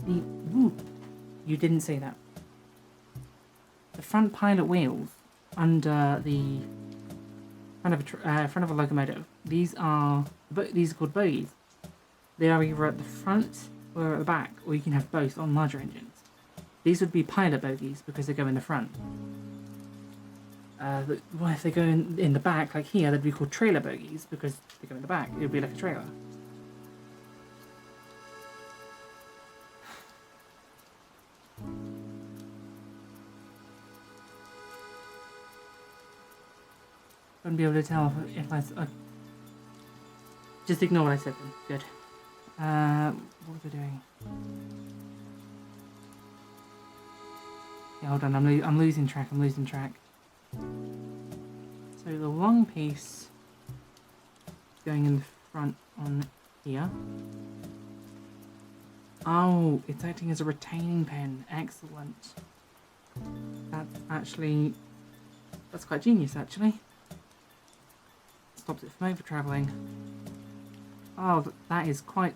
Ooh, you didn't say that. The front pilot wheels under the front of a locomotive. These are called bogies. They are either at the front or at the back, or you can have both on larger engines. These would be pilot bogies because they go in the front. Well, if they go in the back, like here, they'd be called trailer bogies because they go in the back. It would be like a trailer. Wouldn't be able to tell if I... just ignore what I said then. Good. What was I doing? Yeah, hold on, I'm losing track, So the long piece going in the front on here. Oh, it's acting as a retaining pin. Excellent. That's quite genius, actually. Stops it from over travelling. Oh, that is quite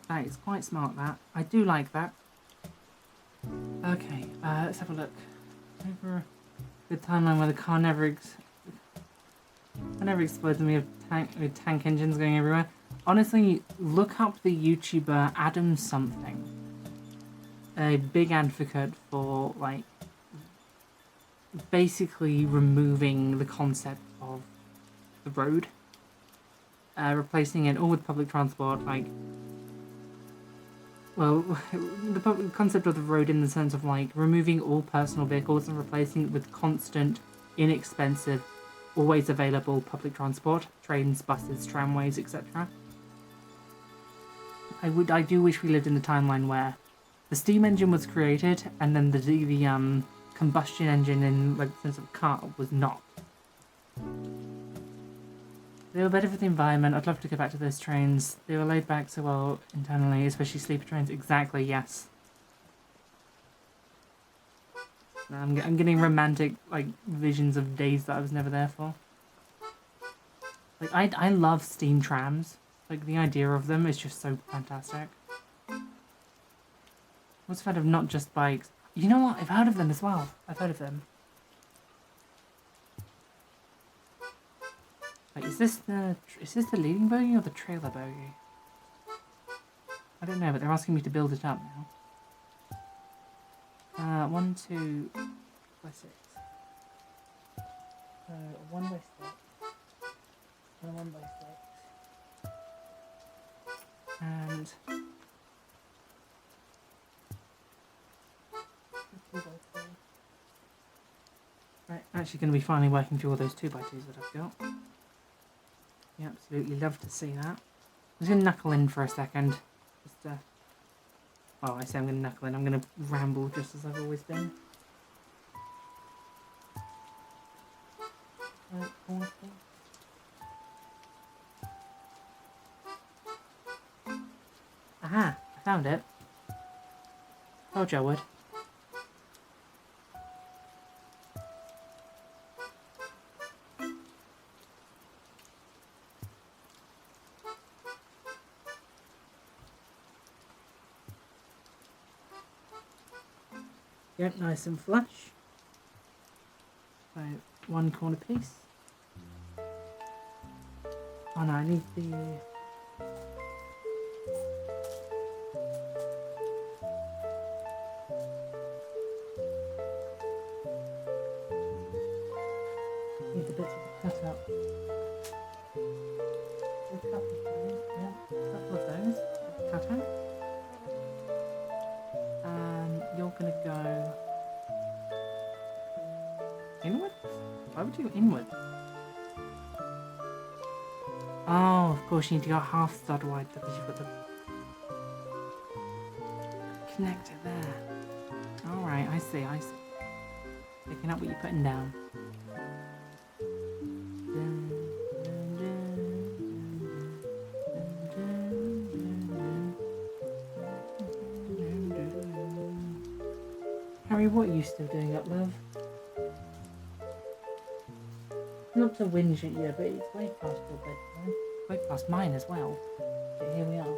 smart. That I do like that. Okay, let's have a look. Over the timeline where the car never explodes and we have tank engines going everywhere. Honestly, look up the YouTuber Adam something. A big advocate for like basically removing the concept of the road, replacing it all with public transport. Like, well, the concept of the road in the sense of like removing all personal vehicles and replacing it with constant, inexpensive, always available public transport, trains, buses, tramways, etc. I do wish we lived in the timeline where the steam engine was created and then the combustion engine in like the sense of car was not. They were better for the environment. I'd love to go back to those trains. They were laid back so well internally, especially sleeper trains. Exactly, yes. I'm getting romantic like visions of days that I was never there for. Like I love steam trams. Like the idea of them is just so fantastic. What's heard of not just bikes? You know what? I've heard of them as well. I've heard of them. Wait, is this the leading bogey or the trailer bogey? I don't know, but they're asking me to build it up now. 1, 2 by 6. So 1 by 6. And 1 by 6. And 2 by 3. Right, actually going to be finally working through all those 2 by 2s that I've got. Yeah, absolutely love to see that. I'm just going to knuckle in for a second. Just, well, I say I'm going to knuckle in. I'm going to ramble just as I've always been. Aha! I found it. Told you I would. Yep, nice and flush. So, 1 corner piece. Oh no, I need the... Need the bits of the cutout. A couple of those. Cutout. You're gonna go inward? Why would you go inward? Oh, of course you need to go half stud wide because you've got the connector there. Alright, I see. Picking up what you're putting down. Harry, what are you still doing up, love? Not to whinge at you, but it's way past your bedtime. Way past mine as well. But here we are.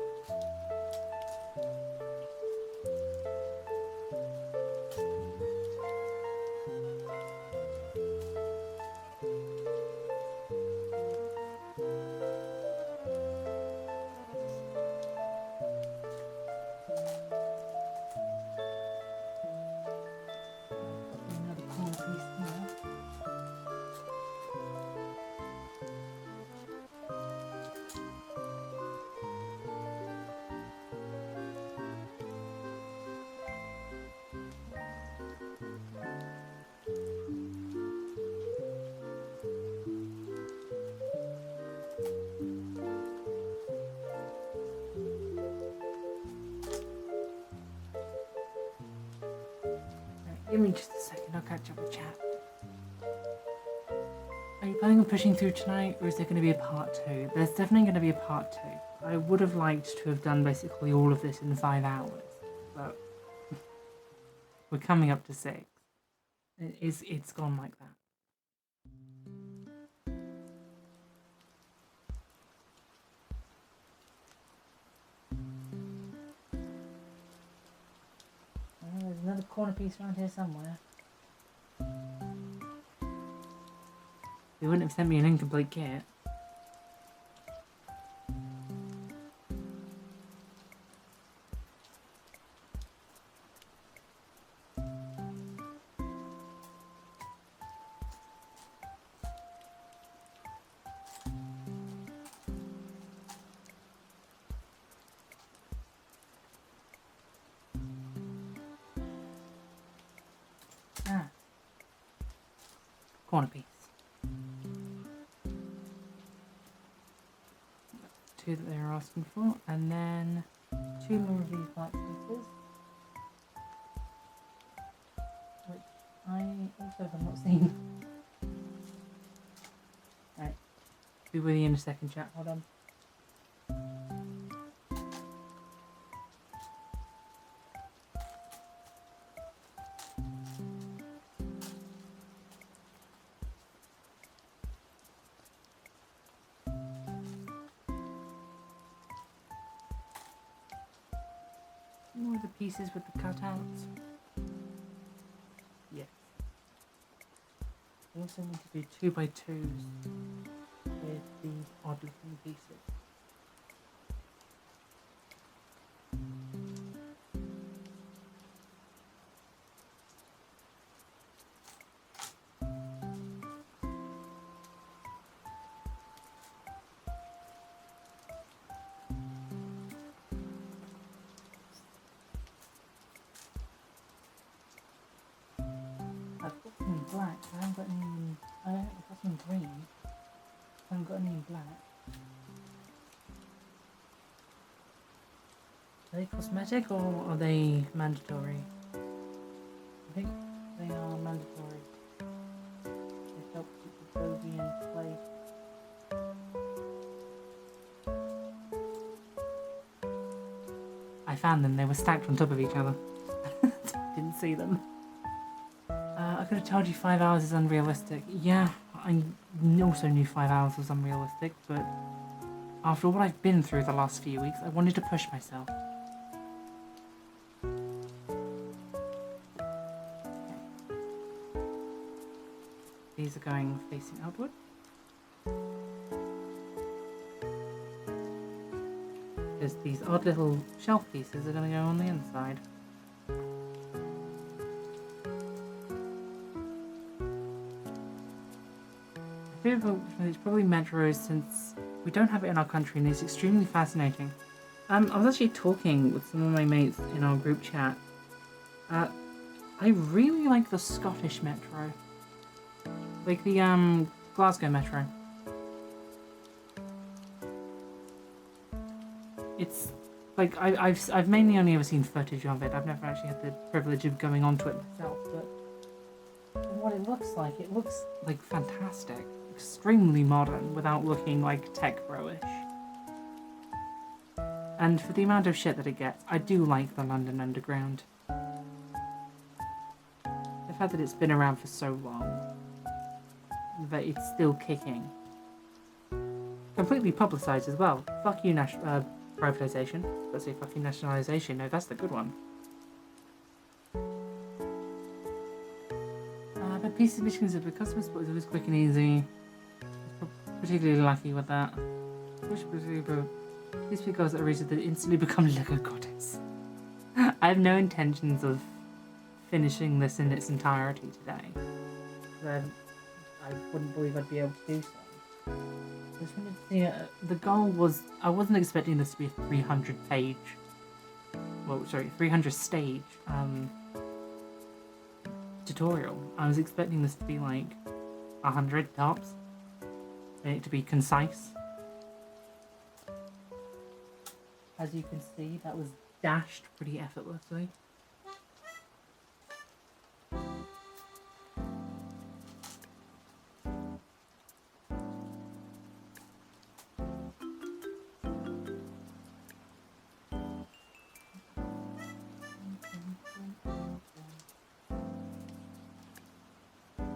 Give me just a second, I'll catch up with chat. Are you planning on pushing through tonight, or is there going to be a part 2? There's definitely going to be a part 2. I would have liked to have done basically all of this in 5 hours, but we're coming up to 6. It's gone like that. There's another corner piece around here somewhere. They wouldn't have sent me an incomplete kit. corner piece. 2 that they were asking for, and then 2 more of these black pieces, which I also have not seen. Right, be with you in a second, chat. Hold on. More of the pieces with the cutouts. Yes. We also need to do 2x2s with the odd looking pieces. I've got some in black, I haven't got any in, I've got some in green, I haven't got any in black. Are they cosmetic or are they mandatory? I think they are mandatory. They help keep the bogey in place. I found them, they were stacked on top of each other. Didn't see them. I could have told you 5 hours is unrealistic. Yeah, I also knew 5 hours was unrealistic, but after what I've been through the last few weeks, I wanted to push myself. Okay. These are going facing outward. Because these odd little shelf pieces are going to go on the inside. It's probably metros since we don't have it in our country and it's extremely fascinating. I was actually talking with some of my mates in our group chat. I really like the Scottish metro. Like the Glasgow metro. It's like I've mainly only ever seen footage of it. I've never actually had the privilege of going onto it myself, but from what it looks like fantastic. Extremely modern without looking like tech bro-ish. And for the amount of shit that it gets, I do like the London Underground. The fact that it's been around for so long, that it's still kicking. Completely publicised as well. Fuck you, privatisation. Let's say fuck you, nationalisation. No, that's the good one. But pieces of missions of the customer support is always quick and easy. Particularly lucky with that. These because that reason that instantly become Lego goddess. I have no intentions of finishing this in its entirety today. Then I wouldn't believe I'd be able to do so. I just wanted to see the goal was I wasn't expecting this to be a 300 page 300 stage tutorial. I was expecting this to be like 100 tops. And it to be concise. As you can see, that was dashed pretty effortlessly.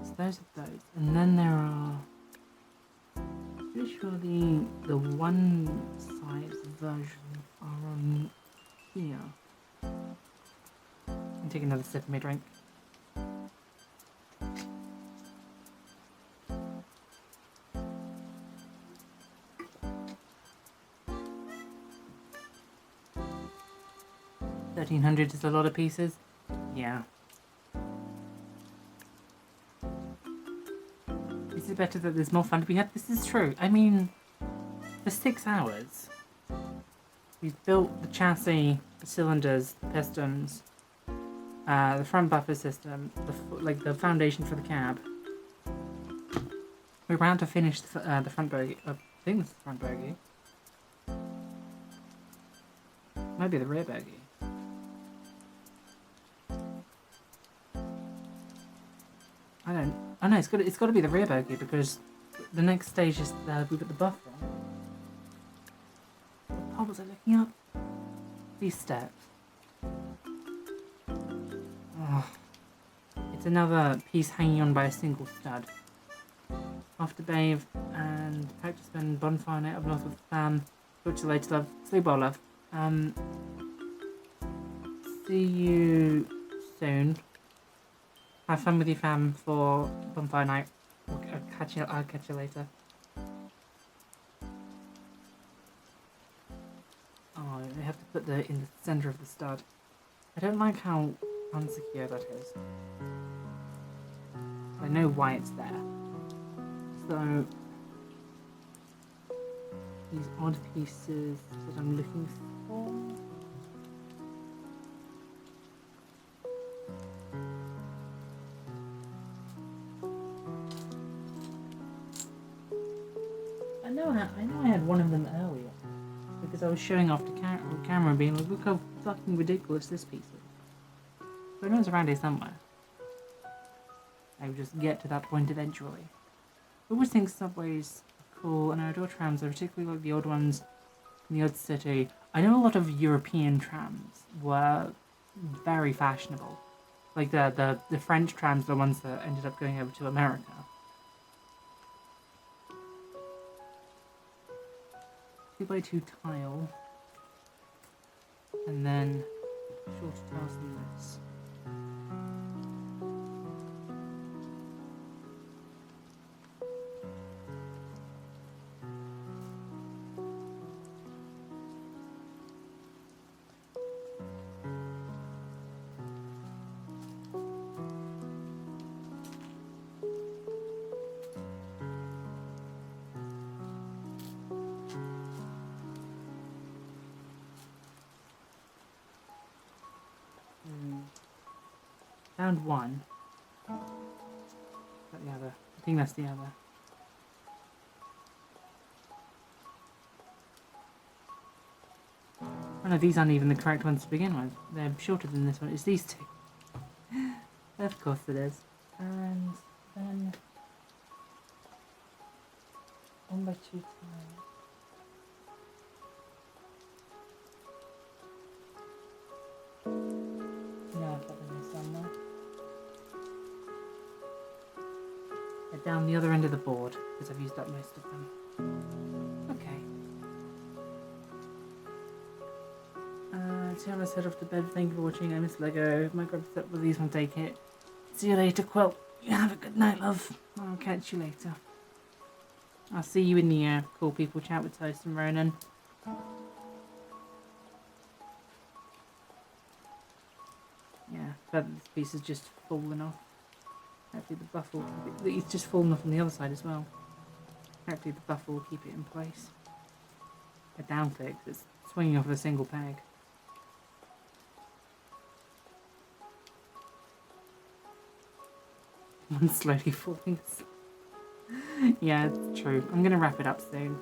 So those are those. And then there are... pretty sure the one size version are on here. I'll take another sip of my drink. $1,300 is a lot of pieces. Yeah. Is it better that there's more fun to be had? This is true. I mean, for 6 hours, we've built the chassis, the cylinders, the pistons, the front buffer system, the foundation for the cab. We're about to finish the front bogey. I think this is the front bogey. Might be the rear bogey. I don't. Oh no, it's got to be the rear bogey because the next stage is we've got the buffer. What bubbles are looking up? These steps. Oh, it's another piece hanging on by a single stud. After bathe and pack to spend bonfire night up north with the fam. Talk to you later, love. Sleep well, love. See you soon. Have fun with your fam for bonfire night. I'll catch you later. Oh, they have to put in the center of the stud. I don't like how unsecure that is. I know why it's there. So these odd pieces that I'm looking for. I know I had one of them earlier because I was showing off the camera being like, look how fucking ridiculous this piece is. So I know it's around here somewhere. I will just get to that point eventually. I always think subways are cool, and I adore trams. I particularly like the old ones in the old city. I know a lot of European trams were very fashionable. Like the French trams, the ones that ended up going over to America. 2x2 tile, and then shorter tiles than this. Found one. Is that the other? I think that's the other. Oh no, these aren't even the correct ones to begin with. They're shorter than this one. It's these two. Of course it is. And then 1x2 tiles. No, I've got them somewhere. They're down the other end of the board because I've used up most of them. Okay. Tiana said off to bed. Thank you for watching. I miss Lego. My grub's up with these. I'll take it. See you later, Quilt. You have a good night, love. I'll catch you later. I'll see you in the Cool People chat with Toast and Ronan. Yeah, but this piece is just fallen off. Hopefully the buffer will keep it. It's just fallen off on the other side as well. Hopefully the buffer will keep it in place. I doubt it, 'cause it's swinging off of a single peg. One's slowly falling. Yeah, it's true. I'm gonna wrap it up soon.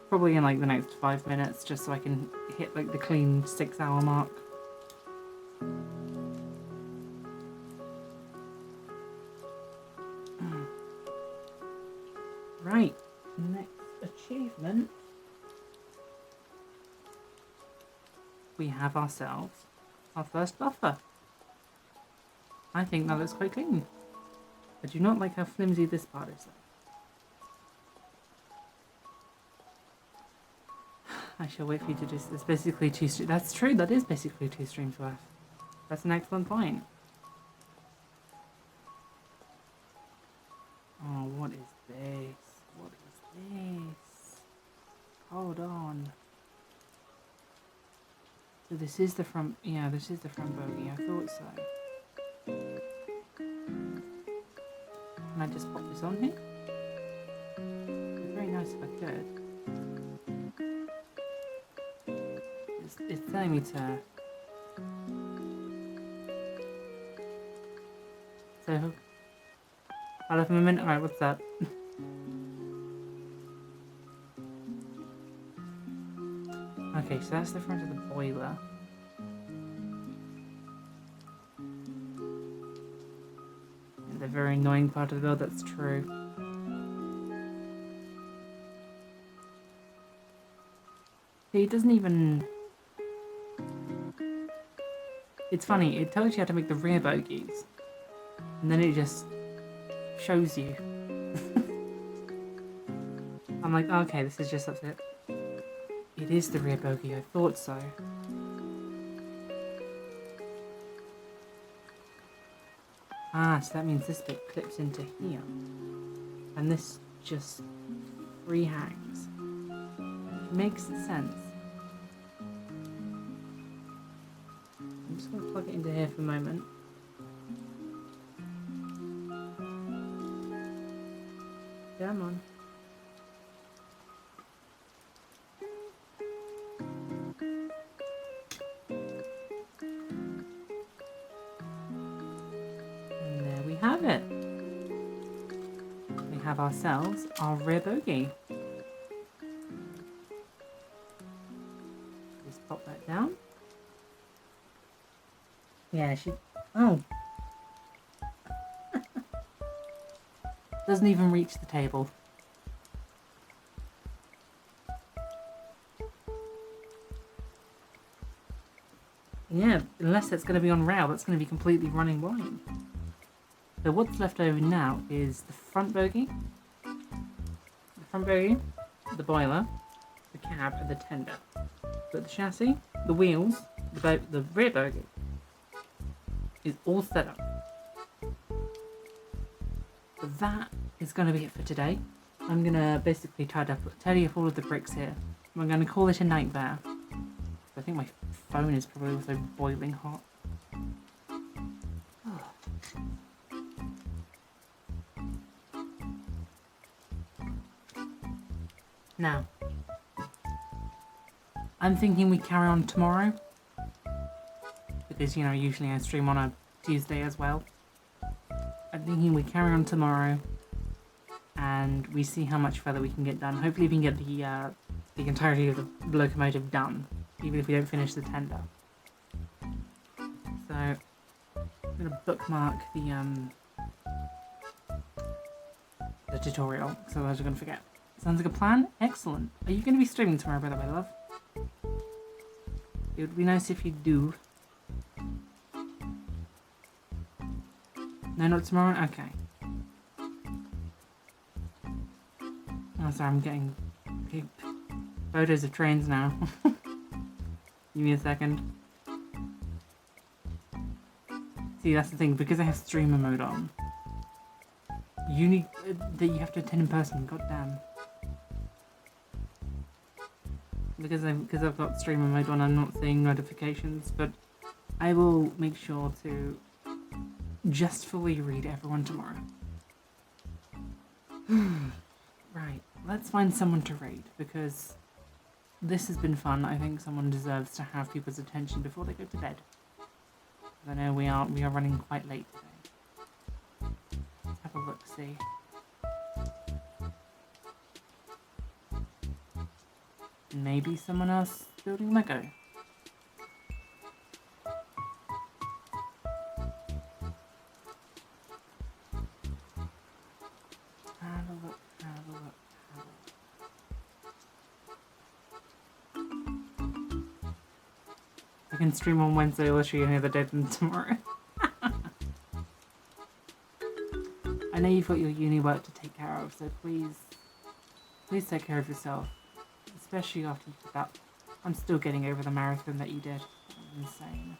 Probably in like the next 5 minutes, just so I can hit like the clean 6-hour mark. Right, next achievement. We have ourselves our first buffer. I think that looks quite clean. I do not like how flimsy this part is though. I shall wait for you to do this. Basically 2 streams. That's true, that is basically 2 streams worth. That's an excellent point. Oh, what is this? What is this? Hold on. So this is the front, yeah, this is the front bogey. I thought so. Can I just pop this on here? It'd be very nice if I could. It's telling me to. So Hold up a moment. Alright, what's up? Okay, so that's the front of the boiler. And the very annoying part of the build, that's true. See, it doesn't even... It's funny, it tells you how to make the rear bogies. And then it just shows you. I'm like, okay, this is just up to it. It is the rear bogie, I thought so. Ah, so that means this bit clips into here. And this just free hangs. Makes sense. I'm just going to plug it into here for a moment. Come on. And there we have it. We have ourselves our rear bogie. Just pop that down. Yeah, she... Oh. Doesn't even reach the table. Yeah, unless it's going to be on rail, that's going to be completely running wide. So what's left over now is the front bogie, the boiler, the cab, and the tender. But the chassis, the wheels, the rear bogie is all set up. So that is going to be it for today. I'm going to basically tidy up all of the bricks here. I'm going to call it a night there. I think my phone is probably also boiling hot. Now, I'm thinking we carry on tomorrow. Because, you know, usually I stream on a Tuesday as well. I'm thinking we carry on tomorrow. And we see how much further we can get done. Hopefully we can get the entirety of the locomotive done. Even if we don't finish the tender. So, I'm going to bookmark the tutorial, because otherwise we're going to forget. Sounds like a plan? Excellent. Are you going to be streaming tomorrow, by the way, love? It would be nice if you do. No, not tomorrow? Okay. Oh, sorry, I'm getting big photos of trains now. Give me a second. See, that's the thing, because I have streamer mode on. You need that you have to attend in person. Goddamn. Because I've got streamer mode on, I'm not seeing notifications, but I will make sure to just fully read everyone tomorrow. Right, let's find someone to raid, because this has been fun. I think someone deserves to have people's attention before they go to bed. I know we are running quite late today. Let's have a look, see. Maybe someone else building Lego. Have a look, have a look, have a look. I can stream on Wednesday, literally any other day than tomorrow. I know you've got your uni work to take care of, so please take care of yourself. Especially after you did that. I'm still getting over the marathon that you did. That was insane.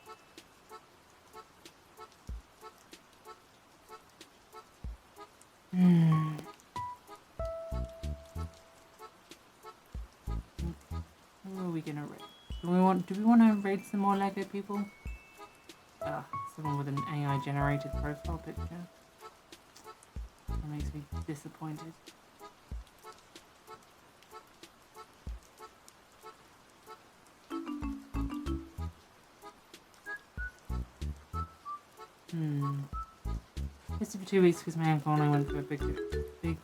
Who are we gonna raid? Do we want to raid some more Lego people? Someone with an AI generated profile picture. That makes me disappointed. Missed it for 2 weeks because my ankle and I went through a big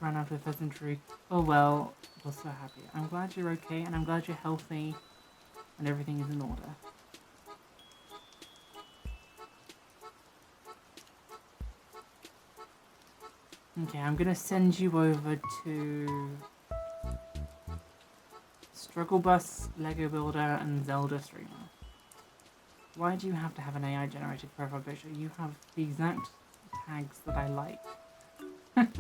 run out of pheasantry. Oh well, I was so happy. I'm glad you're okay and I'm glad you're healthy and everything is in order. Okay, I'm gonna send you over to Struggle Bus, Lego Builder, and Zelda Streamer. Why do you have to have an AI generated profile picture? You have the exact tags that I like. That's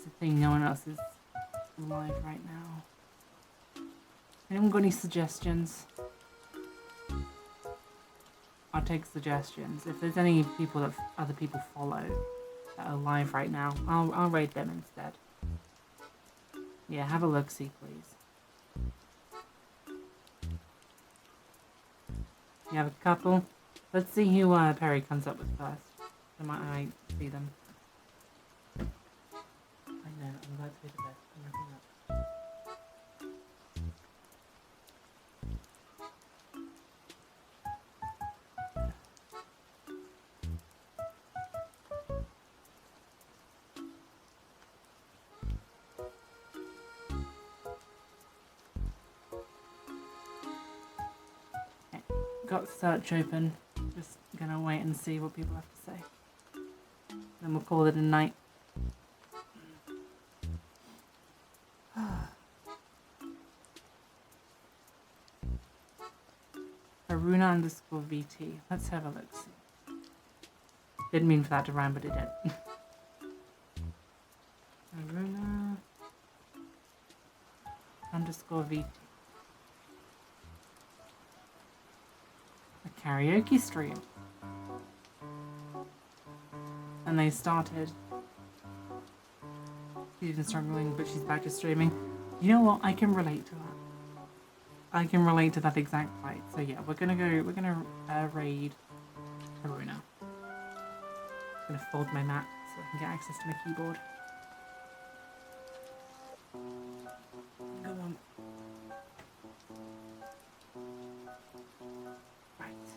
the thing, no one else is live right now. Anyone got any suggestions? I'll take suggestions. If there's any people that other people follow that are live right now, I'll raid them instead. Yeah, have a look-see, please. You have a couple? Let's see who Perry comes up with first. I might see them. I know, I'm about to be the best. I'm wrapping up. Got search open. Just gonna wait and see what people have to say. Then we'll call it a night. Aruna_VT. Let's have a look. See. Didn't mean for that to rhyme, but it did. Aruna_VT. A karaoke stream. And they started. She's been struggling, but she's back to streaming. You know what? I can relate to that. I can relate to that exact fight. So yeah, we're gonna raid Aruna. I'm gonna fold my mat so I can get access to my keyboard. Go on. Right.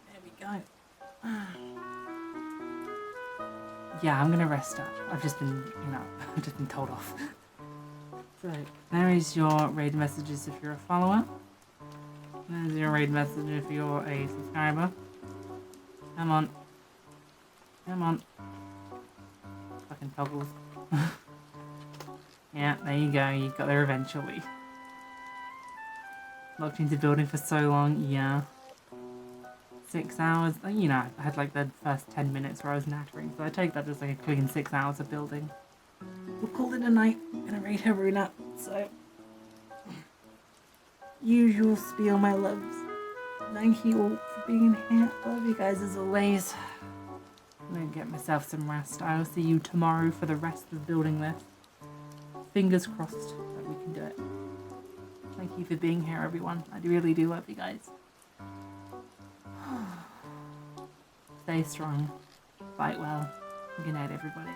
There we go. Yeah, I'm gonna rest up. I've just been, I've just been told off. So, there is your raid messages if you're a follower. There's your raid message if you're a subscriber. Come on. Come on. Fucking toggles. Yeah, there you go. You got there eventually. Locked into building for so long. Yeah. 6 hours. You know, I had like the first 10 minutes where I was nattering, so I take that as like a clean 6 hours of building. We'll call it a night. I'm gonna raid Haruna, so... Usual spiel, my loves. Thank you all for being here. I love you guys as always. I'm gonna get myself some rest. I'll see you tomorrow for the rest of building this. Fingers crossed that we can do it. Thank you for being here, everyone. I really do love you guys. Stay strong. Fight well. Good night, everybody.